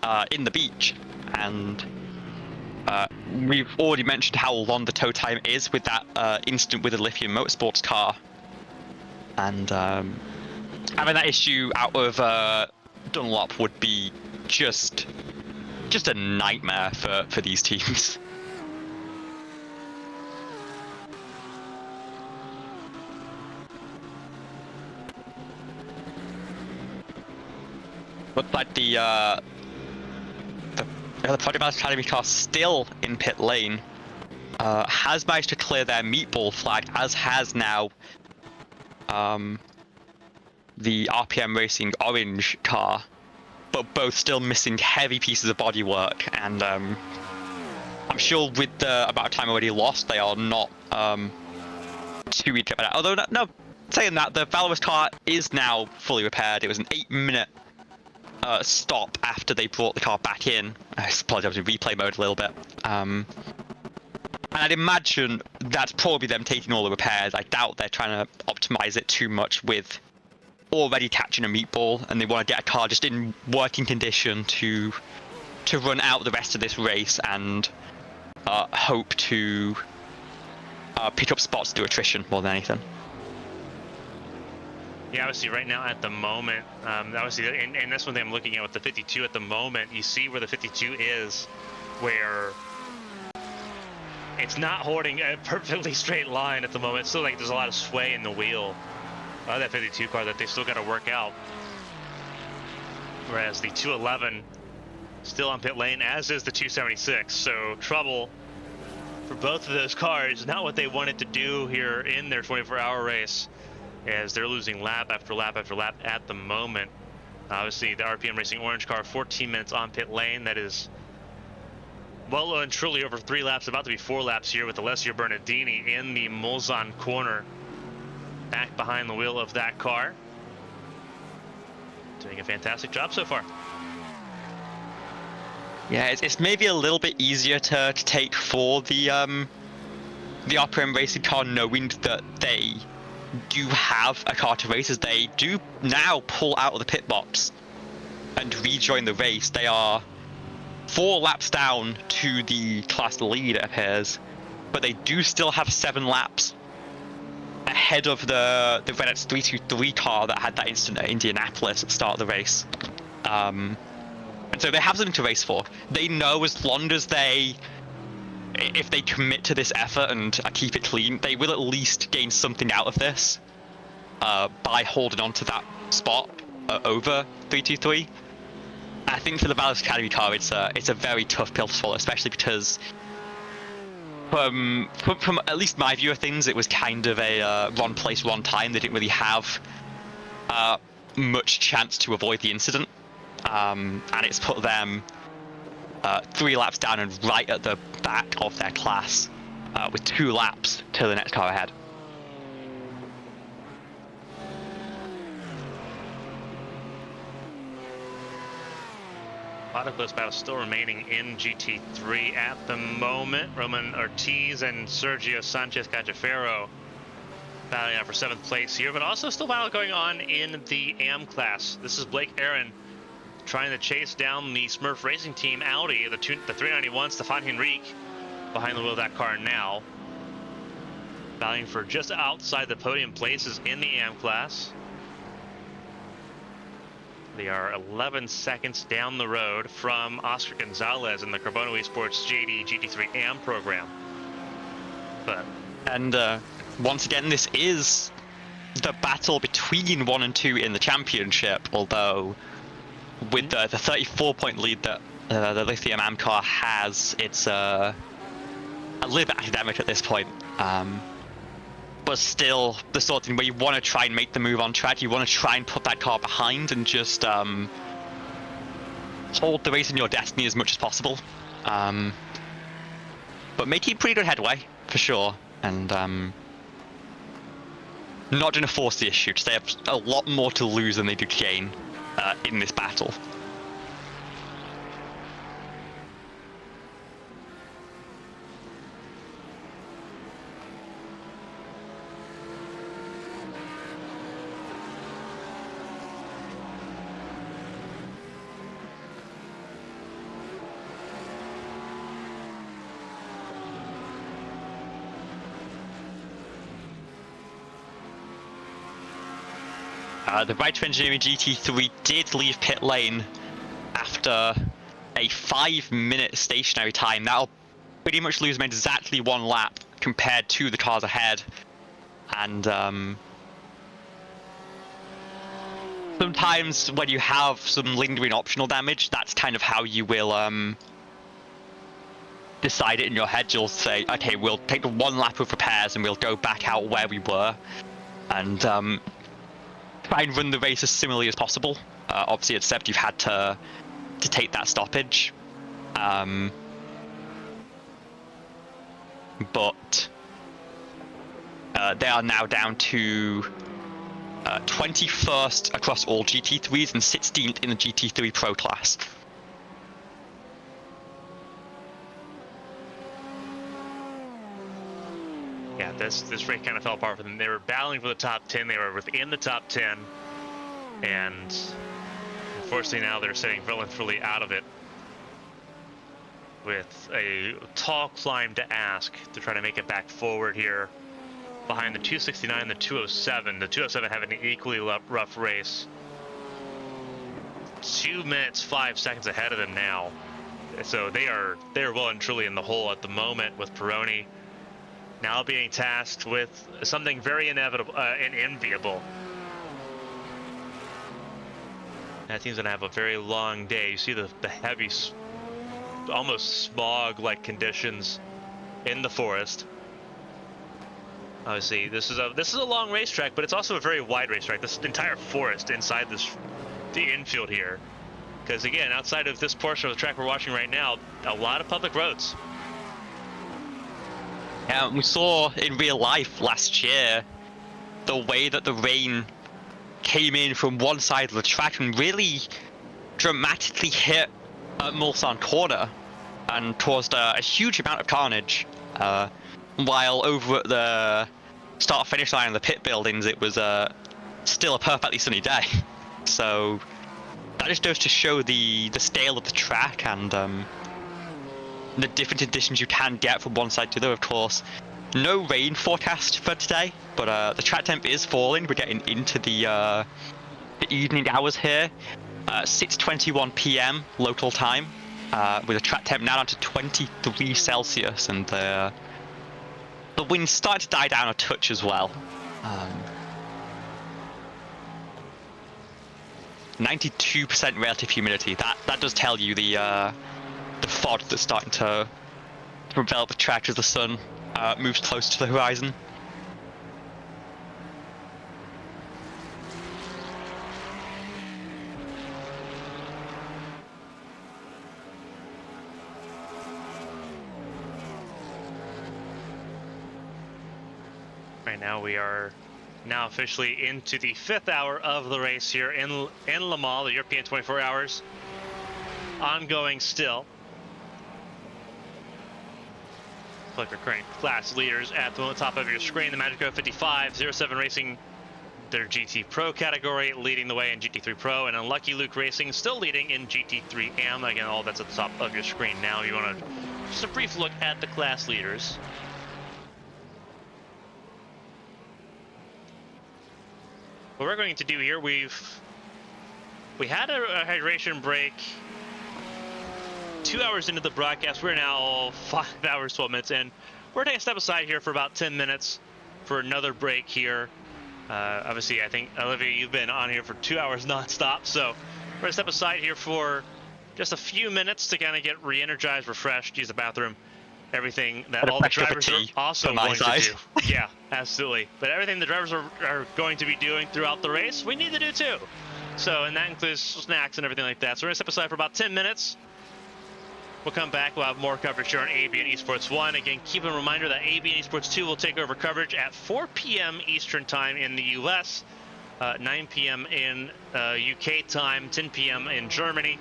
the beach, and we've already mentioned how long the tow time is with that incident with the Lithium Motorsports car, and having that issue out of Dunlop would be just a nightmare for these teams. But like the Project Balance Academy car still in pit lane has managed to clear their meatball flag, as has now the RPM Racing orange car, but both still missing heavy pieces of bodywork, and I'm sure with the amount of time already lost, they are not too eager about that. Although, no, saying that, the Valorous car is now fully repaired. It was an 8-minute stop after they brought the car back in. I apologize, in replay mode a little bit. And I'd imagine that's probably them taking all the repairs. I doubt they're trying to optimize it too much with already catching a meatball, and they want to get a car just in working condition to run out the rest of this race and hope to pick up spots through attrition more than anything. Yeah, obviously right now at the moment, obviously, and that's one thing I'm looking at with the 52 at the moment. You see where the 52 is, where it's not holding a perfectly straight line at the moment. It's still like there's a lot of sway in the wheel of that 52 car that they still got to work out. Whereas the 211 still on pit lane, as is the 276. So trouble for both of those cars. Not what they wanted to do here in their 24-hour race, as they're losing lap after lap after lap at the moment. Obviously, the RPM Racing orange car, 14 minutes on pit lane. That is well and truly over 3 laps, about to be 4 laps here with Alessio Bernardini in the Mulsanne corner, back behind the wheel of that car. Doing a fantastic job so far. Yeah, it's maybe a little bit easier to take for the RPM Racing car, knowing that they do have a car to race, as they do now pull out of the pit box and rejoin the race. They are 4 laps down to the class lead, it appears, but they do still have 7 laps ahead of the Red X 323 car that had that incident at Indianapolis at the start of the race. And so they have something to race for. They know as long as if they commit to this effort and keep it clean, they will at least gain something out of this by holding on to that spot over 323. I think for the Valorous Academy car, it's a very tough pill to swallow, especially because from at least my view of things, it was kind of a wrong place, wrong time. They didn't really have much chance to avoid the incident, and it's put them 3 laps down and right at the back of their class, with 2 laps to the next car ahead. A lot of close battles still remaining in GT3 at the moment. Roman Ortiz and Sergio Sanchez Cajafero battling out for 7th place here, but also still battle going on in the AM class. This is Blake Aaron trying to chase down the Smurf Racing Team Audi, the 391 Stefan Henrique behind the wheel of that car now. Battling for just outside the podium places in the AM class. They are 11 seconds down the road from Oscar Gonzalez in the Carbono Esports JD GT3 AM program. And once again, this is the battle between 1 and 2 in the championship, although with the 34-point lead that the Lithium AM car has, it's a little bit academic at this point. But still, the sort of thing where you want to try and make the move on track, you want to try and put that car behind and just hold the race in your destiny as much as possible. But making pretty good headway, for sure. And not going to force the issue, because they have a lot more to lose than they do to gain in this battle. The Right Engineering GT3 did leave pit lane after a 5-minute stationary time. That'll pretty much lose them exactly 1 lap compared to the cars ahead. And sometimes when you have some lingering optional damage, that's kind of how you will decide it in your head. You'll say, okay, we'll take the 1 lap of repairs and we'll go back out where we were. And try and run the race as similarly as possible. Obviously, except you've had to take that stoppage. But they are now down to 21st across all GT3s and 16th in the GT3 Pro class. Yeah, this race kind of fell apart for them. They were battling for the top 10. They were within the top 10. And unfortunately now they're sitting relatively out of it with a tall climb to ask to try to make it back forward here behind the 269 and the 207. The 207 having an equally rough race. 2 minutes 5 seconds ahead of them now. So they're well and truly in the hole at the moment, with Peroni now being tasked with something very inevitable and enviable. That team's gonna have a very long day. You see the heavy, almost smog-like conditions in the forest. Obviously, this is a long racetrack, but it's also a very wide racetrack. This entire forest inside the infield here, because again, outside of this portion of the track we're watching right now, a lot of public roads. Yeah, we saw in real life last year the way that the rain came in from one side of the track and really dramatically hit at Mulsanne Corner and caused a huge amount of carnage. While over at the start-finish line of the pit buildings, it was still a perfectly sunny day. So that just goes to show the scale of the track and the different conditions you can get from one side to the other. Of course, no rain forecast for today, but the track temp is falling. We're getting into the evening hours here. 6:21 p.m. local time, with the track temp now down to 23 Celsius, and the wind's starting to die down a touch as well. 92% relative humidity. That does tell you the fog that's starting to envelop the track as the sun moves close to the horizon. Right now we are officially into the 5th hour of the race here in Le Mans, the European 24 Hours. ongoing still. Click our current class leaders at the top of your screen. The Magico 5507 Racing, their GT Pro category, leading the way in GT3 Pro, and Unlucky Luke Racing still leading in GT3 AM. Again, all that's at the top of your screen now. You want to just a brief look at the class leaders. What we're going to do here, we had a hydration break 2 hours into the broadcast. We're now 5 hours, 12 minutes in. We're taking a step aside here for about 10 minutes for another break here. Obviously, I think, Olivia, you've been on here for 2 hours nonstop, so we're going to step aside here for just a few minutes to kind of get re-energized, refreshed, use the bathroom, everything that all the drivers are also going to do. Yeah, absolutely. But everything the drivers are going to be doing throughout the race, we need to do too. So, and that includes snacks and everything like that. So we're going to step aside for about 10 minutes. We'll come back. We'll have more coverage here on AB and Esports 1. Again, keep a reminder that AB and Esports 2 will take over coverage at 4 p.m. Eastern Time in the U.S., 9 p.m. in UK time, 10 p.m. in Germany.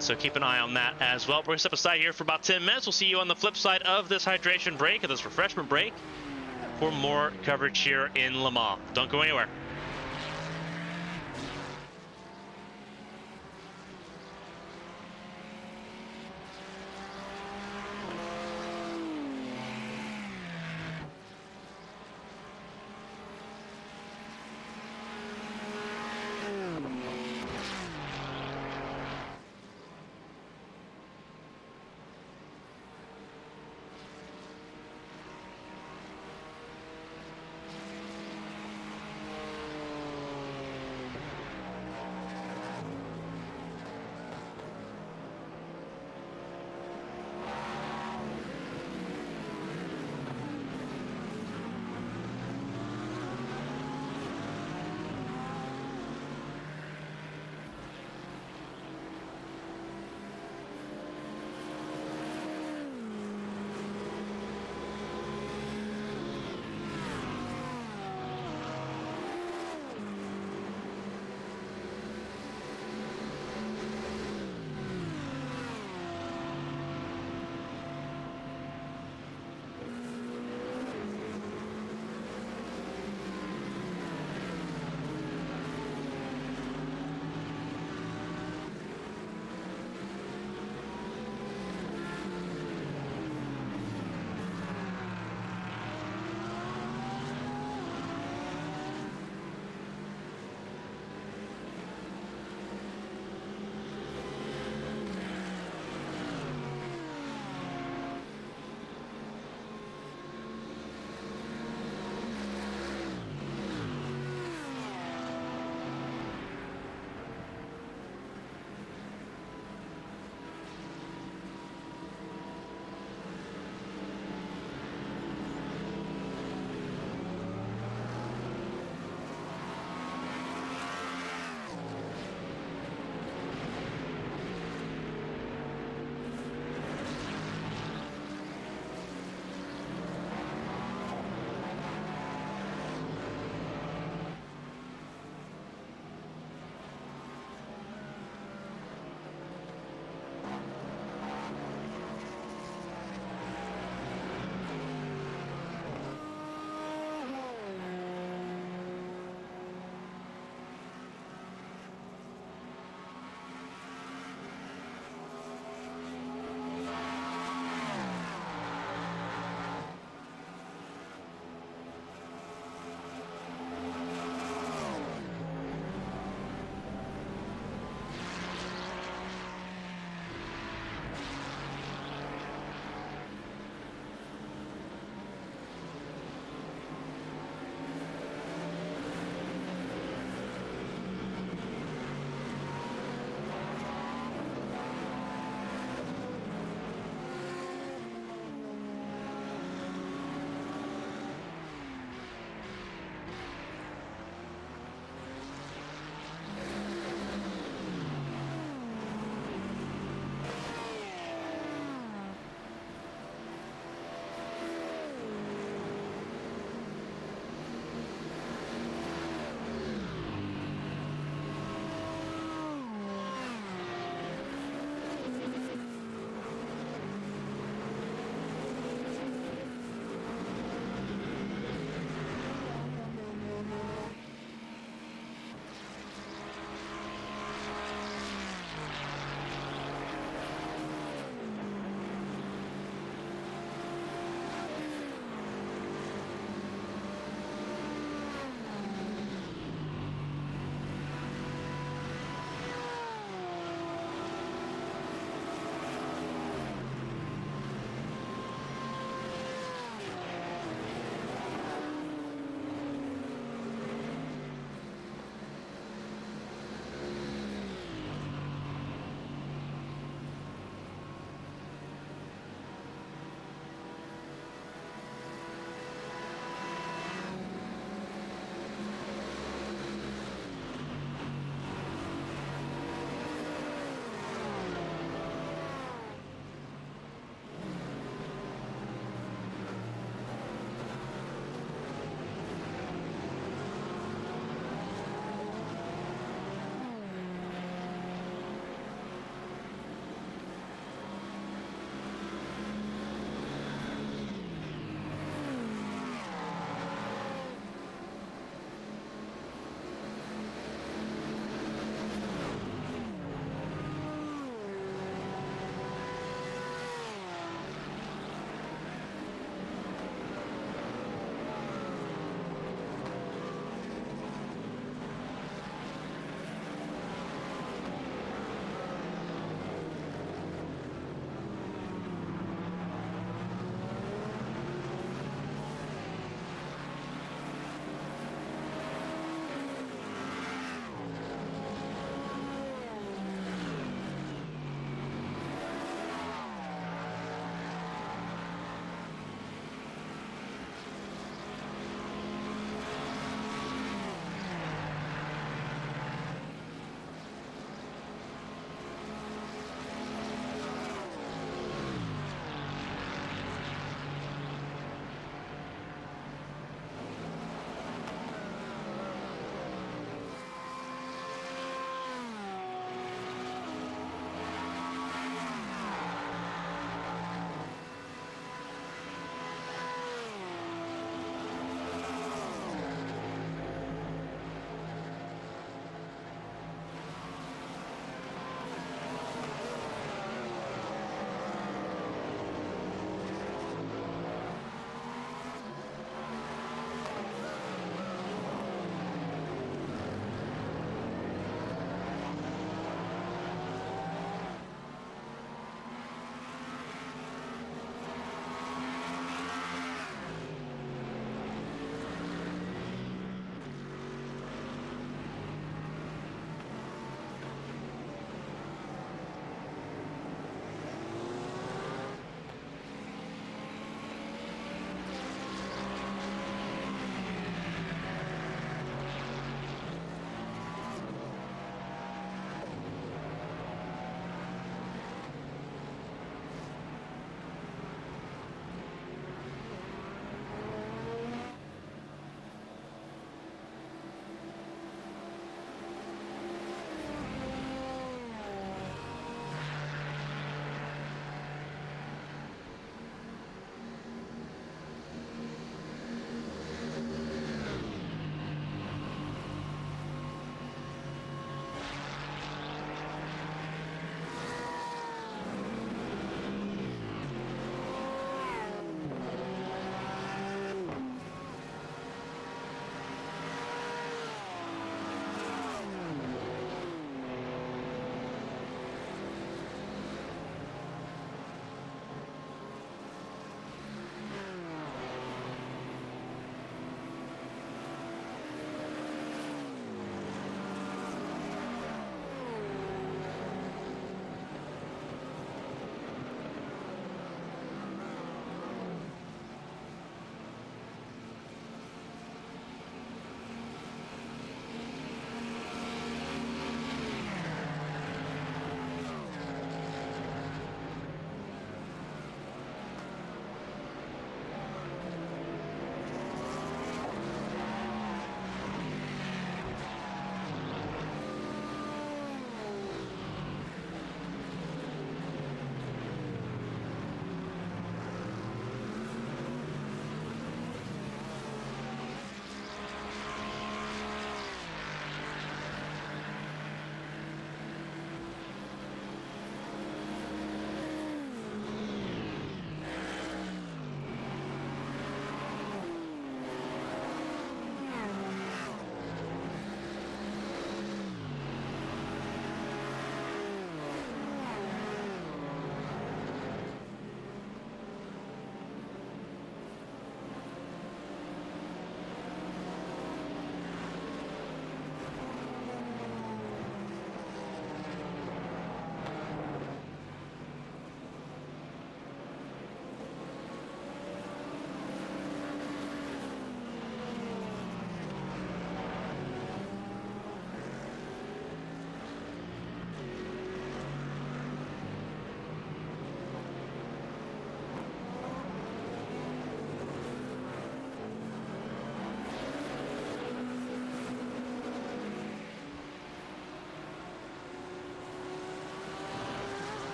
So keep an eye on that as well. We're going to step aside here for about 10 minutes. We'll see you on the flip side of this hydration break, of this refreshment break, for more coverage here in Le Mans. Don't go anywhere.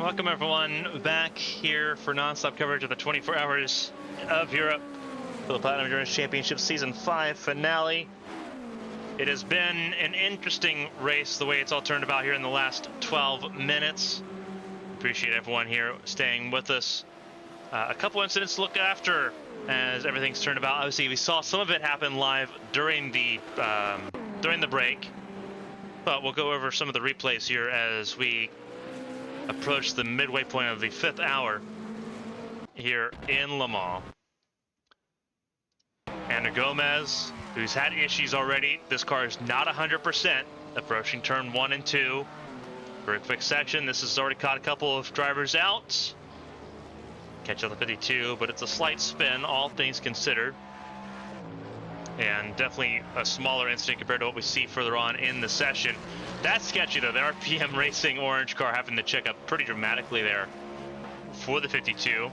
Welcome everyone back here for non-stop coverage of the 24 Hours of Europe for the Platinum Endurance Championship Season 5 finale. It has been an interesting race the way it's all turned about here in the last 12 minutes. Appreciate everyone here staying with us. A couple incidents to look after as everything's turned about. Obviously, we saw some of it happen live during the break, but we'll go over some of the replays here as we approach the midway point of the 5th hour here in Le Mans. Ana Gomez, who's had issues already. This car is not 100%. Approaching turn 1 and 2. Very quick section. This has already caught a couple of drivers out. Catch up the 52, but it's a slight spin, all things considered. And definitely a smaller incident compared to what we see further on in the session. That's sketchy though. The RPM Racing orange car having to check up pretty dramatically there for the 52.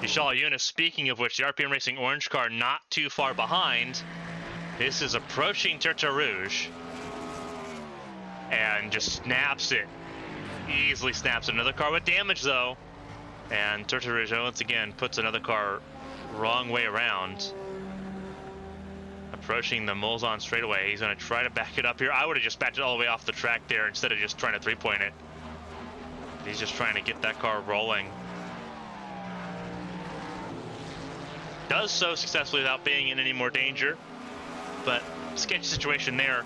Vishal Yunus, speaking of which, the RPM Racing orange car not too far behind. This is approaching Tertre Rouge. And just snaps it. Easily snaps it. Another car with damage though. And Tertre Rouge once again puts another car wrong way around. Approaching the Mulsanne straightaway. He's going to try to back it up here. I would have just backed it all the way off the track there instead of just trying to three-point it. He's just trying to get that car rolling. Does so successfully without being in any more danger. But sketchy situation there.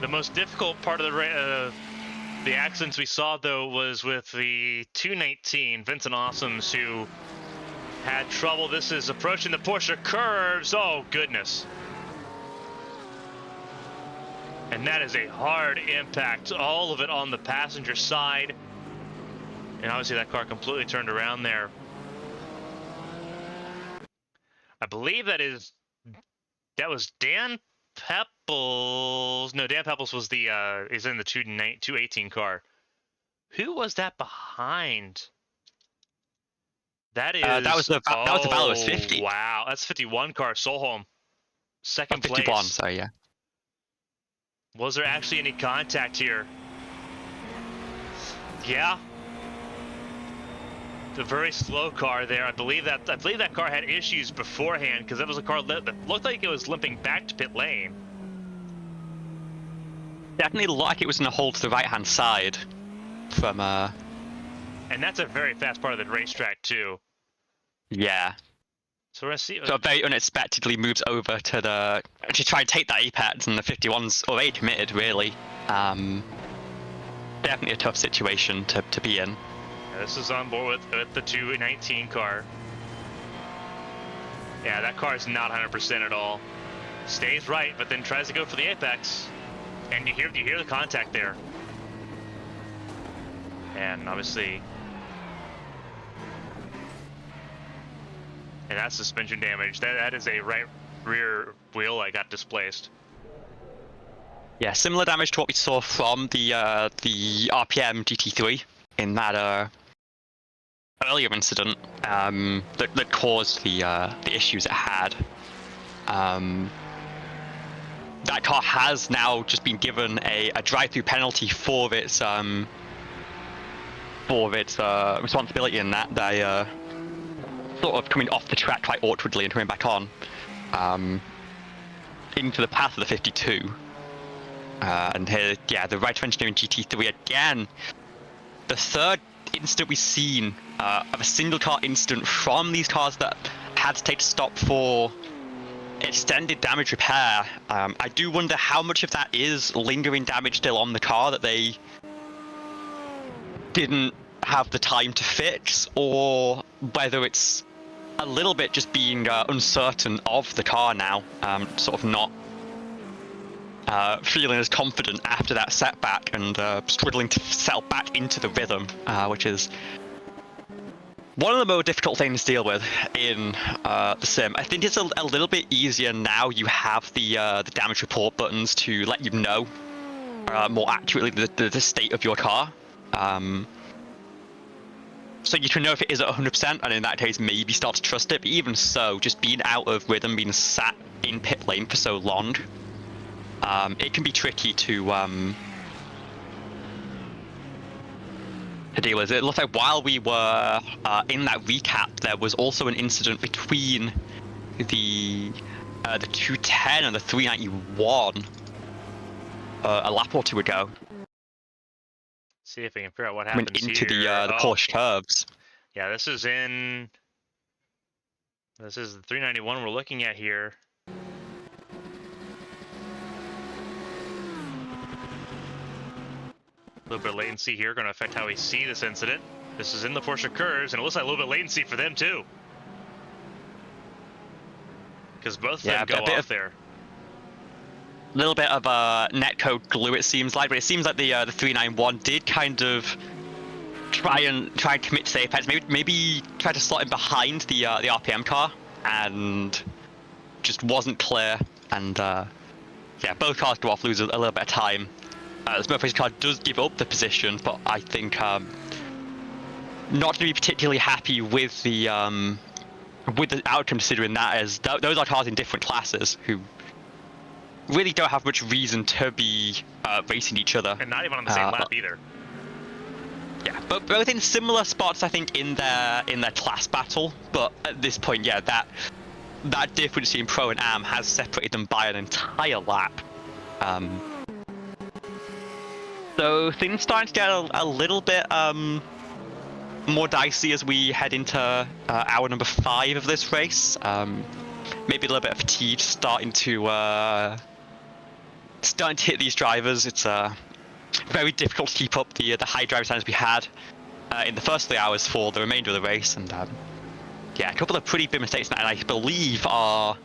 The most difficult part of the accidents we saw, though, was with the 219, Vincent Awesomes, who had trouble. This is approaching the Porsche curves. Oh, goodness. And that is a hard impact. All of it on the passenger side. And obviously that car completely turned around there. I believe that was Dan Pepples. No, Dan Pepples was is in the 218 car. Who was that behind? That is. That was the Valorous 50. Wow, that's 51 car. Solholm, second 51, place. sorry, yeah. Was there actually any contact here? Yeah. The very slow car there. I believe that car had issues beforehand because that was a car that looked like it was limping back to pit lane. Definitely looked like it was in a hole to the right-hand side from And that's a very fast part of the racetrack too. Yeah. So we're gonna see. So very unexpectedly moves over to try and take that apex, and the 51's already committed. Really, definitely a tough situation to be in. Yeah, this is on board with the 219 car. Yeah, that car is not 100% at all. Stays right, but then tries to go for the apex, and you hear the contact there. And obviously, and that's suspension damage. That is a right rear wheel that got displaced. Yeah, similar damage to what we saw from the RPM GT3 in that earlier incident that caused the issues it had. That car has now just been given a drive-through penalty for its responsibility in that they sort of coming off the track quite awkwardly and coming back on into the path of the 52. And here, yeah, the right of engineering GT3 again. The third incident we've seen of a single car incident from these cars that had to take a stop for extended damage repair. I do wonder how much of that is lingering damage still on the car that they didn't have the time to fix, or whether it's a little bit just being uncertain of the car now, sort of not feeling as confident after that setback and struggling to settle back into the rhythm, which is one of the more difficult things to deal with in the sim. I think it's a little bit easier now. You have the damage report buttons to let you know more accurately the state of your car. So you can know if it is at 100%, and in that case maybe start to trust it. But even so, just being out of rhythm, being sat in pit lane for so long, it can be tricky to to deal with. It looks like while we were in that recap, there was also an incident between the 210 and the 391 a lap or two ago. See if we can figure out what Coming happens into here. the Porsche curves. Yeah, this is the 391 we're looking at here. A little bit of latency here, going to affect how we see this incident. This is in the Porsche curves, and it looks like a little bit of latency for them too. Because both of them go off there. A little bit of netcode glue, it seems like, but it seems like the 391 did kind of try and commit to the apex. Maybe try to slot in behind the RPM car, and just wasn't clear. And yeah, both cars go off, lose a little bit of time. The Smurf's car does give up the position, but I think not going to be particularly happy with the outcome, considering that as those are cars in different classes who really don't have much reason to be racing each other. And not even on the same lap either. Yeah, but both in similar spots, I think, in their class battle. But at this point, yeah, that difference between Pro and Am has separated them by an entire lap. So things starting to get a little bit more dicey as we head into hour number 5 of this race. Maybe a little bit of fatigue starting to hit these drivers. It's very difficult to keep up the high driver times we had in the first 3 hours for the remainder of the race, and yeah, a couple of pretty big mistakes, and I believe our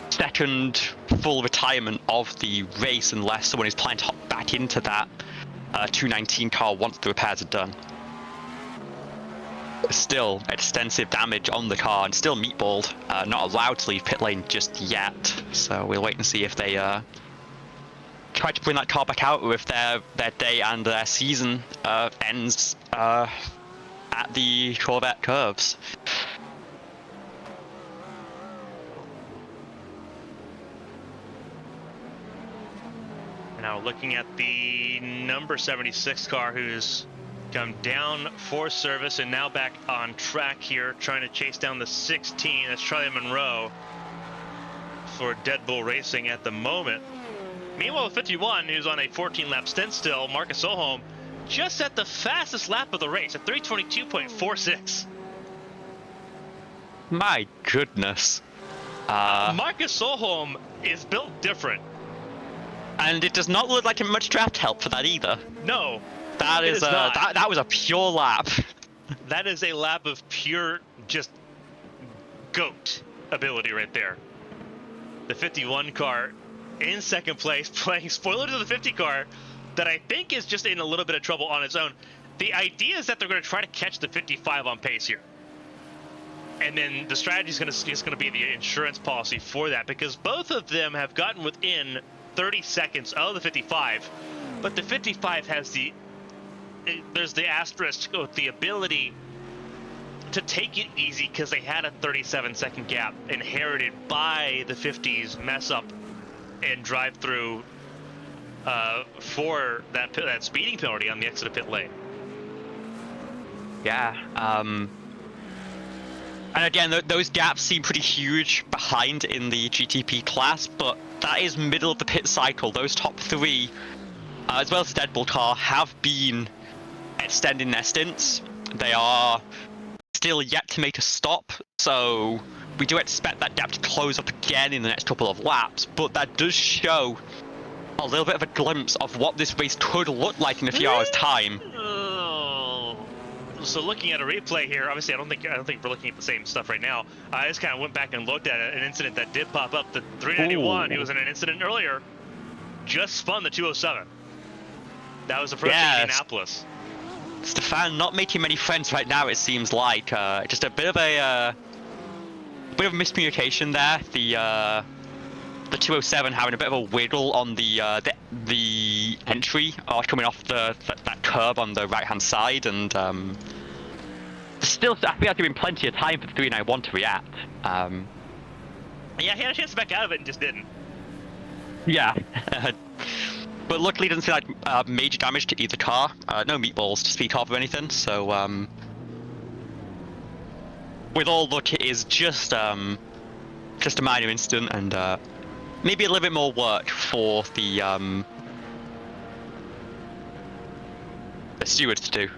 second full retirement of the race, unless someone is planning to hop back into that 219 car once the repairs are done. Still extensive damage on the car, and still meatballed, not allowed to leave pit lane just yet. So we'll wait and see if they try to bring that car back out, or if their day and their season ends at the Corvette curves. Now looking at the number 76 car, who's come down for service and now back on track here, trying to chase down the 16. That's Charlie Monroe for Dead Bull Racing at the moment. Meanwhile, 51, who's on a 14-lap stint still, Marcus Solholm, just at the fastest lap of the race at 322.46. My goodness. Marcus Solholm is built different. And it does not look like much draft help for that either. No. That is that was a pure lap. That is a lap of pure just GOAT ability right there. The 51 car in second place, playing spoiler to the 50 car that I think is just in a little bit of trouble on its own. The idea is that they're going to try to catch the 55 on pace here. And then the strategy is going to be the insurance policy for that, because both of them have gotten within 30 seconds of the 55, but the 55 has there's the asterisk with the ability to take it easy because they had a 37-second gap inherited by the 50's mess up and drive through for that speeding penalty on the exit of pit lane. Yeah. And again, those gaps seem pretty huge behind in the GTP class, but that is middle of the pit cycle. Those top 3, as well as the Dead Bull car, have been extending their stints. They are still yet to make a stop, so we do expect that gap to close up again in the next couple of laps, but that does show a little bit of a glimpse of what this race could look like in a few hours' time. So looking at a replay here, obviously I don't think we're looking at the same stuff right now. I just kind of went back and looked at an incident that did pop up. The 391, he was in an incident earlier, just spun the 207. That was approaching Indianapolis. Stefan not making many friends right now, it seems like. Just a bit of a miscommunication there. The 207 having a bit of a wiggle on the entry, coming off that curb on the right hand side, and still I think I've given plenty of time for the 391 to react. Yeah, he had a chance to back out of it and just didn't. Yeah. But luckily, it doesn't seem like major damage to either car. No meatballs to speak of or anything. So, with all luck, it is just a minor incident, and maybe a little bit more work for the stewards to do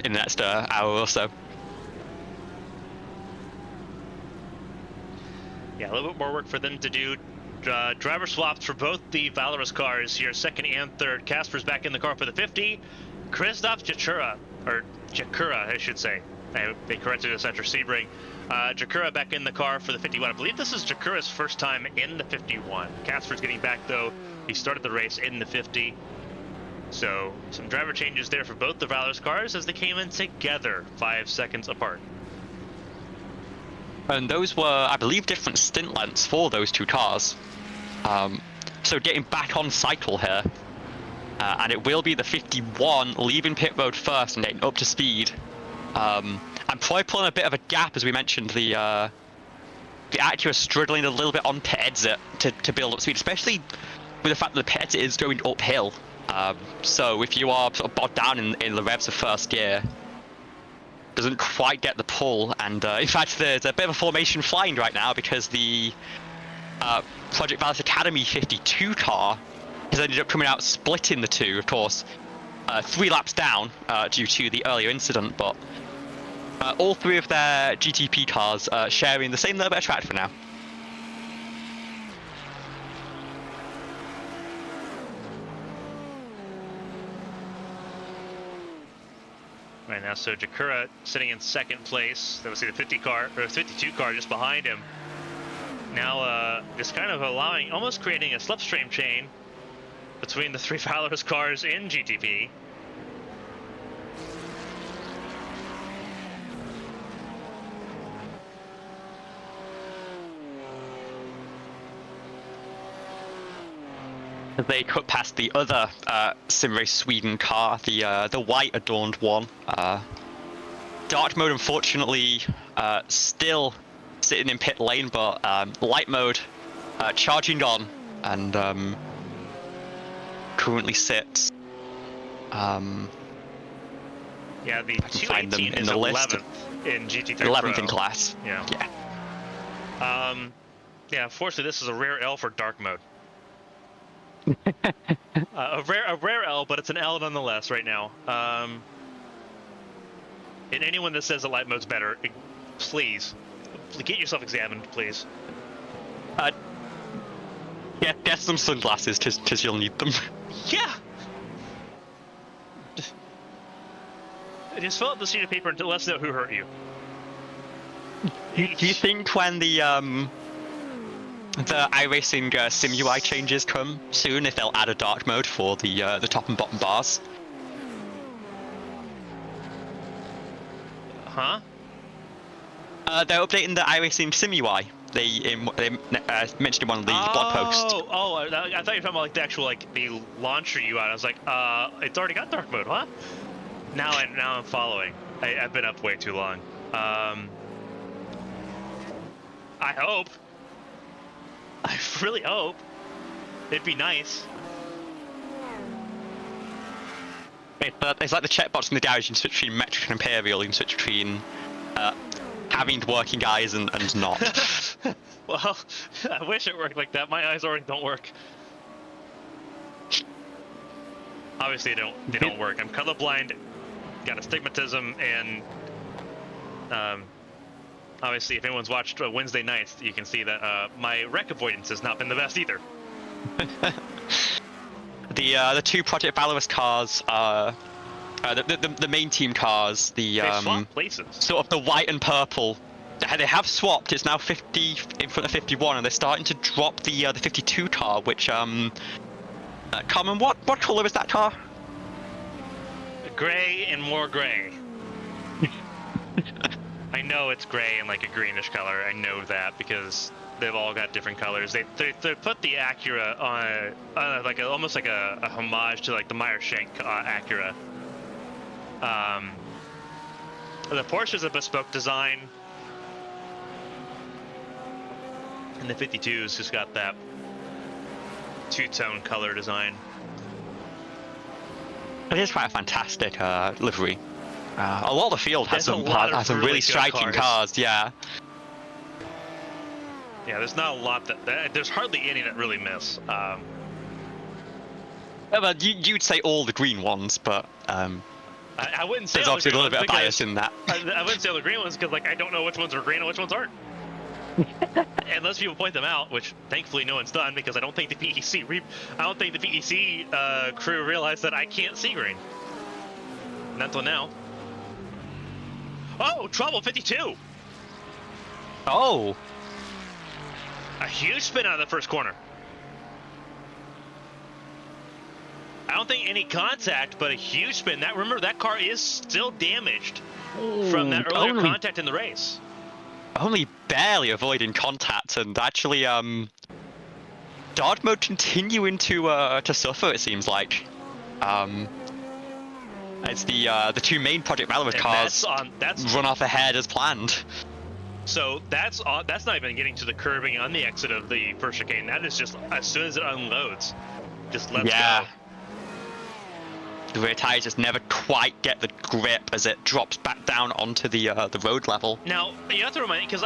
in the next hour or so. Yeah, a little bit more work for them to do. Driver swaps for both the Valorous cars here, second and third. Casper's back in the car for the 50. Krzysztof Jakura, I should say. They corrected us after Sebring. Jakura back in the car for the 51. I believe this is Jakura's first time in the 51. Casper's getting back though. He started the race in the 50. So some driver changes there for both the Valorous cars as they came in together 5 seconds apart. And those were, I believe, different stint lengths for those two cars. So getting back on cycle here, and it will be the 51 leaving pit road first and getting up to speed. I'm probably pulling a bit of a gap, as we mentioned. The Acura struggling a little bit on pit exit to build up speed, especially with the fact that the pit exit is going uphill. So if you are sort of bogged down in the revs of first gear, doesn't quite get the pull, and in fact there's a bit of a formation flying right now because the Project Valorous Academy 52 car has ended up coming out splitting the two, of course, 3 laps down due to the earlier incident, but all 3 of their GTP cars sharing the same little bit of track for now. Right now, so Jakura sitting in second place. That was the 52 car just behind him. Now, just kind of almost creating a slipstream chain between the 3 Valorous cars in GTP. They cut past the other Sim Race Sweden car, the white adorned one. Dark mode, unfortunately, still sitting in pit lane, but light mode charging on, and currently sits. Yeah, the 218 is 11th in GT3 11th Pro. in class. Yeah. Yeah, unfortunately, this is a rare L for dark mode. A rare L, but it's an L nonetheless right now. And anyone that says that light mode's better, please get yourself examined, please. Yeah, get some sunglasses, because you'll need them. Yeah. Just fill out the sheet of paper and let us know who hurt you. Do you think when the iRacing Sim UI changes come soon, if they'll add a dark mode for the top and bottom bars? Huh? They're updating the iRacing Sim UI. They mentioned in one of the blog posts. Oh, I thought you were talking about like the actual the launcher UI. I was like, it's already got dark mode, huh? Now I'm following. I've been up way too long. I hope. I really hope. It'd be nice. It's like the checkbox in the garage. You can switch between metric and imperial. You can switch between having working eyes and not. Well, I wish it worked like that. My eyes already don't work. Obviously, they don't work. I'm colorblind, got astigmatism, and obviously, if anyone's watched Wednesday nights, you can see that my rec avoidance has not been the best either. The 2 Project Valorous cars, the main team cars, they swapped places. Sort of the white and purple. They have swapped. It's now 50 in front of 51, and they're starting to drop the 52 car, which Carmen, what color is that car? Gray and more gray. I know it's gray and like a greenish color. I know that because they've all got different colors. They put the Acura on like almost like a homage to like the Meyer Shank Acura. The Porsche is a bespoke design, and the 52's just got that two-tone color design. It is quite a fantastic livery. A lot of the field has There's some really good striking cars. Yeah. Yeah, there's not a lot there's hardly any that really miss. But you'd say all the green ones, but I wouldn't say there's all the obviously a green little bit of ones bias in that. I wouldn't say all the green ones because like I don't know which ones are green and which ones aren't. Unless people point them out, which thankfully no one's done because I don't think the PEC crew realized that I can't see green. Not until now. Oh, trouble 52. Oh. A huge spin out of the first corner. I don't think any contact, but a huge spin. Remember, that car is still damaged from that earlier contact in the race. Only barely avoiding contact, and actually, Dart mode continuing to suffer. It seems like, as the two main Project Valorous cars run off ahead as planned. So that's not even getting to the curbing on the exit of the first chicane. That is just as soon as it unloads, just let's go. The rear tires just never quite get the grip as it drops back down onto the road level. Now you have to remind me because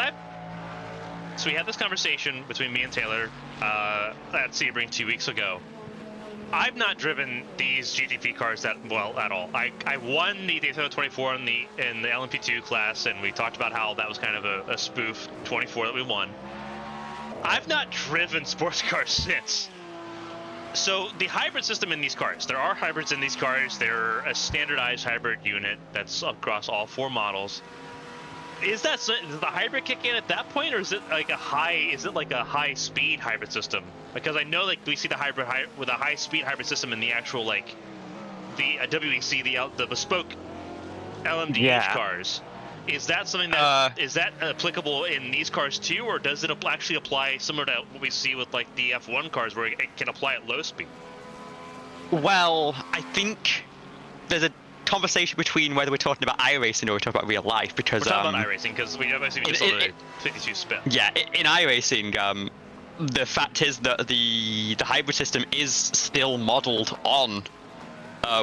we had this conversation between me and Taylor at Sebring 2 weeks ago. I've not driven these GTP cars that well at all. I won the Daytona 24 in the LMP2 class, and we talked about how that was kind of a spoof 24 that we won. I've not driven sports cars since. So the hybrid system in these cars, there are hybrids in these cars. They're a standardized hybrid unit that's across all 4 models. Does the hybrid kick in at that point, or is it like a high speed hybrid system? Because I know like we see the hybrid with a high speed hybrid system in the actual like the WEC, the bespoke LMDH cars. Is that something that is that applicable in these cars too, or does it actually apply similar to what we see with like the F1 cars, where it can apply at low speed? Well, I think there's a conversation between whether we're talking about iRacing or we're talking about real life, because we're talking about iRacing because we obviously just saw the 52 spin. Yeah, in iRacing, the fact is that the hybrid system is still modeled on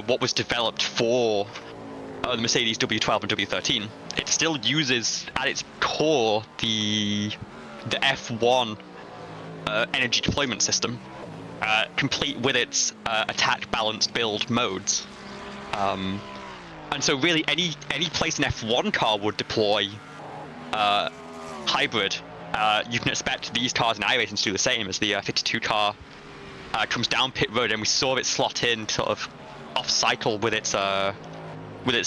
what was developed for the Mercedes W12 and W13. It still uses at its core the F1 energy deployment system, complete with its attack balanced build modes. And so really any place an F1 car would deploy hybrid, you can expect these cars in iRacing to do the same. As the 52 car comes down pit road, and we saw it slot in sort of off cycle with its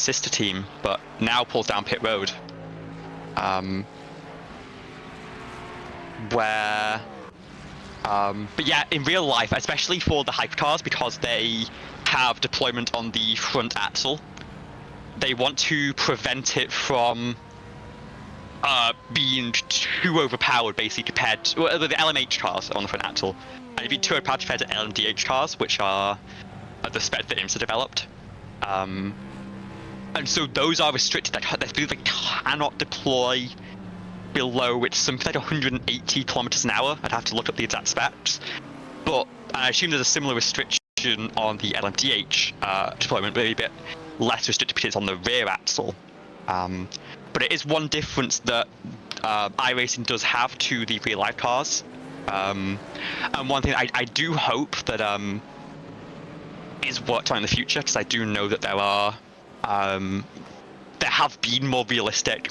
sister team, but now pulls down pit road. But yeah, in real life, especially for the hypercars, because they have deployment on the front axle, they want to prevent it from being too overpowered, basically, compared to the LMH cars on the front axle, and it'd be too overpowered compared to LMDH cars, which are the spec that IMSA developed. And so those are restricted. They cannot deploy below, it's something like 180 kilometers an hour. I'd have to look up the exact specs, but I assume there's a similar restriction on the LMDH deployment, maybe a bit less restricted because it's on the rear axle. But it is one difference that iRacing does have to the real life cars. And one thing I do hope that is worked on in the future, because I do know that there have been more realistic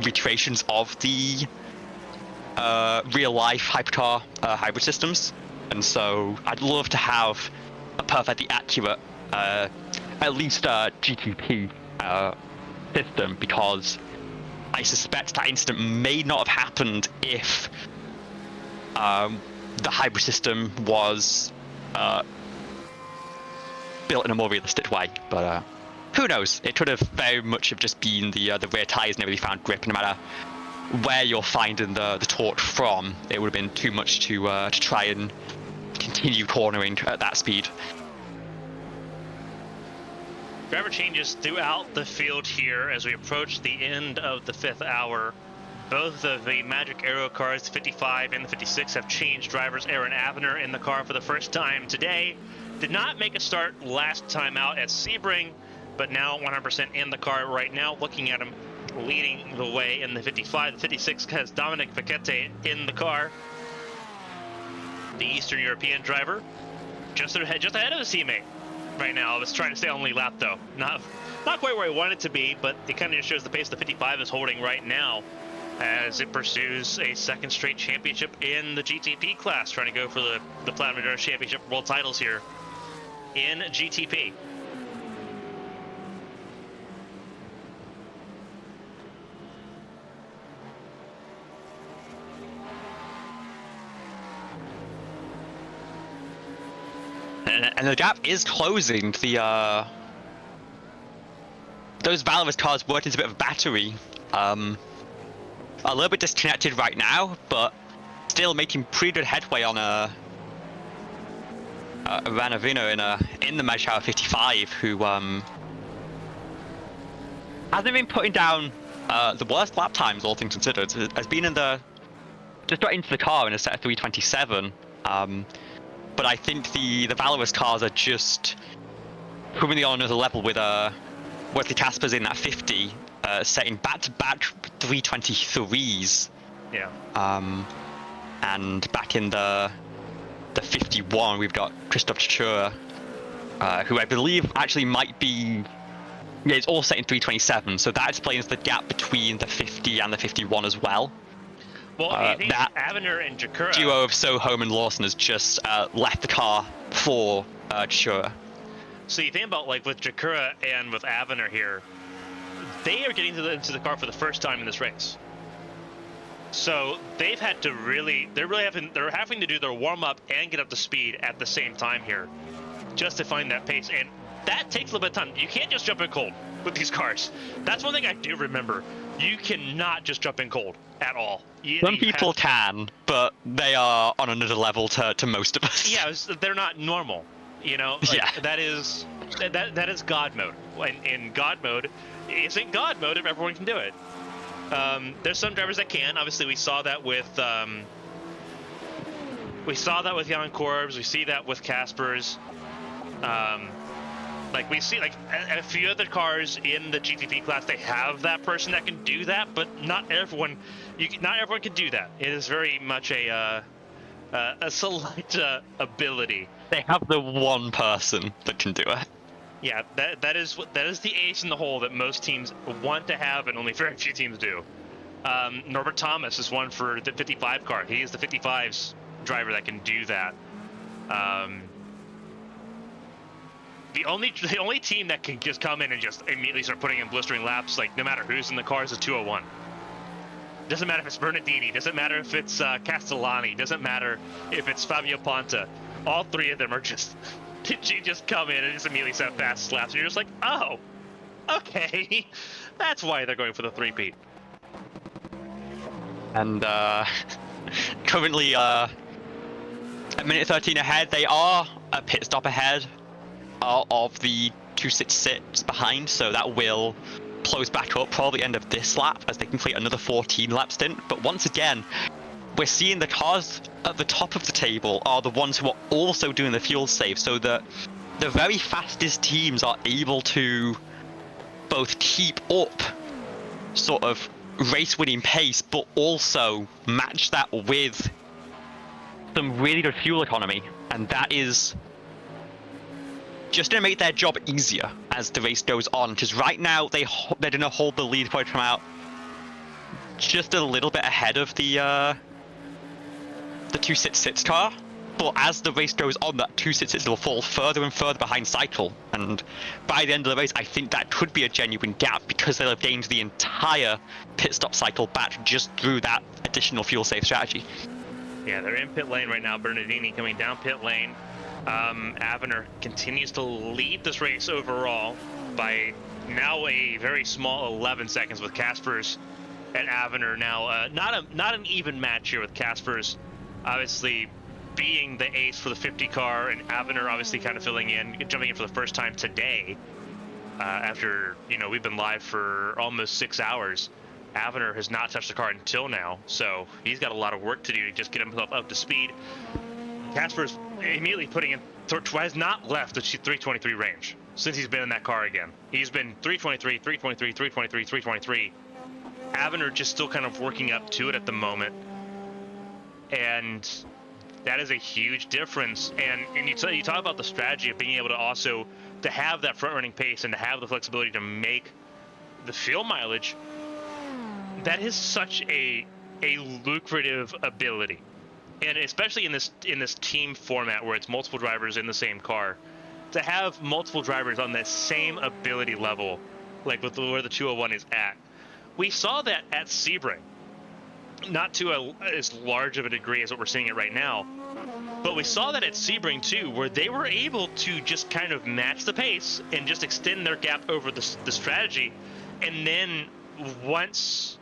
recreations of the real life hypercar hybrid systems, and so I'd love to have a perfectly accurate at least GTP system, because I suspect that incident may not have happened if the hybrid system was built in a more realistic way. But who knows? It could have very much have just been the rear tires never really found grip. No matter where you're finding the torque from, it would have been too much to try and continue cornering at that speed. Driver changes throughout the field here as we approach the end of the 5th hour. Both of the Magic Aero cars, the 55 and the 56, have changed drivers. Aaron Avner in the car for the first time today. did not make a start last time out at Sebring, but now 100% in the car right now. Looking at him leading the way in the 55. The 56 has Dominic Vaquete in the car. The Eastern European driver, just ahead of his teammate right now. I was trying to stay on the lap though. Not quite where I wanted it to be, but it kind of just shows the pace the 55 is holding right now as it pursues a second straight championship in the GTP class, trying to go for the Platinum Endurance Championship world titles here in GTP. And the gap is closing. Those Valorous cars worked as a bit of a battery. A little bit disconnected right now, but still making pretty good headway on a Ranavino in the Major 55, who hasn't been putting down the worst lap times, all things considered. Has been just got into the car in a set of 3:27. But I think the Valorous cars are just currently on another level with Wesley Casper's in that 50, setting back-to-back 3:23s. Yeah. And back in the 51, we've got Christoph Chura, who I believe actually might be. Yeah, it's all set in 3:27, so that explains the gap between the 50 and the 51 as well. Well, I think that Avener and Jakura duo of Soholm and Lawson has just left the car for Chura. So you think about, like, with Jakura and with Avener here, they are getting into the car for the first time in this race. So they've had to they're having to do their warm-up and get up to speed at the same time here, just to find that pace, and that takes a little bit of time. You can't just jump in cold with these cars. That's one thing I do remember. You cannot just jump in cold at all. Some people can, but they are on another level to most of us. Yeah, they're not normal. You know, like, yeah. that is God mode. In God mode, isn't God mode if everyone can do it. There's some drivers that can. Obviously, we saw that with Jan Korbs. We see that with Casper's. Like, we see, like, a few other cars in the GTP class, they have that person that can do that, but not everyone can do that. It is very much a select ability. They have the one person that can do it. Yeah, that is the ace in the hole that most teams want to have, and only very few teams do. Norbert Thomas is one for the 55 car. He is the 55's driver that can do that. The only team that can just come in and just immediately start putting in blistering laps, like, no matter who's in the car, is the 201. Doesn't matter if it's Bernardini, doesn't matter if it's Castellani, doesn't matter if it's Fabio Ponta. All three of them are just come in and just immediately set fast laps. And you're just like, oh, okay, that's why they're going for the three-peat. And currently a minute 13 ahead. They are a pit stop ahead of the 266 behind, so that will close back up probably end of this lap as they complete another 14 lap stint. But once again, we're seeing the cars at the top of the table are the ones who are also doing the fuel save, so that the very fastest teams are able to both keep up sort of race winning pace, but also match that with some really good fuel economy, and that is just going to make their job easier as the race goes on, because right now they're going to hold the lead point from out just a little bit ahead of the 266 car, but as the race goes on, that 266 will fall further and further behind Cycle, and by the end of the race I think that could be a genuine gap, because they'll have gained the entire pit stop cycle back just through that additional fuel save strategy. Yeah, they're in pit lane right now. Bernardini coming down pit lane. Avener continues to lead this race overall by now a very small 11 seconds, with Caspers and Avener now not an even match here, with Caspers obviously being the ace for the 50 car, and Avener obviously kind of jumping in for the first time today after, you know, we've been live for almost 6 hours. Avener has not touched the car until now, so he's got a lot of work to do to just get himself up to speed. Casper's immediately putting in, has not left the 323 range since he's been in that car again. He's been 323, 323, 323, 323. Avener just still kind of working up to it at the moment. And that is a huge difference. And you talk about the strategy of being able to also to have that front running pace and to have the flexibility to make the fuel mileage. That is such a lucrative ability. And especially in this team format where it's multiple drivers in the same car, to have multiple drivers on the same ability level, like with where the 201 is at. We saw that at Sebring, not to as large of a degree as what we're seeing it right now, but we saw that at Sebring too, where they were able to just kind of match the pace and just extend their gap over the strategy, and then once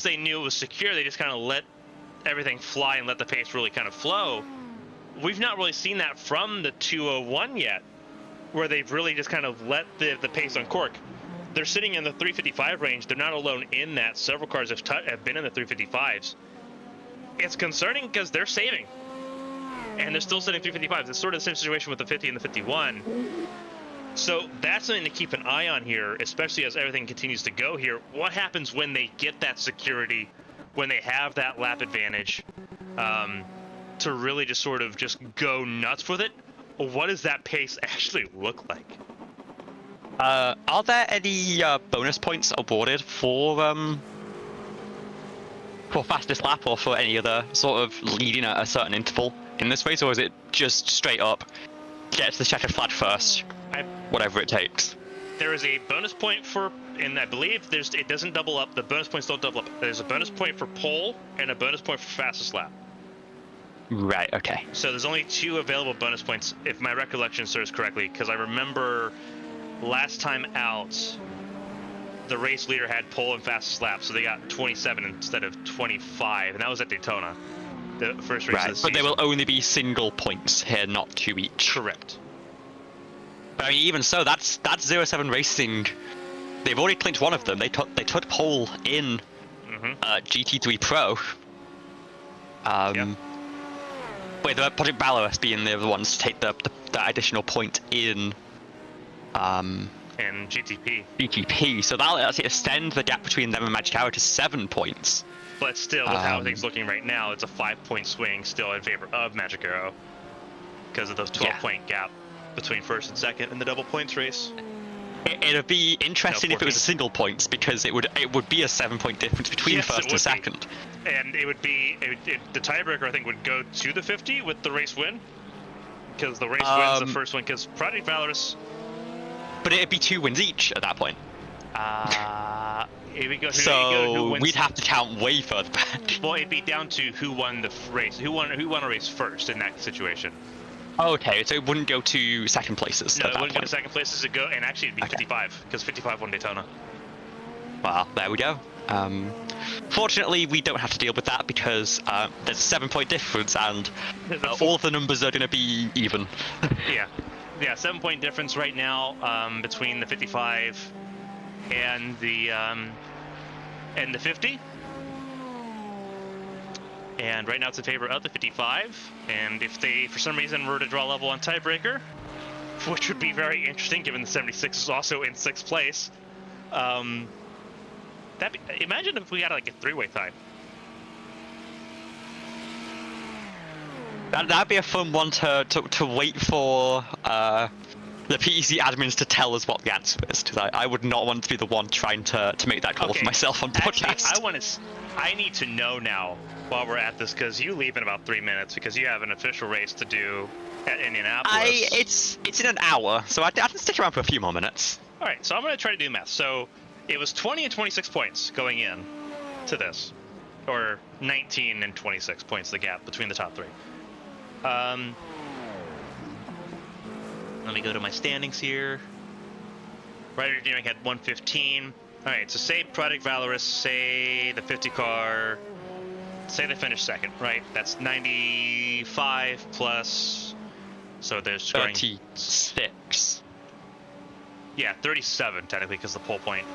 they knew it was secure, they just kind of let everything fly and let the pace really kind of flow. We've not really seen that from the 201 yet, where they've really just kind of let the pace uncork. They're sitting in the 355 range. They're not alone in that. Several cars have been in the 355s. It's concerning because they're saving, and they're still sitting 355s. It's sort of the same situation with the 50 and the 51. So that's something to keep an eye on here, especially as everything continues to go here. What happens when they get that security, when they have that lap advantage, to really just sort of just go nuts with it? What does that pace actually look like? Are there any bonus points awarded for fastest lap or for any other sort of leading at a certain interval in this race, or is it just straight up get to the checkered flag first, whatever it takes? There is a bonus point for, and I believe it doesn't double up. The bonus points don't double up. There's a bonus point for pole and a bonus point for fastest lap. Right. Okay. So there's only 2 available bonus points, if my recollection serves correctly, because I remember last time out, the race leader had pole and fastest lap, so they got 27 instead of 25, and that was at Daytona, the first race of the season. But there will only be single points here, not 2 each. Correct. But I mean, even so, that's 07 Racing. They've already clinched one of them. They took pole in GT3 Pro. With Project Valorous being the other ones to take the additional point in and GTP. So that'll actually extend the gap between them and Magic Arrow to 7 points. But still, with how things looking right now, it's a 5-point swing still in favor of Magic Arrow because of those 12-point gap between first and second in the double points race. It'd be interesting if it was a single points, because it would be a 7-point difference between first and second. And it would be the tiebreaker, I think, would go to the 50 with the race win, because the race wins the first one. Because Project Valorous. But it'd be 2 wins each at that point. Here we go. So we'd have to count way further back. Well, it'd be down to who won the race, who won a race first in that situation. Okay, so it wouldn't go to second places. No, it wouldn't go to second places. It'd go, and actually it'd be 55, because 55 won Daytona. Well, there we go. Fortunately, we don't have to deal with that because there's a 7-point difference, and all of the numbers are going to be even. Yeah, 7-point difference right now between the 55 and the 50. And right now it's in favor of the 55. And if they, for some reason, were to draw level on tiebreaker, which would be very interesting given the 76 is also in 6th place, imagine if we had like a 3-way tie. That'd be a fun one to wait for the PEC admins to tell us what the answer is, because I would not want to be the one trying to make that call for myself on podcast. Actually, I need to know now while we're at this, because you leave in about 3 minutes because you have an official race to do at Indianapolis. It's in an hour, so I can stick around for a few more minutes. All right, so I'm going to try to do math. So it was 20 and 26 points going in to this, or 19 and 26 points, the gap between the top 3. Let me go to my standings here. Rider Engineering had 115. All right, so say Project Valorous, say the 50 car, say they finished second, right? That's 95 plus, so they're scoring 36. Yeah, 37 technically because the pole point.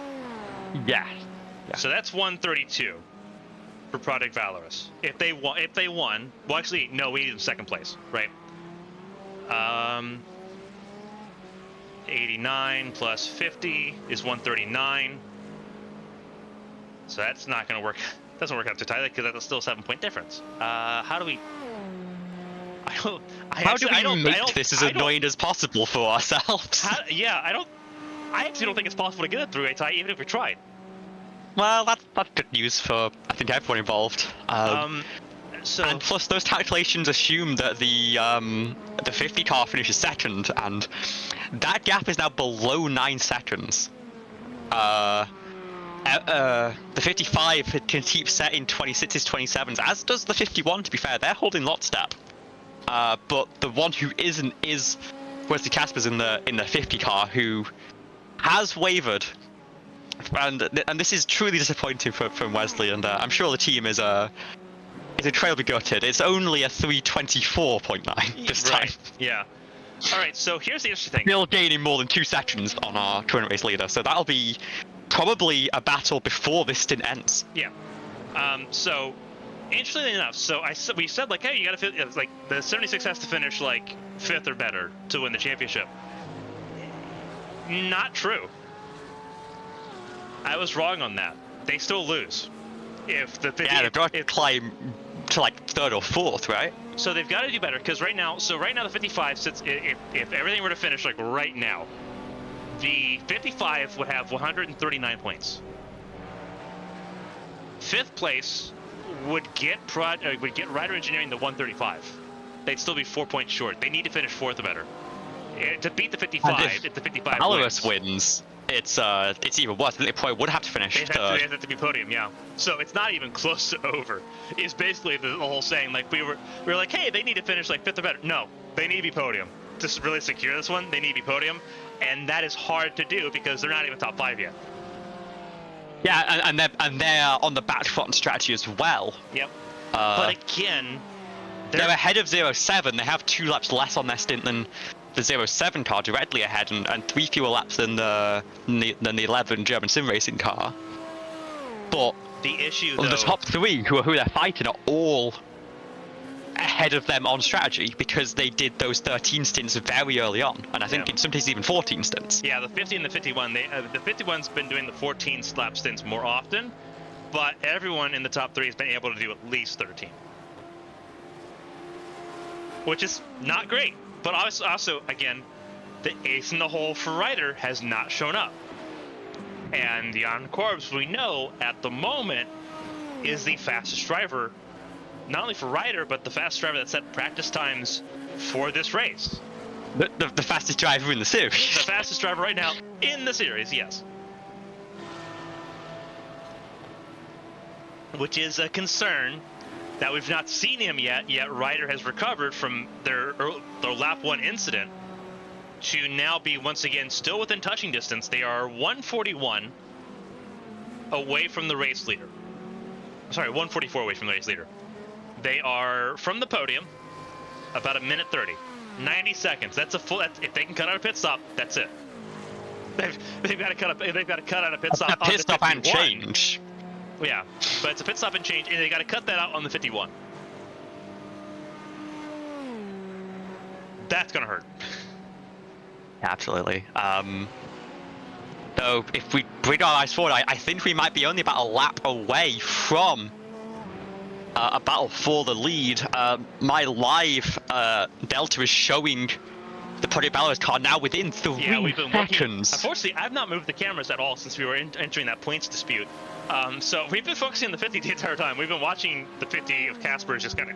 Yeah. So that's 132. for Project Valorous. If they won, well, actually, no, we need them second place, right? 89 plus 50 is 139. So that's not going to work. Doesn't work out too tightly because that's still a 7-point difference. How do we? How do we make this as annoying as possible for ourselves? I actually don't think it's possible to get it through a tie, even if we tried. Well, that's good news for, I think, everyone involved. And plus, those calculations assume that the 50 car finishes second, and that gap is now below 9 seconds. The 55 can keep setting 26s, 27s, as does the 51. To be fair, they're holding lockstep. But the one who isn't is Wesley Casper's in the 50 car, who has wavered, and this is truly disappointing from Wesley, and I'm sure the team is incredibly gutted. It's only a 324.9 this time. Yeah. All right. So here's the interesting thing. Still gaining more than 2 seconds on our current race leader, so that'll be probably a battle before this stint ends. Yeah. So interestingly enough, we said like, hey, you gotta feel like the 76 has to finish like 5th or better to win the championship. Not true. I was wrong on that. They still lose. If the 50, they've got to climb to like 3rd or 4th, right? So they've got to do better because right now the 55 sits. If everything were to finish like right now, the 55 would have 139 points. 5th place would get Rider Engineering the 135. They'd still be 4 points short. They need to finish 4th or better to beat the 55. If the 55 Valorous wins, it's even worse. They probably would have to finish third. They have to be podium, yeah. So it's not even close to over. It's basically the whole saying, like we were like, hey, they need to finish like 5th or better. No, they need to be podium to really secure this one. They need to be podium, and that is hard to do because they're not even top 5 yet. Yeah, and they're on the back foot strategy as well. Yep. But again, they're ahead of 07. They have 2 laps less on their stint than the 07 car directly ahead, and 3 fewer laps than the 11 German sim racing car. But the issue, the top 3 who they're fighting are all ahead of them on strategy because they did those 13 stints very early on, and I think in some cases even 14 stints. Yeah, the 50 and the 51. The 51's been doing the 14 lap stints more often, but everyone in the top 3 has been able to do at least 13, which is not great. But also, again, the ace in the hole for Ryder has not shown up. And Jan Korbs, we know, at the moment, is the fastest driver, not only for Ryder, but the fastest driver that set practice times for this race. The fastest driver in the series. The fastest driver right now in the series, yes. Which is a concern that we've not seen him yet Ryder has recovered from their lap 1 incident to now be once again still within touching distance. They are 141 away from the race leader. Sorry, 144 away from the race leader. They are from the podium about 1 minute 30. 90 seconds. That's a full. If they can cut out a pit stop, that's it. They've got to cut out a pit stop. A pit stop and change. Yeah, but it's a pit stop and change, and they got to cut that out on the 51. That's gonna hurt. Absolutely. Though, if we bring our eyes forward, I think we might be only about a lap away from a battle for the lead. My live Delta is showing the Project Valorous car now within 3 seconds. Unfortunately, I've not moved the cameras at all since we were entering that points dispute. So we've been focusing on the 50 the entire time. We've been watching the 50 of Casper's just kind of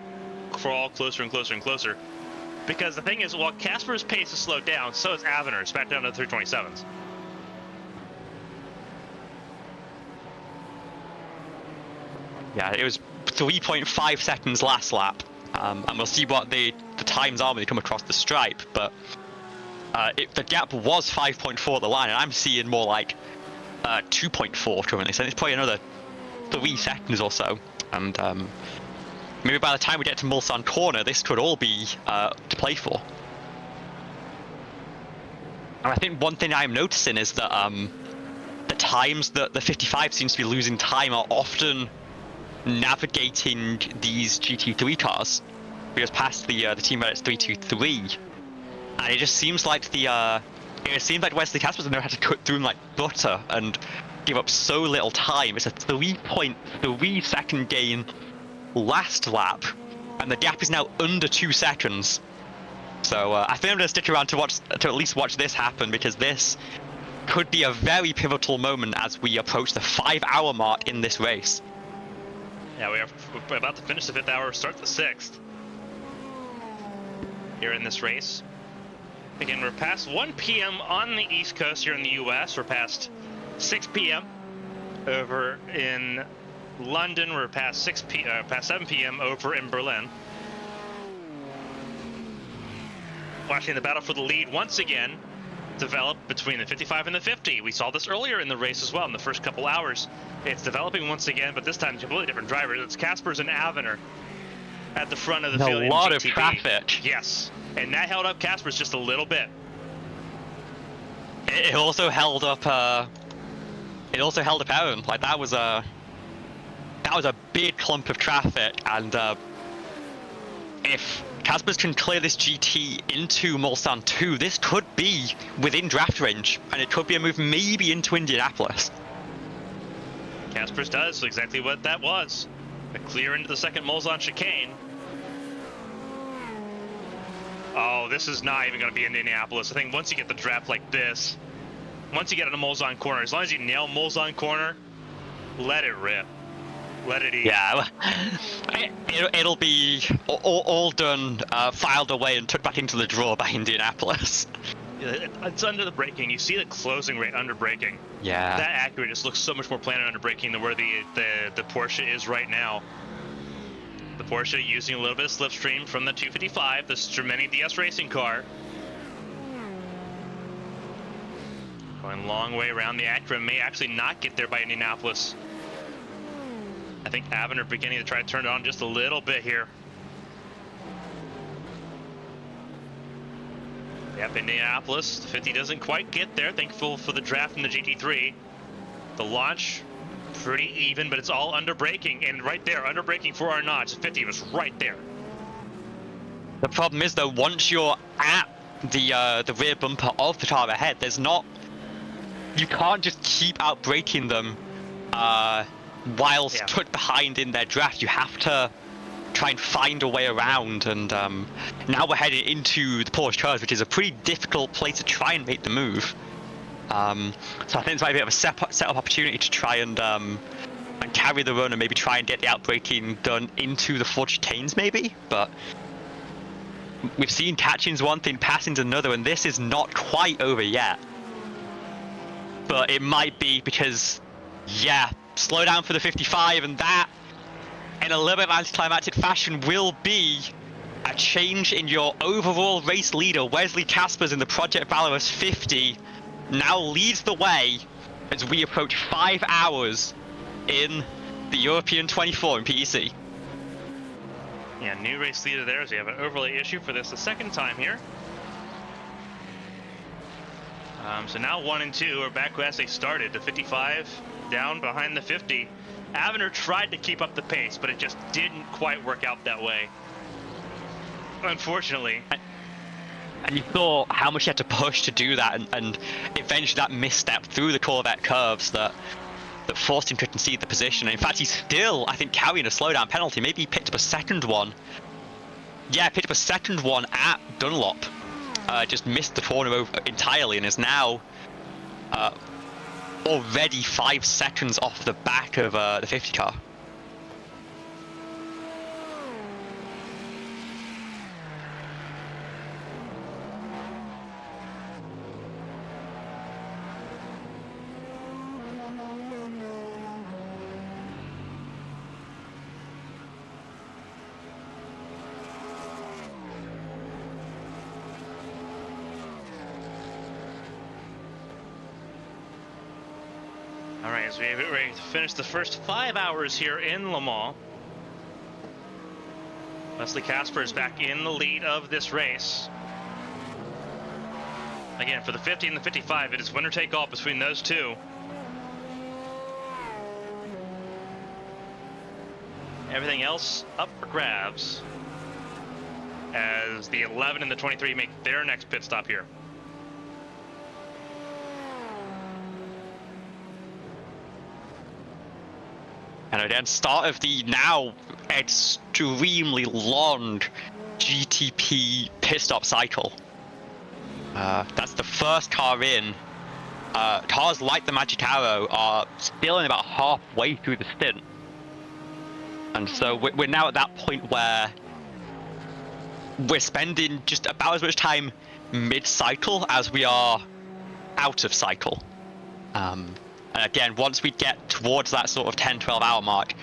crawl closer and closer and closer. Because the thing is, while Casper's pace has slowed down, so is Avener's back down to the 327s. Yeah, it was 3.5 seconds last lap. And we'll see what the times are when they come across the stripe. But the gap was 5.4 at the line, and I'm seeing more like 2.4 currently, so it's probably another 3 seconds or so. And maybe by the time we get to Mulsanne Corner, this could all be to play for. And I think one thing I'm noticing is that the times that the 55 seems to be losing time are often navigating these GT3 cars. We just passed the team at 323, and it just seems like Wesley Casper's had to cut through like butter and give up so little time. It's a 3.3 second gain last lap, and the gap is now under 2 seconds. So I think I'm gonna stick around to at least watch this happen, because this could be a very pivotal moment as we approach the 5-hour mark in this race. Yeah, we're about to finish the 5th hour, start the 6th. Here in this race. Again, we're past 1 p.m. on the East Coast here in the US. We're past 6 p.m. over in London. We're past 7 p.m. over in Berlin. Watching the battle for the lead once again develop between the 55 and the 50. We saw this earlier in the race as well in the first couple hours. It's developing once again, but this time completely different drivers. It's Caspers and Avener at the front of the field. A lot of traffic. Yes, and that held up Caspers just a little bit. It also held up. Aaron. Like that was a big clump of traffic, and if Caspers can clear this GT into Mulsanne 2, this could be within draft range, and it could be a move maybe into Indianapolis. Caspers does exactly what that was. A clear into the second Mulsanne chicane. Oh, this is not even going to be Indianapolis. I think once you get the draft like this, once you get in a Mulsanne corner, as long as you nail Mulsanne corner, let it rip. Let it eat. Yeah, it'll be all done, filed away and took back into the drawer by Indianapolis. It's under the braking. You see the closing rate under braking. Yeah. That Acura just looks so much more planted under braking than where the Porsche is right now. The Porsche using a little bit of slipstream from the 255, the Strumeni DS racing car. Going a long way around the Acura, may actually not get there by Indianapolis. I think Avener beginning to try to turn it on just a little bit here. Yep, Indianapolis, the 50 doesn't quite get there. Thankful for the draft in the GT3. The launch, pretty even, but it's all under braking, and right there, under braking for our notch. The 50 was right there. The problem is though, once you're at the rear bumper of the car ahead, you can't just keep out braking them while stuck behind in their draft. You have to try and find a way around, and now we're heading into the Porsche cars, which is a pretty difficult place to try and make the move. So I think it's might be a bit of a set-up opportunity to try and carry the run and maybe try and get the outbraking done into the Ford chicanes maybe, but we've seen catching's one thing, passing's another, and this is not quite over yet. But it might be because, yeah, slow down for the 55, and that, in a little bit of anticlimactic fashion, will be a change in your overall race leader. Wesley Caspers in the Project Valorous 50 now leads the way as we approach 5 hours in the European 24 in PEC. Yeah, new race leader there, as we have an overlay issue for this the second time here. So now 1 and 2 are back as they started. The 55 down behind the 50. Avener tried to keep up the pace, but it just didn't quite work out that way, unfortunately. And you saw how much you had to push to do that, and eventually that misstep through the Corvette curves that forced him to concede the position. And in fact, he's still, I think, carrying a slowdown penalty. Maybe he picked up a second one. Yeah, picked up a second one at Dunlop. Just missed the corner over entirely and is now already 5 seconds off the back of the 50 car. Alright, as we get ready to finish the first 5 hours here in Le Mans. Wesley Casper is back in the lead of this race. Again, for the 50 and the 55, it is winner take all between those two. Everything else up for grabs as the 11 and the 23 make their next pit stop here. And again, start of the now extremely long GTP pit stop cycle. That's the first car in. Cars like the Magic Arrow are still in about halfway through the stint. And so we're now at that point where we're spending just about as much time mid-cycle as we are out of cycle. And again, once we get towards that sort of 10-12 hour mark,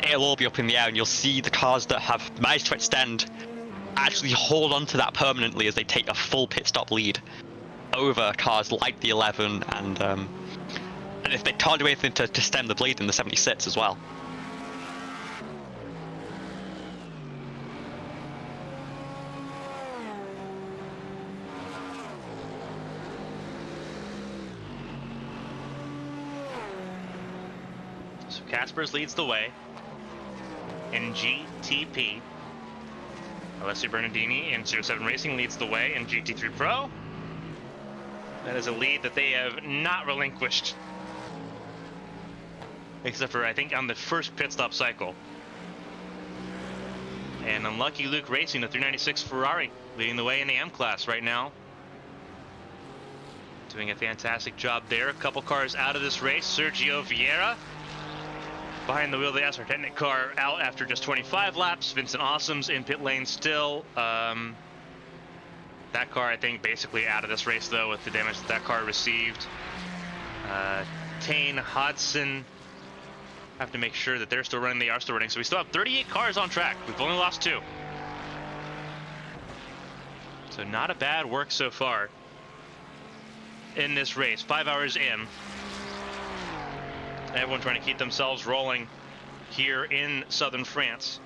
it'll all be up in the air, and you'll see the cars that have managed to extend actually hold on to that permanently as they take a full pit stop lead over cars like the 11, and if they can't do anything to stem the bleed in the 76 as well. So Caspers leads the way in GTP. Alessio Bernardini in 07 Racing leads the way in GT3 Pro. That is a lead that they have not relinquished. Except for, I think, on the first pit stop cycle. And Unlucky Luke Racing, the 396 Ferrari, leading the way in the M class right now. Doing a fantastic job there. A couple cars out of this race. Sergio Vieira behind the wheel of the Sarthe car out after just 25 laps. Vincent Awesome's in pit lane still. That car, I think, basically out of this race, though, with the damage that car received. Tane, Hodson, have to make sure that they're still running. They are still running. So we still have 38 cars on track. We've only lost 2. So not a bad work so far in this race. 5 hours in. Everyone trying to keep themselves rolling here in southern France.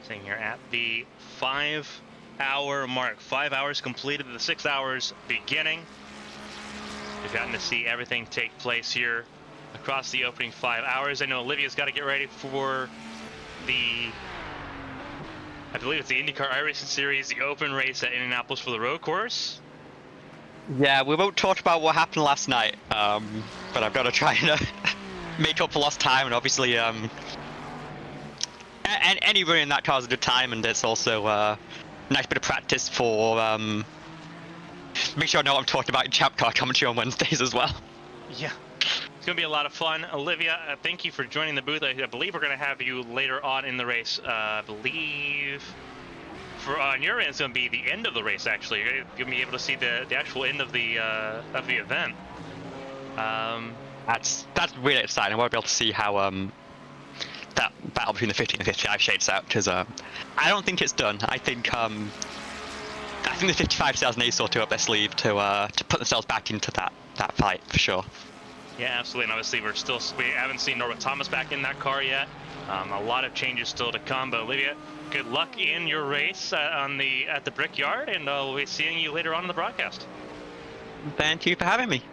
Sitting here at the 5 hour mark. 5 hours completed, the 6 hours beginning. We've gotten to see everything take place here across the opening 5 hours. I know Olivia's got to get ready for the, I believe it's the IndyCar iRacing Series, the open race at Indianapolis for the road course. Yeah, we won't talk about what happened last night, but I've got to try and make up for lost time, and obviously any run in that car is a good time, and it's also a nice bit of practice for make sure I know what I'm talking about in Champ Car commentary on Wednesdays as well. Yeah, it's gonna be a lot of fun. Olivia, thank you for joining the booth. I believe we're gonna have you later on in the race. I believe for on your end it's gonna be the end of the race. Actually, you're gonna be able to see the actual end of the event. That's really exciting. I want to be able to see how that battle between the 50 and the 55 shades out, because I don't think it's done. I think the 55 still has an ace or two up their sleeve to put themselves back into that fight for sure. Yeah, absolutely. And obviously we haven't seen Norbert Thomas back in that car yet. A lot of changes still to come. But Olivia, good luck in your race at the Brickyard, and we'll be seeing you later on in the broadcast. Thank you for having me.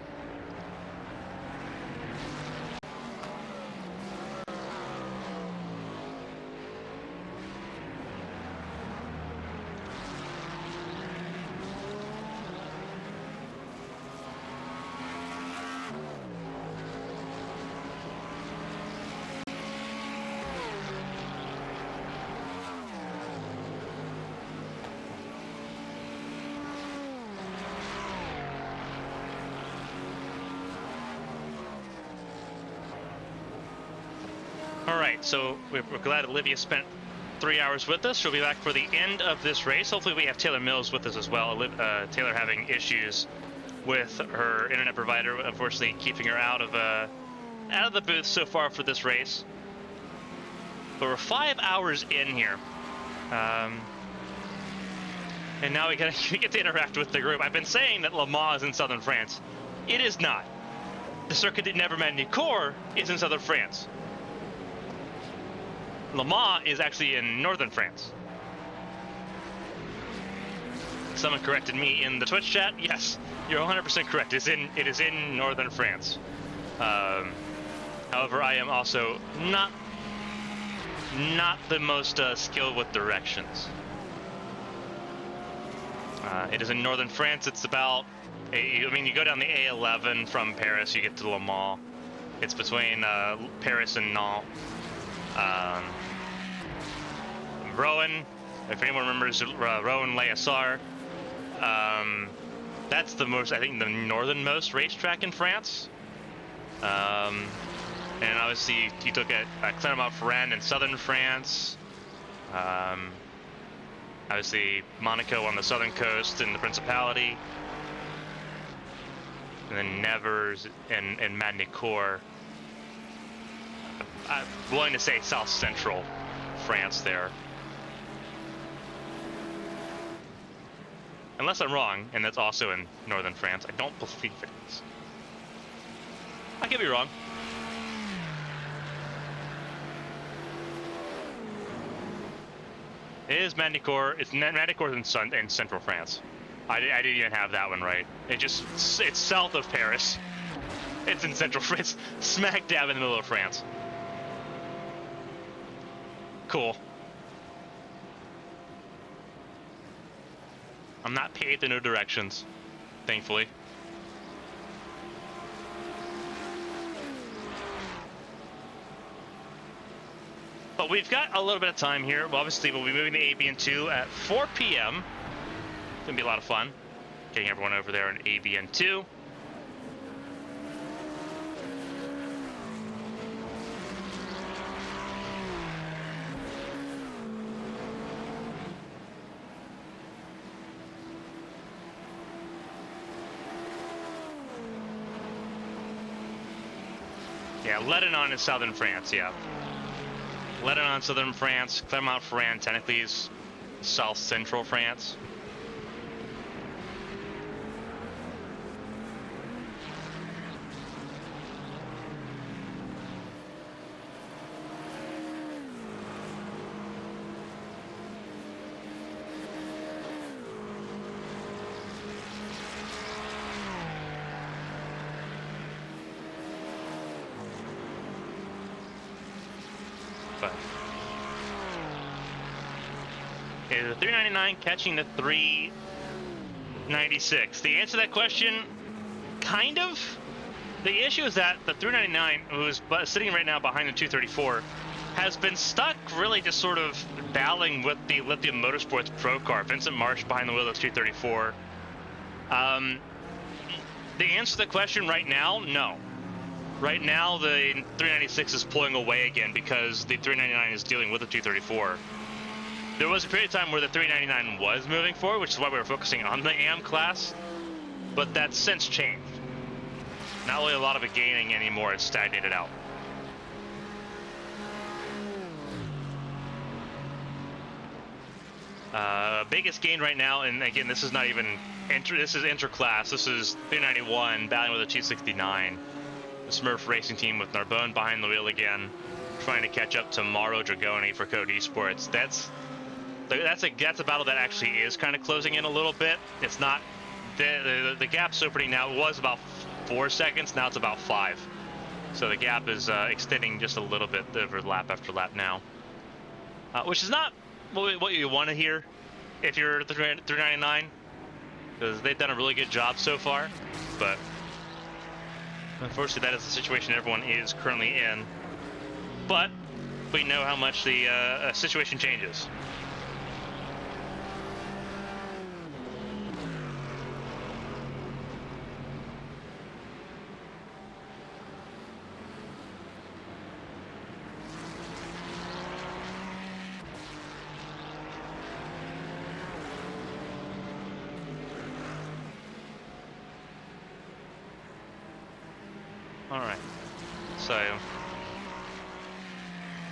Alright, so we're glad Olivia spent 3 hours with us. She'll be back for the end of this race. Hopefully we have Taylor Mills with us as well. Taylor having issues with her internet provider, unfortunately keeping her out of the booth so far for this race. But we're 5 hours in here. And now we get to interact with the group. I've been saying that Le Mans is in southern France. It is not. The Circuit de Neverland-Nicourt is in southern France. Le Mans is actually in northern France. Someone corrected me in the Twitch chat. Yes, you're 100% correct. It is in northern France. However, I am also not the most skilled with directions. It is in northern France. It's about, you go down the A11 from Paris, you get to Le Mans. It's between Paris and Nantes. Rouen, if anyone remembers Rouen-l'Isère, that's the northernmost racetrack in France. And obviously you look at Clermont-Ferrand in southern France. Obviously Monaco on the southern coast in the Principality. And then Nevers and Magny-Cours. I'm willing to say south central France there. Unless I'm wrong, and that's also in northern France. I don't believe it is. I could be wrong. It is Magny-Cours. It's Magny-Cours in central France. I didn't even have that one right. It's south of Paris. It's in central France, smack dab in the middle of France. Cool. I'm not paid to know directions, thankfully. But we've got a little bit of time here. Well, obviously, we'll be moving to ABN2 at 4 p.m. It's gonna be a lot of fun. Getting everyone over there in ABN2. Yeah, Lebanon is southern France, yeah. Lebanon, southern France. Clermont-Ferrand technically is south central France. Is the 399 catching the 396? The answer to that question, kind of. The issue is that the 399, who's sitting right now behind the 234, has been stuck really just sort of battling with the Lithium Motorsports Pro car. Vincent Marsh behind the wheel of 234. The answer to the question right now, no. Right now, the 396 is pulling away again because the 399 is dealing with the 234. There was a period of time where the 399 was moving forward, which is why we were focusing on the AM class, but that's since changed. Not really a lot of it gaining anymore, it's stagnated out. Biggest gain right now, and again, this is not even this is inter-class. This is 391 battling with a 269. The Smurf racing team with Narbonne behind the wheel again, trying to catch up to Mauro Dragoni for Code Esports. That's a battle that actually is kind of closing in a little bit. It's not the gap's opening now. It was about 4 seconds. Now it's about 5. So the gap is extending just a little bit over lap after lap now, which is not what you want to hear if you're at the 399, because they've done a really good job so far. But unfortunately, that is the situation everyone is currently in. But we know how much the situation changes. All right, so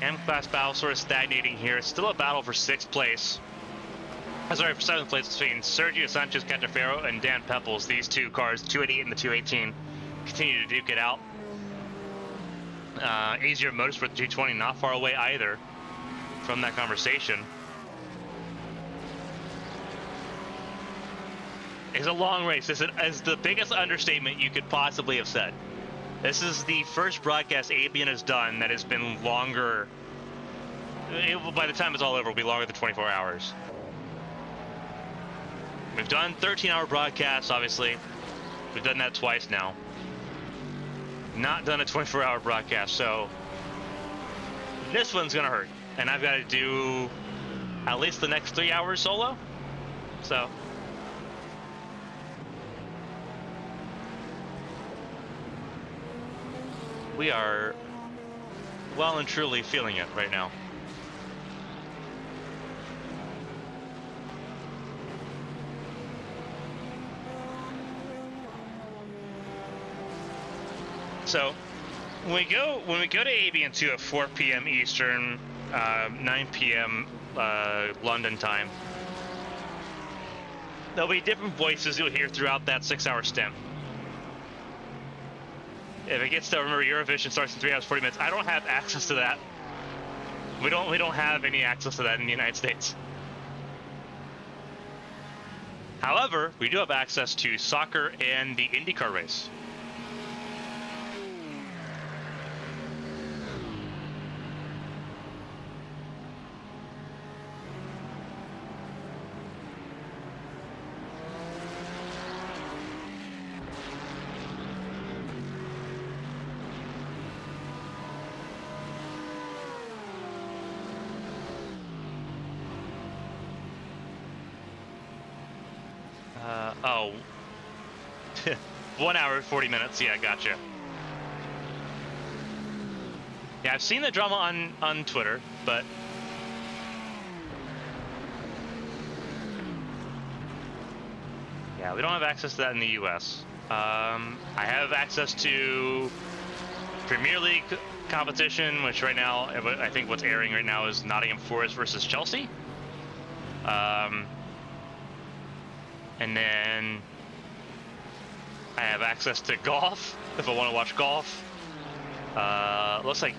M-class battle sort of stagnating here. It's still a battle for 6th place. Sorry, for 7th place between Sergio Sanchez Catafero and Dan Pepples. These two cars, 288 and the 218, continue to duke it out. Easier Motorsport 220 not far away either from that conversation. It's a long race. This is the biggest understatement you could possibly have said. This is the first broadcast ABN has done that has been longer. By the time it's all over, it'll be longer than 24 hours. We've done 13-hour broadcasts, obviously. We've done that twice now. Not done a 24-hour broadcast, so this one's gonna hurt. And I've got to do at least the next 3 hours solo. So we are well and truly feeling it right now. So when we go to ABN2 at 4 p.m. Eastern, 9 p.m. London time, there'll be different voices you'll hear throughout that 6-hour stint. If it gets to, remember, Eurovision starts in 3 hours 40 minutes. I don't have access to that. We don't have any access to that in the United States. However, we do have access to soccer and the IndyCar race. Oh, 1 hour 40 minutes. Yeah, gotcha. Yeah, I've seen the drama on Twitter, but yeah, we don't have access to that in the U.S. I have access to Premier League competition, which right now, I think what's airing right now is Nottingham Forest versus Chelsea. And then I have access to golf if I want to watch golf. Looks like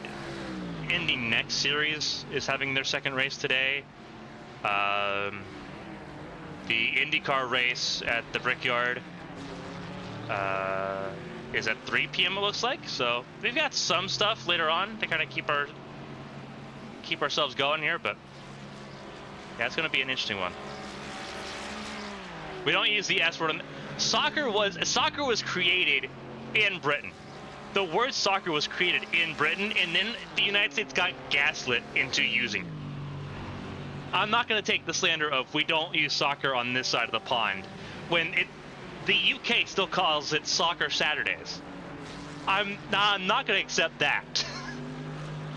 Indy Next Series is having their second race today. The IndyCar race at the Brickyard is at 3 p.m. it looks like. So we've got some stuff later on to kind of keep ourselves going here, but yeah, it's going to be an interesting one. We don't use the S word. Soccer was created in Britain. The word soccer was created in Britain, and then the United States got gaslit into using it. I'm not going to take the slander of we don't use soccer on this side of the pond when the UK still calls it Soccer Saturdays. I'm not going to accept that.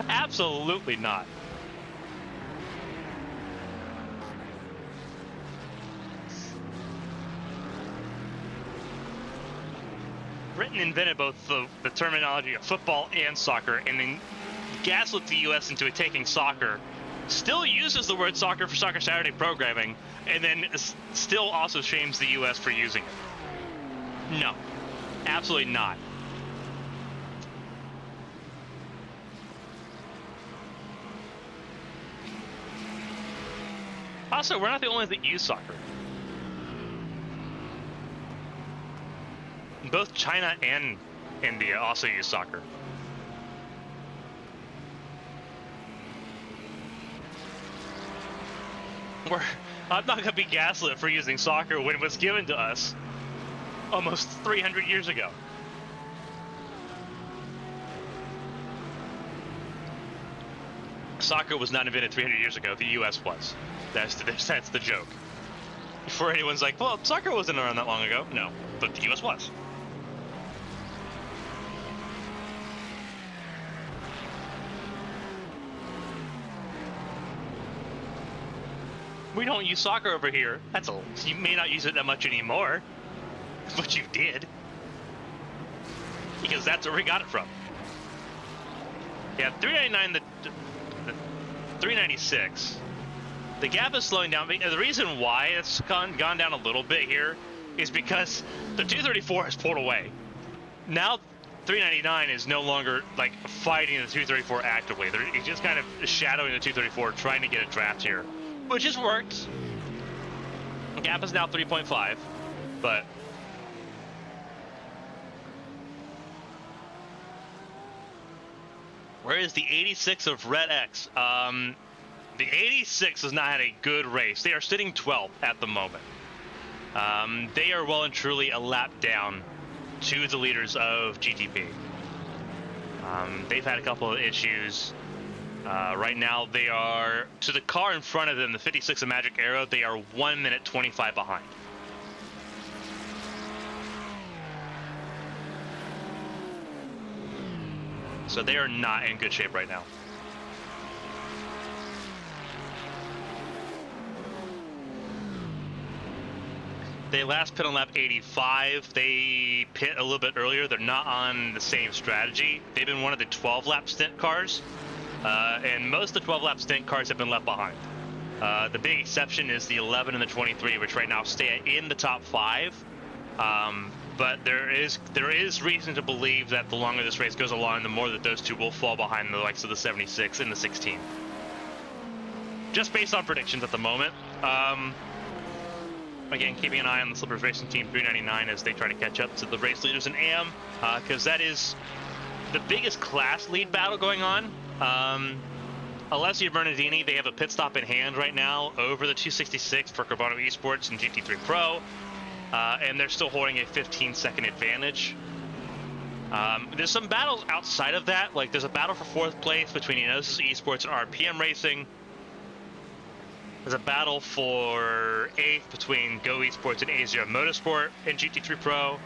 Absolutely not. Britain invented both the terminology of football and soccer, and then gaslit the U.S. into taking soccer. Still uses the word soccer for Soccer Saturday programming, and then still also shames the U.S. for using it. No, absolutely not. Also, we're not the only ones that use soccer. Both China and India also use soccer. I'm not going to be gaslit for using soccer when it was given to us almost 300 years ago. Soccer was not invented 300 years ago. The U.S. was. That's the joke. Before anyone's like, well, soccer wasn't around that long ago. No, but the U.S. was. We don't use soccer over here. That's all. You may not use it that much anymore, but you did. Because that's where we got it from. Yeah, $3.99 396. The gap is slowing down. The reason why it's gone down a little bit here is because the 234 has pulled away. Now 399 is no longer like fighting the 234 actively. He's just kind of shadowing the 234, trying to get a draft here, which has worked. The gap is now 3.5, but where is the 86 of Red X? The 86 has not had a good race. They are sitting 12th at the moment. They are well and truly a lap down to the leaders of GTP. They've had a couple of issues. Right now, they are, to the car in front of them, the 56 of Magic Arrow, they are 1 minute 25 behind. So they are not in good shape right now. They last pit on lap 85. They pit a little bit earlier. They're not on the same strategy. They've been one of the 12-lap stint cars, and most of the 12-lap stint cars have been left behind. The big exception is the 11 and the 23, which right now stay in the top 5. But there is reason to believe that the longer this race goes along, the more that those two will fall behind the likes of the 76 and the 16. Just based on predictions at the moment. Again, keeping an eye on the Slippers Racing Team 399 as they try to catch up to the race leaders in AM, because that is the biggest class lead battle going on. Alessio Bernardini, they have a pit stop in hand right now over the 266 for Carbono Esports and GT3 Pro, and they're still holding a 15-second advantage. There's some battles outside of that, like there's a battle for 4th place between Enosis Esports and RPM Racing. There's a battle for 8th between Go Esports and A0 Motorsport and GT3 Pro.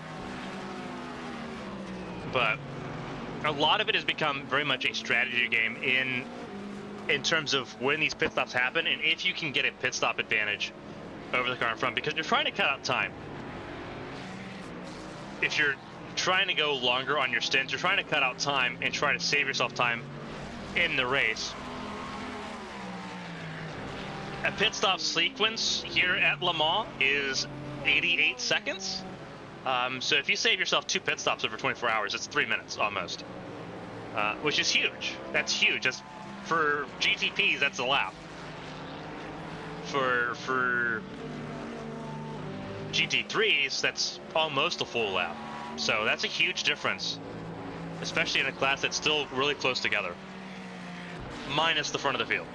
But a lot of it has become very much a strategy game in terms of when these pit stops happen and if you can get a pit stop advantage over the car in front, because you're trying to cut out time. If you're trying to go longer on your stints, you're trying to cut out time and try to save yourself time in the race. A pit stop sequence here at Le Mans is 88 seconds. So if you save yourself 2 pit stops over 24 hours, it's 3 minutes almost, which is huge. That's huge. That's, for GTPs, that's a lap. For GT3s, that's almost a full lap. So that's a huge difference, especially in a class that's still really close together, minus the front of the field.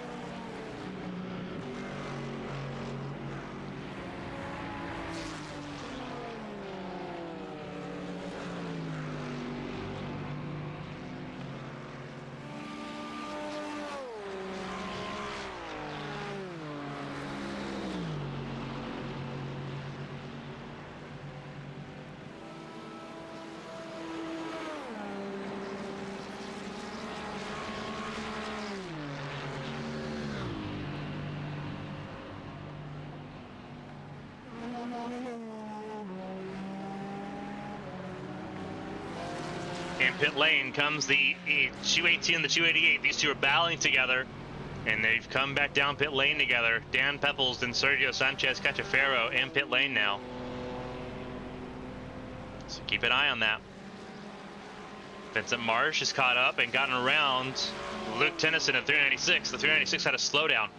In pit lane comes the 218 and the 288. These two are battling together, and they've come back down pit lane together. Dan Pepples and Sergio Sanchez Cachefero in pit lane now. So keep an eye on that. Vincent Marsh has caught up and gotten around Luke Tennyson at 396. The 396 had a slowdown.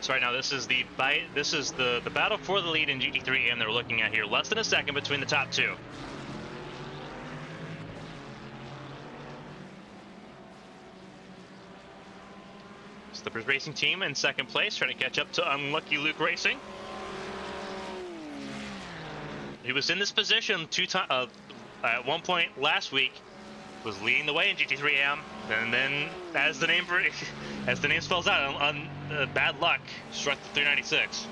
So right now, this is the battle for the lead in GT3, and they're looking at here less than a second between the top two. Slippers Racing Team in second place, trying to catch up to Unlucky Luke Racing. He was in this position at one point last week was leading the way in GT3 AM, and then as the name spells out, on bad luck, struck the 396.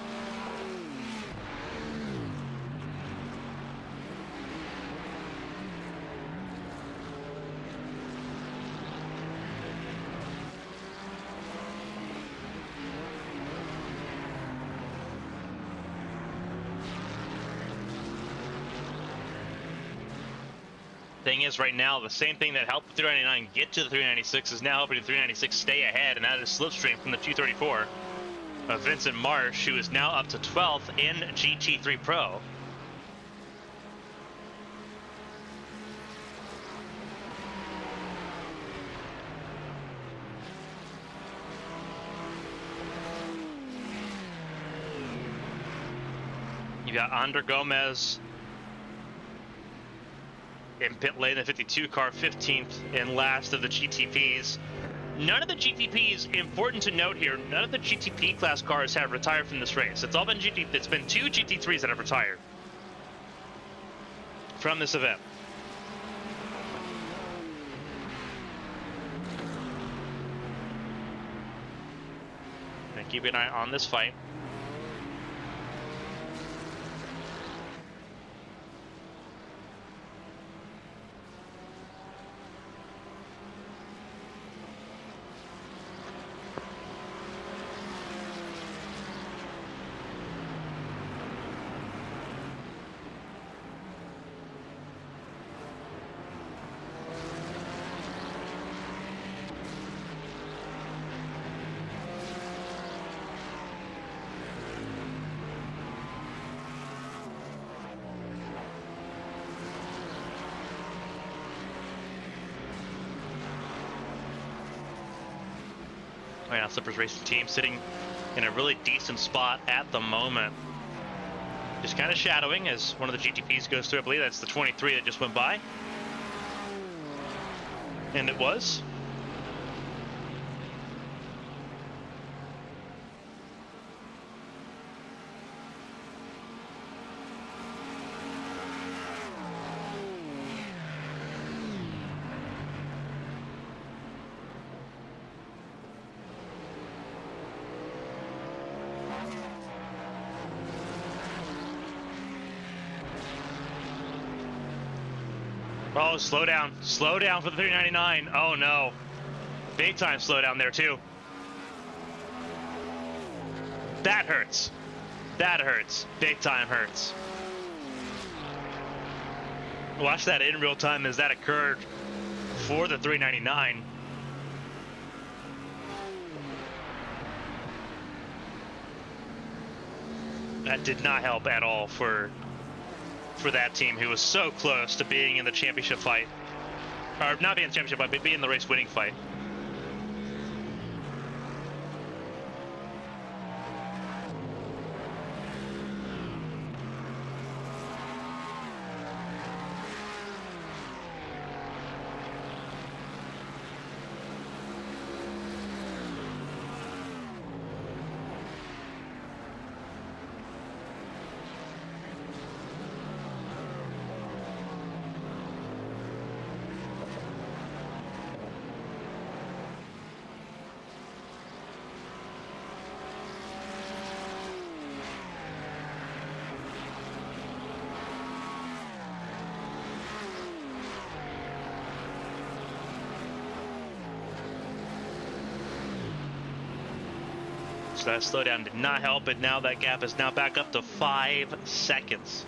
Thing is, right now, the same thing that helped the 399 get to the 396 is now helping the 396 stay ahead, and that is slipstream from the 234 of Vincent Marsh, who is now up to 12th in GT3 Pro. You got Ander Gomez in pit lane, the 52 car, 15th and last of the GTPs. None of the GTPs, important to note here, none of the GTP class cars have retired from this race. It's all been it's been 2 GT3s that have retired from this event. And keep an eye on this fight. Right now, Slippers Racing Team sitting in a really decent spot at the moment. Just kind of shadowing as one of the GTPs goes through. I believe that's the 23 that just went by. And it was. Oh, slow down for the 399. Oh no, big time slow down there too. That hurts, big time hurts. Watch that in real time as that occurred for the 399. That did not help at all for that team, who was so close to being in the championship fight. Or not being in the championship fight, but being in the race winning fight. So that slowdown did not help, but now that gap is now back up to 5 seconds.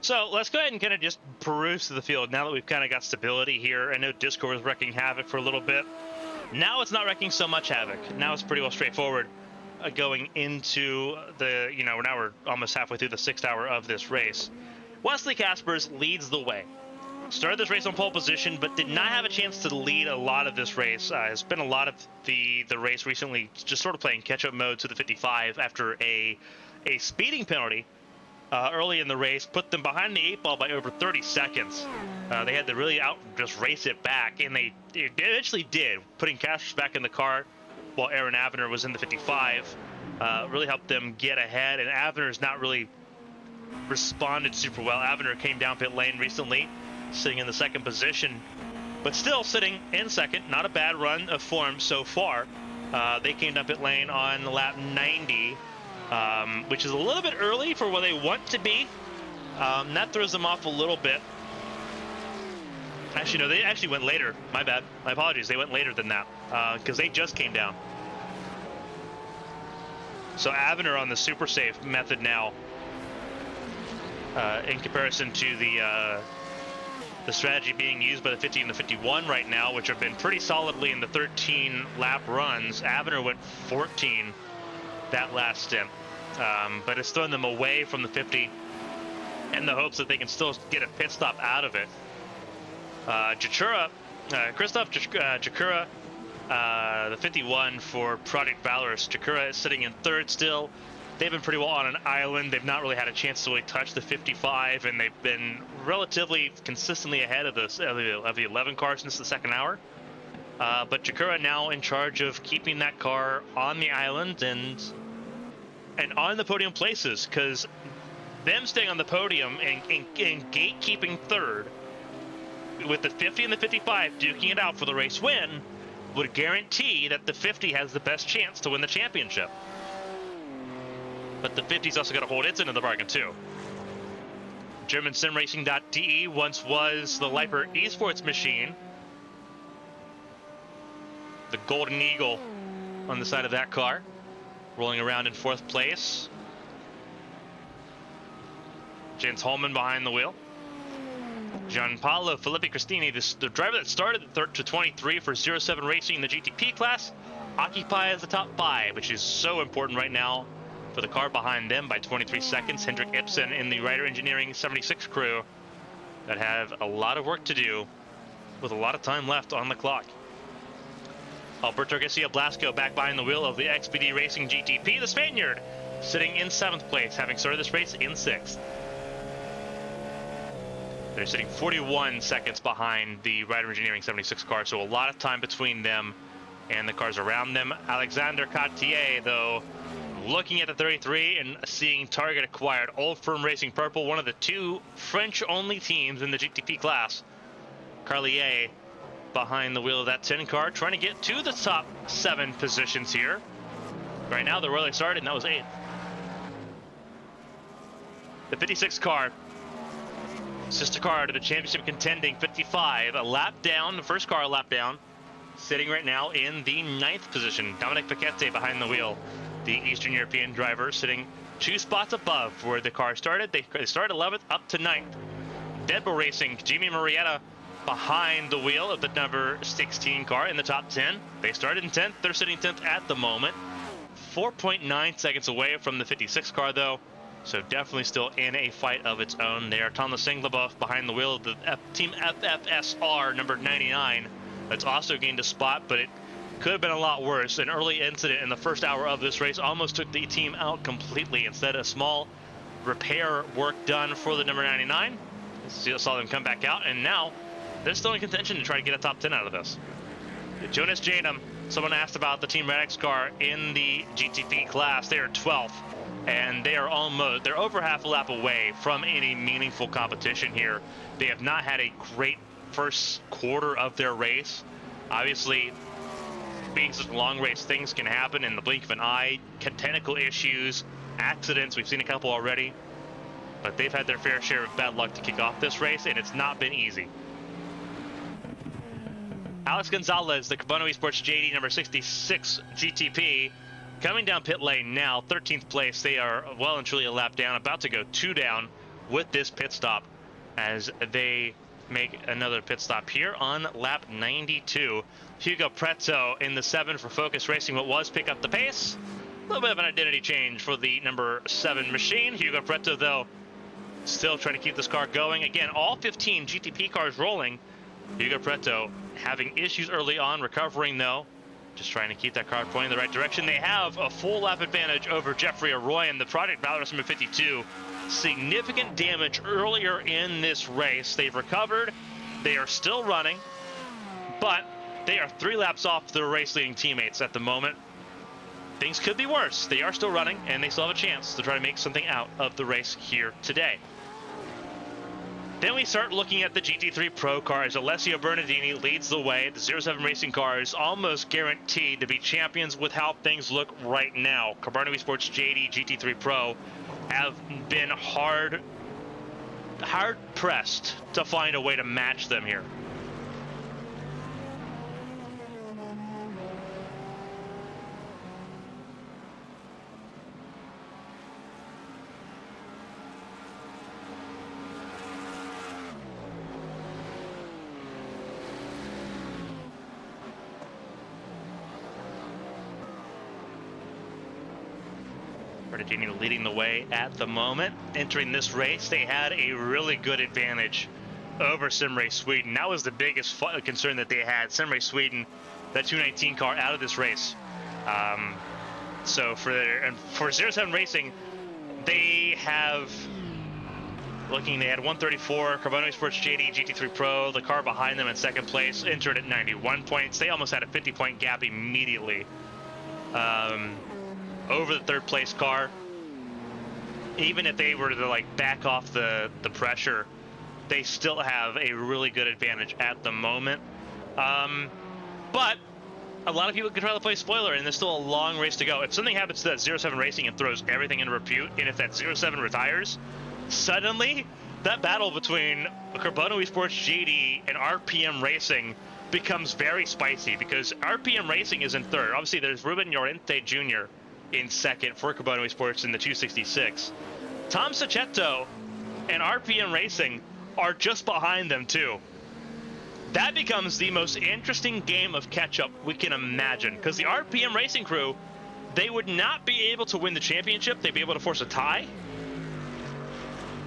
So let's go ahead and kind of just peruse through the field now that we've kind of got stability here. I know Discord was wrecking havoc for a little bit. Now it's not wrecking so much havoc. Now it's pretty well straightforward going into the, now we're almost halfway through the 6th hour of this race. Wesley Caspers leads the way. Started this race on pole position, but did not have a chance to lead a lot of this race. Has been a lot of the race recently just sort of playing catch-up mode to the 55 after a speeding penalty early in the race, put them behind the 8 ball by over 30 seconds. They had to really just race it back, and they eventually did, putting Caspers back in the car while Aaron Avener was in the 55. Really helped them get ahead, and Avener's not really responded super well. Avenir came down pit lane recently, sitting in the second position, but still sitting in second. Not a bad run of form so far. They came down pit lane on lap 90, which is a little bit early for where they want to be. That throws them off a little bit. Actually, no, they actually went later. My bad. My apologies. They went later than that because they just came down. So Avenir on the super safe method now, in comparison to the strategy being used by the 50 and the 51 right now, which have been pretty solidly in the 13 lap runs. Avenir went 14 that last stint, but it's thrown them away from the 50 in the hopes that they can still get a pit stop out of it. Christoph Jakura, the 51 for Project Valorous. Jakura is sitting in third still. They've been pretty well on an island. They've not really had a chance to really touch the 55, and they've been relatively consistently ahead of the 11 car since the second hour. But Jakura now in charge of keeping that car on the island and on the podium places, because them staying on the podium and gatekeeping third, with the 50 and the 55 duking it out for the race win, would guarantee that the 50 has the best chance to win the championship. But the 50's also got to hold its end of the bargain too. German SimRacing.de once was the Leiper esports machine. The Golden Eagle on the side of that car, rolling around in fourth place. Jens Holman behind the wheel. Gianpaolo Filippi Cristini, the driver that started to 23 for 07 Racing in the GTP class, occupies the top 5, which is so important right now for the car behind them by 23 seconds. Hendrik Ibsen in the Ryder Engineering 76 crew that have a lot of work to do with a lot of time left on the clock. Alberto Garcia Blasco back behind the wheel of the XPD Racing GTP, the Spaniard, sitting in 7th place, having started this race in 6th. They're sitting 41 seconds behind the Ryder Engineering 76 car, so a lot of time between them and the cars around them. Alexander Cartier, though, looking at the 33 and seeing Target acquired Old Firm Racing Purple, one of the 2 French-only teams in the GTP class. Carlier behind the wheel of that 10 car, trying to get to the top 7 positions here. Right now, they're where they started, and that was 8th. The 56 car, sister car to the championship contending 55, a lap down, the first car a lap down, sitting right now in the 9th position. Dominic Paquette behind the wheel, the Eastern European driver, sitting 2 spots above where the car started. They started 11th up to 9th. Deadbull Racing, Jimmy Marietta behind the wheel of the number 16 car in the top 10. They started in 10th. They're sitting 10th at the moment. 4.9 seconds away from the 56 car, though. So definitely still in a fight of its own there. Thomas Singlebuff behind the wheel of the Team FFSR number 99. That's also gained a spot, but it could have been a lot worse. An early incident in the first hour of this race almost took the team out completely. Instead, a small repair work done for the number 99. Saw them come back out, and now they're still in contention to try to get a top 10 out of this. Jonas Jadam, someone asked about the Team Radix car in the GTP class. They are 12th, and they're over half a lap away from any meaningful competition here. They have not had a great first quarter of their race. Obviously, being such a long race, things can happen in the blink of an eye. Technical issues, accidents, we've seen a couple already. But they've had their fair share of bad luck to kick off this race, and it's not been easy. Alex Gonzalez, the Cabano Esports JD number 66 GTP, coming down pit lane now, 13th place. They are well and truly a lap down, about to go 2 down with this pit stop as they make another pit stop here on lap 92. Hugo Preto in the 7 for Focus Racing, what was pick up the pace. A little bit of an identity change for the number 7 machine. Hugo Preto, though, still trying to keep this car going. Again, all 15 GTP cars rolling. Hugo Preto having issues early on, recovering though. Just trying to keep that car pointing in the right direction. They have a full lap advantage over Jeffrey Arroyo and the Project Valorous number 52. Significant damage earlier in this race. They've recovered. They are still running, but they are 3 laps off their race leading teammates at the moment. things could be worse. They are still running, and they still have a chance to try to make something out of the race here today. Then we start looking at the GT3 Pro cars. Alessio Bernardini leads the way. The 07 Racing car is almost guaranteed to be champions with how things look right now. Carmen Sports JD GT3 Pro have been hard pressed to find a way to match them here. Bernardini leading the way at the moment. Entering this race, they had a really good advantage over Simrace Sweden. That was the biggest concern that they had. Simrace Sweden, that 219 car, out of this race. So for 07 Racing, they have, they had 134. Carbono Sports JD GT3 Pro, the car behind them in second place, entered at 91 points. They almost had a 50-point gap immediately over the third place car. Even if they were to back off the pressure, they still have a really good advantage at the moment. But a lot of people could try to play spoiler, and there's still a long race to go. If something happens to that 07 Racing and throws everything into repute, and if that 07 retires, suddenly that battle between Carbono Esports JD and RPM Racing becomes very spicy, because RPM Racing is in third. Obviously, there's Ruben Llorente Jr. in second for Carbono Esports in the 266. Tom Sachetto and RPM Racing are just behind them too. That becomes the most interesting game of catch-up we can imagine, because the RPM Racing crew, they would not be able to win the championship. They'd be able to force a tie.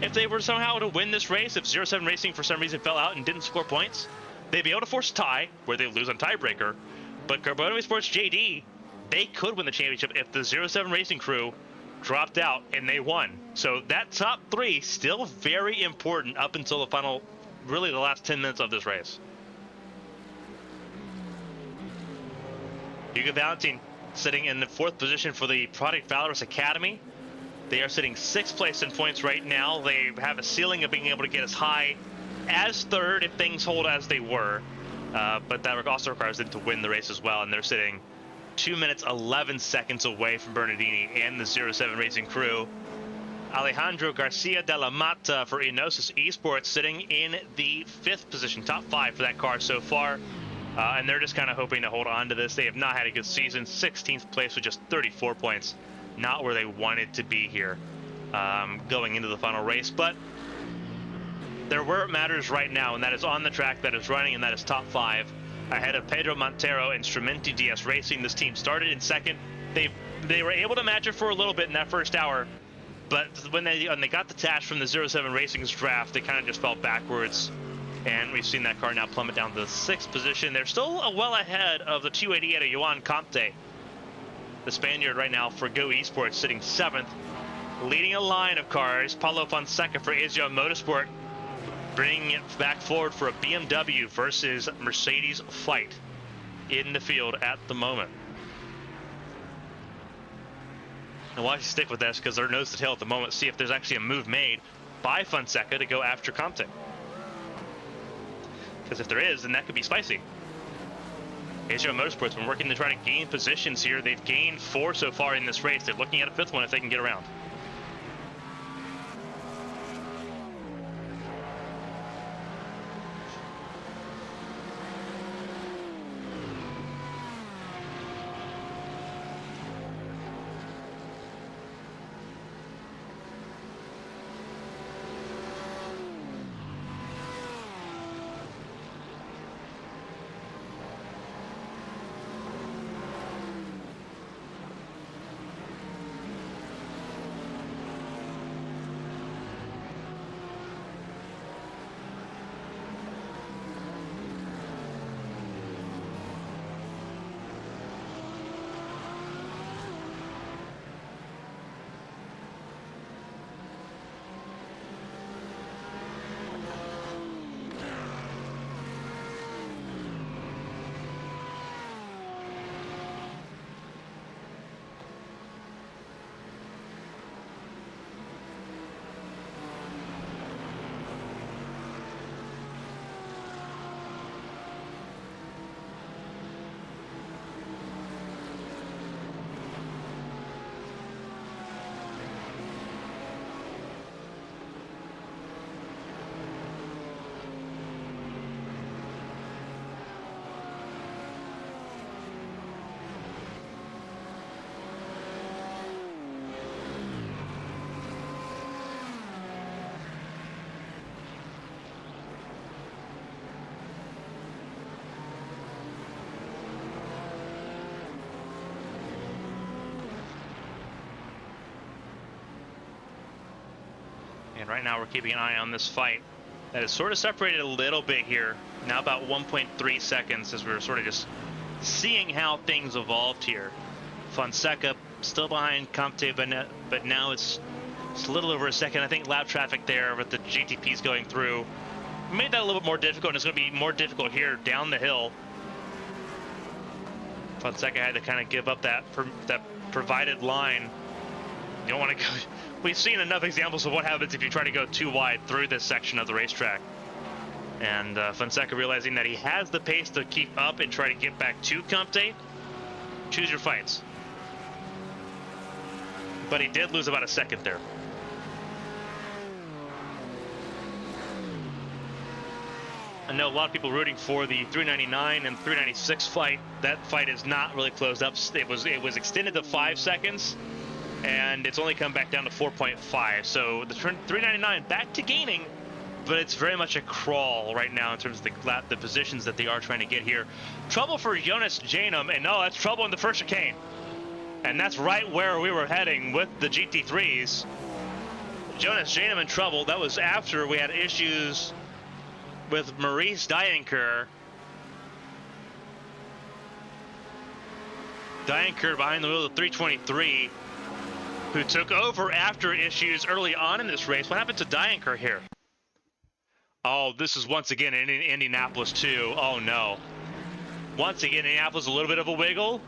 If they were somehow to win this race, if 07 Racing for some reason fell out and didn't score points, they'd be able to force a tie where they lose on tiebreaker. But Carbono Esports JD, they could win the championship if the 07 Racing crew dropped out and they won. So that top three still very important up until the final, really the last 10 minutes of this race. Hugo Valentin sitting in the 4th position for the Project Valorous Academy. They are sitting 6th place in points right now. They have a ceiling of being able to get as high as 3rd if things hold as they were. But that also requires them to win the race as well, and they're sitting 2 minutes 11 seconds away from Bernardini and the 07 Racing crew. Alejandro Garcia de la Mata for Enosis Esports sitting in the 5th position, top 5 for that car so far. And they're just kind of hoping to hold on to this. They have not had a good season. 16th place with just 34 points. Not where they wanted to be here going into the final race. But they're where it matters right now, and that is on the track, that is running, and that is top 5. Ahead of Pedro Montero and Strumenti DS Racing. This team started in 2nd. They were able to match it for a little bit in that first hour, but when they got detached from the 07 Racing's draft, they kind of just fell backwards, and we've seen that car now plummet down to the 6th position. They're still well ahead of the 288 of Joan Comte, the Spaniard right now for Go Esports, sitting 7th. Leading a line of cars, Paulo Fonseca for Asia Motorsport, bringing it back forward for a BMW versus Mercedes fight in the field at the moment. And why don't you stick with this, because they're nose to tail at the moment, see if there's actually a move made by Fonseca to go after Comte. Because if there is, then that could be spicy. Asia Motorsport's been working to try to gain positions here. They've gained 4 so far in this race. They're looking at a 5th one if they can get around. And right now we're keeping an eye on this fight that is sort of separated a little bit here. Now about 1.3 seconds as we're sort of just seeing how things evolved here. Fonseca still behind Comte, but now it's a little over a second. I think lap traffic there with the GTPs going through made that a little bit more difficult, and it's going to be more difficult here down the hill. Fonseca had to kind of give up that provided line. You don't want to go. We've seen enough examples of what happens if you try to go too wide through this section of the racetrack. And Fonseca realizing that he has the pace to keep up and try to get back to Comte. Choose your fights. But he did lose about a second there. I know a lot of people rooting for the 399 and 396 fight. That fight is not really closed up. It was extended to 5 seconds, and it's only come back down to 4.5. So the 399 back to gaining, but it's very much a crawl right now in terms of the positions that they are trying to get here. Trouble for Jonas Janum, and no, that's trouble in the first chicane. And that's right where we were heading with the GT3s. Jonas Janum in trouble. That was after we had issues with Maurice Dienker. Dienker behind the wheel of 323, who took over after issues early on in this race. What happened to Dienker here? Oh, this is once again in Indianapolis too. Oh no. Once again, Indianapolis, a little bit of a wiggle.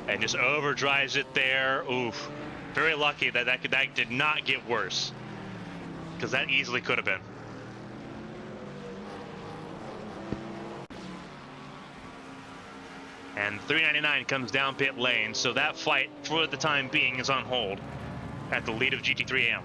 And just overdrives it there. Oof. Very lucky that did not get worse, because that easily could have been. And 399 comes down pit lane, so that fight, for the time being, is on hold at the lead of GT3 AM.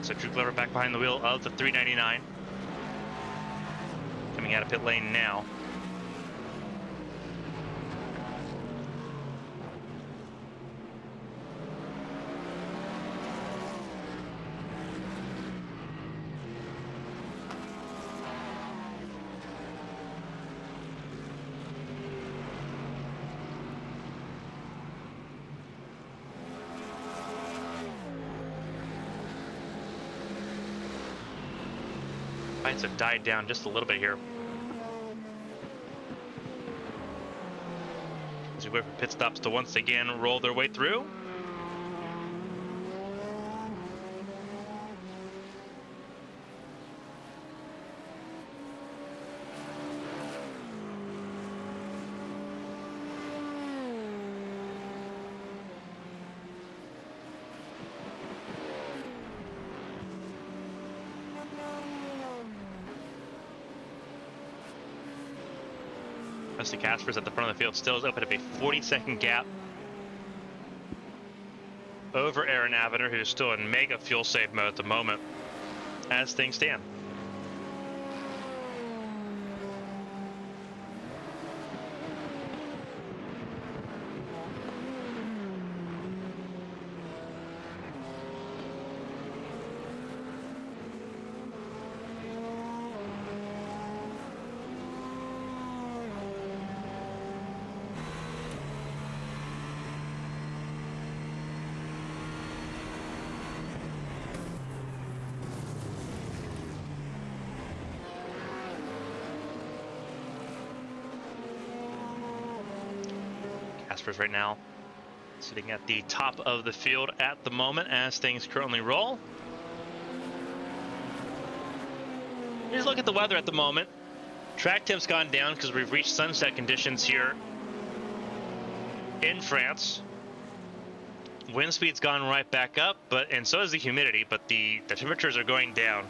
So Drew Glover back behind the wheel of the 399. Coming out of pit lane now. Fights have died down just a little bit here. As we wait for pit stops to once again roll their way through. Rusty Casper's at the front of the field, still is open up a 40-second gap over Aaron Avener, who's still in mega fuel save mode at the moment, as things stand. Jaspers right now, sitting at the top of the field at the moment as things currently roll. Here's a look at the weather at the moment. Track temp's gone down because we've reached sunset conditions here in France. Wind speed's gone right back up, and so is the humidity, but the temperatures are going down,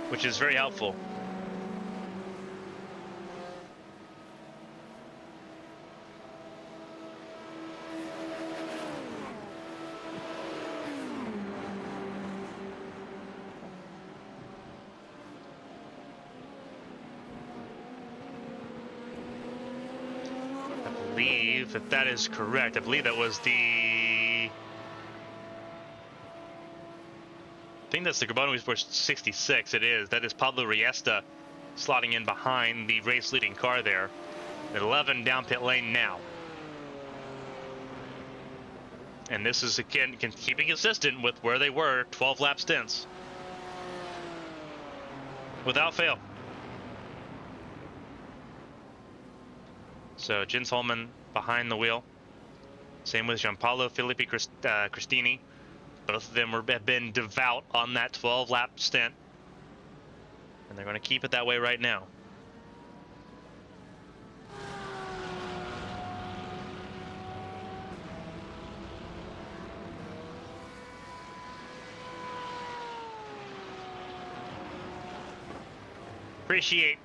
which is very helpful. I believe if that is correct, I believe that was I think that's the Gabon Sport 66. It is. That is Pablo Riesta slotting in behind the race leading car there. At 11 down pit lane now. And this is, again, keeping consistent with where they were 12 lap stints. Without fail. So Jens Holman behind the wheel. Same with Gianpaolo Filippi Cristini. Both of them have been devout on that 12 lap stint. And they're going to keep it that way right now. Appreciate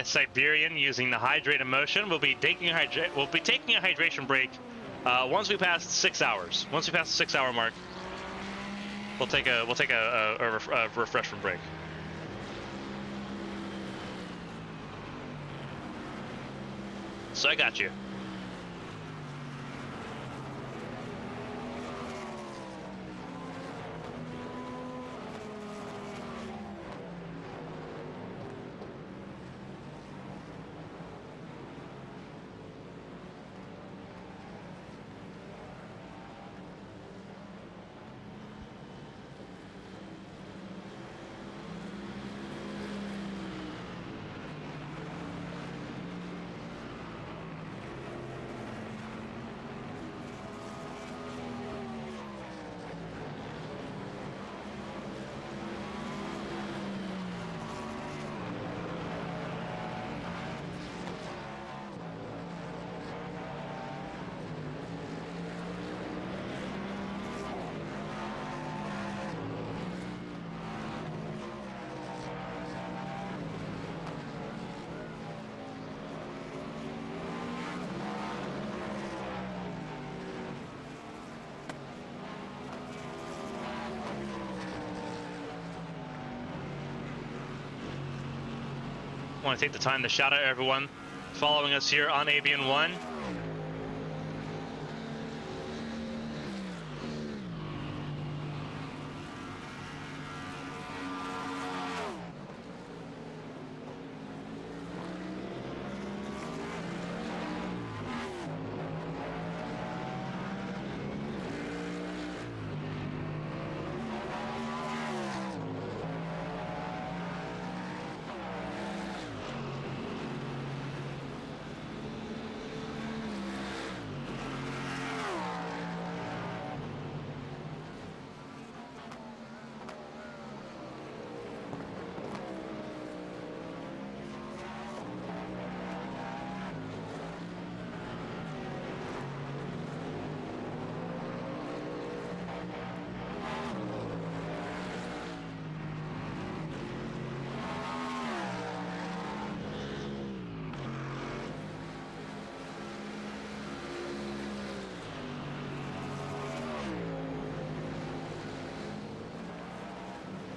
Siberian using the hydrate emotion. We'll be taking a hydration break once we pass 6 hours. Once we pass the 6 hour mark, we'll take a refreshment break. So I got you. I want to take the time to shout out everyone following us here on Avian 1.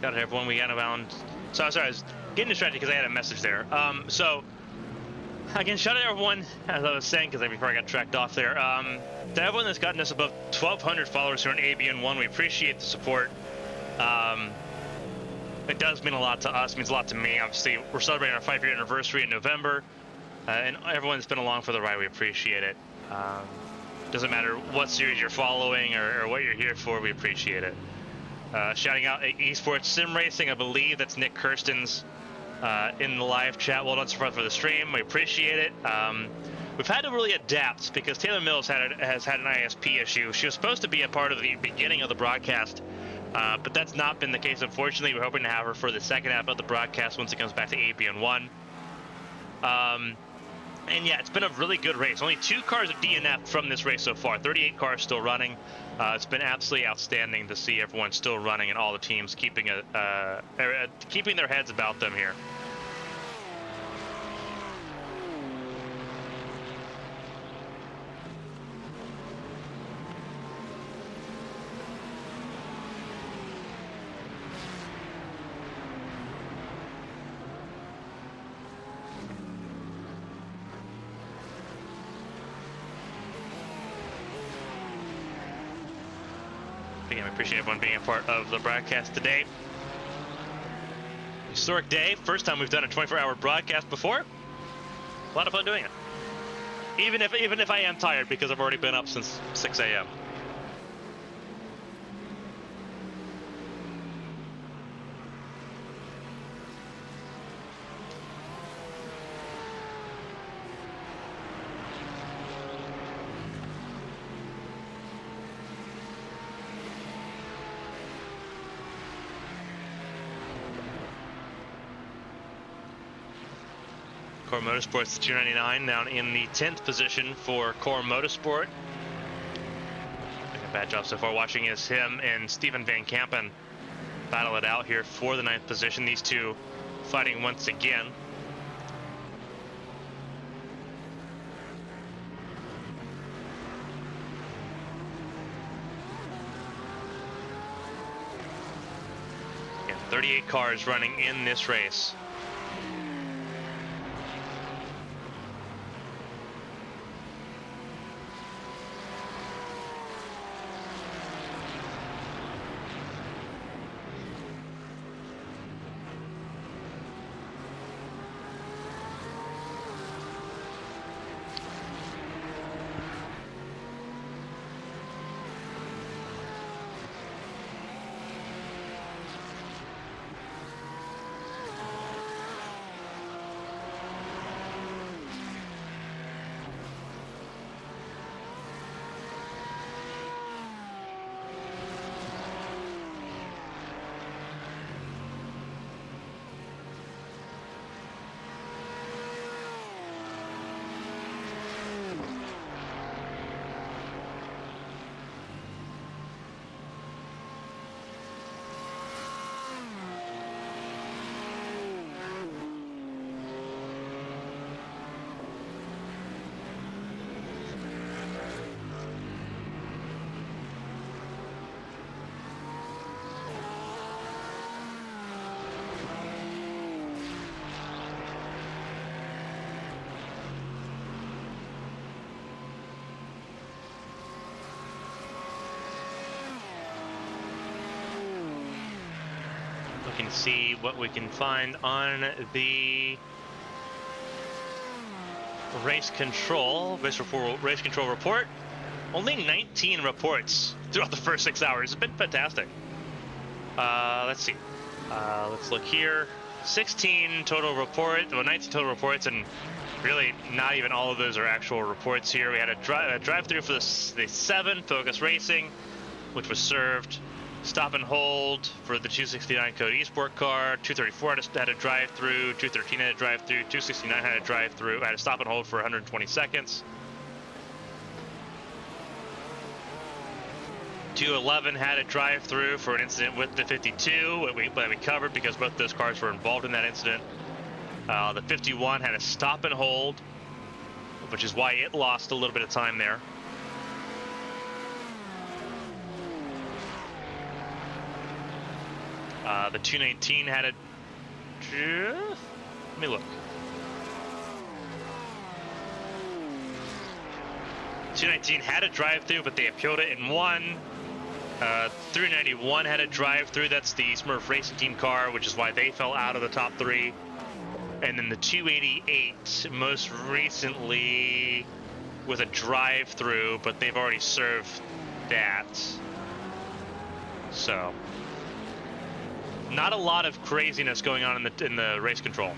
Got it, everyone. We got around. So sorry, I was getting distracted because I had a message there. So again, shout out to everyone, as I was saying, because before I got tracked off there. To everyone that's gotten us above 1,200 followers here on Avian 1, we appreciate the support. It does mean a lot to us. It means a lot to me. Obviously, we're celebrating our 5-year anniversary in November, and everyone that's been along for the ride, we appreciate it. Doesn't matter what series you're following or what you're here for, we appreciate it. Shouting out Esports Sim Racing, I believe that's Nick Kirsten's in the live chat. Well done, support for the stream. We appreciate it. we've had to really adapt because Taylor Mills has had an ISP issue. She was supposed to be a part of the beginning of the broadcast, but that's not been the case, unfortunately. We're hoping to have her for the second half of the broadcast once it comes back to ABN 1. And yeah, it's been a really good race. Only 2 cars of DNF from this race so far. 38 cars still running. It's been absolutely outstanding to see everyone still running and all the teams keeping their heads about them here. Again, we appreciate everyone being a part of the broadcast today. Historic day. First time we've done a 24-hour broadcast before. A lot of fun doing it. Even if I am tired because I've already been up since 6 a.m. Core Motorsport's 299 down in the 10th position for Core Motorsport. Doing a bad job so far watching as him and Steven Van Kampen battle it out here for the 9th position. These two fighting once again. Again, 38 cars running in this race. We can see what we can find on the race control report. Only 19 reports throughout the first 6 hours. It's been fantastic. Let's see. Let's look here. 16 total reports, well, 19 total reports, and really not even all of those are actual reports here. We had a drive-through for the 7 Focus Racing, which was served. Stop and hold for the 269 Code Esport car. 234 had a drive-through. 213 had a drive-through. 269 had a drive-through. Had a stop and hold for 120 seconds. 211 had a drive-through for an incident with the 52 that we covered because both those cars were involved in that incident. The 51 had a stop and hold, which is why it lost a little bit of time there. The 219 had a... Let me look. 219 had a drive-through, but they appealed it and won. 391 had a drive-through. That's the Smurf Racing Team car, which is why they fell out of the top 3. And then the 288 most recently with a drive-through, but they've already served that. So, not a lot of craziness going on in the race control.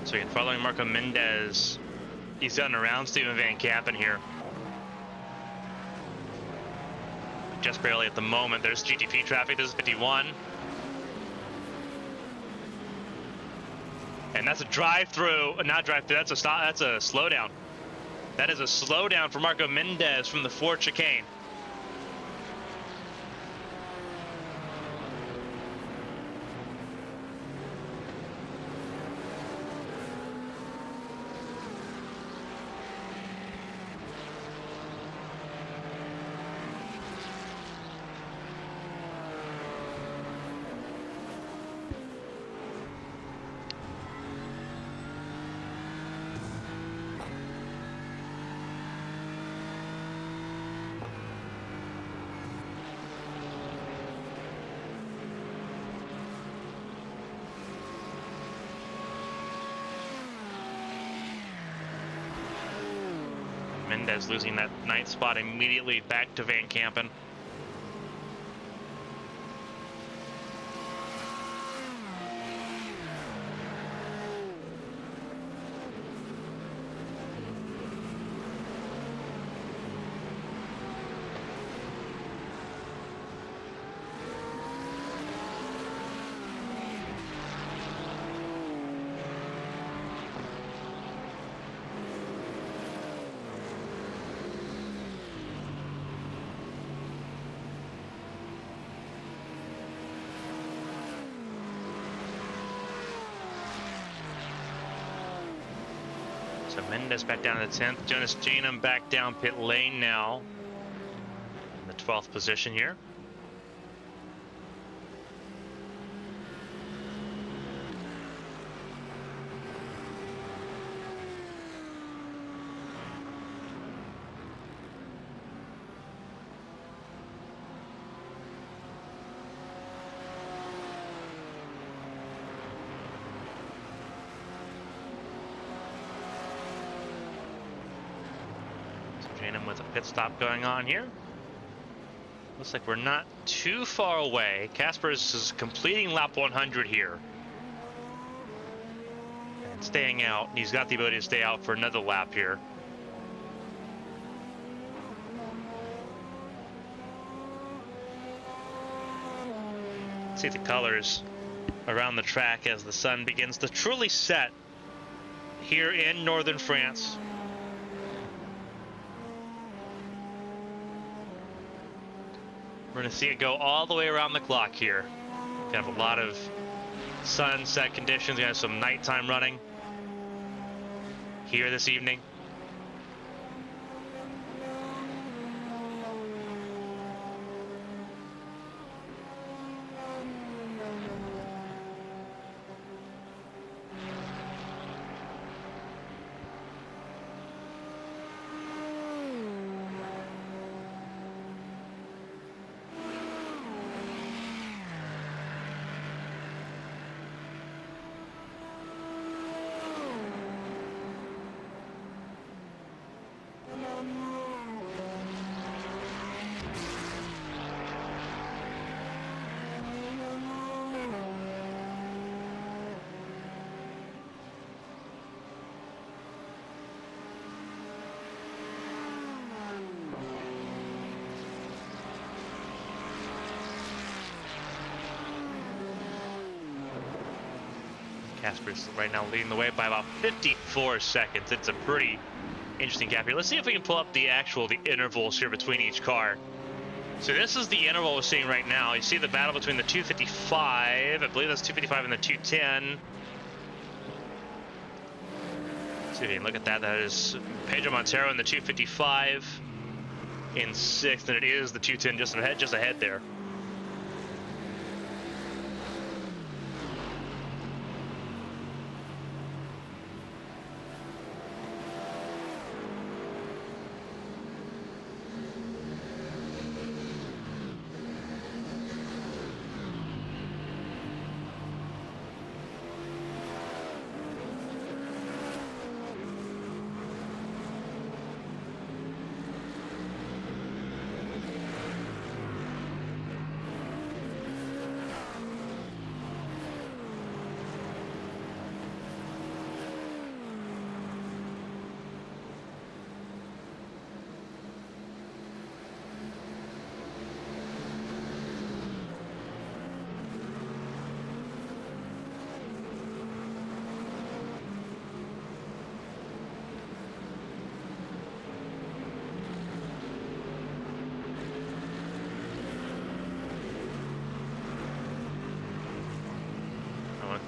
So again, following Marco Mendez, he's gotten around Steven Van Kampen here. Just barely at the moment. There's GTP traffic. This is 51. And that's a drive-through, not drive-through, that's a stop, that's a slowdown. That is a slowdown for Marco Mendez from the Ford chicane. Mendez losing that 9th spot immediately back to Van Kampen. So Mendez back down to the 10th. Jonas Janum back down pit lane now. In the 12th position here. Janum with a pit stop going on here. Looks like we're not too far away. Kaspers is completing lap 100 here. And staying out. He's got the ability to stay out for another lap here. See the colors around the track as the sun begins to truly set here in northern France. We're going to see it go all the way around the clock here. We have a lot of sunset conditions. We have some nighttime running here this evening. Kasper's right now leading the way by about 54 seconds. It's a pretty interesting gap here. Let's see if we can pull up the intervals here between each car. So this is the interval we're seeing right now. You see the battle between the 255, I believe that's 255 and the 210. See if you can look at that. That is Pedro Montero in the 255 in 6th, and it is the 210 just ahead there.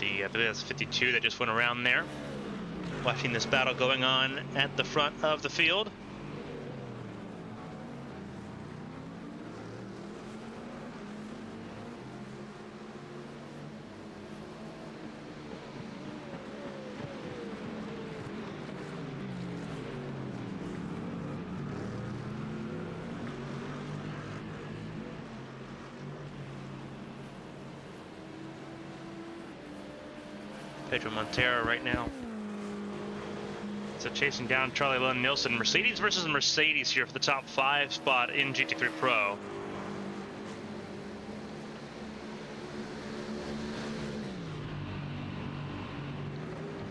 I believe that's 52 that just went around there. Watching this battle going on at the front of the field. Pedro Montero right now. So chasing down Charlie Lund Nielsen. Mercedes versus Mercedes here for the top 5 spot in GT3 Pro.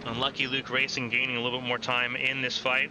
Unlucky Luke Racing gaining a little bit more time in this fight.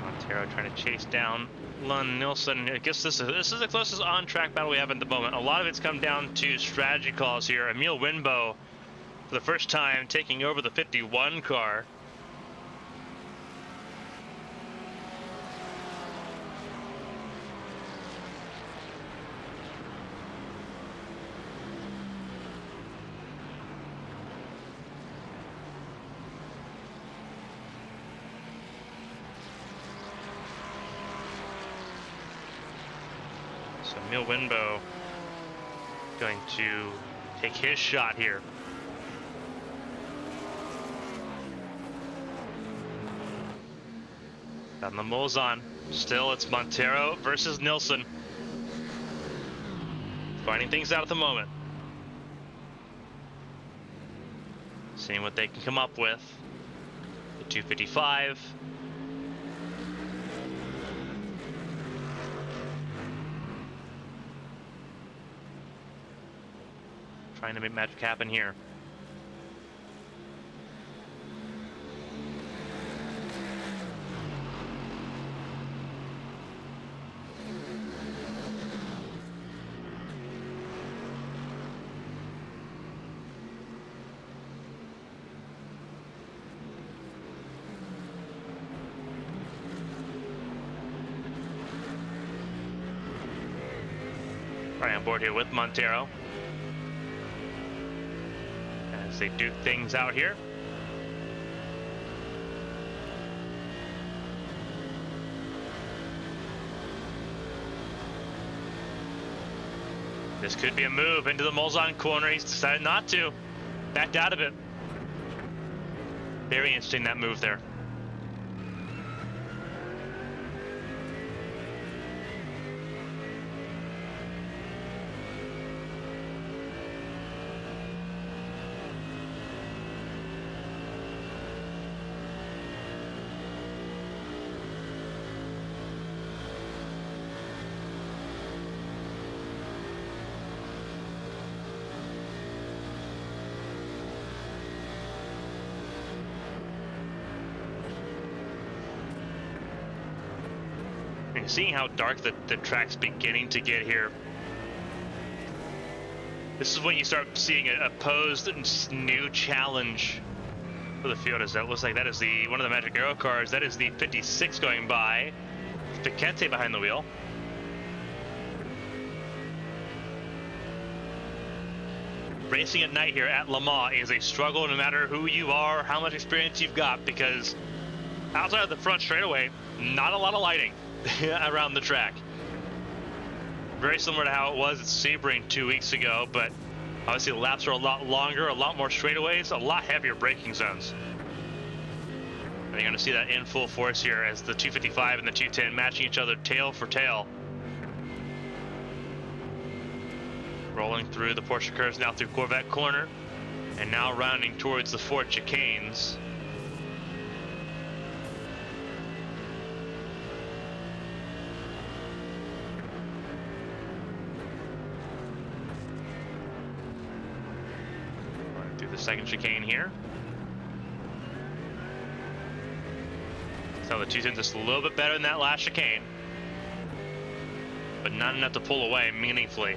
Montero trying to chase down Lund Nielsen. I guess this is the closest on-track battle we have at the moment. A lot of it's come down to strategy calls here. Emil Winbo, for the first time, taking over the 51 car. So Emil Winbo going to take his shot here. On the Molzon, still it's Montero versus Nielsen. Finding things out at the moment. Seeing what they can come up with. The 255. Trying to make magic happen here. Right on board here with Montero. They duke things out here. This could be a move into the Molzon corner. He's decided not to. Backed out of it. Very interesting, that move there. Seeing how dark the track's beginning to get here. This is when you start seeing a posed new challenge for the field. As that looks like that is one of the Magic Arrow cars. That is the 56 going by. Piquete behind the wheel. Racing at night here at Le Mans is a struggle no matter who you are, how much experience you've got, because outside of the front straightaway, not a lot of lighting around the track. Very similar to how it was at Sebring 2 weeks ago, but obviously the laps are a lot longer, a lot more straightaways, a lot heavier braking zones. And you're going to see that in full force here as the 255 and the 210 matching each other tail for tail. Rolling through the Porsche curves now through Corvette Corner, and now rounding towards the Ford chicanes. Running through the second chicane here. So the 210's just a little bit better than that last chicane, but not enough to pull away meaningfully.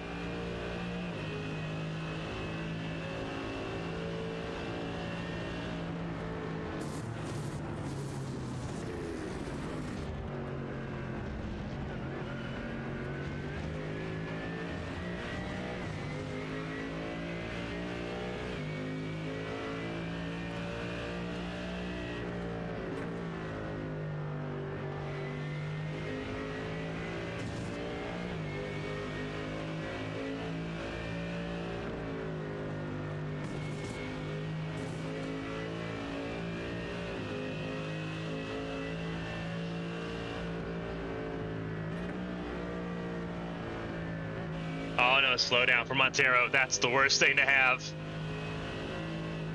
Oh no, slow down for Montero. That's the worst thing to have.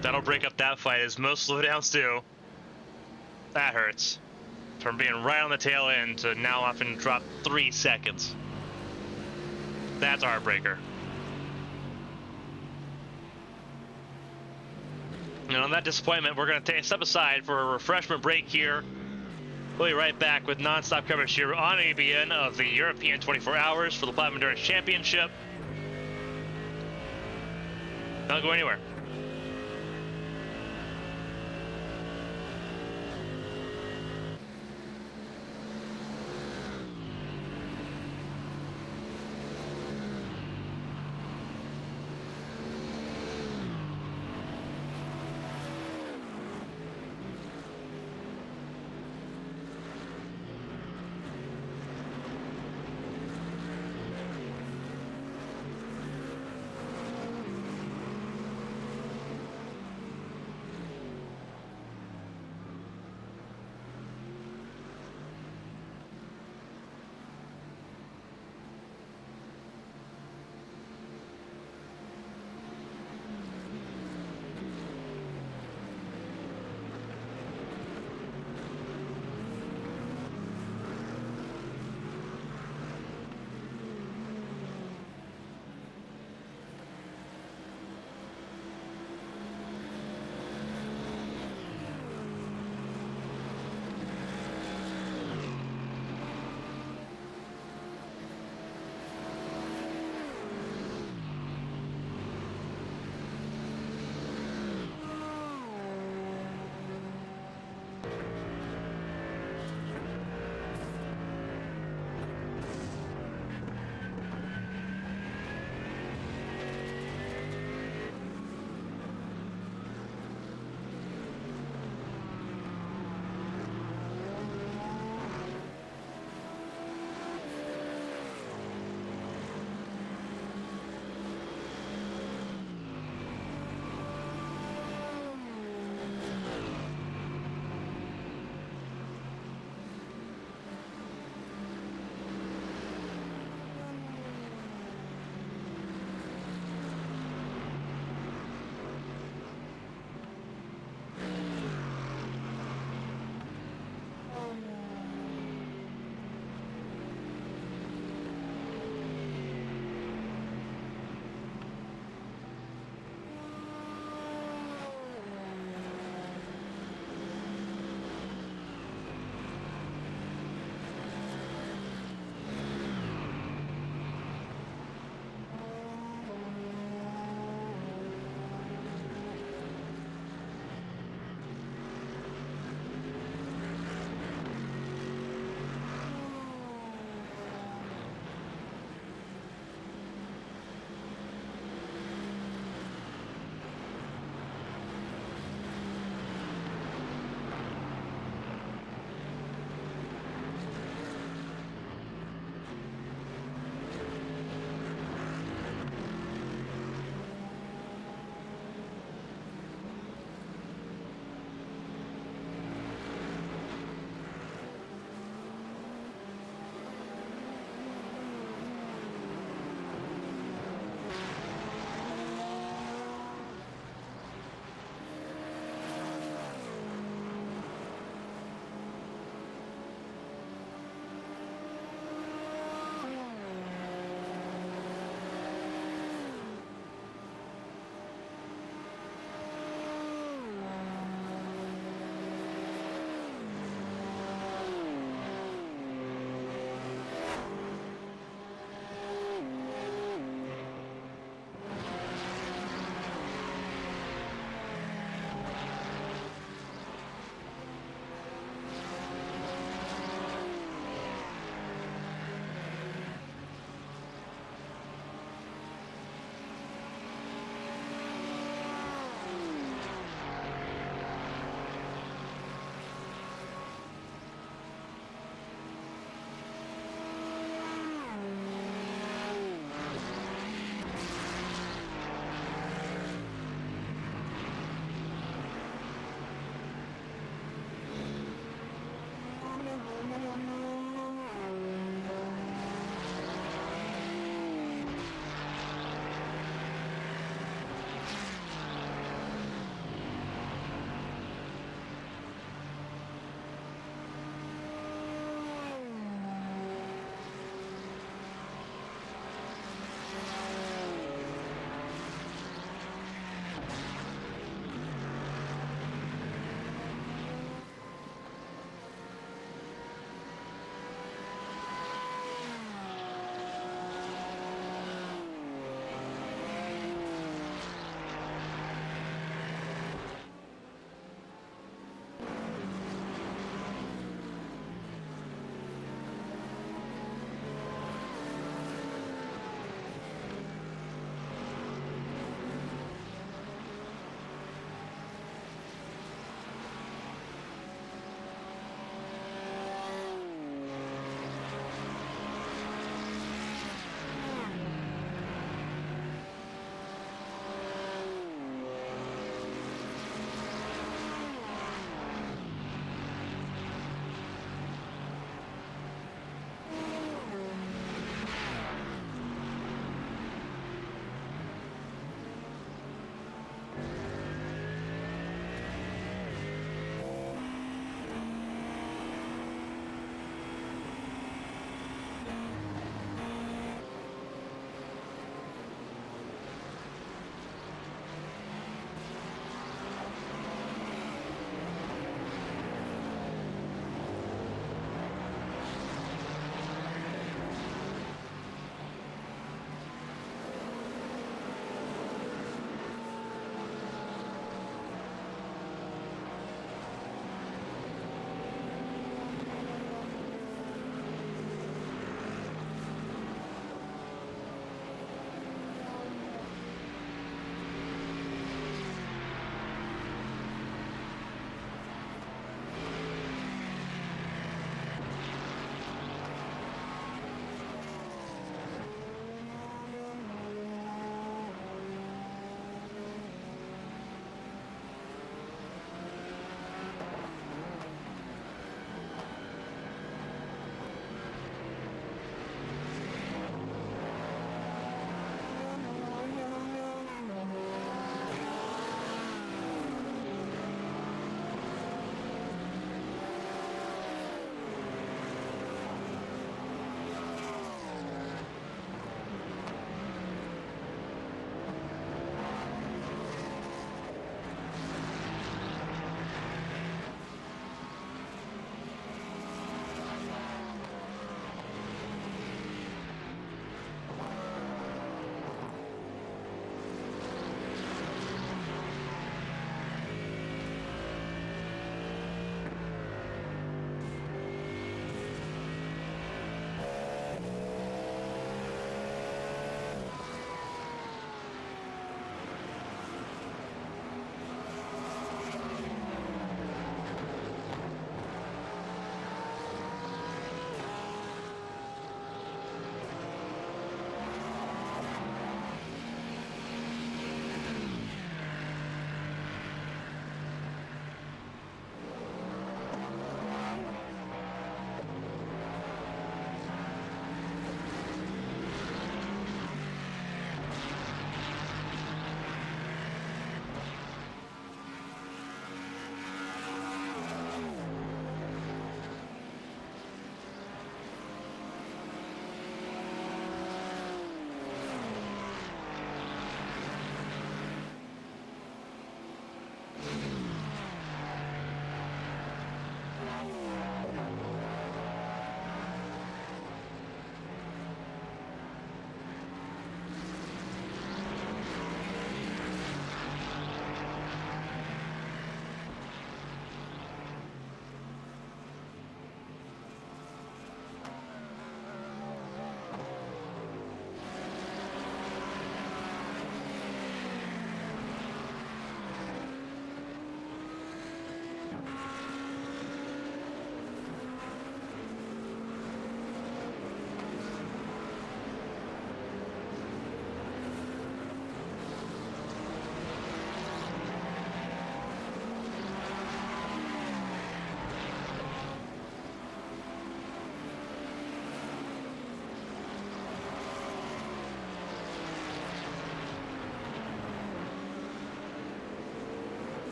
That'll break up that fight, as most slowdowns do. That hurts. From being right on the tail end to now having to drop 3 seconds. That's a heartbreaker. And on that disappointment, we're going to step aside for a refreshment break here. We'll be right back with non-stop coverage here on ABN of the European 24 Hours for the Platinum Endurance Championship. Don't go anywhere.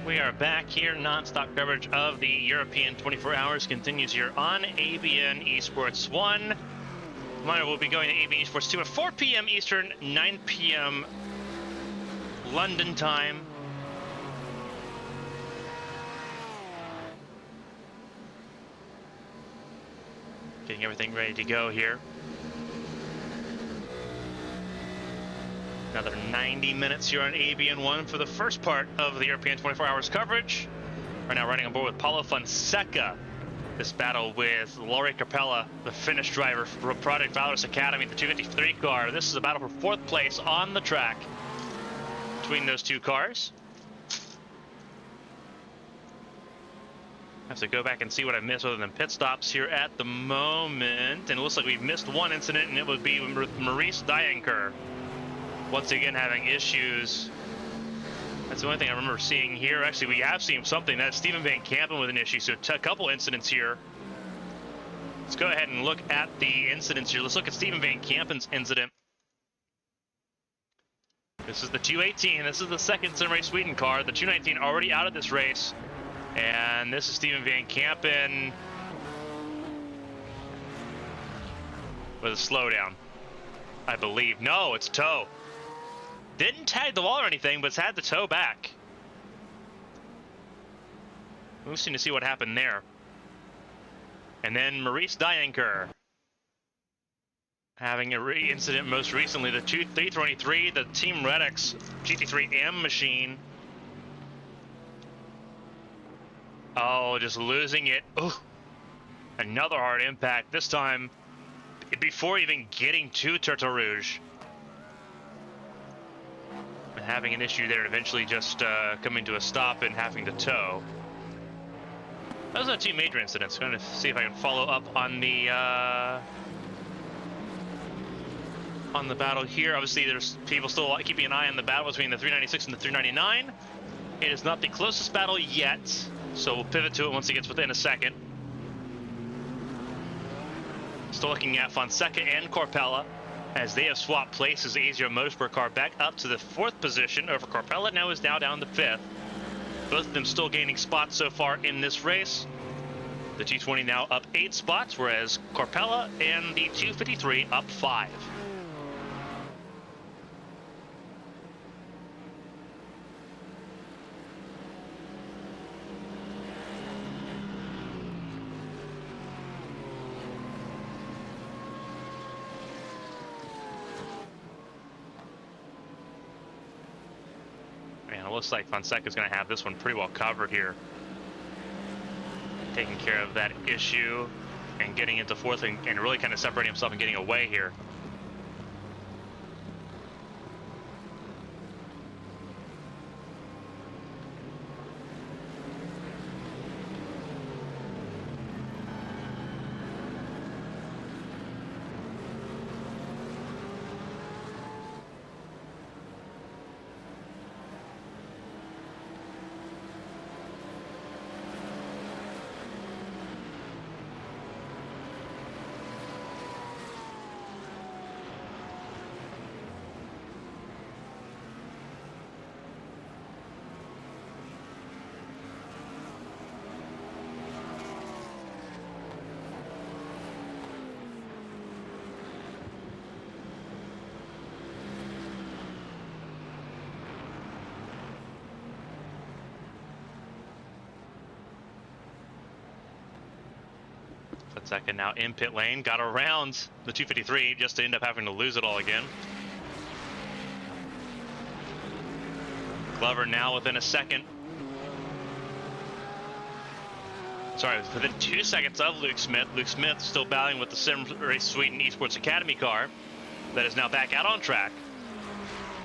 We are back here. Non-stop coverage of the European 24 Hours continues here on ABN Esports 1. Reminder, we'll be going to ABN Esports 2 at 4 p.m. Eastern, 9 p.m. London time. Getting everything ready to go here. Another 90 minutes here on ABN 1 for the first part of the European 24 Hours coverage. Right now riding on board with Paulo Fonseca. This battle with Lauri Capella, the Finnish driver for Project Valorous Academy, the 253 car. This is a battle for 4th place on the track between those two cars. I have to go back and see what I missed other than pit stops here at the moment. And it looks like we've missed one incident, and it would be with Maurice Dianker. Once again having issues. That's the only thing I remember seeing here. Actually, we have seen something. That's Steven Van Kampen with an issue. So a couple incidents here. Let's go ahead and look at the incidents here. Let's look at Steven Van Kampen's incident. This is the 218. This is the second Sim Race Sweden car. The 219 already out of this race. And this is Steven Van Kampen with a slowdown, I believe. No, it's toe. Didn't tag the wall or anything, but it's had the toe back. Interesting to see what happened there. And then Maurice Dianker having a incident most recently. The 323, the Team Redux GT3M machine. Oh, just losing it. Oh, another hard impact. This time, before even getting to Turtle Rouge. Having an issue there, eventually just coming to a stop and having to tow. Those are two major incidents. I'm going to see if I can follow up on the battle here. Obviously, there's people still keeping an eye on the battle between the 396 and the 399. It is not the closest battle yet, so we'll pivot to it once it gets within a second. Still looking at Fonseca and Corpella, as they have swapped places. AZR Motorsport car back up to the 4th position over Corpella, now is now down to 5th. Both of them still gaining spots so far in this race. The 220 now up 8 spots, whereas Corpella and the 253 up 5. It looks like Fonseca's going to have this one pretty well covered here. Taking care of that issue and getting into 4th and really kind of separating himself and getting away here. Fonseca now in pit lane, got around the 253 just to end up having to lose it all again. Glover now within a second. Sorry, within 2 seconds of Luke Smith. Luke Smith still battling with the Sim Race Sweden Esports Academy car that is now back out on track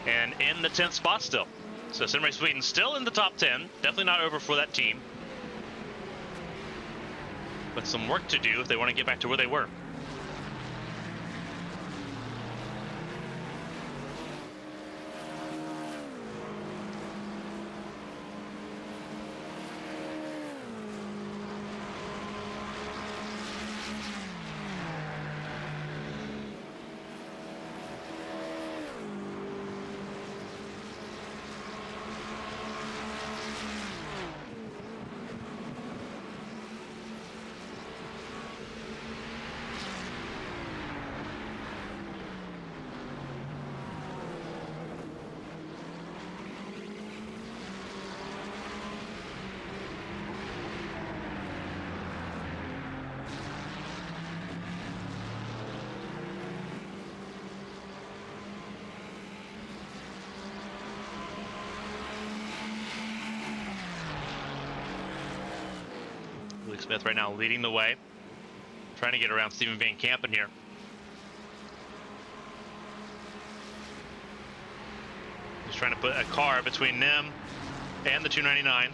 and in the 10th spot still. So Sim Race Sweden still in the top 10. Definitely not over for that team. But some work to do if they want to get back to where they were. Luke Smith right now leading the way, trying to get around Steven Van Kampen here. He's trying to put a car between them and the 299.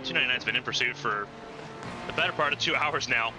$299's been in pursuit for the better part of 2 hours now.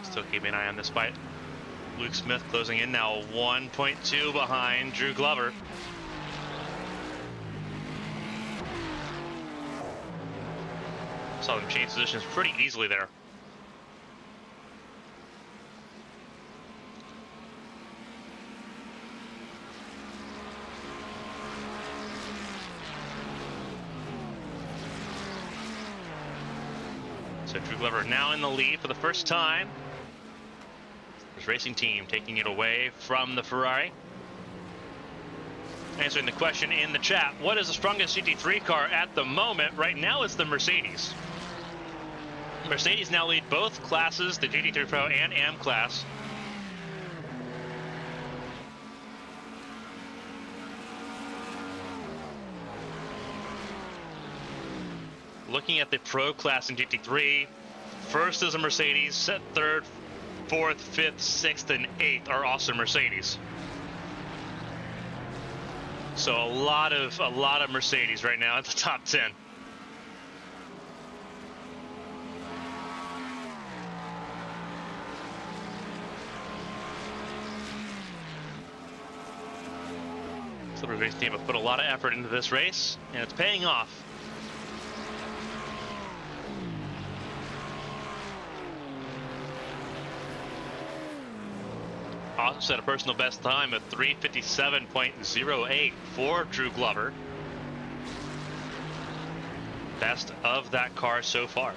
Still keeping an eye on this fight. Luke Smith closing in now, 1.2 behind Drew Glover. Saw them change positions pretty easily there. So Drew Glover now in the lead for the first time. His racing team taking it away from the Ferrari. Answering the question in the chat, what is the strongest GT3 car at the moment? Right now it's the Mercedes. Mercedes now lead both classes, the GT3 Pro and AM class. Looking at the Pro class in GT3, first is a Mercedes, set third, fourth, fifth, sixth, and eighth are also Mercedes. So a lot of Mercedes right now at the top 10. Silver race team have put a lot of effort into this race, and it's paying off. Also set a personal best time of 3:57.08 for Drew Glover. Best of that car so far.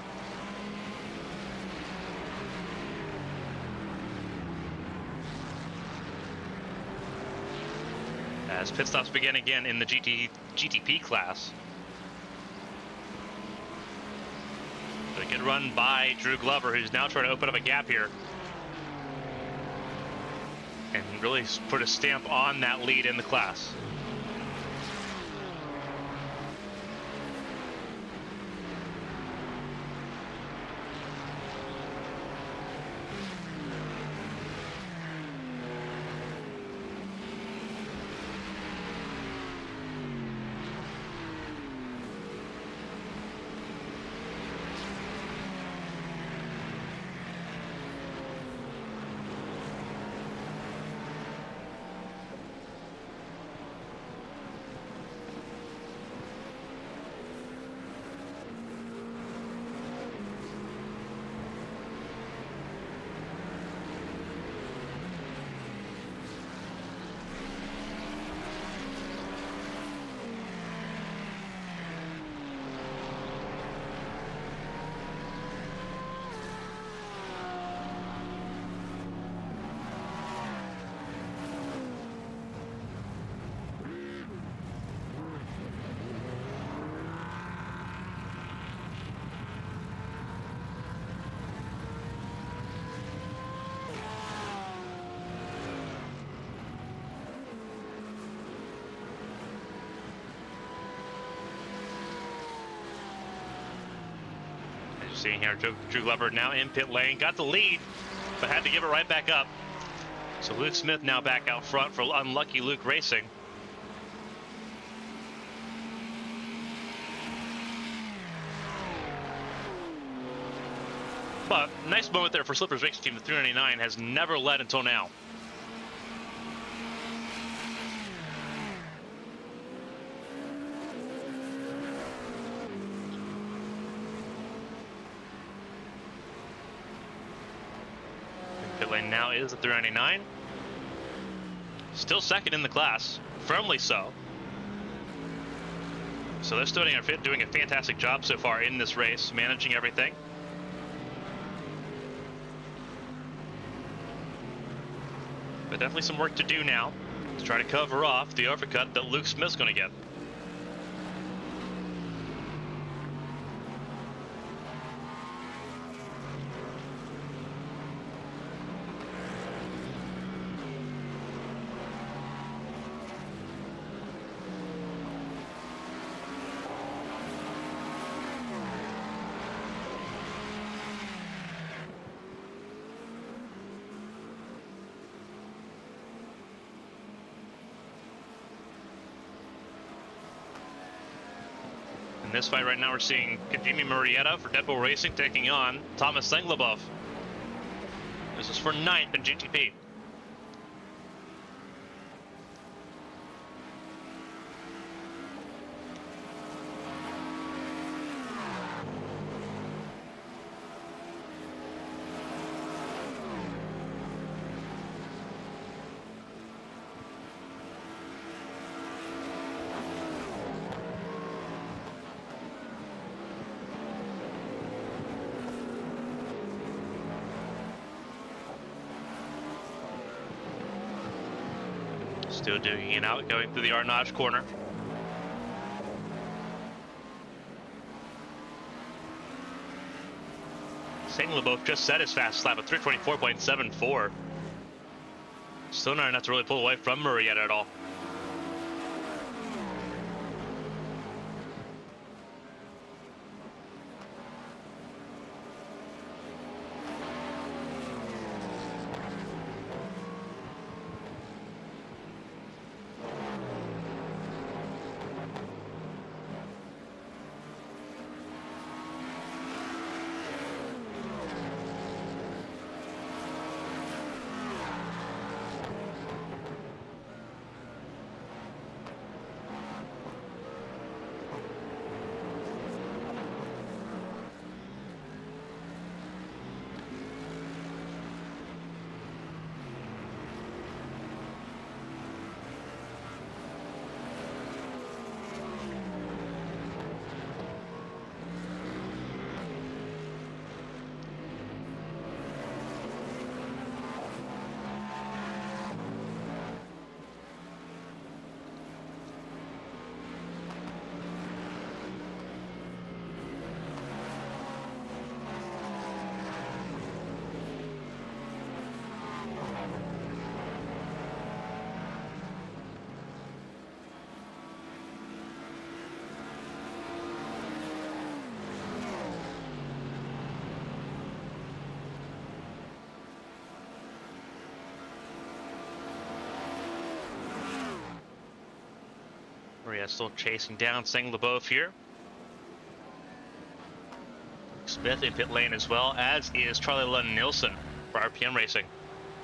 As pit stops begin again in the GTP class. So a good run by Drew Glover, who's now trying to open up a gap here. And really put a stamp on that lead in the class. Seeing here, Drew Glover now in pit lane, got the lead, but had to give it right back up. So Luke Smith now back out front for unlucky Luke Racing. But nice moment there for Slipper's Racing Team. The 399 has never led until now. Pit lane now is the 399. Still second in the class, firmly so. So they're still doing a fantastic job so far in this race, managing everything. But definitely some work to do now to try to cover off the overcut that Luke Smith's going to get. In this fight right now, we're seeing Kadimi Murrieta for Dead Bull Racing taking on Thomas Senglebov. This is for 9th in GTP. Still digging it out, going through the Arnage corner. Senglebov just set his fast lap at 324.74. Still not enough to really pull away from Murrieta at all. Murrieta still chasing down Senglebov here. Smith in pit lane as well, as is Charlie Lund Nielsen for RPM Racing.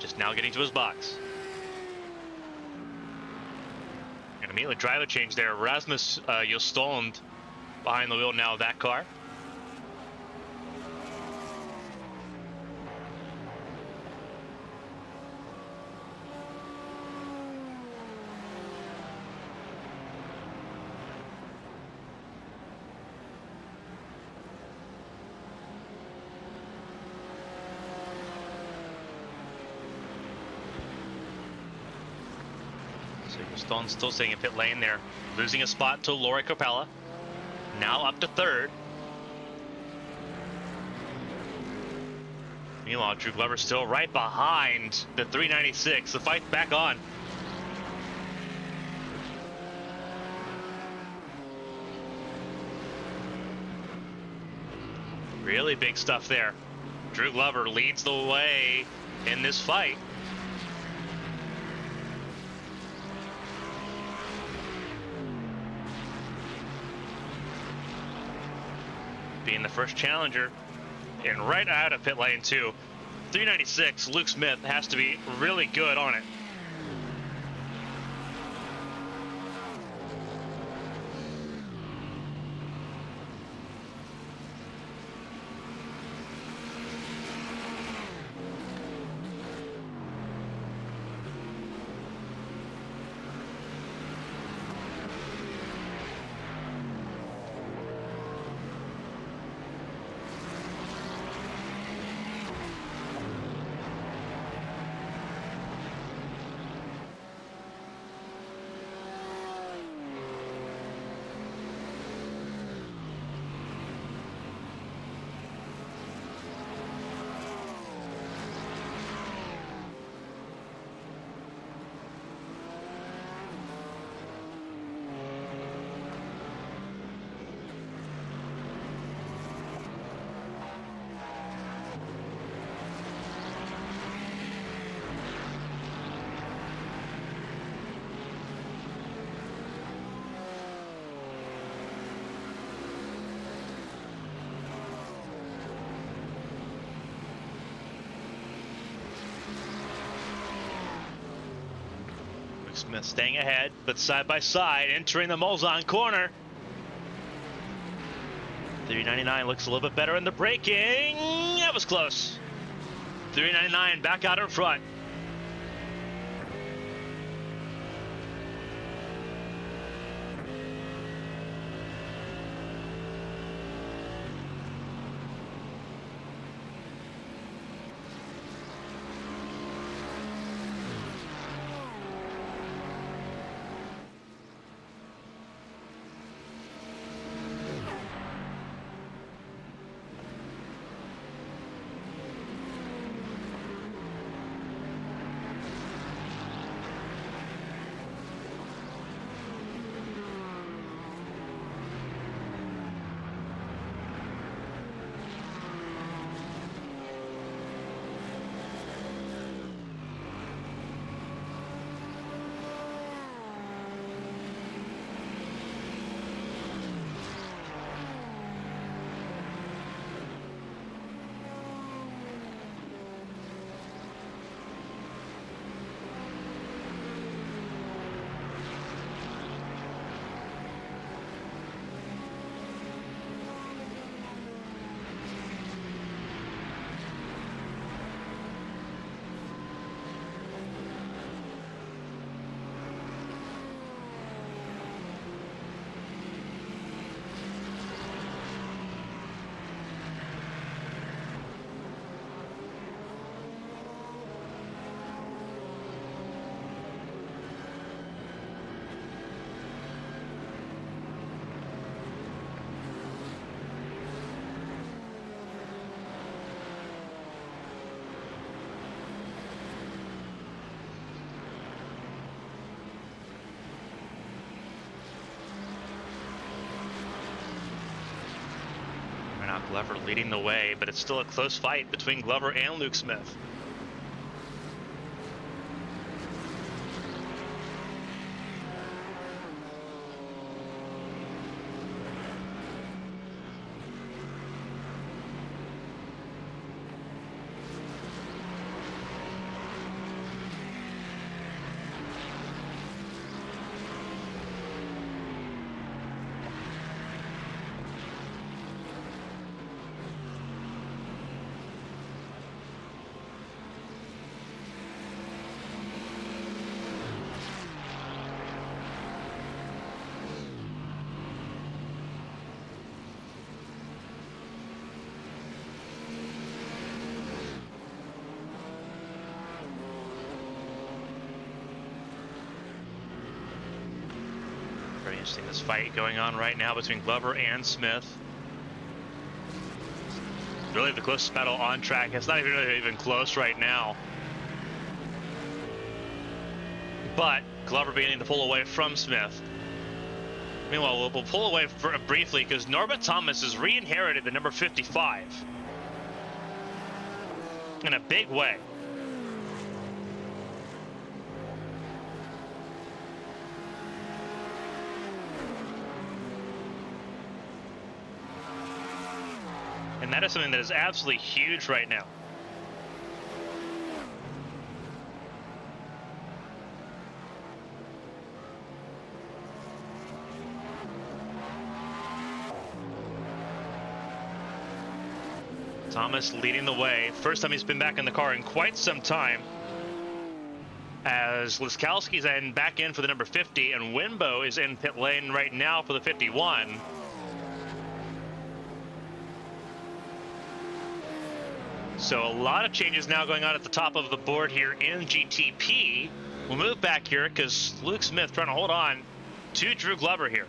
Just now getting to his box. And immediately drive a change there. Rasmus Jostond behind the wheel now of that car. Stone's still staying in pit lane there, losing a spot to Lori Capella. Now up to 3rd. Meanwhile, Drew Glover still right behind the 396. The fight's back on. Really big stuff there. Drew Glover leads the way in this fight. Being the first challenger and right out of pit lane 2. 396, Luke Smith has to be really good on it. Smith staying ahead, but side by side, entering the Molzon corner. 399 looks a little bit better in the braking. That was close. 399 back out in front. Glover leading the way, but it's still a close fight between Glover and Luke Smith. Very interesting, this fight going on right now between Glover and Smith. Really the closest battle on track. It's not even close right now. But Glover beginning to pull away from Smith. Meanwhile, we'll pull away briefly because Norbert Thomas has re-inherited the number 55 in a big way. And that is something that is absolutely huge right now. Thomas leading the way. First time he's been back in the car in quite some time. As Liskowski's back in for the number 50, and Winbo is in pit lane right now for the 51. So a lot of changes now going on at the top of the board here in GTP. We'll move back here because Luke Smith trying to hold on to Drew Glover here.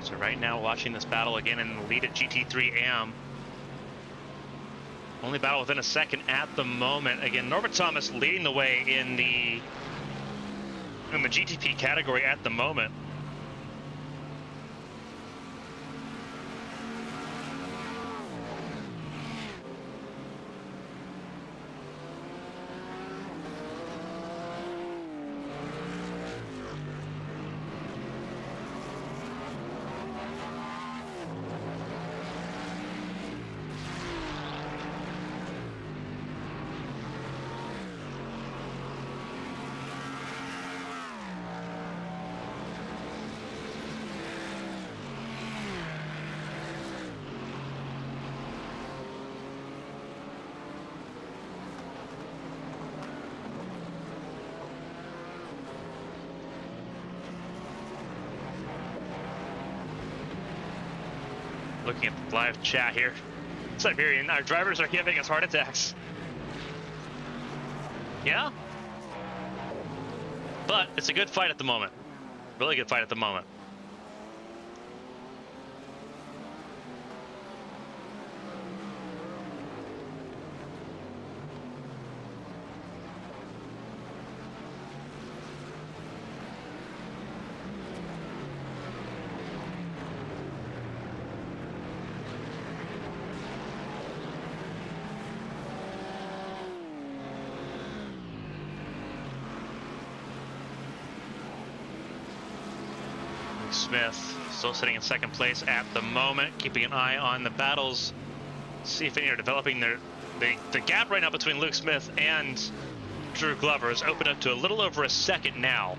So right now watching this battle again in the lead at GT3 AM. Only battle within a second at the moment. Again, Norbert Thomas leading the way in the GTP category at the moment. Looking at the live chat here. Siberian, our drivers are giving us heart attacks. Yeah? But it's a good fight at the moment. Really good fight at the moment. Luke Smith still sitting in second place at the moment, keeping an eye on the battles. See if any are developing. The gap right now between Luke Smith and Drew Glover has opened up to a little over a second now.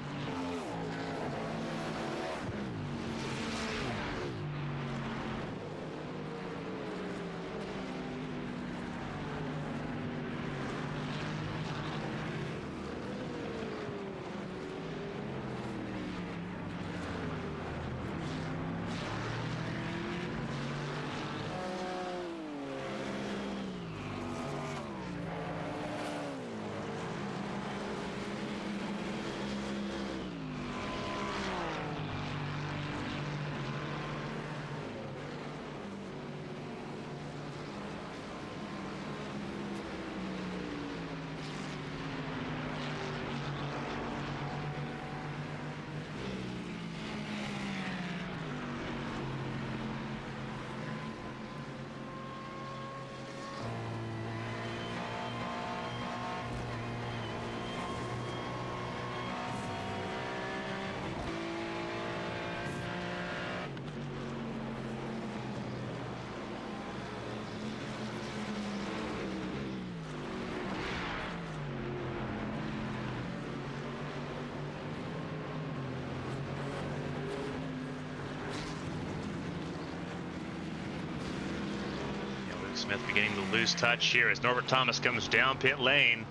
Smith beginning to lose touch here as Norbert Thomas comes down pit lane.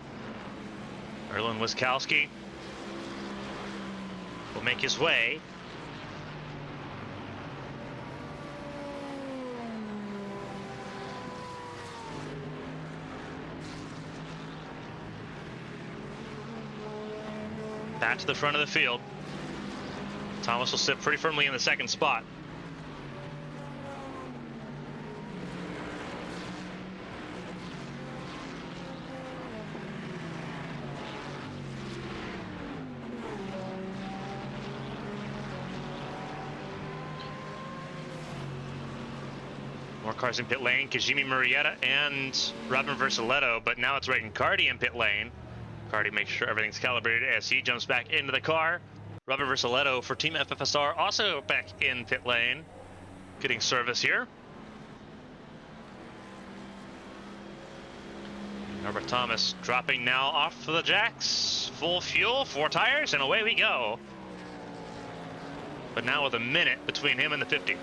Erlen Wiskowski will make his way. Back to the front of the field. Thomas will sit pretty firmly in the second spot. More cars in pit lane, Kajimi Murrieta and Robin Versaletto, but now it's Reagan Cardi in pit lane. Cardi makes sure everything's calibrated as he jumps back into the car. Robin Versaletto for Team FFSR also back in pit lane, getting service here. Norbert Thomas dropping now off the jacks. Full fuel, 4 tires, and away we go. But now with a minute between him and the 50.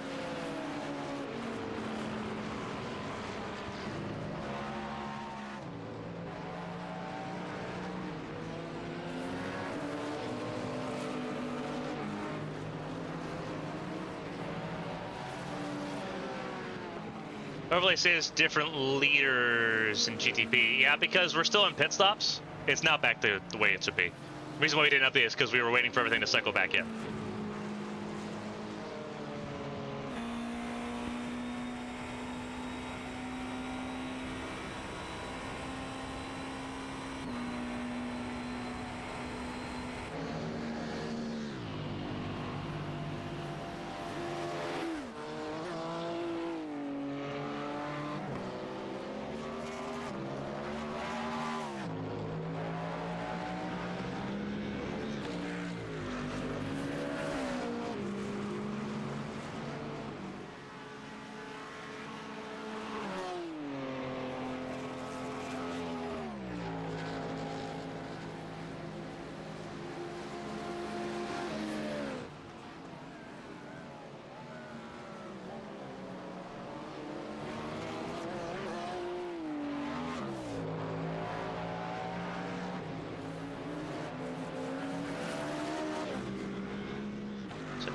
Overlay says different leaders in GTP. Yeah, because we're still in pit stops. It's not back to the way it should be. The reason why we didn't update is because we were waiting for everything to cycle back in.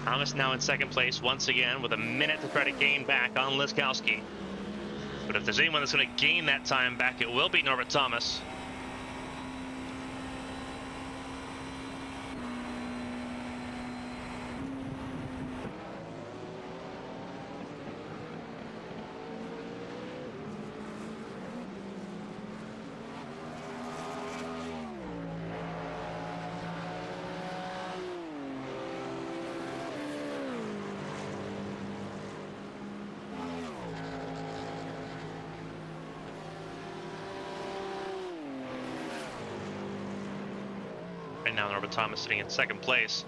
Thomas now in second place once again with a minute to try to gain back on Liskowski. But if there's anyone that's going to gain that time back, it will be Norbert Thomas. Right now, Norbert Thomas sitting in second place.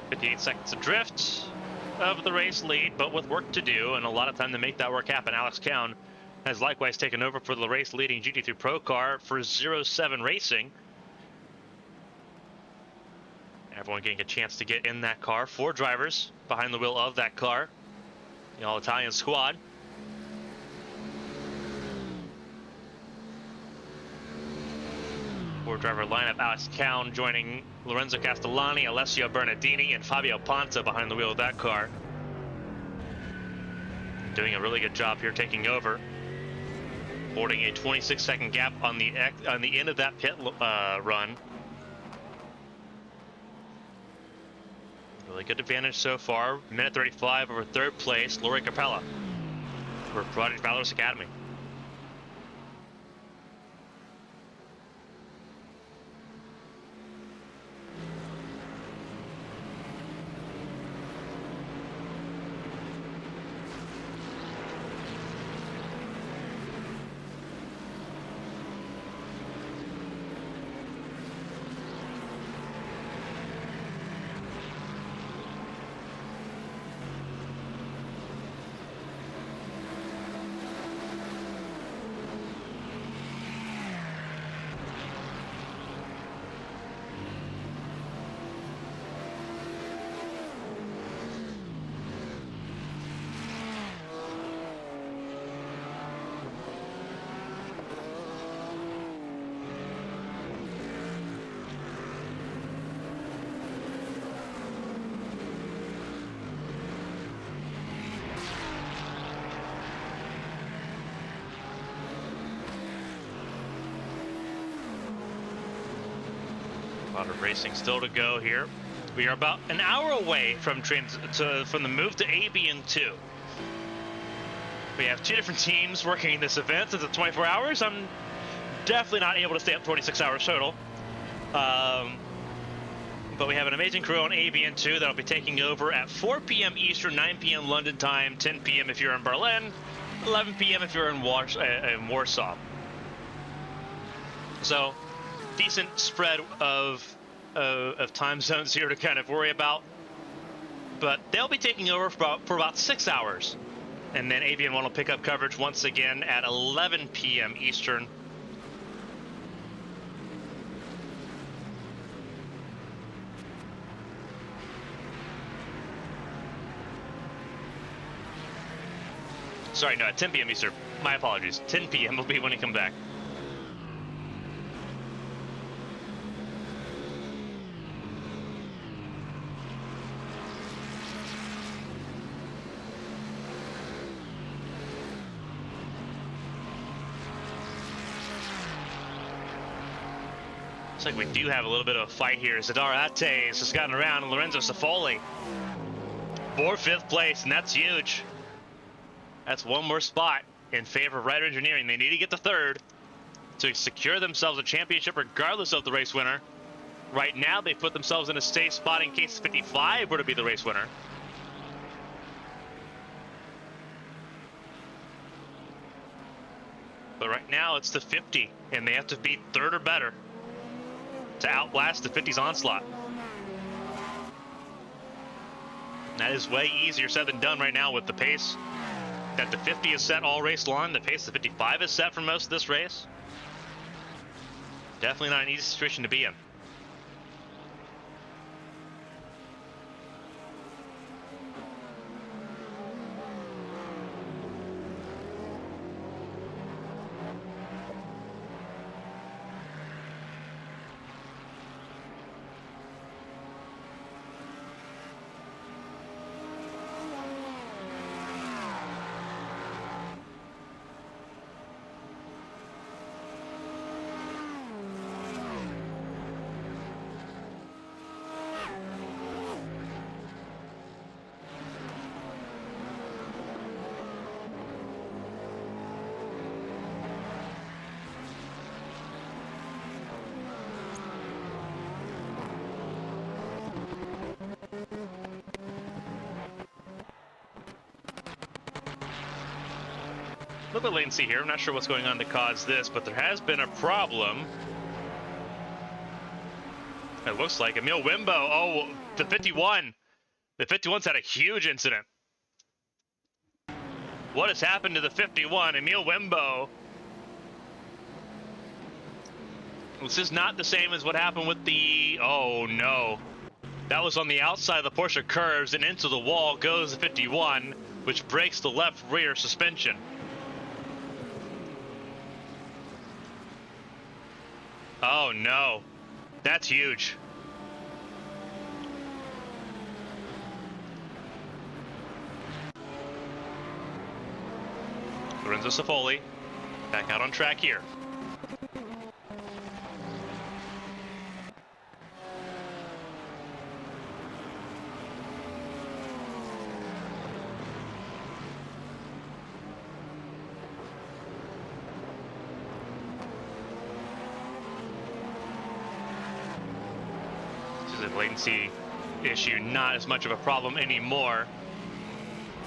58 seconds adrift. of the race lead, but with work to do and a lot of time to make that work happen. Alex Cowan has likewise taken over for the race leading GT3 Pro car for 07 Racing. Everyone getting a chance to get in that car. 4 drivers behind the wheel of that car. The all-Italian squad. Four-driver lineup. Alex Cowan joining Lorenzo Castellani, Alessio Bernardini, and Fabio Ponta behind the wheel of that car. Doing a really good job here, taking over. Holding a 26-second gap on the end of that pit run. Really good advantage so far. Minute 35 over third place, Lori Capella for Project Valorous Academy. A lot of racing still to go here. We are about an hour away from the move to ABN2. We have 2 different teams working in this event since it's 24 hours. I'm definitely not able to stay up 26 hours total. But we have an amazing crew on ABN2 that'll be taking over at 4 p.m. Eastern, 9 p.m. London time, 10 p.m. if you're in Berlin, 11 p.m. if you're in Warsaw. So, decent spread of time zones here to kind of worry about, but they'll be taking over for about 6 hours, and then ABN1 will pick up coverage once again at 11 p.m. Eastern. Sorry, no, at 10 p.m. Eastern. My apologies. 10 p.m. will be when he comes back. Looks like we do have a little bit of a fight here. Zadar Ates has gotten around, and Lorenzo Safoli for 5th place, and that's huge. That's one more spot in favor of Ryder Engineering. They need to get the 3rd to secure themselves a championship regardless of the race winner. Right now, they put themselves in a safe spot in case 55 were to be the race winner. But right now, it's the 50, and they have to beat 3rd or better to outlast the 50's onslaught. That is way easier said than done right now with the pace that the 50 is set all race long. The pace the 55 is set for most of this race. Definitely not an easy situation to be in. A little bit latency here. I'm not sure what's going on to cause this, but there has been a problem. It looks like Emil Wimbo. Oh, the 51 The 51's had a huge incident. What has happened to the 51? Emil Wimbo. This is not the same as what happened with the... Oh, no. That was on the outside of the Porsche curves, and into the wall goes the 51, which breaks the left rear suspension. Oh, no. That's huge. Lorenzo Safoli back out on track here. This is a latency issue, not as much of a problem anymore.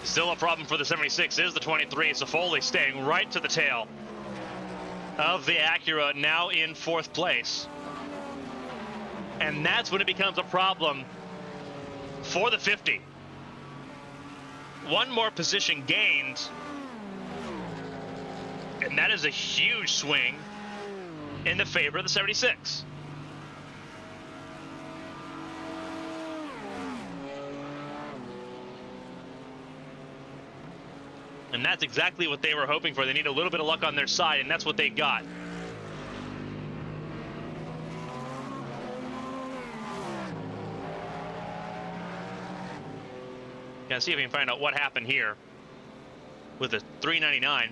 Still a problem for the 76 is the 23. Safoli staying right to the tail of the Acura, now in 4th place. And that's when it becomes a problem for the 50. One more position gained, and that is a huge swing in the favor of the 76. And that's exactly what they were hoping for. They need a little bit of luck on their side, and that's what they got. Gonna see if we can find out what happened here with the 399.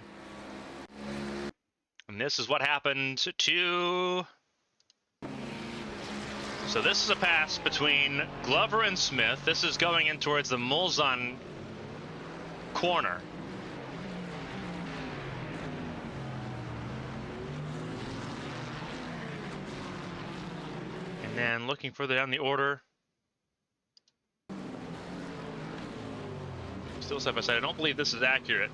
And this is what happened to... So this is a pass between Glover and Smith. This is going in towards the Mulsanne corner. And then looking further down the order, still side by side. I don't believe this is accurate.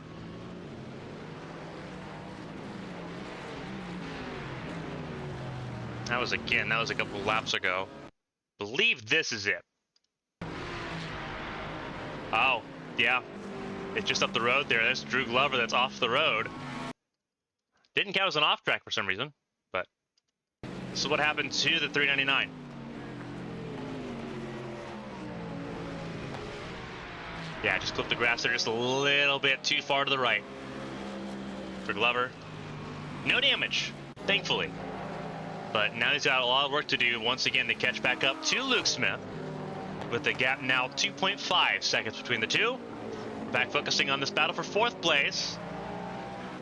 That was a couple laps ago. Believe this is it. Oh, yeah. It's just up the road there. That's Drew Glover that's off the road. Didn't count as an off track for some reason, but this is what happened to the 399. Yeah, just clipped the grass there just a little bit too far to the right for Glover. No damage, thankfully. But now he's got a lot of work to do once again to catch back up to Luke Smith, with the gap now 2.5 seconds between the two. Back focusing on this battle for 4th place.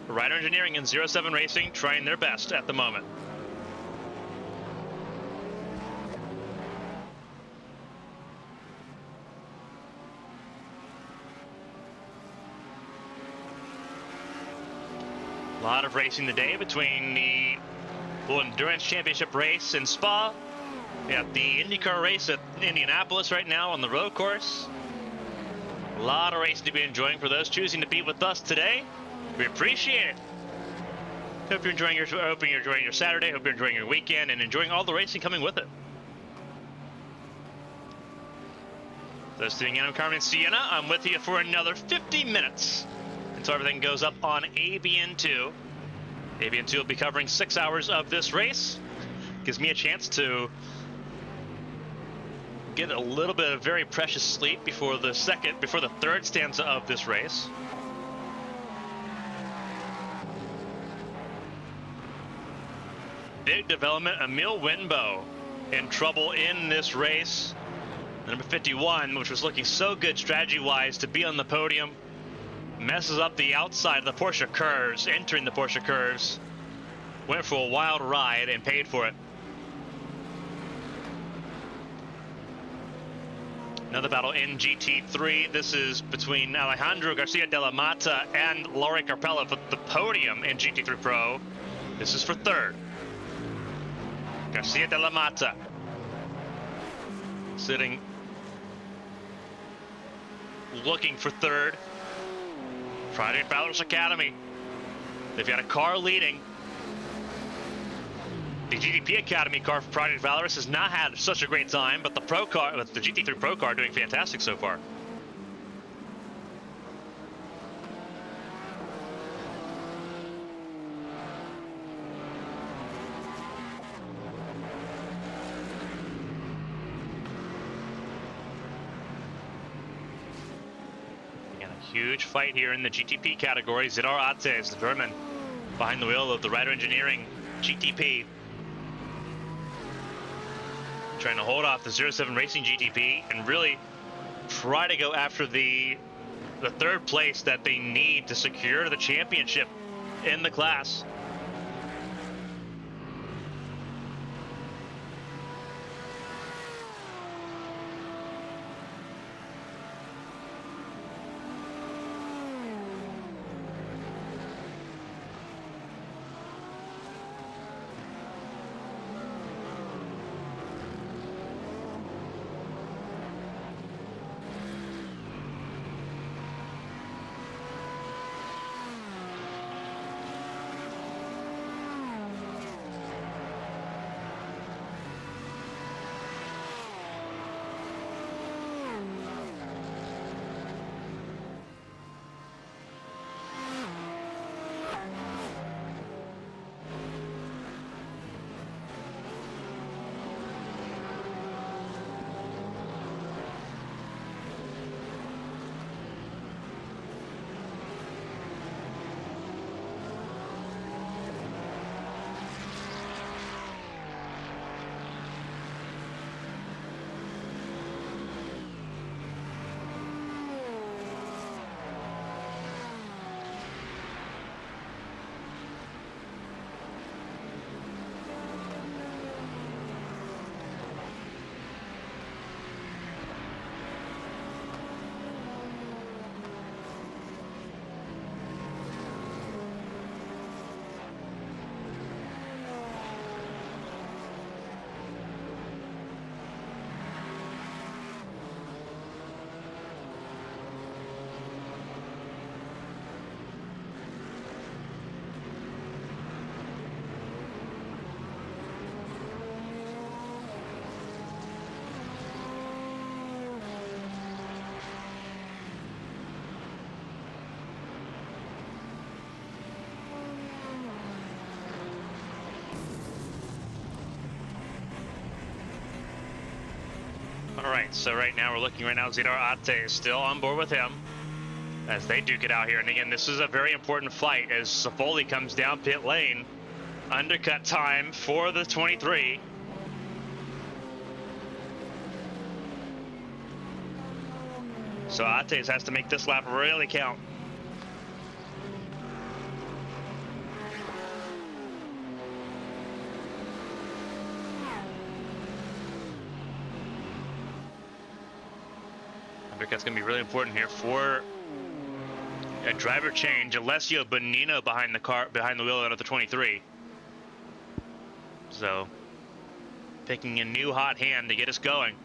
Ryder Engineering and 07 Racing trying their best at the moment. A lot of racing today between the World Endurance Championship race in Spa. We got the IndyCar race at Indianapolis right now on the road course. A lot of racing to be enjoying for those choosing to be with us today. We appreciate it. Hope you're enjoying your Saturday. Hope you're enjoying your weekend and enjoying all the racing coming with it. Those tuning in, I'm Carmen and Sienna. I'm with you for another 50 minutes until everything goes up on ABN2. ABN2 will be covering 6 hours of this race. Gives me a chance to get a little bit of very precious sleep before the third stanza of this race. Big development, Emil Winbo in trouble in this race. Number 51, which was looking so good strategy-wise to be on the podium, messes up the outside of the Porsche curves, entering the Porsche curves. Went for a wild ride and paid for it. Another battle in GT3. This is between Alejandro Garcia de la Mata and Laurie Carpella for the podium in GT3 Pro. This is for 3rd. Garcia de la Mata sitting, looking for 3rd. Project Valorous Academy. They've got a car leading. The GTP Academy car for Project Valorous has not had such a great time, but the Pro car, the GT3 Pro car, doing fantastic so far. Again, a huge fight here in the GTP category. Zidar Ates, the German, behind the wheel of the Ryder Engineering GTP, trying to hold off the 07 Racing GTP and really try to go after the third place that they need to secure the championship in the class. Alright, so right now we're looking right now, Zidar Ate is still on board with him as they duke it out here. And again, this is a very important fight as Safoli comes down pit lane. Undercut time for the 23. So Ates has to make this lap really count. Undercut's going to be really important here for a driver change. Alessio Bonino behind the wheel of the 23. So, picking a new hot hand to get us going.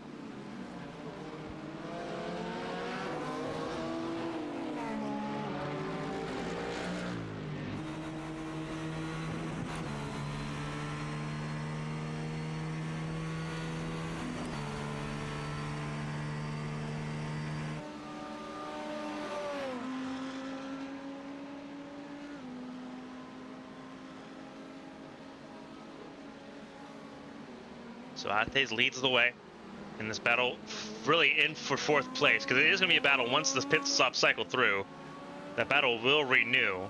So Ates leads the way in this battle, really in for fourth place, because it is going to be a battle once this pit stop cycle through. That battle will renew.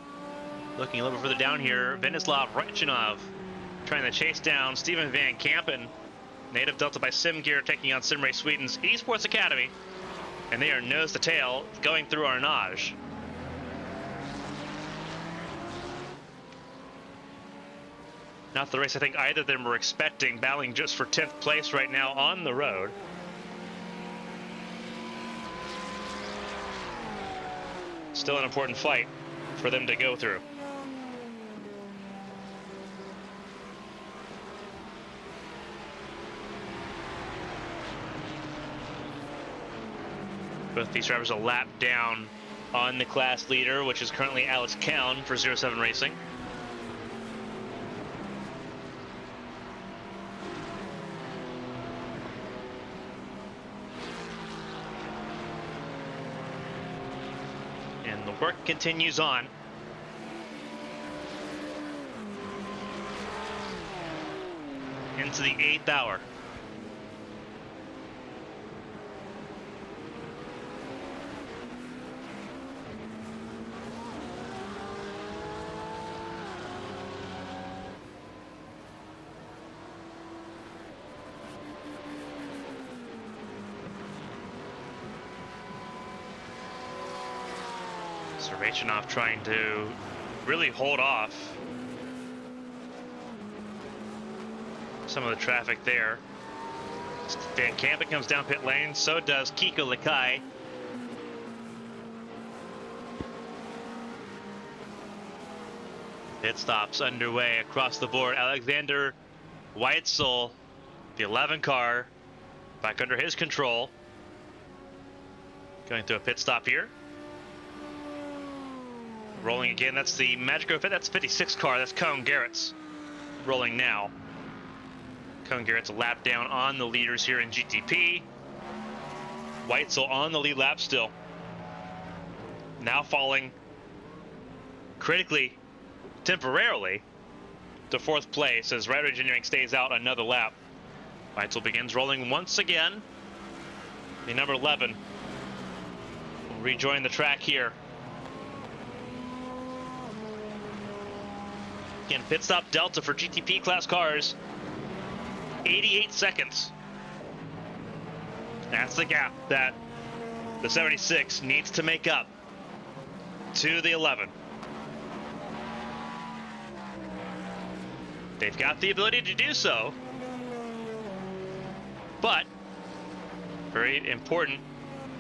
Looking a little bit further down here, Venislav Rechinov trying to chase down Steven Van Kampen, native Delta by Sim Gear, taking on Simrace Sweden's Esports Academy, and they are nose to tail going through Arnage. Not the race I think either of them were expecting, battling just for 10th place right now on the road. Still an important fight for them to go through. Both these drivers a lap down on the class leader, which is currently Alex Cowan for 07 Racing. Work continues on. Into the 8th hour. Sarachanov trying to really hold off some of the traffic there. Van Kampen comes down pit lane, so does Kiko Lakai. Pit stops underway across the board. Alexander Weitzel, the 11 car, back under his control. Going through a pit stop here. Rolling again, that's the Magico Fit, that's 56 car, that's Cone Garrett's. Rolling now. Cone Garrett's a lap down on the leaders here in GTP. Weitzel on the lead lap still. Now falling critically, temporarily, to 4th place as Rider Engineering stays out another lap. Weitzel begins rolling once again. The number 11 will rejoin the track here. Again, pit stop delta for GTP class cars, 88 seconds. That's the gap that the 76 needs to make up to the 11. They've got the ability to do so, but very important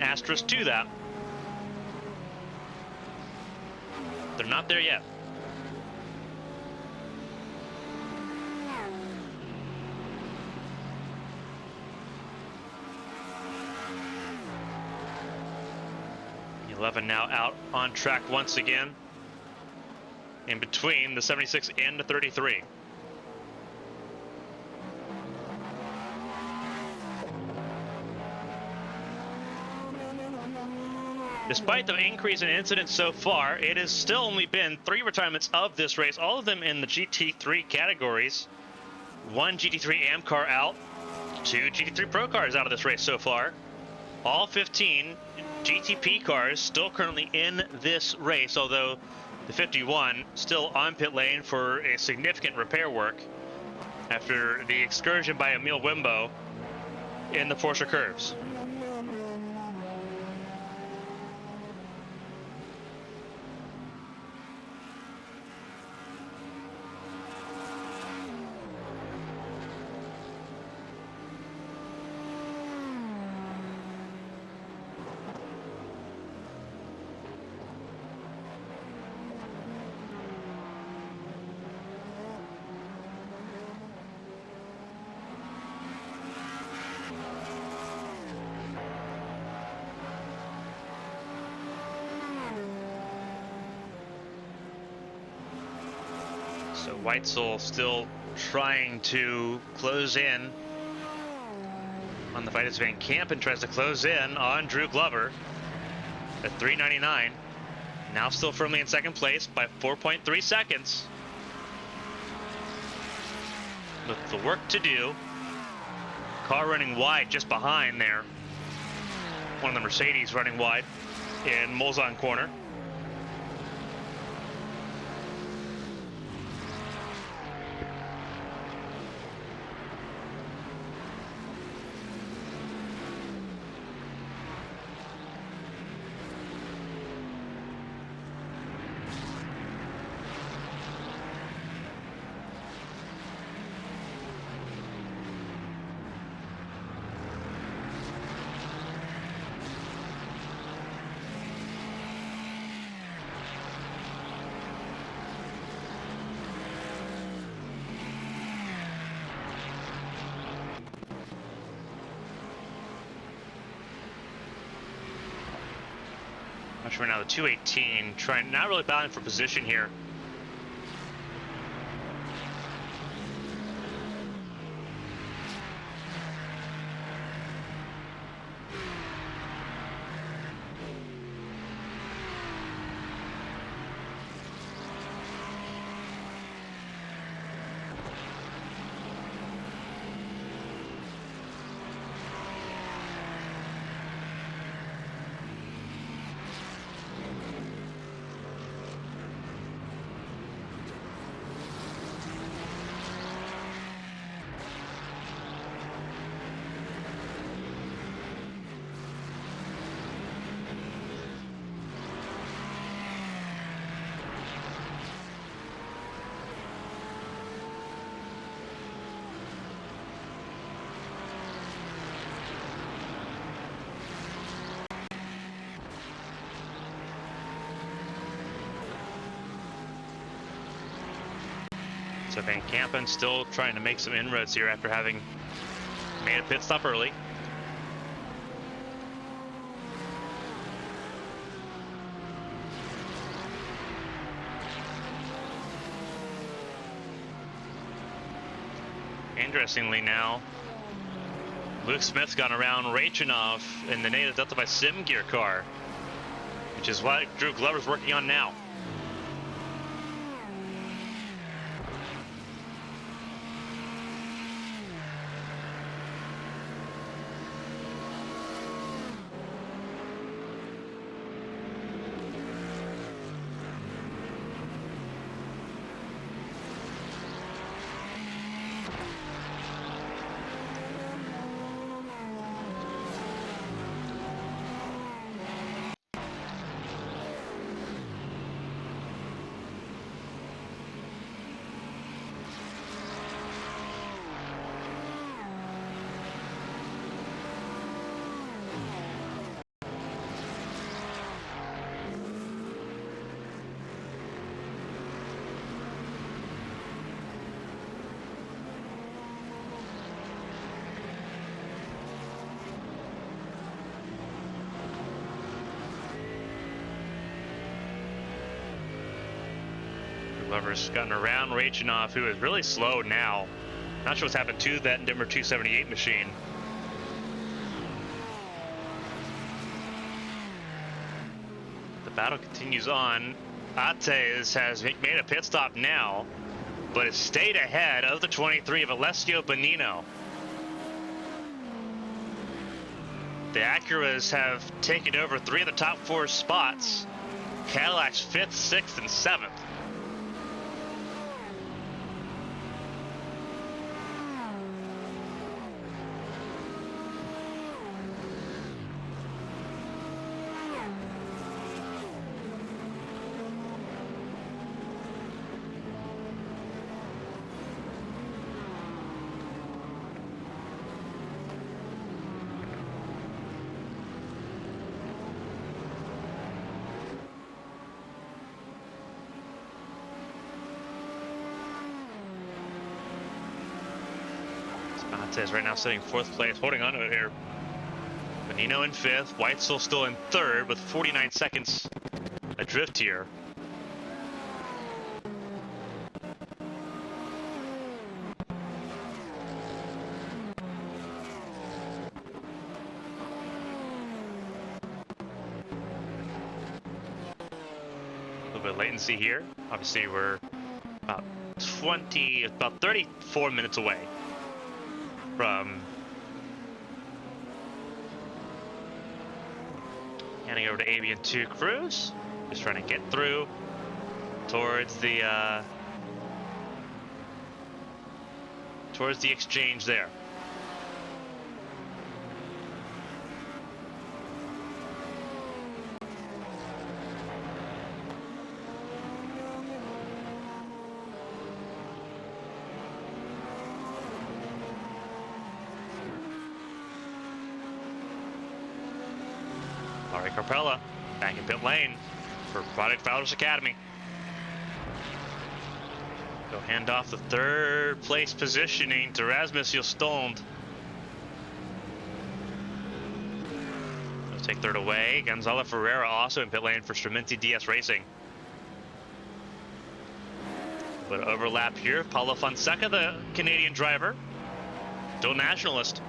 asterisk to that, they're not there yet. The 11 now out on track once again, in between the 76 and the 33. Despite the increase in incidents so far, it has still only been 3 retirements of this race, all of them in the GT3 categories. 1 GT3 AM car out, 2 GT3 Pro cars out of this race so far. All 15 GTP cars still currently in this race, although the 51 still on pit lane for a significant repair work after the excursion by Emil Wimbo in the Porsche curves. So Weitzel still trying to close in on the fight as Van Kampen tries to close in on Drew Glover at 399. Now still firmly in 2nd place by 4.3 seconds. With the work to do. Car running wide just behind there. One of the Mercedes running wide in Mulsanne corner. Right now the 218 trying, not really battling for position here. So Van Kampen still trying to make some inroads here after having made a pit stop early. Interestingly now, Luke Smith's gone around Rachinov in the native Delta by Sim Gear car, which is what Drew Glover's working on now. Glover's gotten around Rachinov, who is really slow now. Not sure what's happened to that number 278 machine. The battle continues on. Ates has made a pit stop now, but has stayed ahead of the 23 of Alessio Bonino. The Acuras have taken over 3 of the top 4 spots. Cadillac's 5th, 6th, and 7th. Is right now sitting 4th place, holding on to it here. Bonino in 5th, Weitzel still in 3rd with 49 seconds adrift here. A little bit of latency here. Obviously we're about 34 minutes away from handing over to Avian 2 Cruise. Just trying to get through towards the exchange there. Carpella back in pit lane for Product Valorous Academy. They'll hand off the 3rd place positioning to Rasmus Jostond. They'll take 3rd away. Gonzalo Ferreira also in pit lane for Strumenti DS Racing. But overlap here. Paulo Fonseca, the Canadian driver, dual nationalist,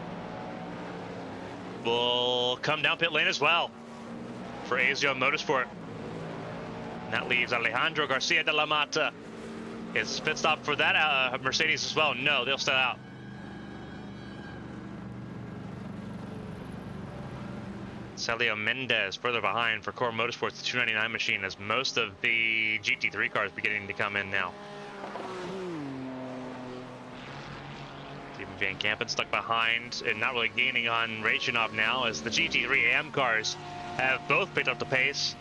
will come down pit lane as well for Azio Motorsport. And that leaves Alejandro Garcia de la Mata. Is pit stop for that Mercedes as well? No, they'll stay out. Celio Mendez further behind for Core Motorsports, the 299 machine, as most of the GT3 cars beginning to come in now. Steven Van Kampen stuck behind and not really gaining on Rachinov now, as the GT3 AM cars have both picked up the pace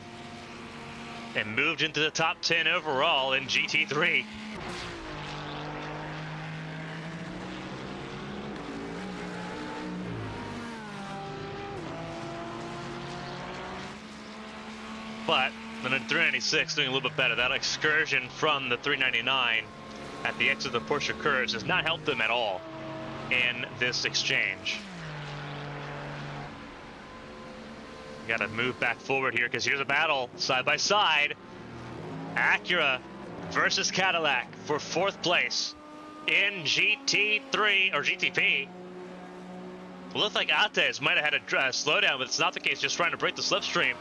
and moved into the top 10 overall in GT3. But the 396 doing a little bit better. That excursion from the 399 at the exit of the Porsche curves does not help them at all in this exchange. Got to move back forward here because here's a battle side by side. Acura versus Cadillac for 4th place in GT3 or GTP. It looked like Ates might have had a slowdown, but it's not the case, just trying to break the slipstream.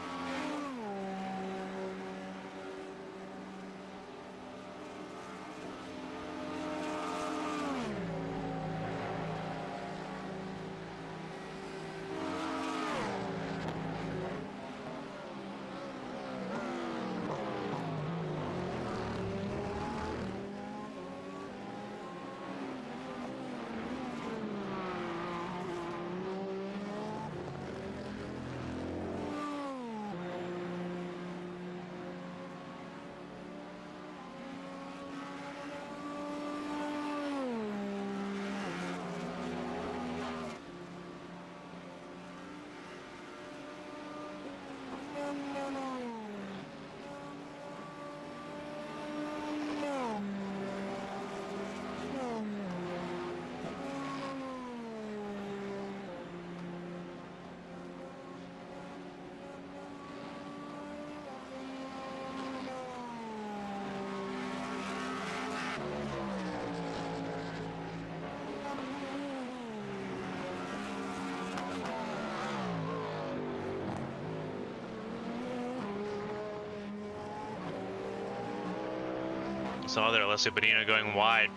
Saw there Alessio Bonino going wide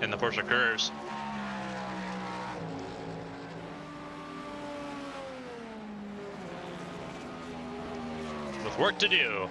in the Porsche curves. With work to do.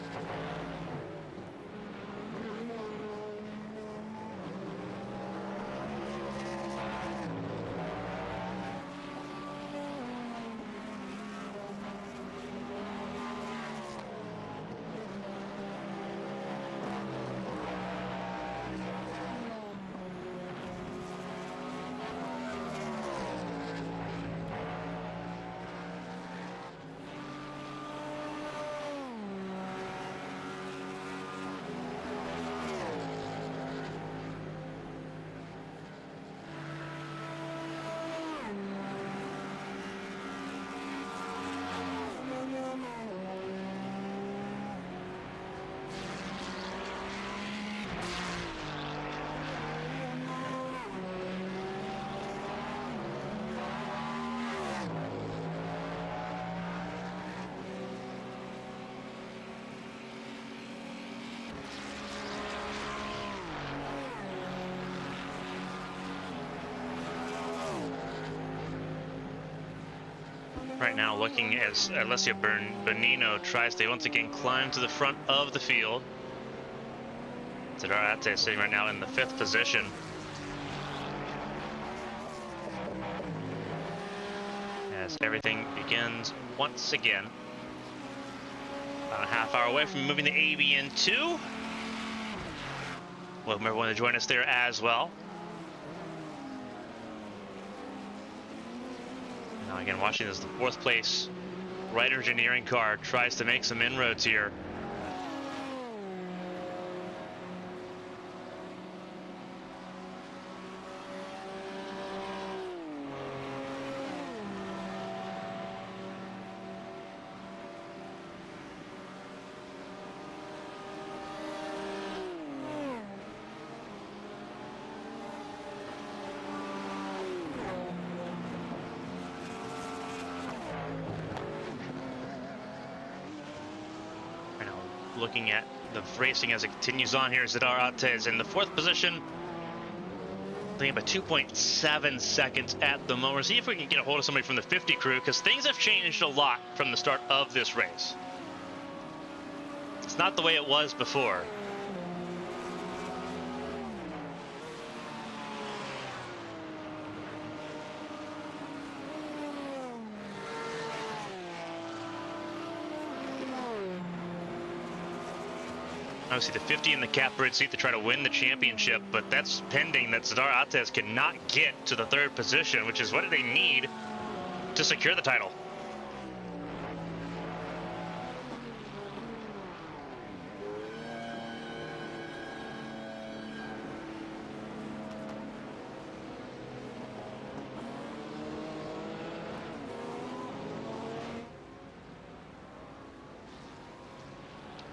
Right now looking as Alessio Bonino tries to once again climb to the front of the field. Sarthe sitting right now in the 5th position. As everything begins once again. About a half hour away from moving to ABN2. Welcome everyone to join us there as well. Now again, watching as the 4th place Wright Engineering car tries to make some inroads here. Looking at the racing as it continues on here, Sarthe is in the 4th position. I think about 2.7 seconds at the moment. See if we can get a hold of somebody from the 50 crew, because things have changed a lot from the start of this race. It's not the way it was before. Obviously the 50 in the catbird seat to try to win the championship, but that's pending that Sarthe cannot get to the 3rd position, which is what they need to secure the title.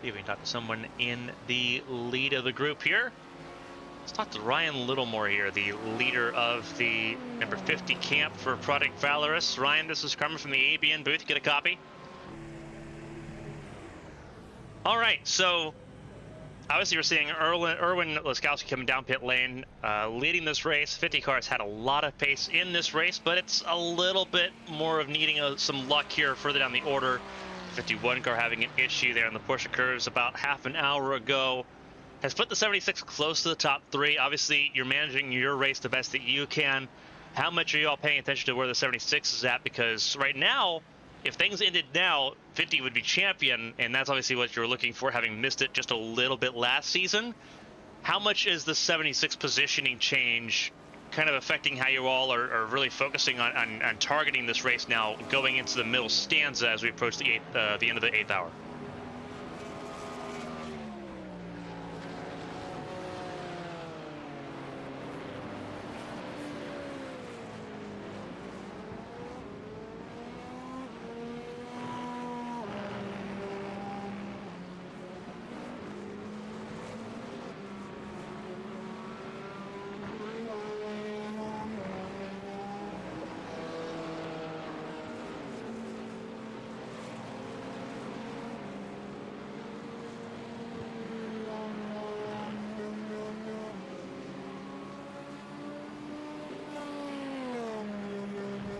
See if we can talk to someone in the lead of the group here. Let's talk to Ryan Littlemore here, the leader of the number 50 camp for Project Valorous. Ryan, this is Carmen from the ABN booth. Get a copy. All right, so obviously we're seeing Erwin Laskowski coming down pit lane, leading this race. 50 cars had a lot of pace in this race, but it's a little bit more of needing some luck here further down the order. 51 car having an issue there in the Porsche curves about half an hour ago. Has put the 76 close to the top three. Obviously, you're managing your race the best that you can. How much are you all paying attention to where the 76 is at? Because right now, if things ended now, 50 would be champion, and that's obviously what you're looking for, having missed it just a little bit last season. How much is the 76 positioning change kind of affecting how you all are really focusing on targeting this race now, going into the middle stanza as we approach the end of the 8th hour?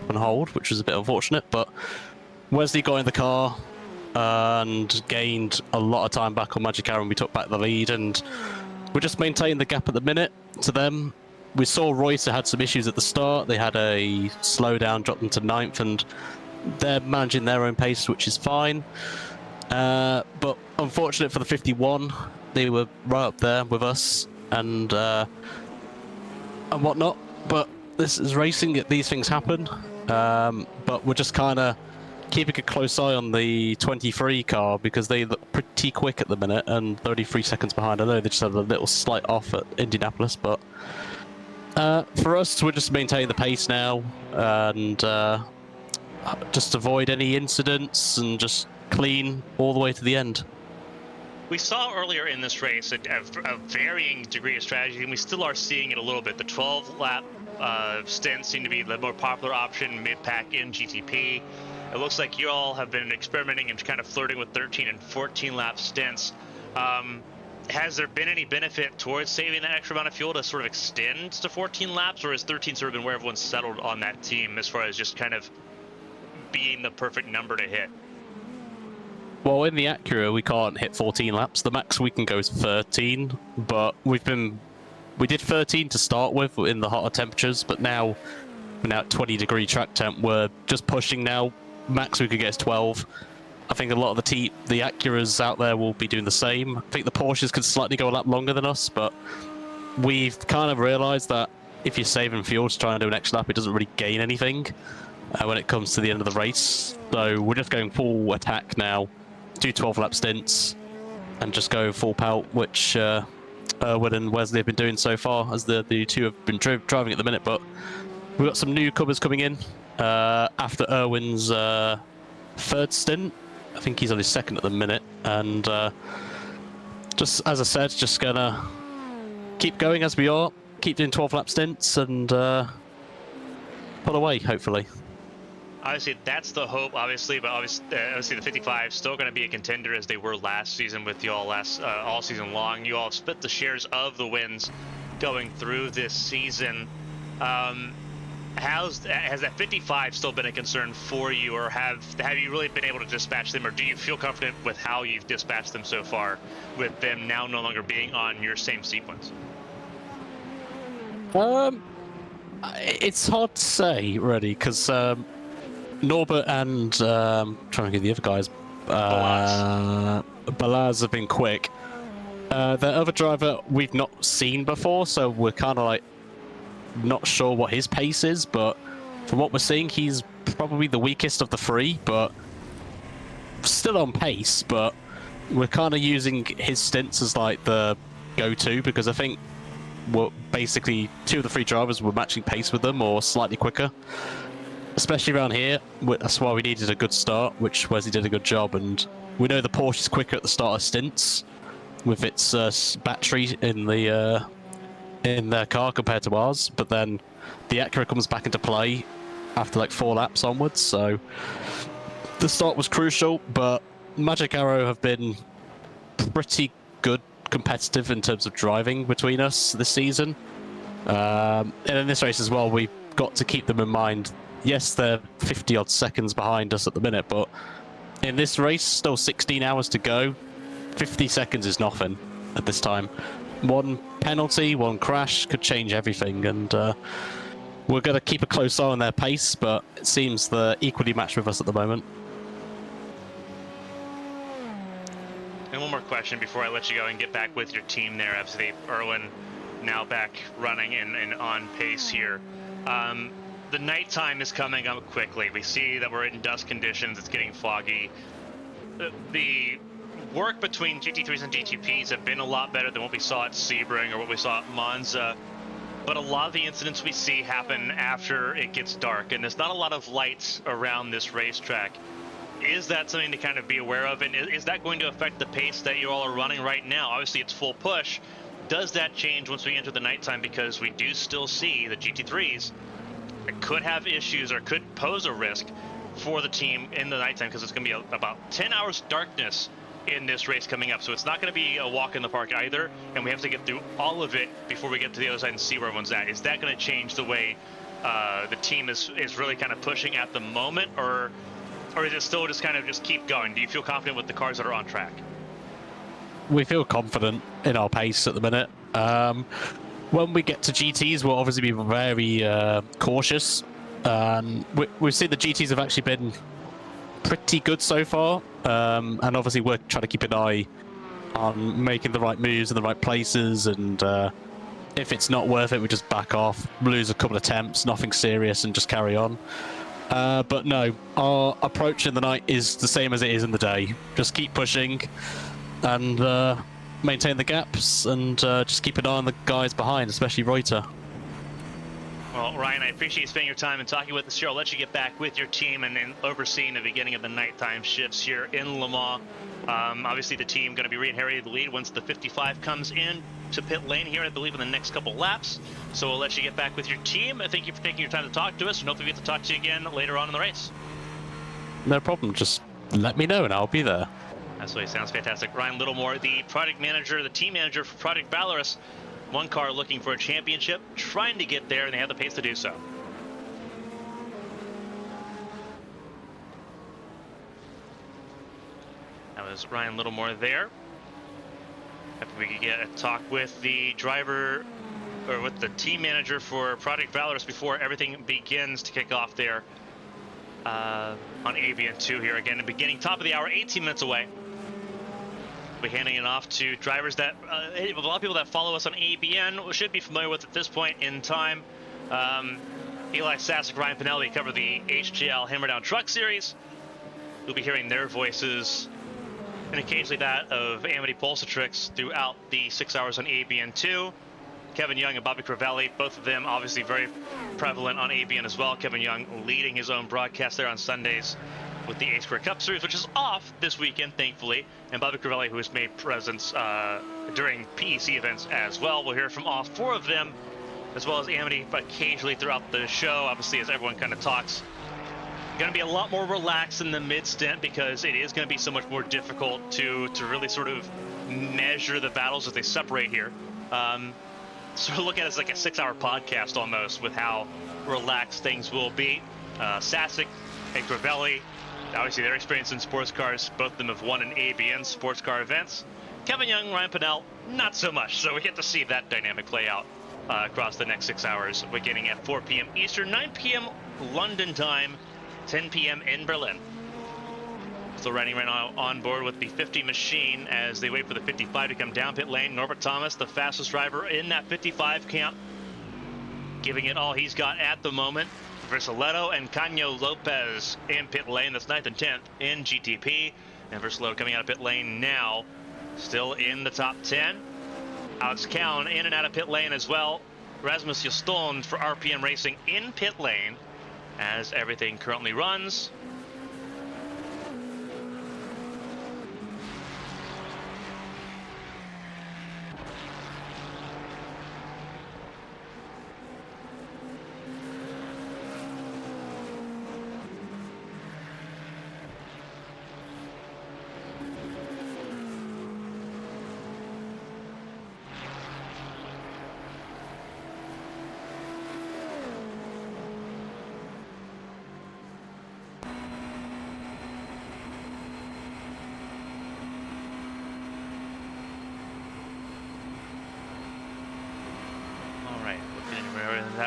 On hold, which was a bit unfortunate, but Wesley got in the car and gained a lot of time back on Magic Arrow, and we took back the lead, and we're just maintaining the gap at the minute to them. We saw Royce had some issues at the start. They had a slowdown, dropped them to 9th, and they're managing their own pace, which is fine. But unfortunate for the 51, they were right up there with us and whatnot. But this is racing; these things happen. But we're just kind of keeping a close eye on the 23 car because they look pretty quick at the minute and 33 seconds behind. I know they just had a little slight off at Indianapolis, but for us, we're just maintaining the pace now and just avoid any incidents and just clean all the way to the end. We saw earlier in this race a varying degree of strategy, and we still are seeing it a little bit. The 12-lap stints seem to be the more popular option, mid-pack in GTP. It looks like you all have been experimenting and kind of flirting with 13 and 14-lap stints. Has there been any benefit towards saving that extra amount of fuel to sort of extend to 14 laps, or has 13 sort of been where everyone's settled on that team as far as just kind of being the perfect number to hit? Well, in the Acura, we can't hit 14 laps. The max we can go is 13, but we did 13 to start with in the hotter temperatures, but now we're now at 20-degree track temp. We're just pushing now. Max we could get is 12. I think a lot of the Acuras out there will be doing the same. I think the Porsches could slightly go a lap longer than us, but we've kind of realised that if you're saving fuel to try and do an extra lap, it doesn't really gain anything when it comes to the end of the race. So we're just going full attack now, do 12-lap stints, and just go full pelt, which Erwin and Wesley have been doing so far, as the two have been driving at the minute. But we've got some newcomers coming in after Erwin's third stint. I think he's on his second at the minute, and just as I said, just gonna keep going as we are, keep doing 12-lap stints, and pull away, hopefully. Obviously, that's the hope, obviously, but obviously the 55 is still going to be a contender as they were last season with you all all season long. You all split the shares of the wins going through this season. Has that 55 still been a concern for you, or have you really been able to dispatch them, or do you feel confident with how you've dispatched them so far, with them now no longer being on your same sequence? It's hard to say, really, because Norbert and trying to get the other guys, Balaz have been quick. The other driver we've not seen before, so we're kind of like not sure what his pace is, but from what we're seeing, he's probably the weakest of the three, but still on pace. But we're kind of using his stints as like the go-to, because I think basically 2 of the 3 drivers were matching pace with them or slightly quicker, especially around here. That's why we needed a good start, which Wesley did a good job, and we know the Porsche is quicker at the start of stints with its battery in their car compared to ours, but then the Acura comes back into play after like 4 laps onwards, so the start was crucial, but Magic Arrow have been pretty good competitive in terms of driving between us this season. And in this race as well, we've got to keep them in mind. Yes, they're 50 odd seconds behind us at the minute, but in this race, still 16 hours to go. 50 seconds is nothing at this time. One penalty, one crash could change everything, and we're going to keep a close eye on their pace, but it seems they're equally matched with us at the moment. And one more question before I let you go and get back with your team there. Obviously, Erwin now back running and on pace here. The nighttime is coming up quickly. We see that we're in dust conditions. It's getting foggy. The work between GT3s and GTPs have been a lot better than what we saw at Sebring or what we saw at Monza. But a lot of the incidents we see happen after it gets dark, and there's not a lot of lights around this racetrack. Is that something to kind of be aware of, and is that going to affect the pace that you all are running right now? Obviously, it's full push. Does that change once we enter the nighttime? Because we do still see the GT3s that could have issues or could pose a risk for the team in the nighttime, because it's going to be about 10 hours darkness in this race coming up. So it's not going to be a walk in the park either, and we have to get through all of it before we get to the other side and see where everyone's at. Is that going to change the way the team is really kind of pushing at the moment, or is it still just kind of just keep going? Do you feel confident with the cars that are on track? We feel confident in our pace at the minute. When we get to GTs, we'll obviously be very cautious. We've seen the GTs have actually been pretty good so far, and obviously we're trying to keep an eye on making the right moves in the right places, and if it's not worth it, we just back off, lose a couple of attempts, nothing serious, and just carry on. But no, our approach in the night is the same as it is in the day. Just keep pushing and maintain the gaps, and just keep an eye on the guys behind, especially Reuter. Well, Ryan, I appreciate you spending your time and talking with us here. I'll let you get back with your team and then overseeing the beginning of the nighttime shifts here in Le Mans. Obviously, the team going to be reinheriting the lead once the 55 comes in to pit lane here, I believe, in the next couple laps. So we'll let you get back with your team. Thank you for taking your time to talk to us, and hopefully we get to talk to you again later on in the race. No problem. Just let me know, and I'll be there. Absolutely. Sounds fantastic. Ryan Littlemore, the product manager, the team manager for Project Valorous. One car looking for a championship, trying to get there, and they have the pace to do so. That was Ryan Littlemore there. If we could get a talk with the driver, or with the team manager for Project Valorous before everything begins to kick off there on ABN 2 here again. The beginning, top of the hour, 18 minutes away. We're handing it off to drivers that a lot of people that follow us on ABN should be familiar with at this point in time. Eli Sasek, Ryan Pinelli cover the HGL Hammer Down Truck Series. You'll be hearing their voices and occasionally that of Amity Pulsatrix throughout the 6 hours on ABN 2. Kevin Young and Bobby Crivelli, both of them obviously very prevalent on ABN as well. Kevin Young leading his own broadcast there on Sundays with the A-Square Cup Series, which is off this weekend, thankfully. And Bobby Crivelli, who has made presence during PEC events as well. We'll hear from all 4 of them, as well as Amity, but occasionally throughout the show, obviously, as everyone kind of talks. Going to be a lot more relaxed in the mid-stint because it is going to be so much more difficult to really sort of measure the battles as they separate here. So look at it as like a 6-hour podcast almost with how relaxed things will be. Sasek and Crivelli, obviously they're experienced in sports cars. Both of them have won in ABN sports car events. Kevin Young, Ryan Pinnell, not so much. So we get to see that dynamic play out across the next 6 hours, beginning at 4 p.m. Eastern, 9 p.m. London time, 10 p.m. in Berlin. Still riding right now on board with the 50 machine as they wait for the 55 to come down pit lane. Norbert Thomas, the fastest driver in that 55 camp, giving it all he's got at the moment. Versaletto and Canio Lopez in pit lane. That's 9th and 10th in GTP. And Versaletto coming out of pit lane now, still in the top 10. Alex Cowan in and out of pit lane as well. Rasmus Juston for RPM Racing in pit lane as everything currently runs.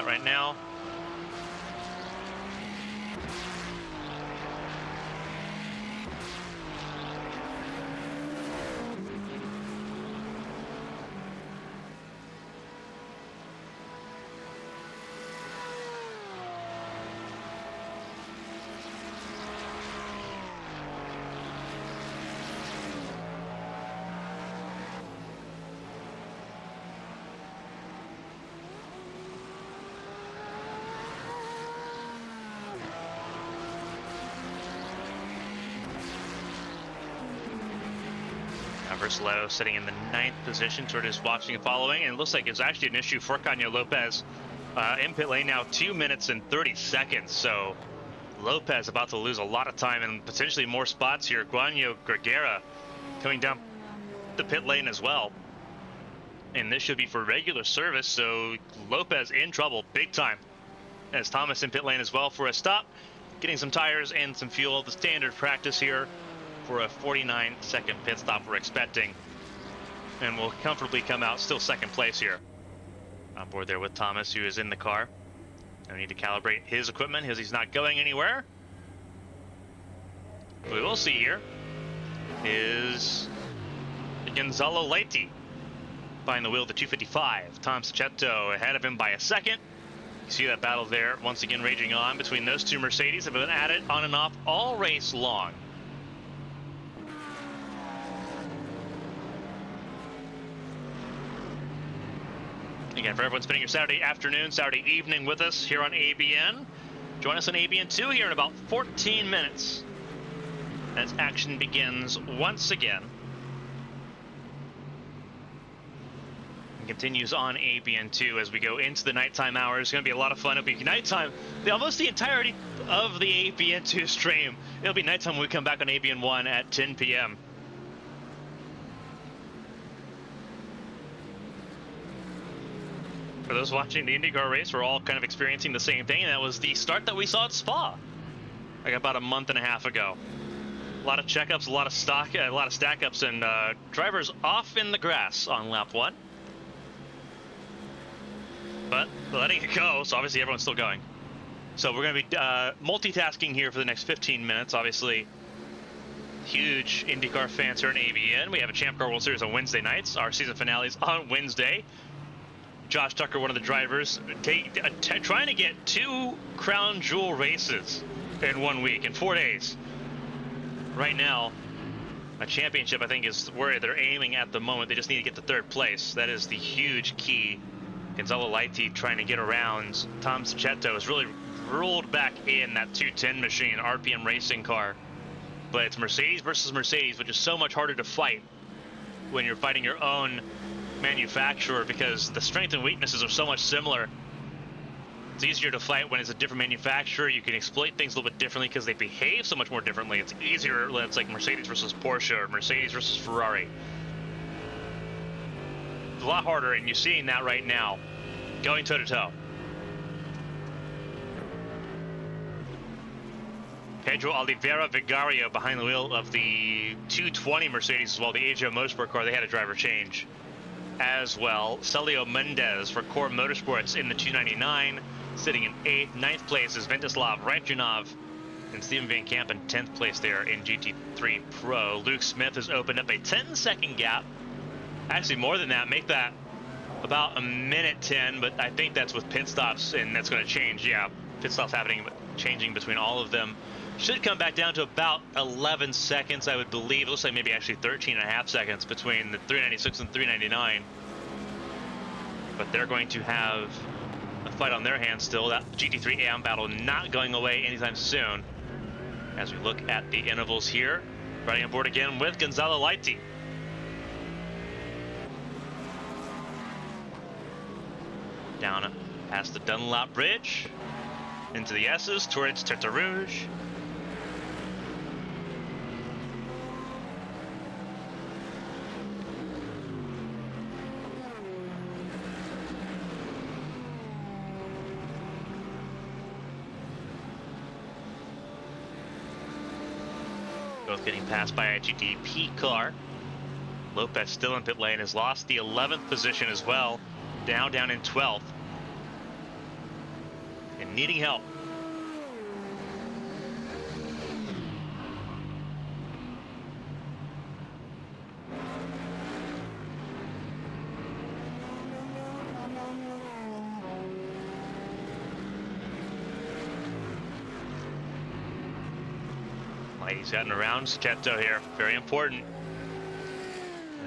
right now. Versaletto sitting in the 9th position, sort of just watching and following, and it looks like it's actually an issue for Canio Lopez in pit lane now, 2 minutes and 30 seconds. So Lopez about to lose a lot of time and potentially more spots here. Guanyo Gregera coming down the pit lane as well, and this should be for regular service. So Lopez in trouble big time, as Thomas in pit lane as well for a stop, getting some tires and some fuel. The standard practice here for a 49-second pit stop we're expecting, and will comfortably come out still second place here. On board there with Thomas, who is in the car. I need to calibrate his equipment as he's not going anywhere. What we will see here is Gonzalo Leite behind the wheel of the 255. Tom Sachetto ahead of him by a second. You see that battle there once again raging on between those two Mercedes. Have been at it on and off all race long. Again, for everyone spending your Saturday afternoon, Saturday evening with us here on ABN, join us on ABN 2 here in about 14 minutes as action begins once again. And continues on ABN 2 as we go into the nighttime hours. It's going to be a lot of fun. It'll be nighttime, almost the entirety of the ABN 2 stream. It'll be nighttime when we come back on ABN 1 at 10 p.m. For those watching the IndyCar race, we're all kind of experiencing the same thing, and that was the start that we saw at Spa, like about a month and a half ago. A lot of checkups, a lot of stock, a lot of stack-ups, and drivers off in the grass on lap 1. But letting it go, so obviously everyone's still going. So we're going to be multitasking here for the next 15 minutes. Obviously, huge IndyCar fans here in ABN. We have a Champ Car World Series on Wednesday nights. Our season finale's on Wednesday. Josh Tucker, one of the drivers, trying to get 2 crown jewel races in 1 week, in 4 days. Right now, a championship, I think, is where they're aiming at the moment. They just need to get to 3rd place. That is the huge key. Gonzalo Leite trying to get around. Tom Sachetto has really rolled back in that 210 machine, RPM racing car. But it's Mercedes versus Mercedes, which is so much harder to fight when you're fighting your own manufacturer, because the strength and weaknesses are so much similar. It's easier to fight when it's a different manufacturer. You can exploit things a little bit differently because they behave so much more differently. It's easier when it's like Mercedes versus Porsche or Mercedes versus Ferrari. It's a lot harder, and you're seeing that right now, going toe to toe. Pedro Oliveira Vigario behind the wheel of the 220 Mercedes as well, the AGO Motorsport car. They had a driver change as well. Celio Mendez for Core Motorsports in the 299, sitting in 8th. 9th place is Ventislav Ranchunov and Steven Van Camp in 10th place there in GT3 Pro. Luke Smith has opened up a 10-second gap. Actually, more than that, make that about a minute 10, but I think that's with pit stops, and that's going to change. Yeah, pit stops happening, changing between all of them. Should come back down to about 11 seconds, I would believe. It looks like maybe actually 13 and a half seconds between the 396 and 399. But they're going to have a fight on their hands still. That GT3 AM battle not going away anytime soon. As we look at the intervals here, riding on board again with Gonzalo Leite. Down past the Dunlop Bridge, into the S's, towards Terte Rouge. Both getting passed by a GTP car. Lopez still in pit lane, has lost the 11th position as well. Down in 12th. needing help. He's gotten around Sarthe here. Very important.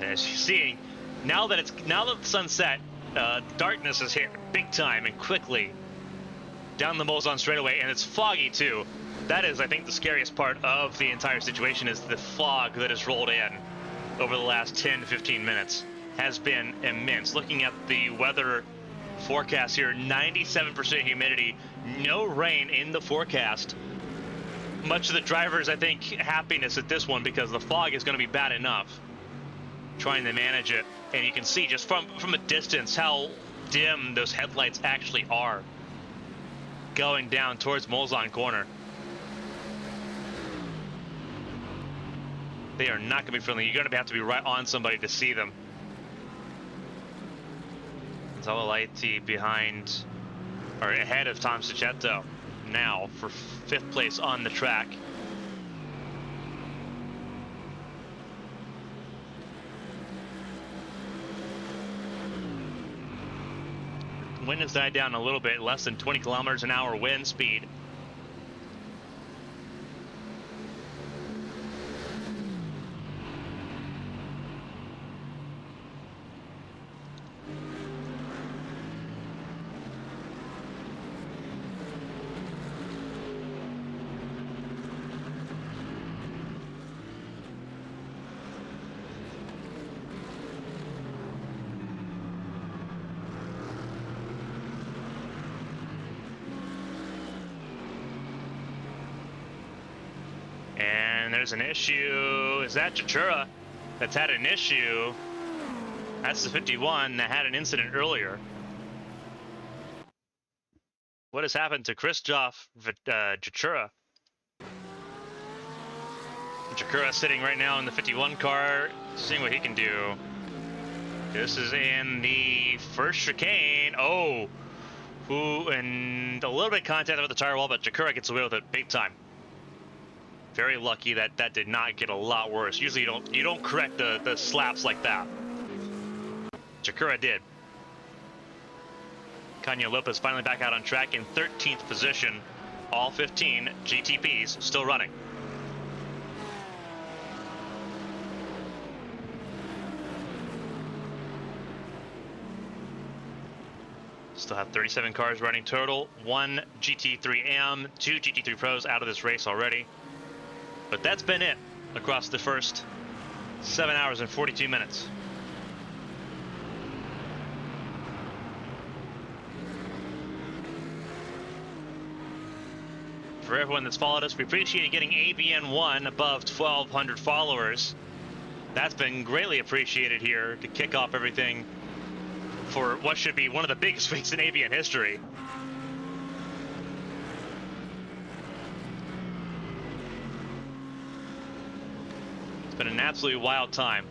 As you see, now that the sun's set, darkness is here big time and quickly down the Molzon straightaway, and it's foggy too. That is, I think, the scariest part of the entire situation is the fog that has rolled in over the last 10 to 15 minutes has been immense. Looking at the weather forecast here, 97% humidity, no rain in the forecast. Much of the drivers, I think, happiness at this one because the fog is going to be bad enough. Trying to manage it, and you can see just from a distance how dim those headlights actually are going down towards Molzon Corner. They are not going to be friendly. You're going to have to be right on somebody to see them. Zalaiti behind, or ahead of Tom Sarthe now for 5th place on the track. Wind has died down a little bit, less than 20 kilometers an hour wind speed. And there's an issue. Is that Jachura that's had an issue? That's the 51 that had an incident earlier. What has happened to Christoph Jachura? Jachura sitting right now in the 51 car, seeing what he can do. This is in the first chicane. Oh, and a little bit of contact with the tire wall, but Jachura gets away with it big time. Very lucky that that did not get a lot worse. Usually you don't correct the slaps like that. Jachura did. Kanye Lopez finally back out on track in 13th position. All 15 GTPs still running. Still have 37 cars running total. 1 GT3M, 2 GT3 Pros out of this race already. But that's been it across the first 7 hours and 42 minutes. For everyone that's followed us, we appreciate getting ABN1 above 1,200 followers. That's been greatly appreciated here to kick off everything for what should be one of the biggest weeks in ABN history. It's been an absolutely wild time.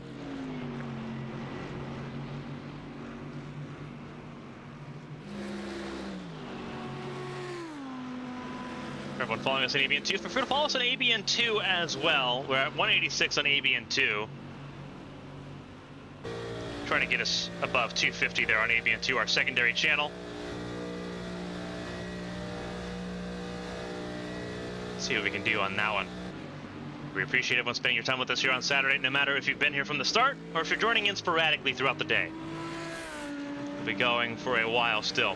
For everyone following us on ABN2, feel free to follow us on ABN2 as well. We're at 186 on ABN2. Trying to get us above 250 there on ABN2, our secondary channel. See what we can do on that one. We appreciate everyone spending your time with us here on Saturday, no matter if you've been here from the start or if you're joining in sporadically throughout the day. We'll be going for a while still.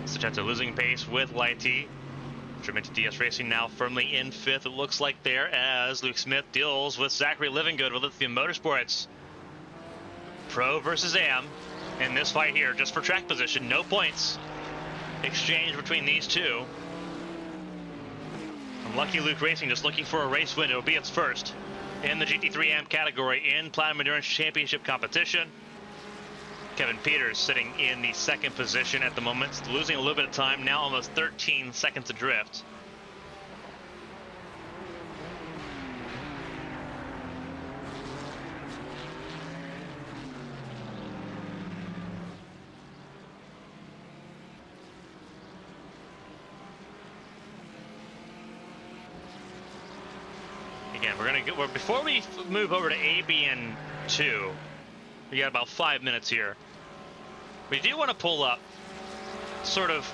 Sarthe losing pace with Lighty. Tremendous DS Racing now firmly in 5th, it looks like there, as Luke Smith deals with Zachary Livingood with Lithium Motorsports. Pro versus Am in this fight here, just for track position, no points. Exchange between these two. Lucky Luke Racing just looking for a race win. It'll be its first in the GT3 AM category in Platinum Endurance Championship competition. Kevin Peters sitting in the 2nd position at the moment, losing a little bit of time, now almost 13 seconds adrift. Again, before we move over to ABN 2, we got about 5 minutes here. We do want to pull up sort of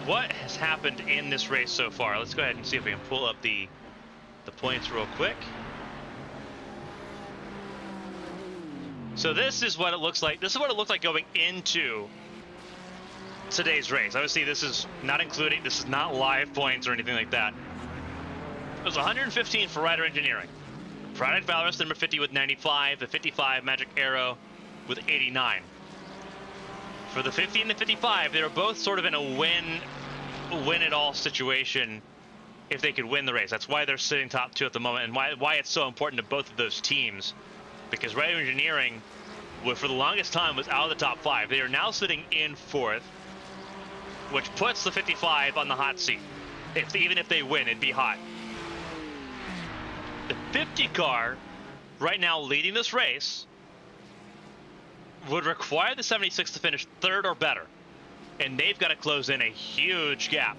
what has happened in this race so far. Let's go ahead and see if we can pull up the points real quick. So this is what it looks like. This is what it looked like going into today's race. Obviously, this is not including, this is not live points or anything like that. It was 115 for Rider Engineering. Product Valorous, number 50 with 95. The 55, Magic Arrow with 89. For the 50 and the 55, they were both sort of in a win-it-all situation if they could win the race. That's why they're sitting top 2 at the moment, and why it's so important to both of those teams. Because Rider Engineering, for the longest time, was out of the top 5. They are now sitting in 4th, which puts the 55 on the hot seat. Even if they win, it'd be hot. The 50 car, right now leading this race, would require the 76 to finish 3rd or better. And they've got to close in a huge gap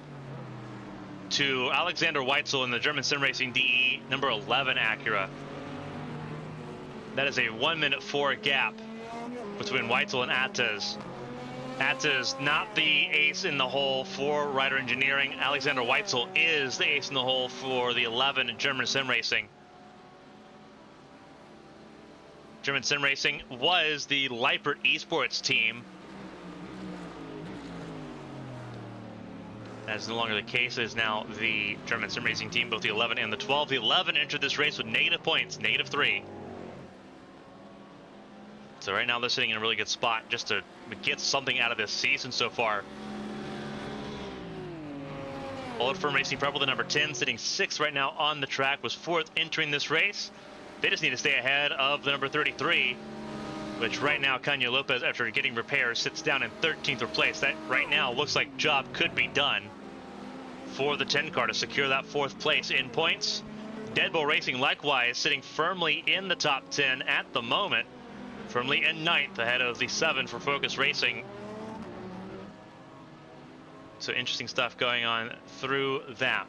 to Alexander Weitzel in the German Sim Racing DE number 11 Acura. That is a 1:04 gap between Weitzel and Ates. Ates not the ace in the hole for Rider Engineering. Alexander Weitzel is the ace in the hole for the 11 German Sim Racing. German Sim Racing was the Leipert Esports team. That is no longer the case. It is now the German Sim Racing team, both the 11 and the 12. The 11 entered this race with negative points, -3. So right now they're sitting in a really good spot just to get something out of this season so far. Bullet Firm Racing Purple, the number 10, sitting 6th right now on the track, was 4th entering this race. They just need to stay ahead of the number 33, which right now Kanye Lopez, after getting repairs, sits down in 13th place. That right now looks like job could be done for the 10 car to secure that 4th place in points. Dead Bull Racing likewise sitting firmly in the top 10 at the moment, firmly in 9th ahead of the 7 for Focus Racing. So interesting stuff going on through that.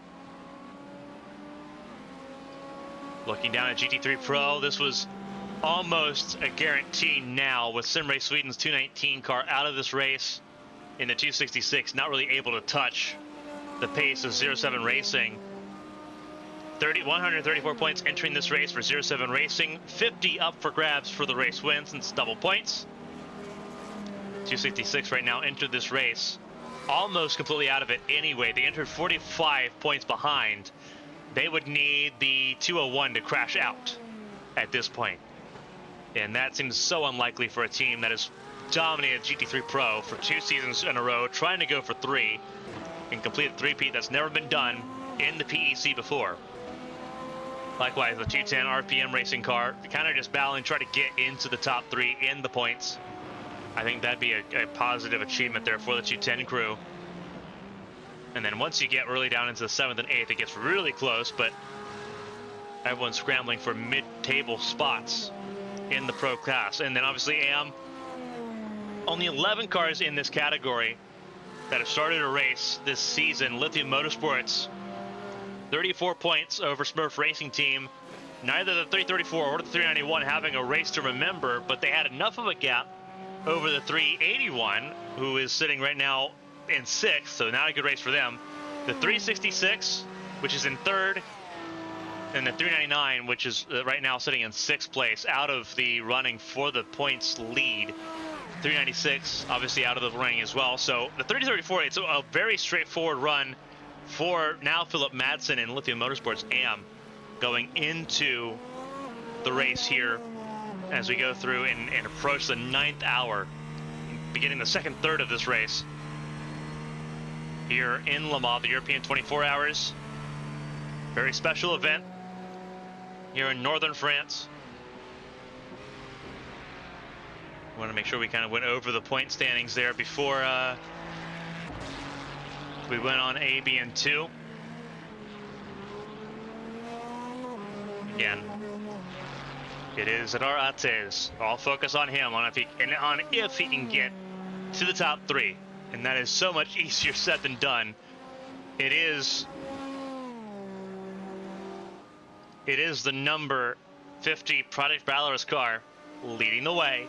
Looking down at GT3 Pro, this was almost a guarantee now with Simrace Sweden's 219 car out of this race in the 266, not really able to touch the pace of 07 Racing. 134 points entering this race for 07 Racing, 50 up for grabs for the race win since double points. 266 right now entered this race almost completely out of it anyway. They entered 45 points behind. They would need the 201 to crash out at this point. And that seems so unlikely for a team that has dominated GT3 Pro for 2 seasons in a row, trying to go for 3 and complete a 3-peat that's never been done in the PEC before. Likewise, the 210 RPM racing car, kind of just battling, try to get into the top 3 in the points. I think that'd be a positive achievement there for the 210 crew. And then once you get really down into the 7th and 8th, it gets really close, but everyone's scrambling for mid-table spots in the pro class. And then obviously AM, only 11 cars in this category that have started a race this season. Lithium Motorsports, 34 points over Smurf Racing Team. Neither the 334 or the 391 having a race to remember, but they had enough of a gap over the 381, who is sitting right now in 6th, so not a good race for them. The 366, which is in 3rd, and the 399, which is right now sitting in 6th place, out of the running for the points lead. 396, obviously out of the running as well. So the 334, it's a very straightforward run for now Philip Madsen and Lithium Motorsports AM going into the race here as we go through and approach the 9th hour, beginning the 2nd third of this race here in Le Mans, the European 24 Hours. Very special event here in northern France. We want to make sure we kind of went over the point standings there before we went on ABN2. Again, it is Adar Ates. All focus on him, on if he can get to the top 3. And that is so much easier said than done. It is It is the number 50 Project Valorous car leading the way.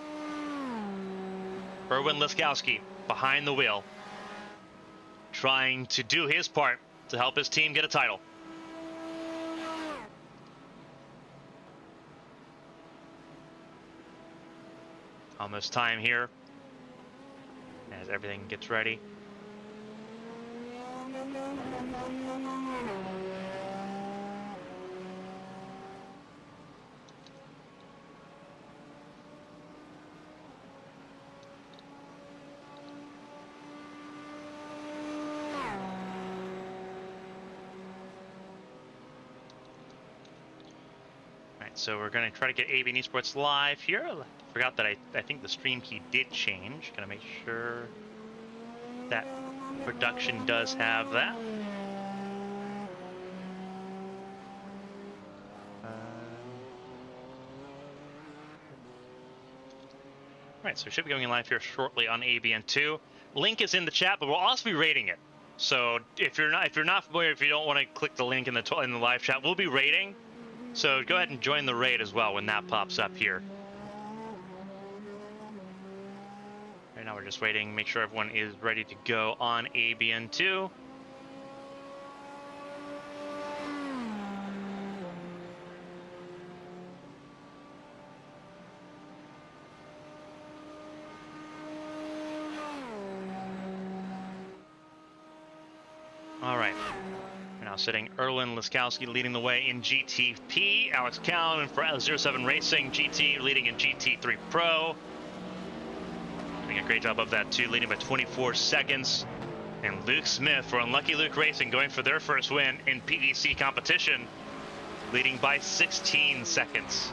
Erwin Liskowski behind the wheel, trying to do his part to help his team get a title. Almost time here as everything gets ready. So we're going to try to get ABN Esports live here. I forgot that I think the stream key did change. Gonna make sure that production does have that. Alright, so we should be going live here shortly on ABN2. Link is in the chat, but we'll also be rating it. So if you're not familiar, if you don't want to click the link in the live chat, we'll be rating. So go ahead and join the raid as well when that pops up here. Right now we're just waiting, make sure everyone is ready to go on ABN2. All right. Now sitting Erwin Liskowski leading the way in GTP. Alex Callan for 07 Racing GT leading in GT3 Pro. Doing a great job of that too, leading by 24 seconds. And Luke Smith for Unlucky Luke Racing going for their first win in PEC competition, leading by 16 seconds.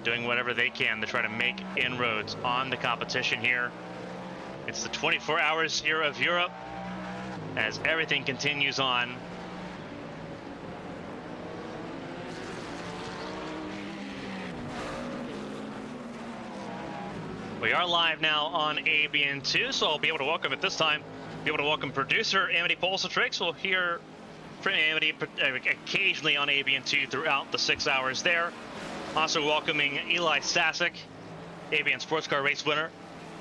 Doing whatever they can to try to make inroads on the competition here. It's the 24 hours here of Europe as everything continues on. We are live now on ABN2, so I'll be able to welcome at this time, producer Amity Polsatrix. We'll hear from Amity occasionally on ABN2 throughout the 6 hours there. Also welcoming Eli Sasek, ABN Sports Car Race winner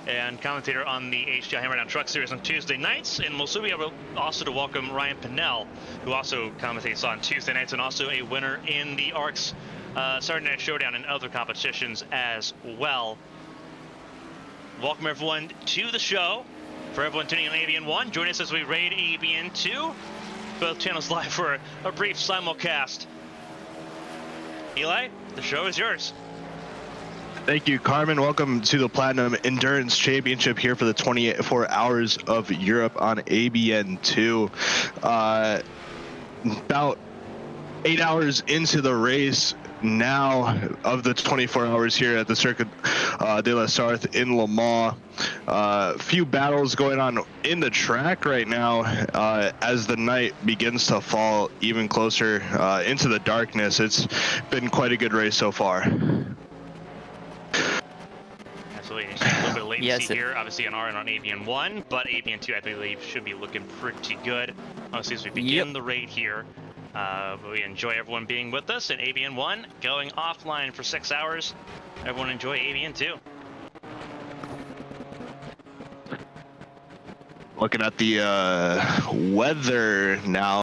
and commentator on the HDI Hammerdown Truck Series on Tuesday nights. And we'll soon be able also to welcome Ryan Pinnell, who also commentates on Tuesday nights and also a winner in the ARC's Saturday Night Showdown and other competitions as well. Welcome everyone to the show. For everyone tuning in on ABN1, join us as we raid ABN2. Both channels live for a brief simulcast. Eli, the show is yours. Thank you, Carmen. Welcome to the Platinum Endurance Championship here for the 24 Hours of Europe on ABN2. About 8 hours into the race now of the 24 hours here at the Circuit de la Sarthe in Le Mans. Few battles going on in the track right now as the night begins to fall even closer into the darkness. It's been quite a good race so far. Absolutely. A little bit of latency here, obviously on our and on ABN1, but ABN2 I believe should be looking pretty good. Obviously as we begin the raid here. We enjoy everyone being with us in ABN1, going offline for 6 hours. Everyone enjoy ABN2. Looking at the weather now.